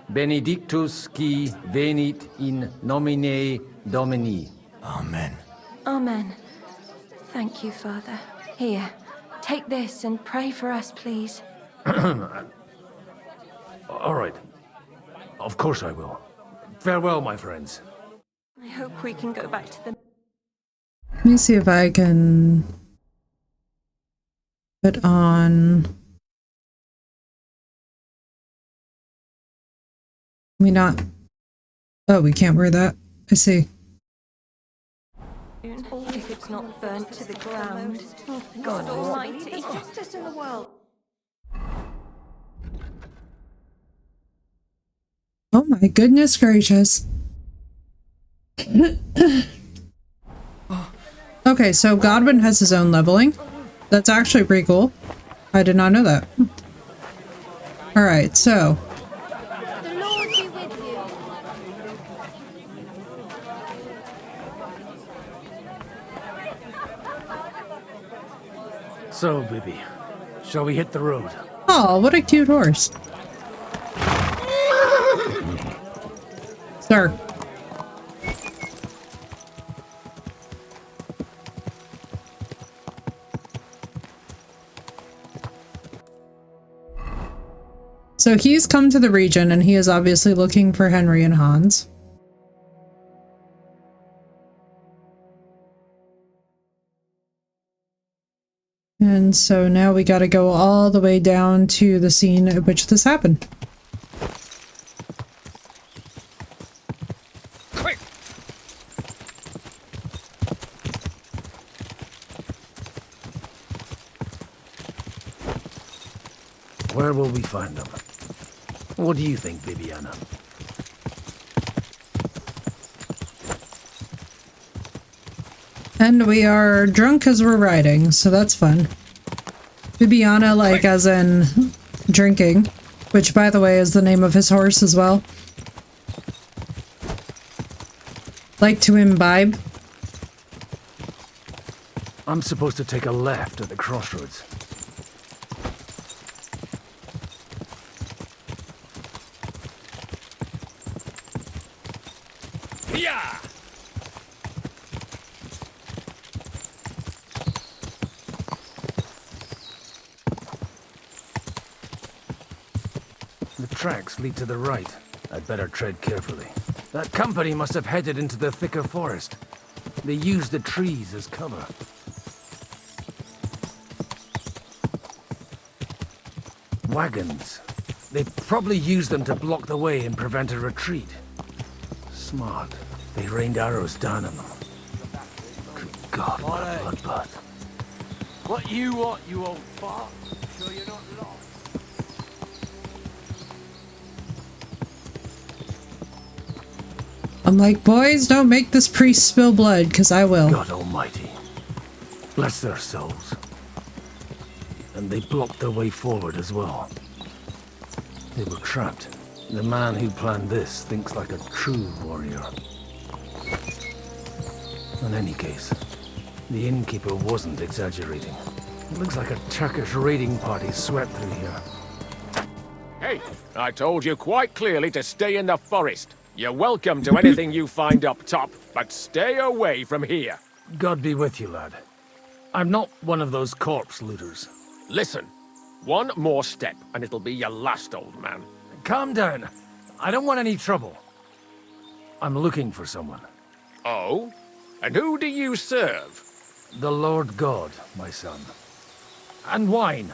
Benedictus qui venit in nomine Domini. Amen. Amen. Thank you, Father. Here, take this and pray for us, please. All right. Of course I will. Farewell, my friends. I hope we can go back to the... Let me see if I can put on... We not... Oh, we can't wear that. I see. If it's not burnt to the ground. Oh, God Almighty. There's justice in the world. Oh my goodness gracious. Okay, so Godwin has his own leveling. That's actually pretty cool. I did not know that. Alright, so... The Lord be with you. So, Bibby, shall we hit the road? Oh, what a cute horse. Sir. So he's come to the region and he is obviously looking for Henry and Hans. And so now we gotta go all the way down to the scene at which this happened. Quick! Where will we find them? What do you think, Bibiana? And we are drunk as we're riding, so that's fun. Bibiana, like, as in drinking, which, by the way, is the name of his horse as well. Like to imbibe. I'm supposed to take a left at the crossroads. Yeah! The tracks lead to the right. I'd better tread carefully. That company must have headed into the thicker forest. They used the trees as cover. Wagons. They probably used them to block the way and prevent a retreat. Smart. They rained arrows down on them. Good God, what a bloodbath. What you want, you old fart? Sure you're not lost? I'm like, boys, don't make this priest spill blood, because I will. God almighty. Bless their souls. And they blocked their way forward as well. They were trapped. The man who planned this thinks like a true warrior. In any case, the innkeeper wasn't exaggerating. It looks like a Turkish raiding party swept through here. Hey, I told you quite clearly to stay in the forest. You're welcome to anything you find up top, but stay away from here. God be with you, lad. I'm not one of those corpse looters. Listen, one more step and it'll be your last, old man. Calm down. I don't want any trouble. I'm looking for someone. Oh? And who do you serve? The Lord God, my son. And wine,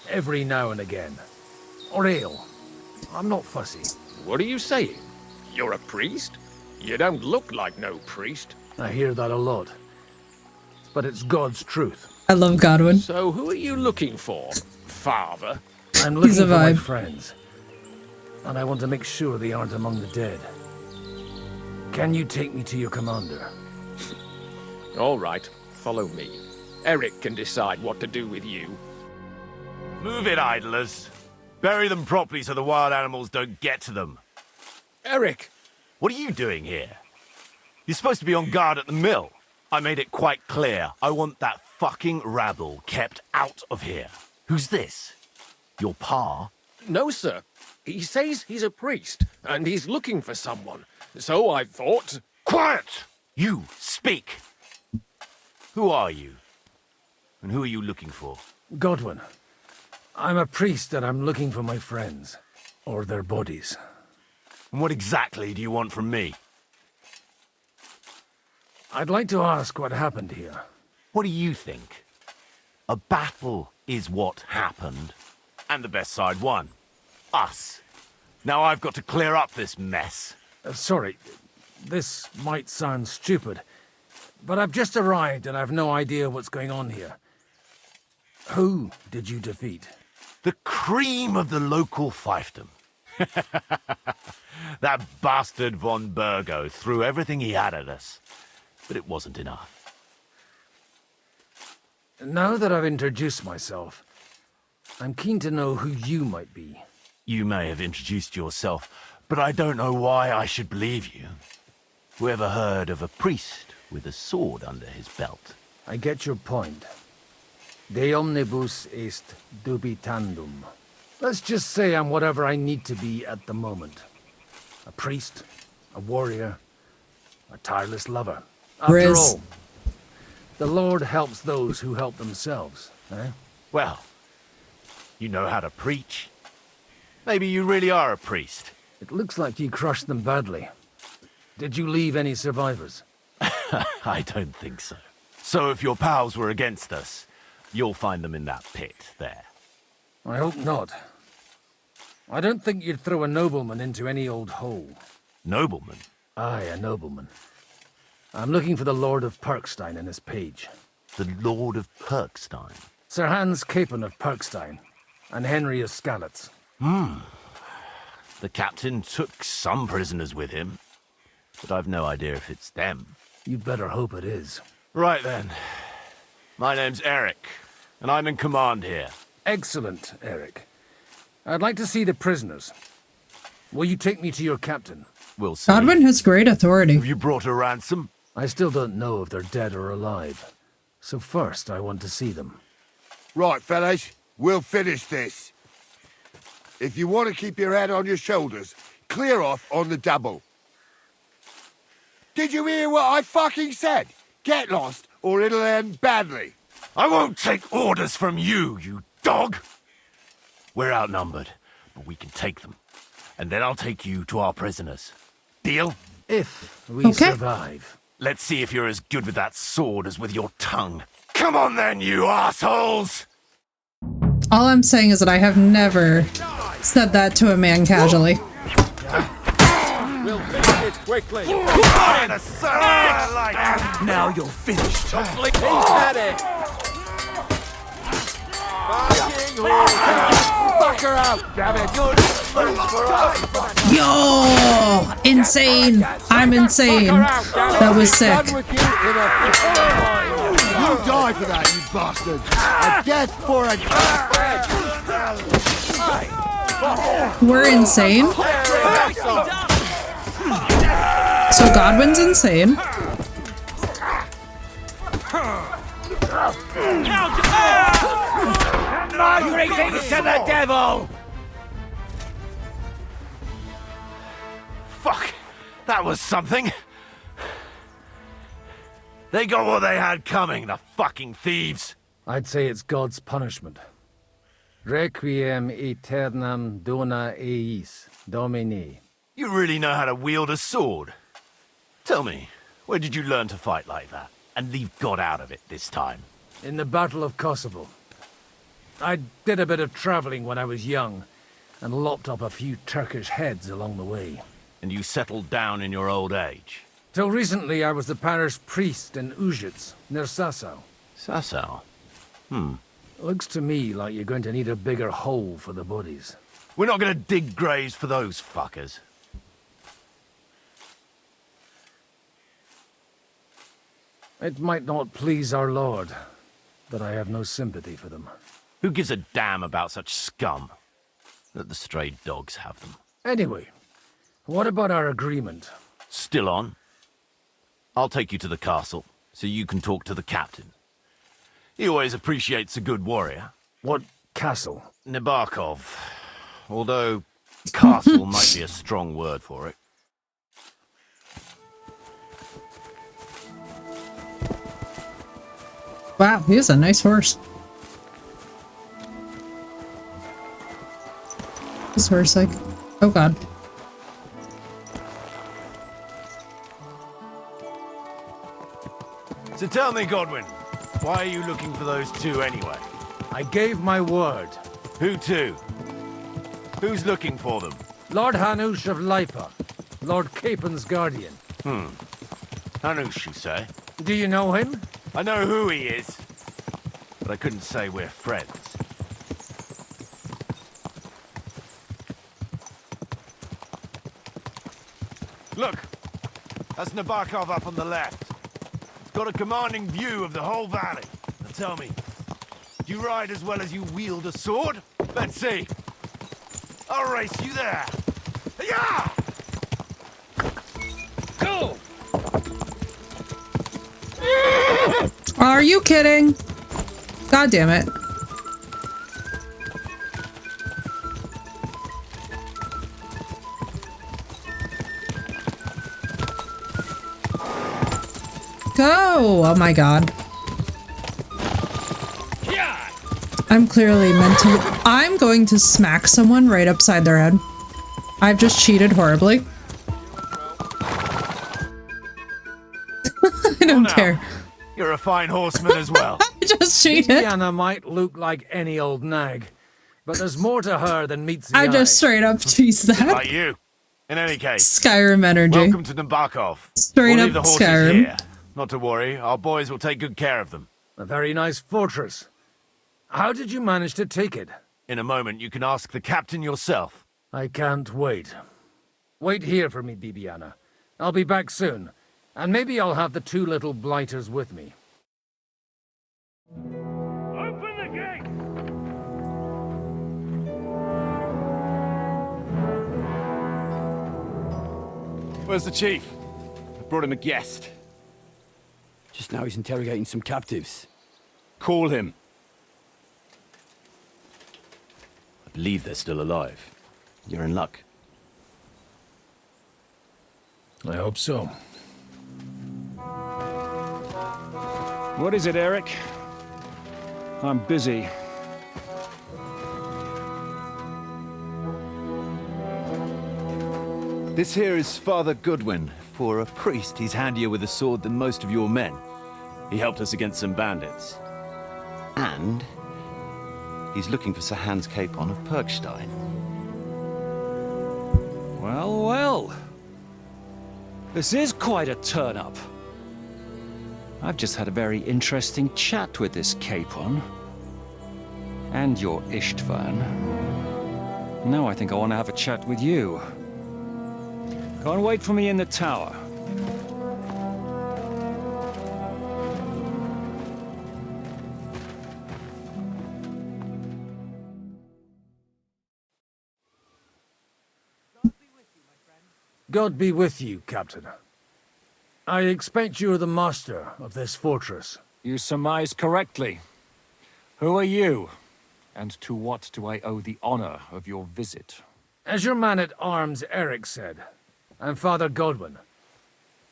every now and again. Or ale. I'm not fussy. What are you saying? You're a priest? You don't look like no priest. I hear that a lot. But it's God's truth. I love Godwin. So who are you looking for, father? I'm looking He's a for my vibe. friends. And I want to make sure they aren't among the dead. Can you take me to your commander? All right, follow me. Eric can decide what to do with you. Move it, idlers. Bury them properly so the wild animals don't get to them. Eric! What are you doing here? You're supposed to be on guard at the mill. I made it quite clear. I want that fucking rabble kept out of here. Who's this? Your pa? No, sir. He says he's a priest, and he's looking for someone. So I thought... Quiet! You, speak! Who are you? And who are you looking for? Godwin. I'm a priest and I'm looking for my friends. Or their bodies. And what exactly do you want from me? I'd like to ask what happened here. What do you think? A battle is what happened. And the best side won. Us. Now I've got to clear up this mess. Sorry, this might sound stupid, but I've just arrived and I've no idea what's going on here. Who did you defeat? The cream of the local fiefdom. That bastard von Burgo threw everything he had at us, but it wasn't enough. Now that I've introduced myself, I'm keen to know who you might be. You may have introduced yourself, but I don't know why I should believe you. Who ever heard of a priest with a sword under his belt? I get your point. De omnibus est dubitandum. Let's just say I'm whatever I need to be at the moment. A priest, a warrior, a tireless lover. After Riz. all, the Lord helps those who help themselves, eh? Well, you know how to preach. Maybe you really are a priest. It looks like you crushed them badly. Did you leave any survivors? I don't think so. So if your pals were against us, you'll find them in that pit there. I hope not. I don't think you'd throw a nobleman into any old hole. Nobleman? Aye, a nobleman. I'm looking for the Lord of Perkstein and his page. The Lord of Perkstein? Sir Hans Capon of Perkstein, and Henry of Skalitz. The captain took some prisoners with him, but I've no idea if it's them. You'd better hope it is. Right then. My name's Eric, and I'm in command here. Excellent, Eric. I'd like to see the prisoners. Will you take me to your captain? We'll see. Godwin has great authority. Have you brought a ransom? I still don't know if they're dead or alive. So first, I want to see them. Right, fellas, we'll finish this. If you want to keep your head on your shoulders, clear off on the double. Did you hear what I fucking said? Get lost, or it'll end badly. I won't take orders from you, you dog! We're outnumbered, but we can take them. And then I'll take you to our prisoners. Deal? If we survive. Let's see if you're as good with that sword as with your tongue. Come on then, you assholes! All I'm saying is that I have never said that to a man casually. We'll finish it quickly. Now you're finished. He's at it. Fucking fucker out, damn it! Yo! Insane! I'm insane. That was sick. You die for that, you bastard! A death for a... We're insane. So Godwin's insane. My greetings to the devil! Fuck! That was something! They got what they had coming, the fucking thieves! I'd say it's God's punishment. Requiem aeternam dona eis, Domini. You really know how to wield a sword? Tell me, where did you learn to fight like that? And leave God out of it this time? In the Battle of Kosovo. I did a bit of traveling when I was young, and lopped up a few Turkish heads along the way. And you settled down in your old age? Till recently I was the parish priest in Užice, near Sasau. Sasau? Looks to me like you're going to need a bigger hole for the bodies. We're not gonna dig graves for those fuckers. It might not please our Lord, but I have no sympathy for them. Who gives a damn about such scum? Let the stray dogs have them. Anyway, what about our agreement? Still on? I'll take you to the castle, so you can talk to the captain. He always appreciates a good warrior. What castle? Nabokov. Although, castle might be a strong word for it. Wow, he has a nice horse. This horse, like, oh god. So tell me, Godwin, why are you looking for those two anyway? I gave my word. Who to? Who's looking for them? Lord Hanush of Lipa, Lord Capen's guardian. Hanush, you say? Do you know him? I know who he is, but I couldn't say we're friends. Look, that's Nabokov up on the left. It's got a commanding view of the whole valley. Now tell me, do you ride as well as you wield a sword? Let's see. I'll race you there. Yeah! Go! Are you kidding? God damn it. Go! Oh my god. I'm clearly meant to. I'm going to smack someone right upside their head. I've just cheated horribly. I don't care. You're a fine horseman as well. I just cheated. Bibiana might look like any old nag, but there's more to her than meets the eye. I just straight up cheesed that. Like you. In any case, Skyrim energy. welcome to Nabokov. Straight We'll up leave the horses Skyrim. here. Not to worry, our boys will take good care of them. A very nice fortress. How did you manage to take it? In a moment, you can ask the captain yourself. I can't wait. Wait here for me, Bibiana. I'll be back soon, and maybe I'll have the two little blighters with me. Open the gate! Where's the chief? I brought him a guest. Just now he's interrogating some captives. Call him. I believe they're still alive. You're in luck. I hope so. What is it, Eric? I'm busy. This here is Father Goodwin. For a priest, he's handier with a sword than most of your men. He helped us against some bandits. And he's looking for Sir Hans Capon of Perkstein. Well, well. This is quite a turn-up. I've just had a very interesting chat with this Capon. And your Istvan. Now I think I want to have a chat with you. Go and wait for me in the tower. God be with you, Captain. I expect you're the master of this fortress. You surmise correctly. Who are you? And to what do I owe the honor of your visit? As your man-at-arms Eric said, I'm Father Godwin.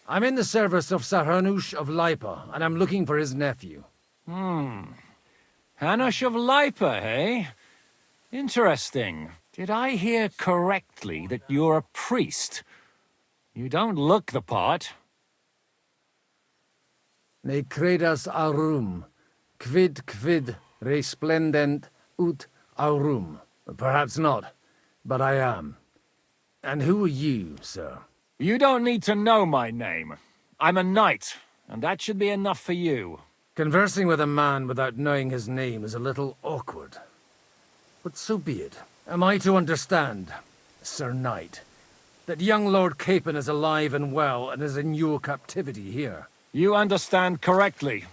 I'm in the service of Hanush of Lipa, and I'm looking for his nephew. Hanush of Lipa, eh? Interesting. Did I hear correctly that you're a priest? You don't look the part. Ne credas aurum, quid resplendent ut aurum. Perhaps not, but I am. And who are you, sir? You don't need to know my name. I'm a knight, and that should be enough for you. Conversing with a man without knowing his name is a little awkward. But so be it. Am I to understand, Sir Knight, that young Lord Capon is alive and well and is in your captivity here? You understand correctly.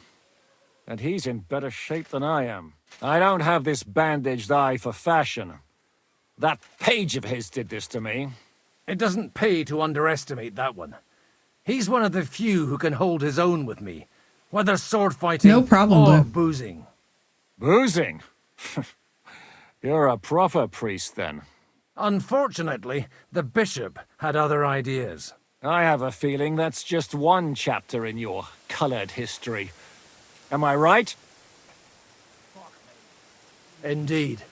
And he's in better shape than I am. I don't have this bandaged eye for fashion. That page of his did this to me. It doesn't pay to underestimate that one. He's one of the few who can hold his own with me, whether sword fighting No problem, or Blue. boozing. Boozing? You're a proper priest, then. Unfortunately, the bishop had other ideas. I have a feeling that's just one chapter in your colored history. Am I right? Indeed.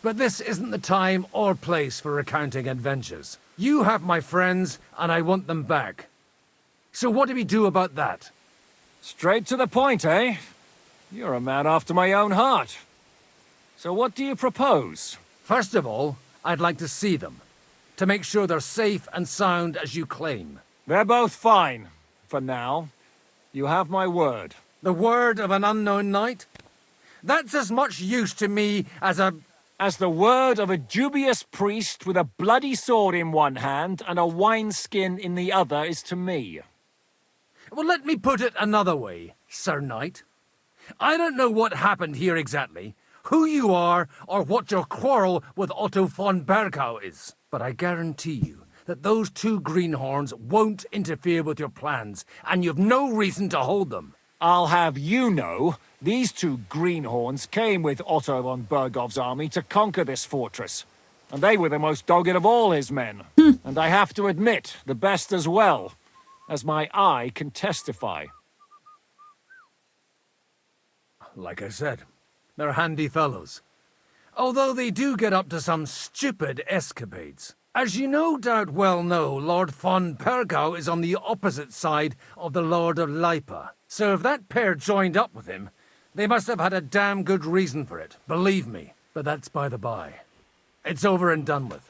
But this isn't the time or place for recounting adventures. You have my friends, and I want them back. So what do we do about that? Straight to the point, eh? You're a man after my own heart. So what do you propose? First of all, I'd like to see them, to make sure they're safe and sound as you claim. They're both fine, for now. You have my word. The word of an unknown knight? That's as much use to me as the word of a dubious priest with a bloody sword in one hand and a wineskin in the other is to me. Well, let me put it another way, Sir Knight. I don't know what happened here exactly, who you are, or what your quarrel with Otto von Bergau is. But I guarantee you that those two greenhorns won't interfere with your plans, and you've no reason to hold them. I'll have you know, these two greenhorns came with Otto von Bergov's army to conquer this fortress. And they were the most dogged of all his men. And I have to admit, the best as well, as my eye can testify. Like I said, they're handy fellows. Although they do get up to some stupid escapades. As you no doubt well know, Lord von Bergau is on the opposite side of the Lord of Lipa. So if that pair joined up with him, they must have had a damn good reason for it, believe me. But that's by the by. It's over and done with.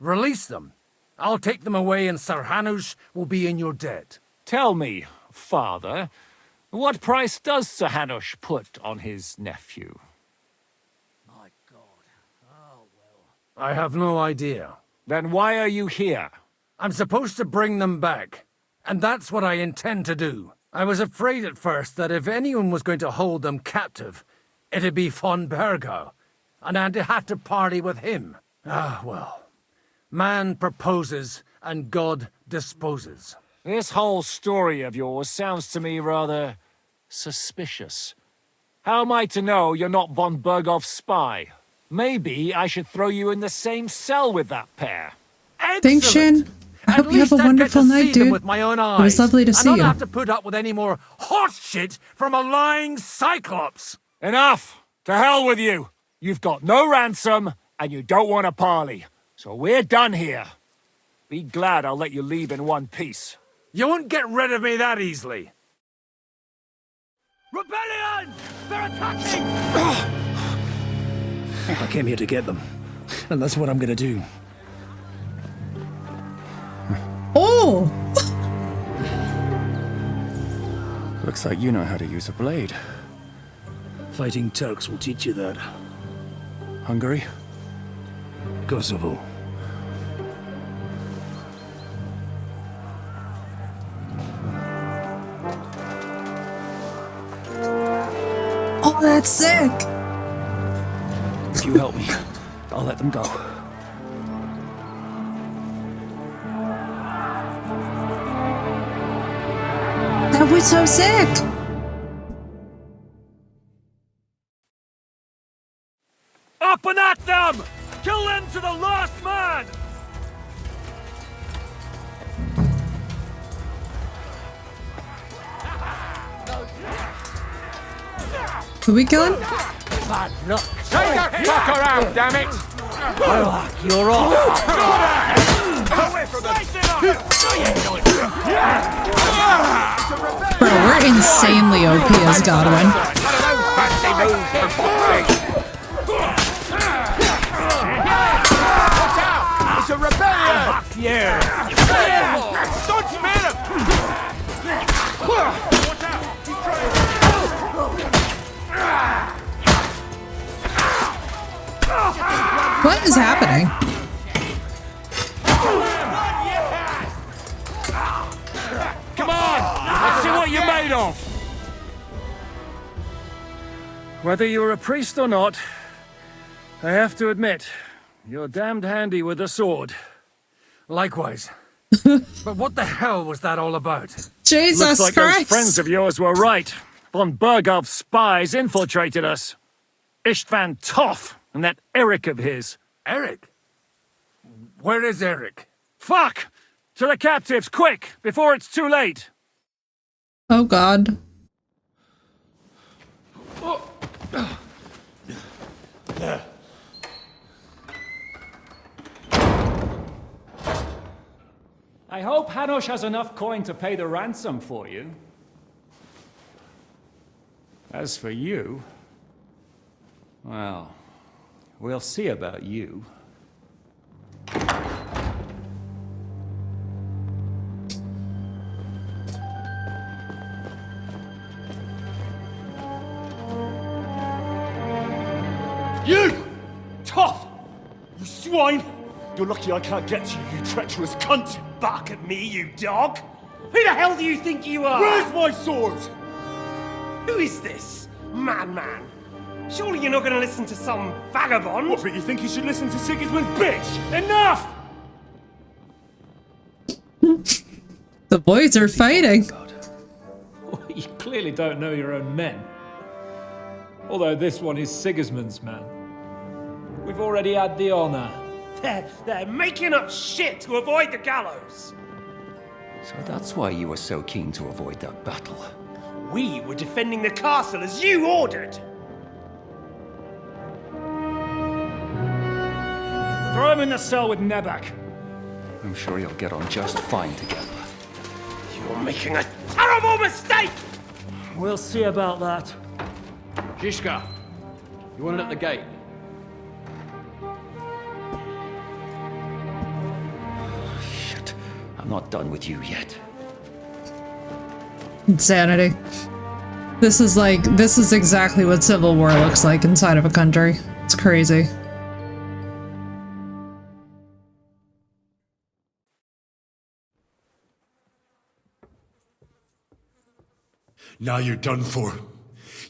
Release them. I'll take them away and Sir Hanush will be in your debt. Tell me, Father, what price does Sir Hanush put on his nephew? My God. Oh, well. I have no idea. Then why are you here? I'm supposed to bring them back, and that's what I intend to do. I was afraid at first that if anyone was going to hold them captive, it'd be von Bergau, and I'd have to parley with him. Ah, well. Man proposes, and God disposes. This whole story of yours sounds to me rather suspicious. How am I to know you're not von Bergov's spy? Maybe I should throw you in the same cell with that pair. Thanks, Shin. I hope you have a wonderful night, dude. With my own eyes, it was lovely to see you. you. I don't have to put up with any more horse shit from a lying cyclops. Enough! To hell with you! You've got no ransom, and you don't want a parley. So we're done here. Be glad I'll let you leave in one piece. You won't get rid of me that easily. Rebellion! They're attacking! I came here to get them, and that's what I'm gonna do. Oh! Looks like you know how to use a blade. Fighting Turks will teach you that. Hungry? Kosovo. Oh, that's sick. If you help me, I'll let them go. That was so sick. Up and at them! Kill them to the last man! Who we killing? Bad luck. Take that fucker out, damn it! Well, you're off. Bro, we're insanely OP as Godwin. It's a rebellion! Fuck you! Don't spare him! What is happening? Come on! Let's see what you're made of! Whether you're a priest or not, I have to admit, you're damned handy with a sword. Likewise. But what the hell was that all about? Jesus Looks like Christ. those friends of yours were right. Von Berghoff's spies infiltrated us. Istvan Toth and that Eric of his. Eric? Where is Eric? Fuck! To the captives, quick! Before it's too late! Oh God. I hope Hanush has enough coin to pay the ransom for you. As for you, well, we'll see about you. You! Tough! You swine! You're lucky I can't get to you, you treacherous cunt! Bark at me, you dog! Who the hell do you think you are? Where's my sword? Who is this? Man. Surely you're not going to listen to some vagabond? What, but you think you should listen to Sigismund's bitch? Enough! The boys are fighting. You clearly don't know your own men. Although this one is Sigismund's man. We've already had the honor. They're making up shit to avoid the gallows. So that's why you were so keen to avoid that battle. We were defending the castle as you ordered. Throw him in the cell with Nebak. I'm sure you'll get on just fine together. You're making a terrible mistake! We'll see about that. Zhishka, you want it at the gate? Shit, I'm not done with you yet. Insanity. This is exactly what civil war looks like inside of a country. It's crazy. Now you're done for.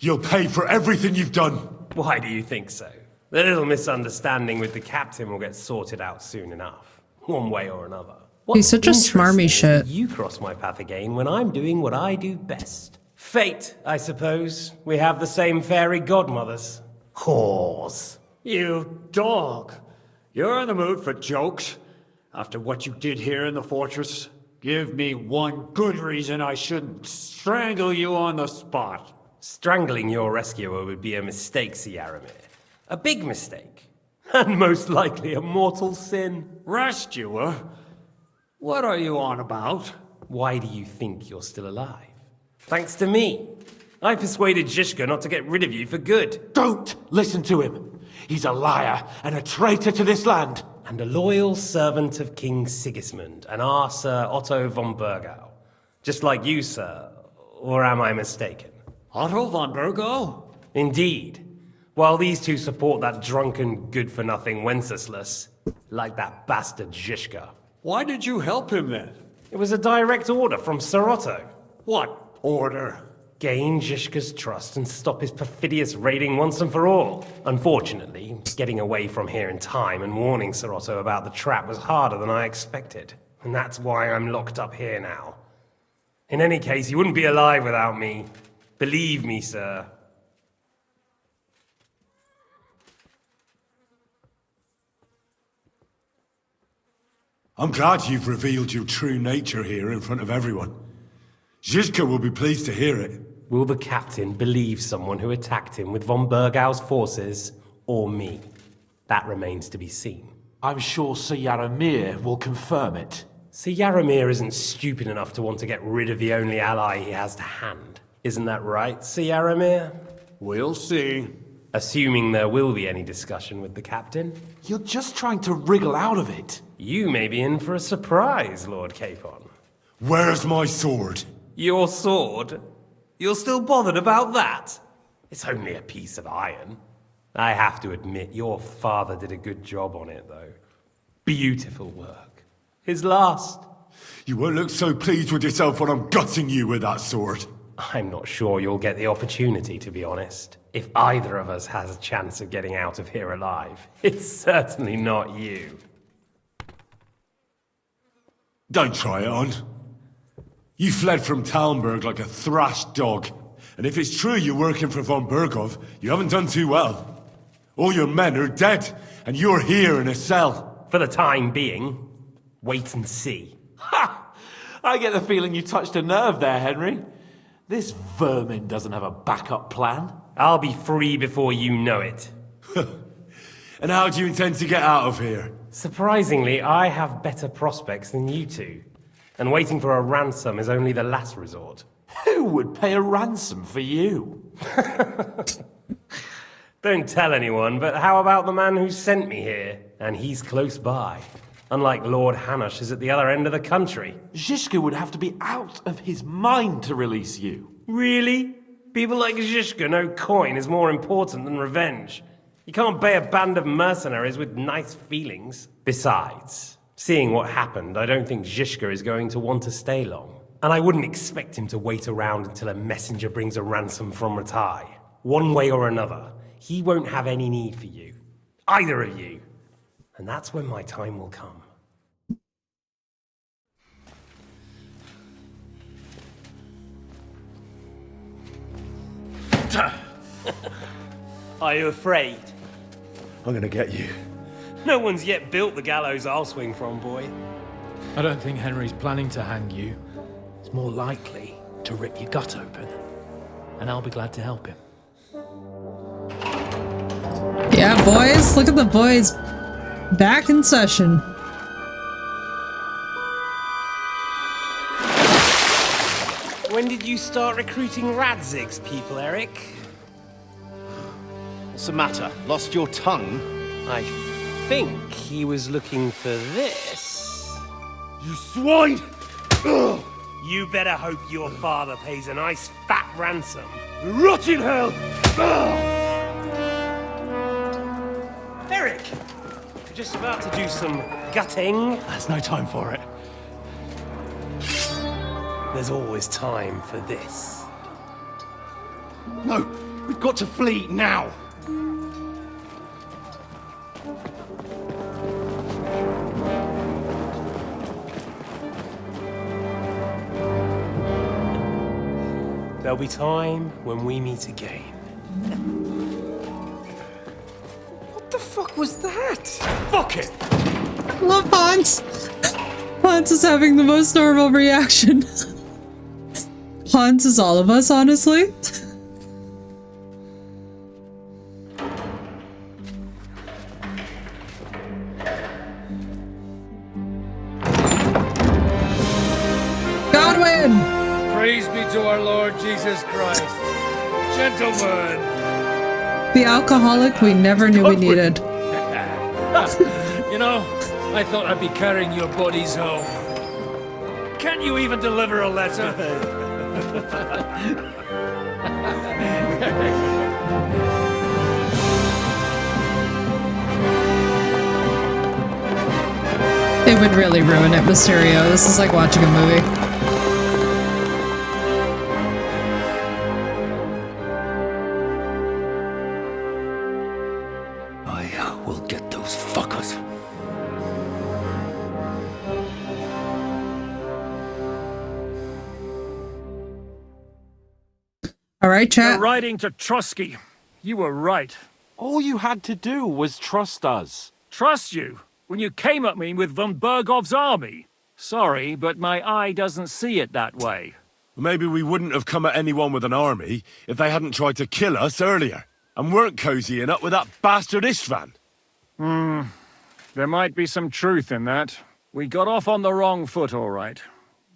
You'll pay for everything you've done. Why do you think so? The little misunderstanding with the captain will get sorted out soon enough. One way or another. He's such a smarmy shit. You cross my path again when I'm doing what I do best. Fate, I suppose. We have the same fairy godmothers. Whores. You dog. You're in the mood for jokes? After what you did here in the fortress? Give me one good reason I shouldn't strangle you on the spot. Strangling your rescuer would be a mistake, Siaramir. A big mistake. And most likely a mortal sin. Rescuer? What are you on about? Why do you think you're still alive? Thanks to me. I persuaded Zhishka not to get rid of you for good. Don't listen to him. He's a liar and a traitor to this land. And a loyal servant of King Sigismund and our Sir Otto von Bergau. Just like you, sir. Or am I mistaken? Otto von Bergau? Indeed. While these two support that drunken, good-for-nothing Wenceslas, Like that bastard Zhishka. Why did you help him then? It was a direct order from Sir Otto. What order? Gain Zhishka's trust and stop his perfidious raiding once and for all. Unfortunately, getting away from here in time and warning Sir Otto about the trap was harder than I expected. And that's why I'm locked up here now. In any case, you wouldn't be alive without me. Believe me, sir. I'm glad you've revealed your true nature here in front of everyone. Zhizka will be pleased to hear it. Will the captain believe someone who attacked him with von Bergau's forces, or me? That remains to be seen. I'm sure Sir Yaramir will confirm it. Sir Yaramir isn't stupid enough to want to get rid of the only ally he has to hand. Isn't that right, Sir Yaramir? We'll see. Assuming there will be any discussion with the captain. You're just trying to wriggle out of it. You may be in for a surprise, Lord Capon. Where's my sword? Your sword? You're still bothered about that? It's only a piece of iron. I have to admit, your father did a good job on it, though. Beautiful work. His last. You won't look so pleased with yourself when I'm gutting you with that sword. I'm not sure you'll get the opportunity, to be honest. If either of us has a chance of getting out of here alive, it's certainly not you. Don't try it on. You fled from Talmberg like a thrashed dog. And if it's true you're working for von Bergov, you haven't done too well. All your men are dead, and you're here in a cell. For the time being, wait and see. Ha! I get the feeling you touched a nerve there, Henry. This vermin doesn't have a backup plan. I'll be free before you know it. And how do you intend to get out of here? Surprisingly, I have better prospects than you two. And waiting for a ransom is only the last resort. Who would pay a ransom for you? Don't tell anyone, but how about the man who sent me here? And he's close by. Unlike Lord Hanush is at the other end of the country. Zhishka would have to be out of his mind to release you. Really? People like Zhishka know coin is more important than revenge. You can't pay a band of mercenaries with nice feelings. Besides, seeing what happened, I don't think Zhishka is going to want to stay long. And I wouldn't expect him to wait around until a messenger brings a ransom from Ratai. One way or another, he won't have any need for you. Either of you. And that's when my time will come. Are you afraid? I'm gonna get you. No one's yet built the gallows I'll swing from, boy. I don't think Henry's planning to hang you. It's more likely to rip your gut open. And I'll be glad to help him. Yeah, boys. Look at the boys. Back in session. When did you start recruiting Radzig's people, Eric? What's the matter? Lost your tongue? I think he was looking for this. You swine! Ugh. You better hope your father pays a nice fat ransom. Rot in hell! Ugh. Eric! You're just about to do some gutting. There's no time for it. There's always time for this. No, we've got to flee now! There'll be time when we meet again. What the fuck was that? Fuck it! Love Hans. Hans is having the most normal reaction. Hans is all of us, honestly. Godwin! Praise be to our Lord Jesus Christ. Gentlemen! The alcoholic we never knew we needed. You know, I thought I'd be carrying your bodies home. Can't you even deliver a letter? You would really ruin it, Mysterio. This is like watching a movie. I will get those fuckers. All right, chat. You're riding to Trotsky. You were right. All you had to do was trust us. Trust you? When you came at me with von Bergov's army? Sorry, but my eye doesn't see it that way. Maybe we wouldn't have come at anyone with an army if they hadn't tried to kill us earlier, and weren't cozying up with that bastard Istvan. There might be some truth in that. We got off on the wrong foot, all right.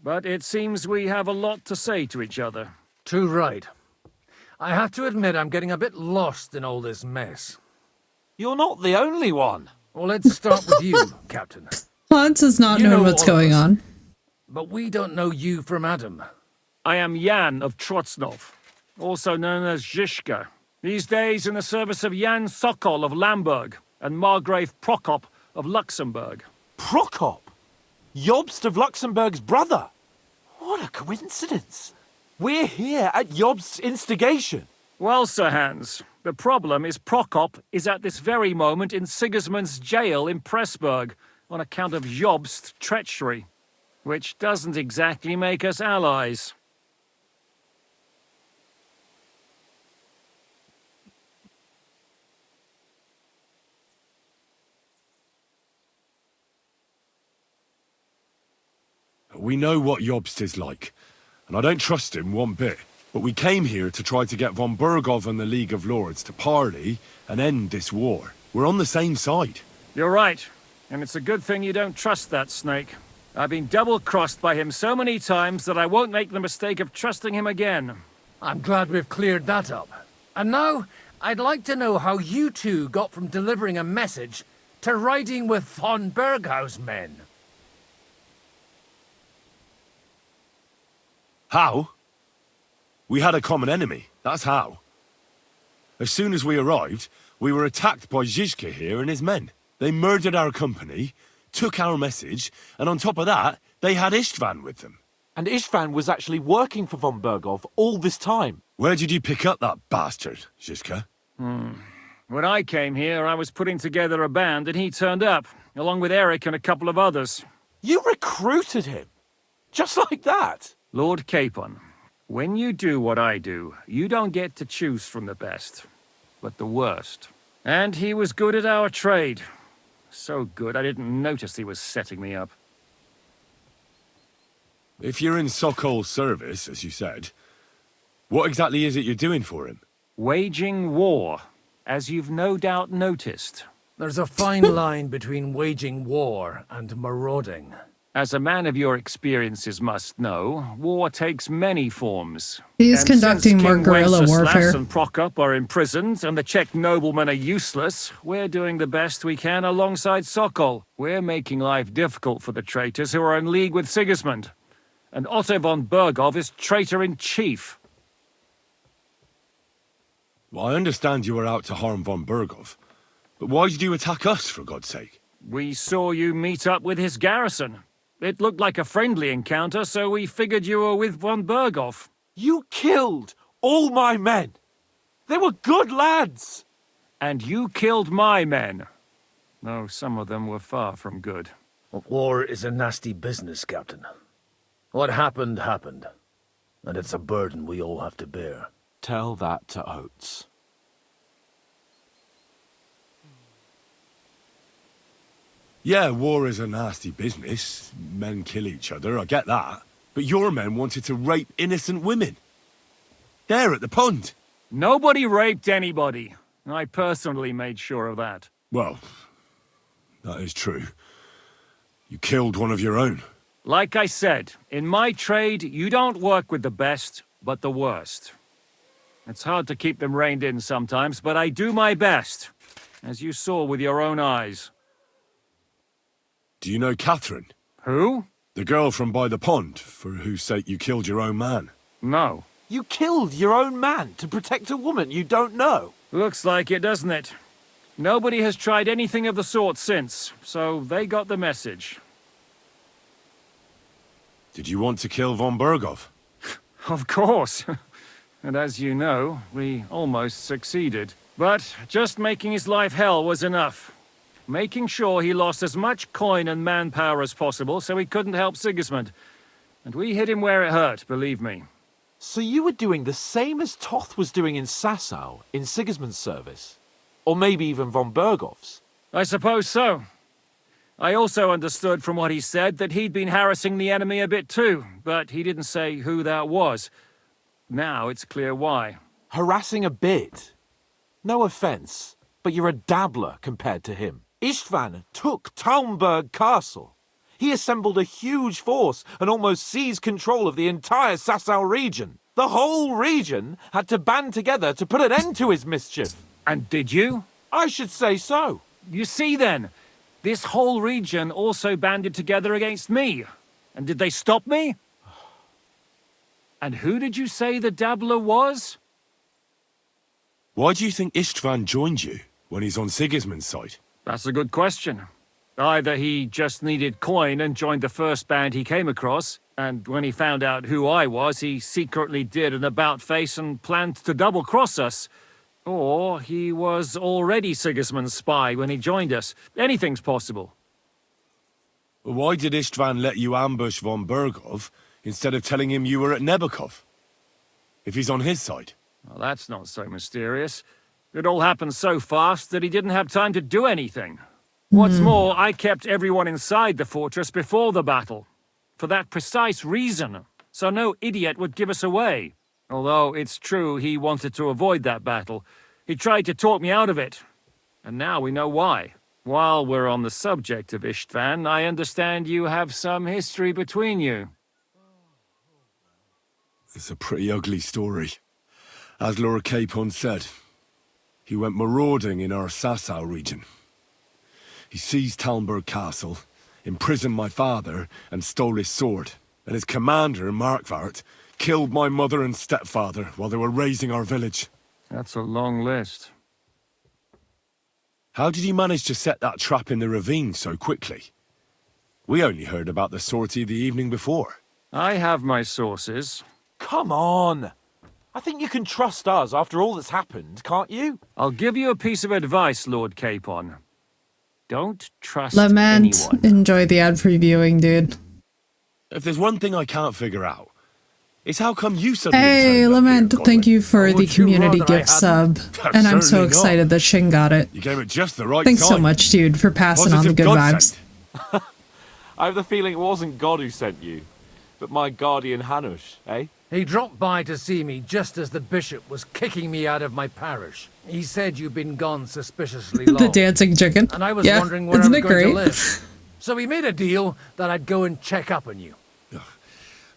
But it seems we have a lot to say to each other. Too right. I have to admit I'm getting a bit lost in all this mess. You're not the only one. Well, let's start with you, Captain. Hans has not You known know what's all of going us. on. But we don't know you from Adam. I am Jan of Trotsnov, also known as Zhishka. These days in the service of Jan Sokol of Lamberg and Margrave Prokop of Luxembourg. Prokop? Jobst of Luxembourg's brother? What a coincidence. We're here at Jobst's instigation. Well, Sir Hans, the problem is Prokop is at this very moment in Sigismund's jail in Pressburg on account of Jobst's treachery, which doesn't exactly make us allies. We know what Jobst is like, and I don't trust him one bit. But we came here to try to get von Bergov and the League of Lords to parley and end this war. We're on the same side. You're right, and it's a good thing you don't trust that snake. I've been double-crossed by him so many times that I won't make the mistake of trusting him again. I'm glad we've cleared that up. And now, I'd like to know how you two got from delivering a message to riding with von Berghaus men. How? We had a common enemy, that's how. As soon as we arrived, we were attacked by Zhizka here and his men. They murdered our company, took our message, and on top of that, they had Istvan with them. And Istvan was actually working for von Bergov all this time. Where did you pick up that bastard, Zhizka? When I came here, I was putting together a band and he turned up, along with Eric and a couple of others. You recruited him? Just like that? Lord Capon, when you do what I do, you don't get to choose from the best, but the worst. And he was good at our trade. So good, I didn't notice he was setting me up. If you're in Sokol's service, as you said, what exactly is it you're doing for him? Waging war, as you've no doubt noticed. There's a fine line between waging war and marauding. As a man of your experiences must know, war takes many forms. He's And conducting since more King guerrilla Wenceslas warfare. and Prokop are imprisoned and the Czech noblemen are useless, we're doing the best we can alongside Sokol. We're making life difficult for the traitors who are in league with Sigismund. And Otto von Bergov is traitor-in-chief. Well, I understand you were out to harm von Bergov, but why did you attack us, for God's sake? We saw you meet up with his garrison. It looked like a friendly encounter, so we figured you were with von Bergov. You killed all my men. They were good lads. And you killed my men. Though some of them were far from good. War is a nasty business, Captain. What happened, happened. And it's a burden we all have to bear. Tell that to Oates. Yeah, war is a nasty business. Men kill each other, I get that. But your men wanted to rape innocent women. There at the pond. Nobody raped anybody. I personally made sure of that. Well, that is true. You killed one of your own. Like I said, in my trade, you don't work with the best, but the worst. It's hard to keep them reined in sometimes, but I do my best, as you saw with your own eyes. Do you know Catherine? Who? The girl from by the pond, for whose sake you killed your own man. No. You killed your own man to protect a woman you don't know. Looks like it, doesn't it? Nobody has tried anything of the sort since, so they got the message. Did you want to kill von Berghoff? Of course. And as you know, we almost succeeded. But just making his life hell was enough. Making sure he lost as much coin and manpower as possible so he couldn't help Sigismund. And we hit him where it hurt, believe me. So you were doing the same as Toth was doing in Sasau, in Sigismund's service? Or maybe even von Berghoff's? I suppose so. I also understood from what he said that he'd been harassing the enemy a bit too, but he didn't say who that was. Now it's clear why. Harassing a bit? No offence, but you're a dabbler compared to him. Istvan took Talmberg Castle. He assembled a huge force and almost seized control of the entire Sasau region. The whole region had to band together to put an end to his mischief. And did you? I should say so. You see then, this whole region also banded together against me. And did they stop me? And who did you say the dabbler was? Why do you think Istvan joined you when he's on Sigismund's side? That's a good question. Either he just needed coin and joined the first band he came across, and when he found out who I was, he secretly did an about-face and planned to double-cross us. Or he was already Sigismund's spy when he joined us. Anything's possible. Why did Istvan let you ambush von Berghoff instead of telling him you were at Nebukov? If he's on his side. Well, that's not so mysterious. It all happened so fast that he didn't have time to do anything. What's more, I kept everyone inside the fortress before the battle. For that precise reason. So no idiot would give us away. Although it's true he wanted to avoid that battle. He tried to talk me out of it. And now we know why. While we're on the subject of Istvan, I understand you have some history between you. It's a pretty ugly story. As Lord Capon said, he went marauding in our Sasau region. He seized Talmberg Castle, imprisoned my father, and stole his sword. And his commander, Markvart, killed my mother and stepfather while they were raising our village. That's a long list. How did he manage to set that trap in the ravine so quickly? We only heard about the sortie the evening before. I have my sources. Come on! I think you can trust us after all that's happened, can't you? I'll give you a piece of advice, Lord Capon. Don't trust Lament. anyone. Enjoy the ad-free viewing, dude. If there's one thing I can't figure out, it's how come you suddenly Hey, turned up Lament, here, thank you for the Would you community rather I gift sub. hadn't? And I'm so Certainly excited not. that Shin got it. You gave it just the right Thanks time. so much, dude, for passing on the Positive good godsend. vibes. I have the feeling it wasn't God who sent you, but my guardian Hanush, eh? He dropped by to see me just as the bishop was kicking me out of my parish. He said you'd been gone suspiciously long. The dancing chicken. And I was Yeah, wondering where I isn't was it going to great? live. So we made a deal that I'd go and check up on you.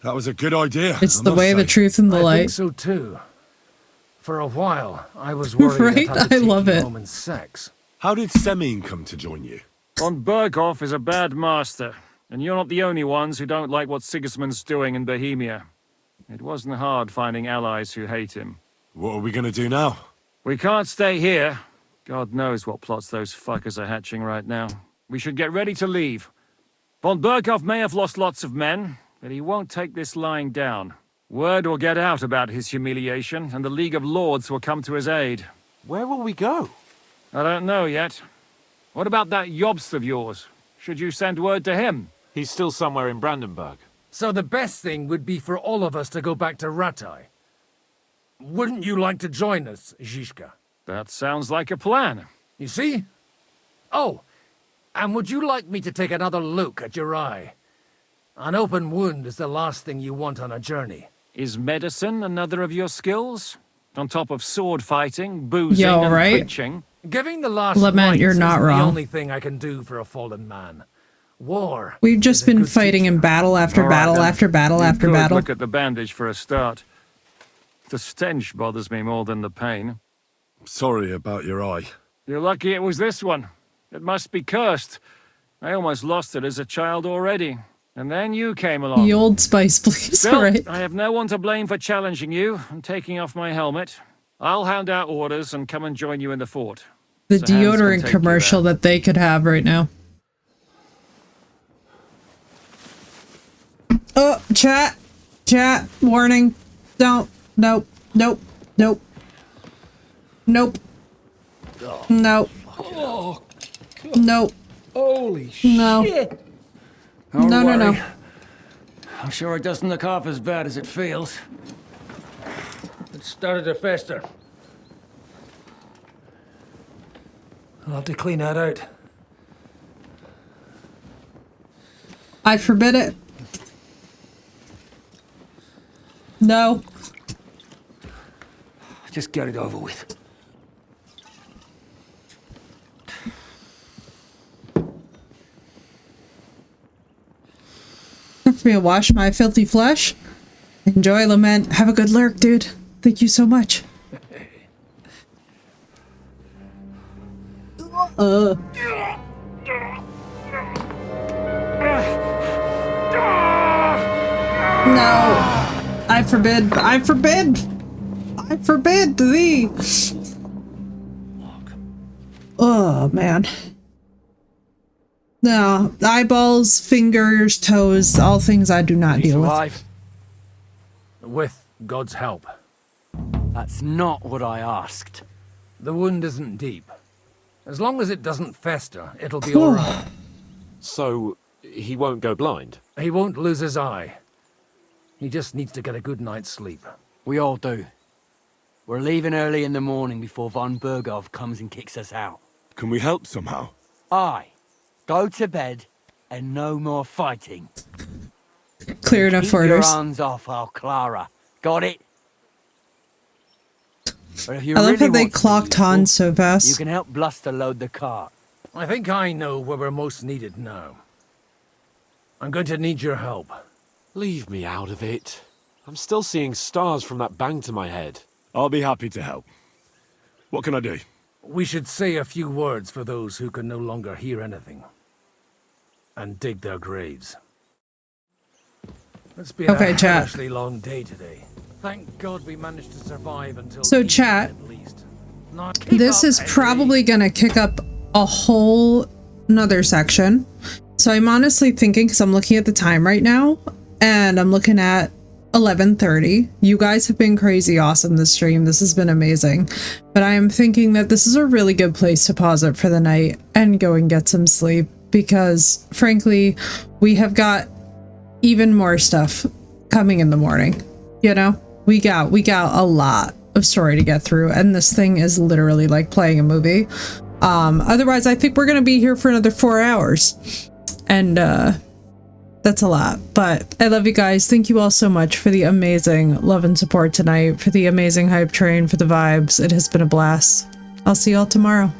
That was a good idea. It's I the must way, the say. truth, and the I light. think so too. For a while, I was worried Right? I'd have to I take love you it. home and sex. How did Semyon come to join you? Von Berghoff is a bad master, and you're not the only ones who don't like what Sigismund's doing in Bohemia. It wasn't hard finding allies who hate him. What are we going to do now? We can't stay here. God knows what plots those fuckers are hatching right now. We should get ready to leave. Von Berghoff may have lost lots of men, but he won't take this lying down. Word will get out about his humiliation, and the League of Lords will come to his aid. Where will we go? I don't know yet. What about that Jobst of yours? Should you send word to him? He's still somewhere in Brandenburg. So the best thing would be for all of us to go back to Ratai. Wouldn't you like to join us, Zizka? That sounds like a plan. You see? Oh, and would you like me to take another look at your eye? An open wound is the last thing you want on a journey. Is medicine another of your skills? On top of sword fighting, boozing, Yo, and right? preaching? Giving the last Lament, rites you're not isn't wrong. the only thing I can do for a fallen man. War. We've just been fighting in battle after All right, battle then. after battle You after could battle. look at the bandage for a start. The stench bothers me more than the pain. Sorry about your eye. You're lucky it was this one. It must be cursed. I almost lost it as a child already. And then you came along. The old Spice, please. Still, All right. I have no one to blame for challenging you and taking off my helmet. I'll hound out orders and come and join you in the fort. The So Hans can deodorant take you commercial there. that they could have right now. Oh, chat, warning. Don't, nope, nope, nope, nope, nope, Oh, nope. holy No. shit! No. I'm sure it doesn't look half as bad as it feels. It started to fester. I'll have to clean that out. I forbid it. No. Just get it over with. For me to wash my filthy flesh. Enjoy, Lament. Have a good lurk, dude. Thank you so much. No. I forbid thee. Oh, man. No, eyeballs, fingers, toes, all things I do not deal with. With God's help. That's not what I asked. The wound isn't deep. As long as it doesn't fester, it'll be alright. So, he won't go blind? He won't lose his eye. He just needs to get a good night's sleep. We all do. We're leaving early in the morning before von Burgov comes and kicks us out. Can we help somehow? Aye. Go to bed and no more fighting. Clear enough Keep your orders. hands off our Clara. Got it? But if you I love really how they want to be clocked Han useful, so fast. You can help Bluster load the cart. I think I know where we're most needed now. I'm going to need your help. Leave me out of it. I'm still seeing stars from that bang to my head. I'll be happy to help. What can I do? We should say a few words for those who can no longer hear anything. And dig their graves. It's been Okay, a chat. hellishly long day today. Thank God we managed to survive until So, evening chat, at least. Now, keep this up, is Henry. probably gonna kick up a whole another section. So I'm honestly thinking, because I'm looking at the time right now, and I'm looking at 11:30. You guys have been crazy awesome this stream. This has been amazing. But I am thinking that this is a really good place to pause it for the night and go and get some sleep, because frankly, we have got even more stuff coming in the morning. You know, we got a lot of story to get through, and this thing is literally like playing a movie. Otherwise, I think we're gonna be here for another 4 hours, and that's a lot. But I love you guys. Thank you all so much for the amazing love and support tonight, for the amazing hype train, for the vibes. It has been a blast. I'll see you all tomorrow.